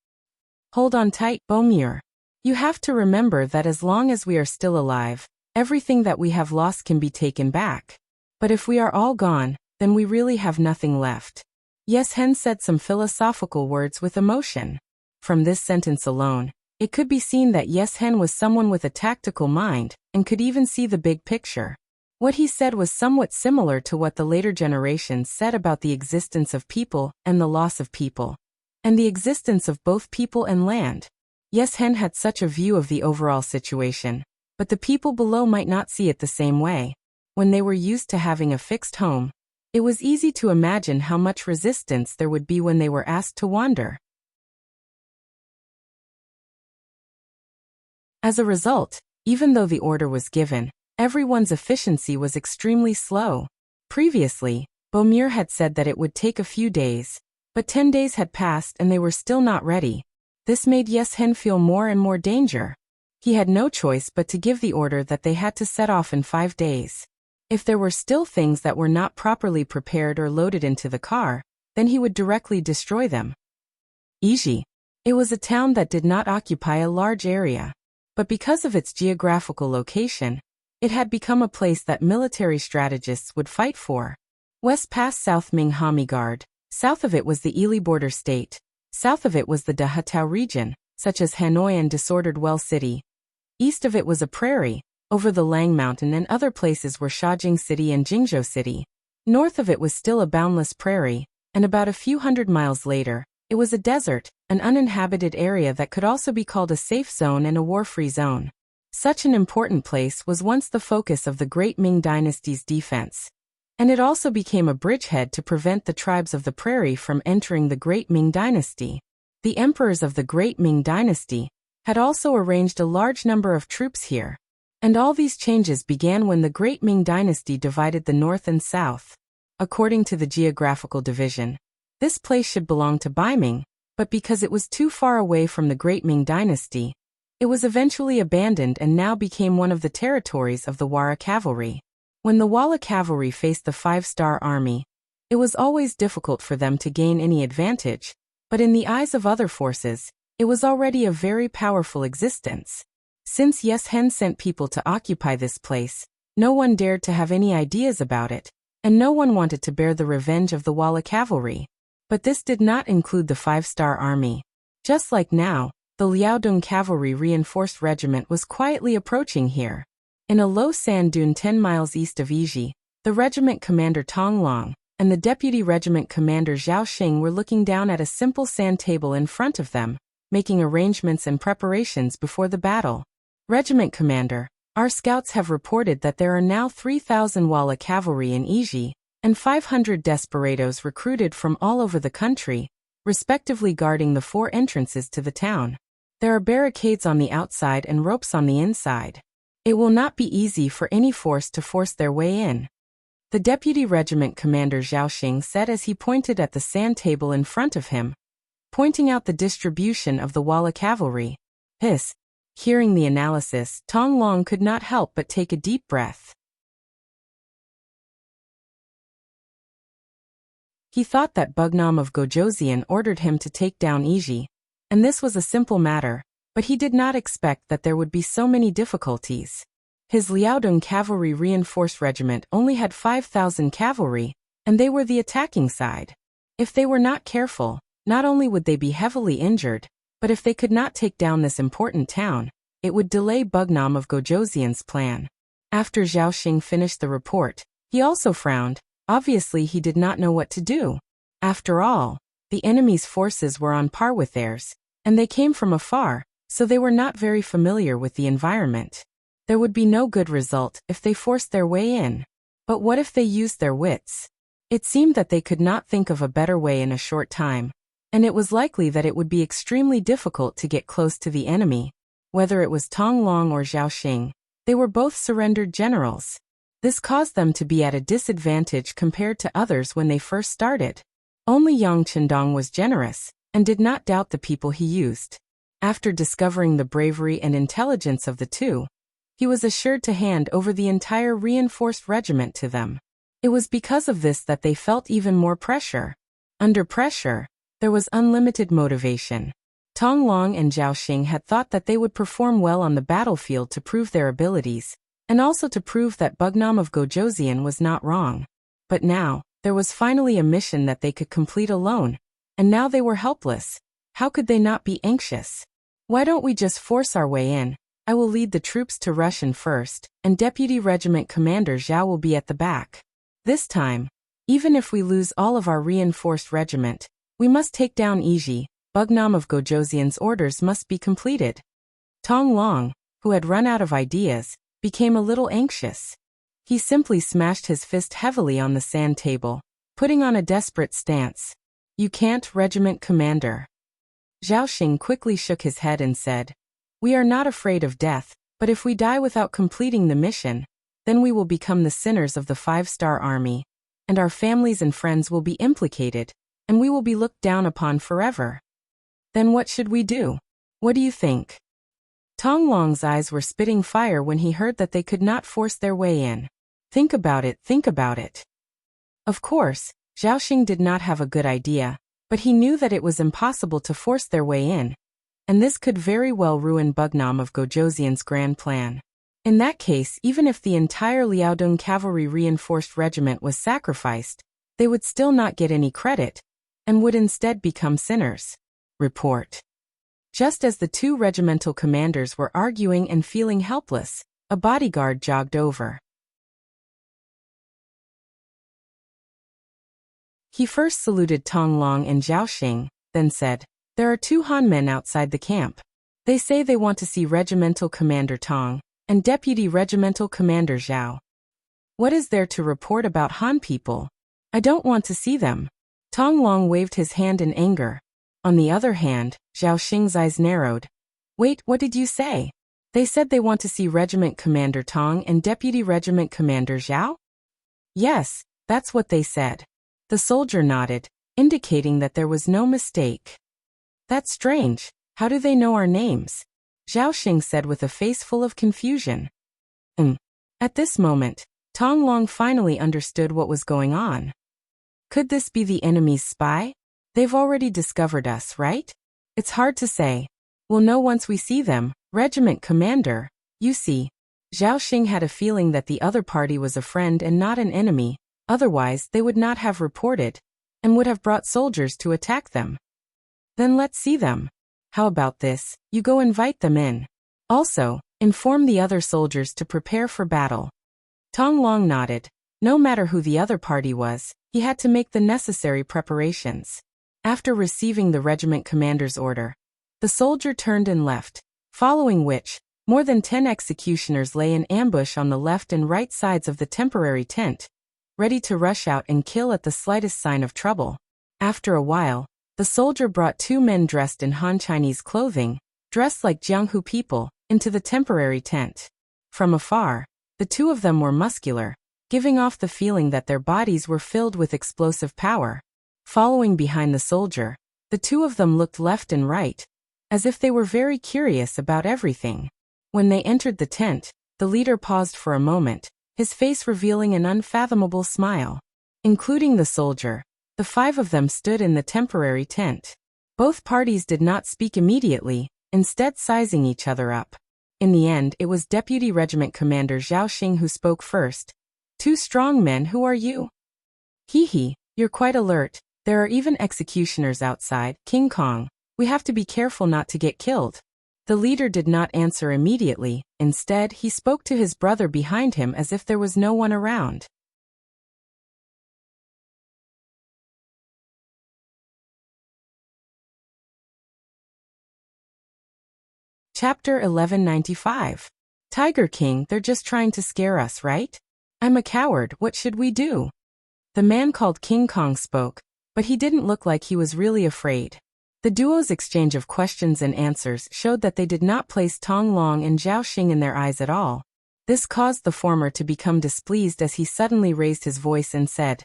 "Hold on tight, Moore. You have to remember that as long as we are still alive, everything that we have lost can be taken back. But if we are all gone, then we really have nothing left." Yeshen said some philosophical words with emotion. From this sentence alone, it could be seen that Yeshen was someone with a tactical mind, and could even see the big picture. What he said was somewhat similar to what the later generations said about the existence of people and the loss of people, and the existence of both people and land. Yeshen had such a view of the overall situation, but the people below might not see it the same way. When they were used to having a fixed home, it was easy to imagine how much resistance there would be when they were asked to wander. As a result, even though the order was given, everyone's efficiency was extremely slow. Previously, Moore had said that it would take a few days, but 10 days had passed and they were still not ready. This made Yeshen feel more and more danger. He had no choice but to give the order that they had to set off in 5 days. If there were still things that were not properly prepared or loaded into the car, then he would directly destroy them. Iji. It was a town that did not occupy a large area, but because of its geographical location, it had become a place that military strategists would fight for. West past South Ming Hami Guard, south of it was the Ili border state, south of it was the Dahatao region, such as Hanoi and disordered Well City. East of it was a prairie, over the Lang Mountain, and other places were Shaojing City and Jingzhou City. North of it was still a boundless prairie, and about a few hundred miles later, it was a desert, an uninhabited area that could also be called a safe zone and a war-free zone. Such an important place was once the focus of the Great Ming Dynasty's defense, and it also became a bridgehead to prevent the tribes of the prairie from entering the Great Ming Dynasty. The emperors of the Great Ming Dynasty had also arranged a large number of troops here, and all these changes began when the Great Ming Dynasty divided the north and south. According to the geographical division, this place should belong to Baiming, but because it was too far away from the Great Ming Dynasty, it was eventually abandoned and now became one of the territories of the Wara cavalry. When the Wala cavalry faced the 5-star army, it was always difficult for them to gain any advantage, but in the eyes of other forces, it was already a very powerful existence. Since Yeshen sent people to occupy this place, no one dared to have any ideas about it, and no one wanted to bear the revenge of the Wala cavalry. But this did not include the 5-star army. Just like now, the Liaodong cavalry reinforced regiment was quietly approaching here. In a low sand dune 10 miles east of Yiji, the regiment commander Tong Long and the deputy regiment commander Zhao Xing were looking down at a simple sand table in front of them, making arrangements and preparations before the battle. Regiment Commander, our scouts have reported that there are now 3,000 Walla cavalry in Iji, and 500 desperados recruited from all over the country, respectively guarding the 4 entrances to the town. There are barricades on the outside and ropes on the inside. It will not be easy for any force to force their way in. The Deputy Regiment Commander Zhaoxing said as he pointed at the sand table in front of him, pointing out the distribution of the Walla cavalry. Hiss. Hearing the analysis, Tong Long could not help but take a deep breath. He thought that Bugnam of Gojoseon ordered him to take down Iji, and this was a simple matter, but he did not expect that there would be so many difficulties. His Liaodong Cavalry Reinforced Regiment only had 5,000 cavalry, and they were the attacking side. If they were not careful, not only would they be heavily injured, but if they could not take down this important town, it would delay Bugnam of Gojoseon's plan. After Zhaoxing finished the report, he also frowned. Obviously he did not know what to do. After all, the enemy's forces were on par with theirs, and they came from afar, so they were not very familiar with the environment. There would be no good result if they forced their way in. But what if they used their wits? It seemed that they could not think of a better way in a short time, and it was likely that it would be extremely difficult to get close to the enemy. Whether it was Tong Long or Zhaoxing, they were both surrendered generals. This caused them to be at a disadvantage compared to others when they first started. Only Yang Chendong was generous, and did not doubt the people he used. After discovering the bravery and intelligence of the two, he was assured to hand over the entire reinforced regiment to them. It was because of this that they felt even more pressure. Under pressure, there was unlimited motivation. Tong Long and Zhaoxing had thought that they would perform well on the battlefield to prove their abilities, and also to prove that Bugnam of Gojoseon was not wrong. But now, there was finally a mission that they could complete alone, and now they were helpless. How could they not be anxious? Why don't we just force our way in? I will lead the troops to rush in first, and Deputy Regiment Commander Zhao will be at the back. This time, even if we lose all of our reinforced regiment, we must take down Iji. Bugnam of Gojoseon's orders must be completed. Tong Long, who had run out of ideas, became a little anxious. He simply smashed his fist heavily on the sand table, putting on a desperate stance. You can't, Regiment Commander. Zhaoxing quickly shook his head and said, We are not afraid of death, but if we die without completing the mission, then we will become the sinners of the 5-star army, and our families and friends will be implicated, and we will be looked down upon forever. Then what should we do? What do you think? Tong Long's eyes were spitting fire when he heard that they could not force their way in. Think about it, think about it. Of course, Zhaoxing did not have a good idea, but he knew that it was impossible to force their way in, and this could very well ruin Bugnam of Gojoseon's grand plan. In that case, even if the entire Liaodong Cavalry Reinforced Regiment was sacrificed, they would still not get any credit, and would instead become sinners. Report. Just as the two regimental commanders were arguing and feeling helpless, a bodyguard jogged over. He first saluted Tong Long and Zhaoxing, then said, There are 2 Han men outside the camp. They say they want to see Regimental Commander Tong and Deputy Regimental Commander Zhao. What is there to report about Han people? I don't want to see them. Tong Long waved his hand in anger. On the other hand, Zhaoxing's eyes narrowed. Wait, what did you say? They said they want to see Regiment Commander Tong and Deputy Regiment Commander Zhao? Yes, that's what they said. The soldier nodded, indicating that there was no mistake. That's strange. How do they know our names? Zhaoxing said with a face full of confusion. At this moment, Tong Long finally understood what was going on. Could this be the enemy's spy? They've already discovered us, right? It's hard to say. We'll know once we see them. Regiment Commander, you see. Zhaoxing had a feeling that the other party was a friend and not an enemy, otherwise they would not have reported, and would have brought soldiers to attack them. Then let's see them. How about this, you go invite them in. Also, inform the other soldiers to prepare for battle. Tong Long nodded. No matter who the other party was, he had to make the necessary preparations. After receiving the regiment commander's order, the soldier turned and left, following which, More than 10 executioners lay in ambush on the left and right sides of the temporary tent, ready to rush out and kill at the slightest sign of trouble. After a while, the soldier brought 2 men dressed in Han Chinese clothing, dressed like Jianghu people, into the temporary tent. From afar, the 2 of them were muscular, giving off the feeling that their bodies were filled with explosive power. Following behind the soldier, the 2 of them looked left and right, as if they were very curious about everything. When they entered the tent, the leader paused for a moment, his face revealing an unfathomable smile. Including the soldier, the 5 of them stood in the temporary tent. Both parties did not speak immediately, instead sizing each other up. In the end, it was Deputy Regiment Commander Zhao Xing who spoke first. 2 strong men, who are you? Hee, you're quite alert. There are even executioners outside. King Kong, we have to be careful not to get killed. The leader did not answer immediately, instead he spoke to his brother behind him as if there was no one around. Chapter 1195. Tiger King, they're just trying to scare us, right? I'm a coward, what should we do? The man called King Kong spoke, but he didn't look like he was really afraid. The duo's exchange of questions and answers showed that they did not place Tong Long and Zhao Xing in their eyes at all. This caused the former to become displeased as he suddenly raised his voice and said,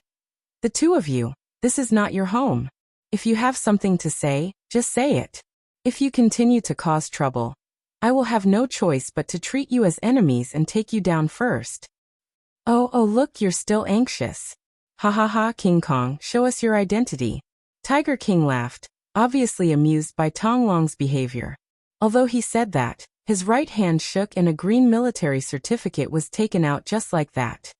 "The 2 of you, this is not your home. If you have something to say, just say it. If you continue to cause trouble, I will have no choice but to treat you as enemies and take you down first." Oh, look, you're still anxious. Ha ha ha, King Kong, show us your identity. Tiger King laughed, obviously amused by Tong Long's behavior. Although he said that, his right hand shook and a green military certificate was taken out just like that.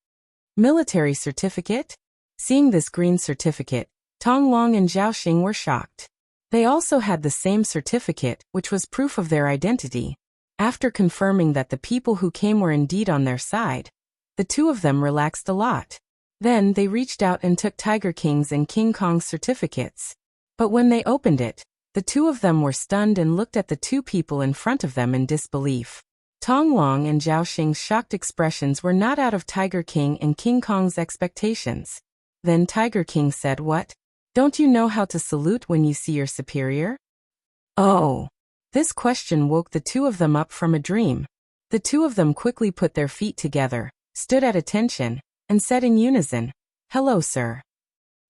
Military certificate? Seeing this green certificate, Tong Long and Zhao Xing were shocked. They also had the same certificate, which was proof of their identity. After confirming that the people who came were indeed on their side, the 2 of them relaxed a lot. Then they reached out and took Tiger King's and King Kong's certificates. But when they opened it, the 2 of them were stunned and looked at the 2 people in front of them in disbelief. Tong Long and Zhao Xing's shocked expressions were not out of Tiger King and King Kong's expectations. Then Tiger King said, "What? Don't you know how to salute when you see your superior?" Oh! This question woke the 2 of them up from a dream. The 2 of them quickly put their feet together, stood at attention, and said in unison, "Hello, sir."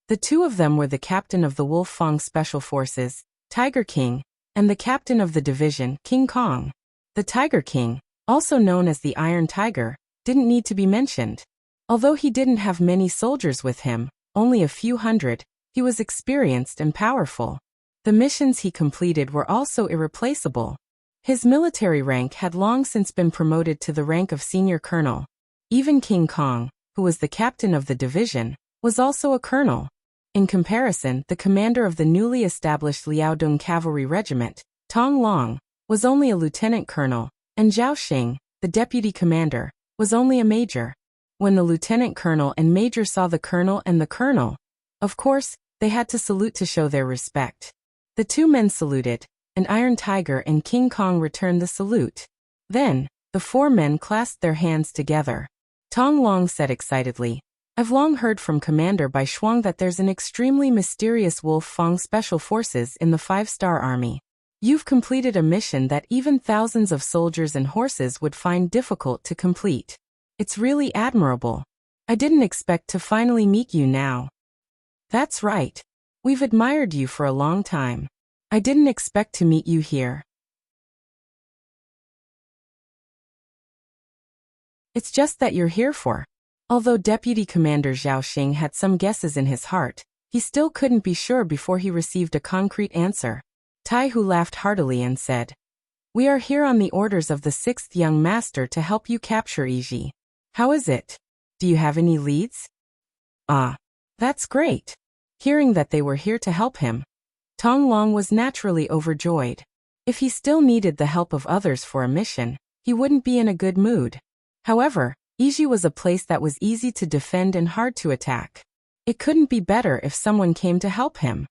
The 2 of them were the captain of the Wolf Fang Special Forces, Tiger King, and the captain of the division, King Kong. The Tiger King, also known as the Iron Tiger, didn't need to be mentioned. Although he didn't have many soldiers with him, only a few hundred, he was experienced and powerful. The missions he completed were also irreplaceable. His military rank had long since been promoted to the rank of senior colonel. Even King Kong, who was the captain of the division, was also a colonel. In comparison, the commander of the newly established Liaodong Cavalry Regiment, Tong Long, was only a lieutenant colonel, and Zhao Xing, the deputy commander, was only a major. When the lieutenant colonel and major saw the colonel and the colonel, of course, they had to salute to show their respect. The 2 men saluted, and Iron Tiger and King Kong returned the salute. Then, the 4 men clasped their hands together. Tong Long said excitedly, "I've long heard from Commander Bai Shuang that there's an extremely mysterious Wolf Fang Special Forces in the 5-star army. You've completed a mission that even thousands of soldiers and horses would find difficult to complete. It's really admirable. I didn't expect to finally meet you now." "That's right. We've admired you for a long time. I didn't expect to meet you here. It's just that you're here for." Although Deputy Commander Zhao Xing had some guesses in his heart, he still couldn't be sure before he received a concrete answer. Tai Hu laughed heartily and said, "We are here on the orders of the 6th young master to help you capture Yiji. How is it? Do you have any leads?" "Ah, that's great." Hearing that they were here to help him, Tong Long was naturally overjoyed. If he still needed the help of others for a mission, he wouldn't be in a good mood. However, Yiji was a place that was easy to defend and hard to attack. It couldn't be better if someone came to help him.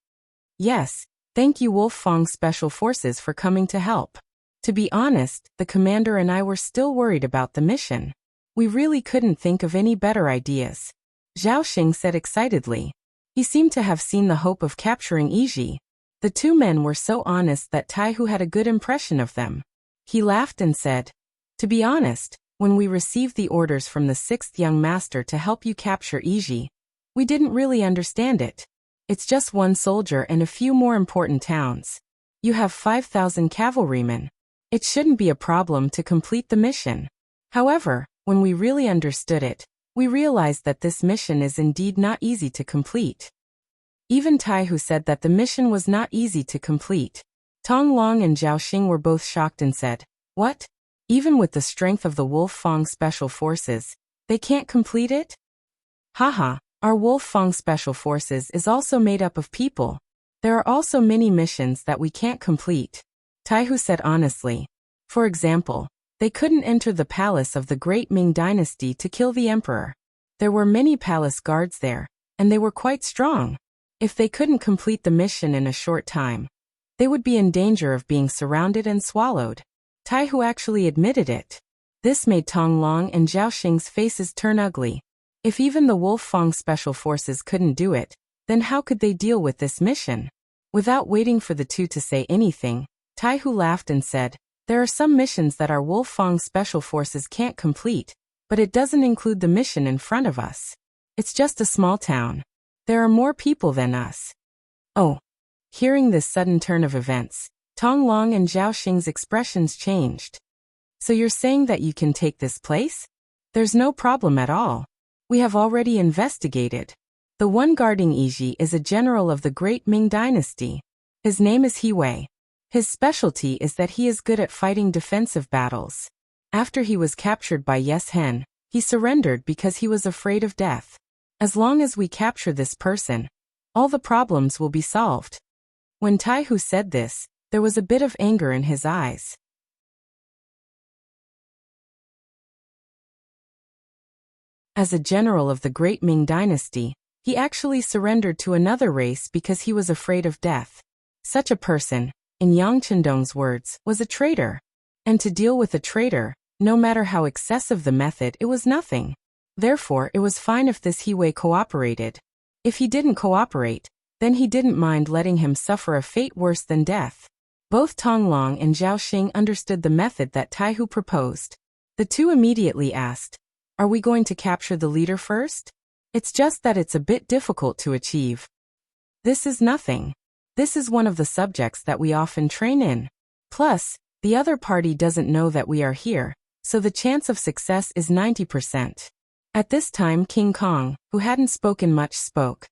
"Yes, thank you Wolf Fang Special Forces for coming to help. To be honest, the commander and I were still worried about the mission. We really couldn't think of any better ideas. Zhao Xing said excitedly. He seemed to have seen the hope of capturing Yiji. The two men were so honest that Taihu had a good impression of them. He laughed and said, "To be honest, when we received the orders from the 6th young master to help you capture Yiji, we didn't really understand it. It's just one soldier and a few more important towns. You have 5,000 cavalrymen. It shouldn't be a problem to complete the mission." However, when we really understood it, we realized that this mission is indeed not easy to complete. Even Taihu said that the mission was not easy to complete. Tong Long and Zhao Xing were both shocked and said, "What? Even with the strength of the Wolf Fang Special Forces, they can't complete it?" Haha, our Wolf Fang Special Forces is also made up of people. There are also many missions that we can't complete. Taihu said honestly. For example, they couldn't enter the palace of the Great Ming Dynasty to kill the emperor. There were many palace guards there, and they were quite strong. If they couldn't complete the mission in a short time, they would be in danger of being surrounded and swallowed. Taihu actually admitted it. This made Tong Long and Zhao Xing's faces turn ugly. If even the Wolf Fang Special Forces couldn't do it, then how could they deal with this mission? Without waiting for the two to say anything, Taihu laughed and said, "There are some missions that our Wolf Fang Special Forces can't complete, but it doesn't include the mission in front of us. It's just a small town. There are more people than us." Oh. Hearing this sudden turn of events, Tong Long and Zhao Xing's expressions changed. "So you're saying that you can take this place? There's no problem at all. We have already investigated. The one guarding Yiji is a general of the Great Ming Dynasty. His name is He Wei. His specialty is that he is good at fighting defensive battles. After he was captured by Yes Hen, he surrendered because he was afraid of death. As long as we capture this person, all the problems will be solved." When Taihu said this, there was a bit of anger in his eyes. As a general of the Great Ming Dynasty, he actually surrendered to another race because he was afraid of death. Such a person, in Yang Chendong's words, was a traitor. And to deal with a traitor, no matter how excessive the method, it was nothing. Therefore, it was fine if this He Wei cooperated. If he didn't cooperate, then he didn't mind letting him suffer a fate worse than death. Both Tong Long and Zhao Xing understood the method that Taihu proposed. The two immediately asked, "Are we going to capture the leader first? It's just that it's a bit difficult to achieve." "This is nothing. This is one of the subjects that we often train in. Plus, the other party doesn't know that we are here, so the chance of success is 90%. At this time King Kong, who hadn't spoken much, spoke.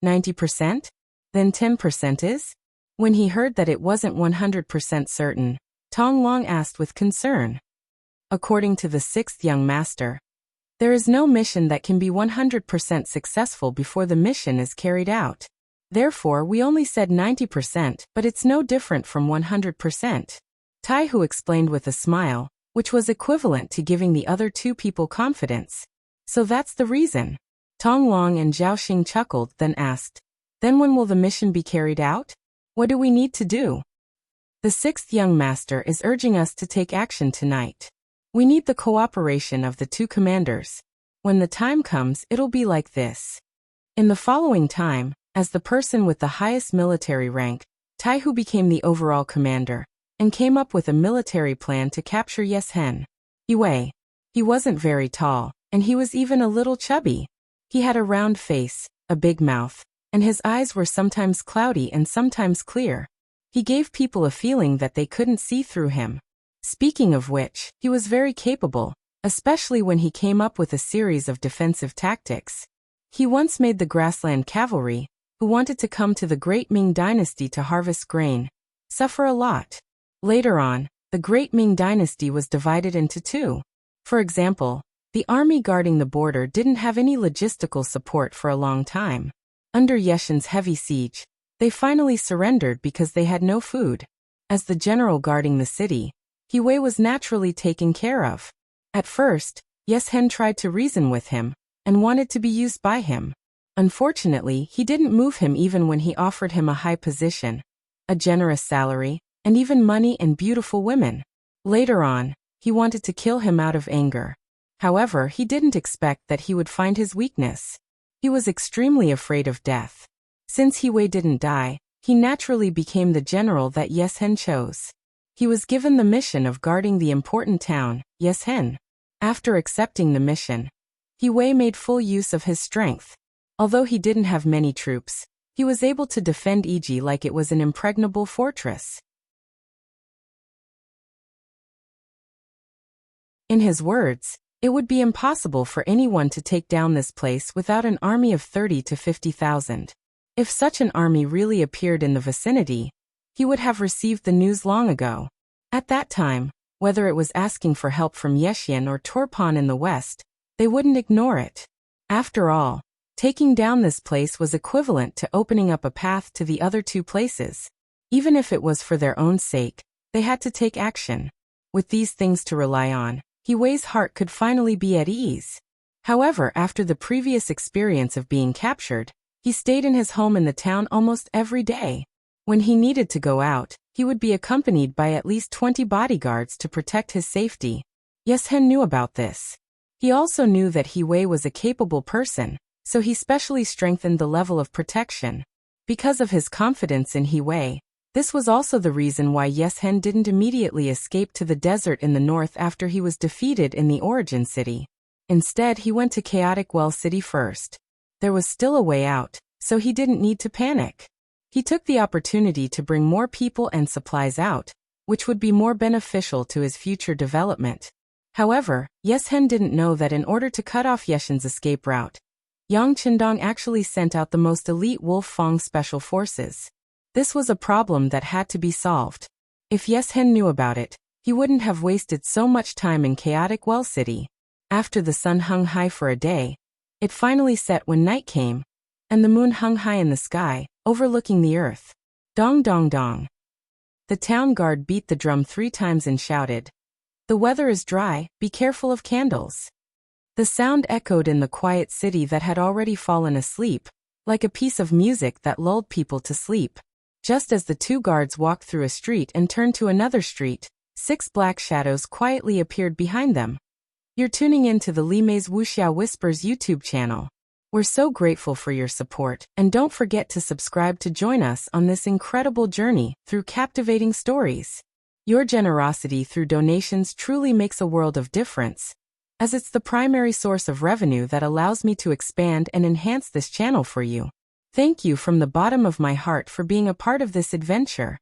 90%? Then 10% is? When he heard that it wasn't 100% certain, Tong Long asked with concern. According to the 6th young master, there is no mission that can be 100% successful before the mission is carried out. Therefore, we only said 90%, but it's no different from 100%. Taihu explained with a smile, which was equivalent to giving the other two people confidence. So that's the reason. Tong Long and Zhao Xing chuckled, then asked, "Then when will the mission be carried out? What do we need to do?" "The 6th young master is urging us to take action tonight. We need the cooperation of the two commanders. When the time comes, it'll be like this." In the following time, as the person with the highest military rank, Taihu became the overall commander, and came up with a military plan to capture Yes Hen. He Wei. He wasn't very tall, and he was even a little chubby. He had a round face, a big mouth, and his eyes were sometimes cloudy and sometimes clear. He gave people a feeling that they couldn't see through him. Speaking of which, he was very capable, especially when he came up with a series of defensive tactics. He once made the grassland cavalry, who wanted to come to the Great Ming Dynasty to harvest grain, suffer a lot. Later on, the Great Ming Dynasty was divided into two. For example, the army guarding the border didn't have any logistical support for a long time. Under Yeshen's heavy siege, they finally surrendered because they had no food. As the general guarding the city, He Wei was naturally taken care of. At first, Yes Hen tried to reason with him, and wanted to be used by him. Unfortunately, he didn't move him even when he offered him a high position, a generous salary, and even money and beautiful women. Later on, he wanted to kill him out of anger. However, he didn't expect that he would find his weakness. He was extremely afraid of death. Since He Wei didn't die, he naturally became the general that Yeshen chose. He was given the mission of guarding the important town, Yeshen. After accepting the mission, He Wei made full use of his strength. Although he didn't have many troops, he was able to defend Iji like it was an impregnable fortress. In his words, it would be impossible for anyone to take down this place without an army of 30 to 50,000. If such an army really appeared in the vicinity, he would have received the news long ago. At that time, whether it was asking for help from Yexian or Torpan in the west, they wouldn't ignore it. After all, taking down this place was equivalent to opening up a path to the other two places. Even if it was for their own sake, they had to take action. With these things to rely on, He Wei's heart could finally be at ease. However, after the previous experience of being captured, he stayed in his home in the town almost every day. When he needed to go out, he would be accompanied by at least 20 bodyguards to protect his safety. Yeshen knew about this. He also knew that He Wei was a capable person, so he specially strengthened the level of protection. Because of his confidence in He Wei, this was also the reason why Yeshen didn't immediately escape to the desert in the north after he was defeated in the origin city. Instead, he went to Chaotic Well City first. There was still a way out, so he didn't need to panic. He took the opportunity to bring more people and supplies out, which would be more beneficial to his future development. However, Yeshen didn't know that in order to cut off Yeshen's escape route, Yang Qindong actually sent out the most elite Wolf Fang special forces. This was a problem that had to be solved. If Yeshen knew about it, he wouldn't have wasted so much time in Chaotic Well City. After the sun hung high for a day, it finally set when night came, and the moon hung high in the sky, overlooking the earth. Dong dong dong. The town guard beat the drum 3 times and shouted, "The weather is dry, be careful of candles." The sound echoed in the quiet city that had already fallen asleep, like a piece of music that lulled people to sleep. Just as the 2 guards walked through a street and turned to another street, 6 black shadows quietly appeared behind them. You're tuning in to the Li Mei's Wuxia Whispers YouTube channel. We're so grateful for your support, and don't forget to subscribe to join us on this incredible journey through captivating stories. Your generosity through donations truly makes a world of difference, as it's the primary source of revenue that allows me to expand and enhance this channel for you. Thank you from the bottom of my heart for being a part of this adventure.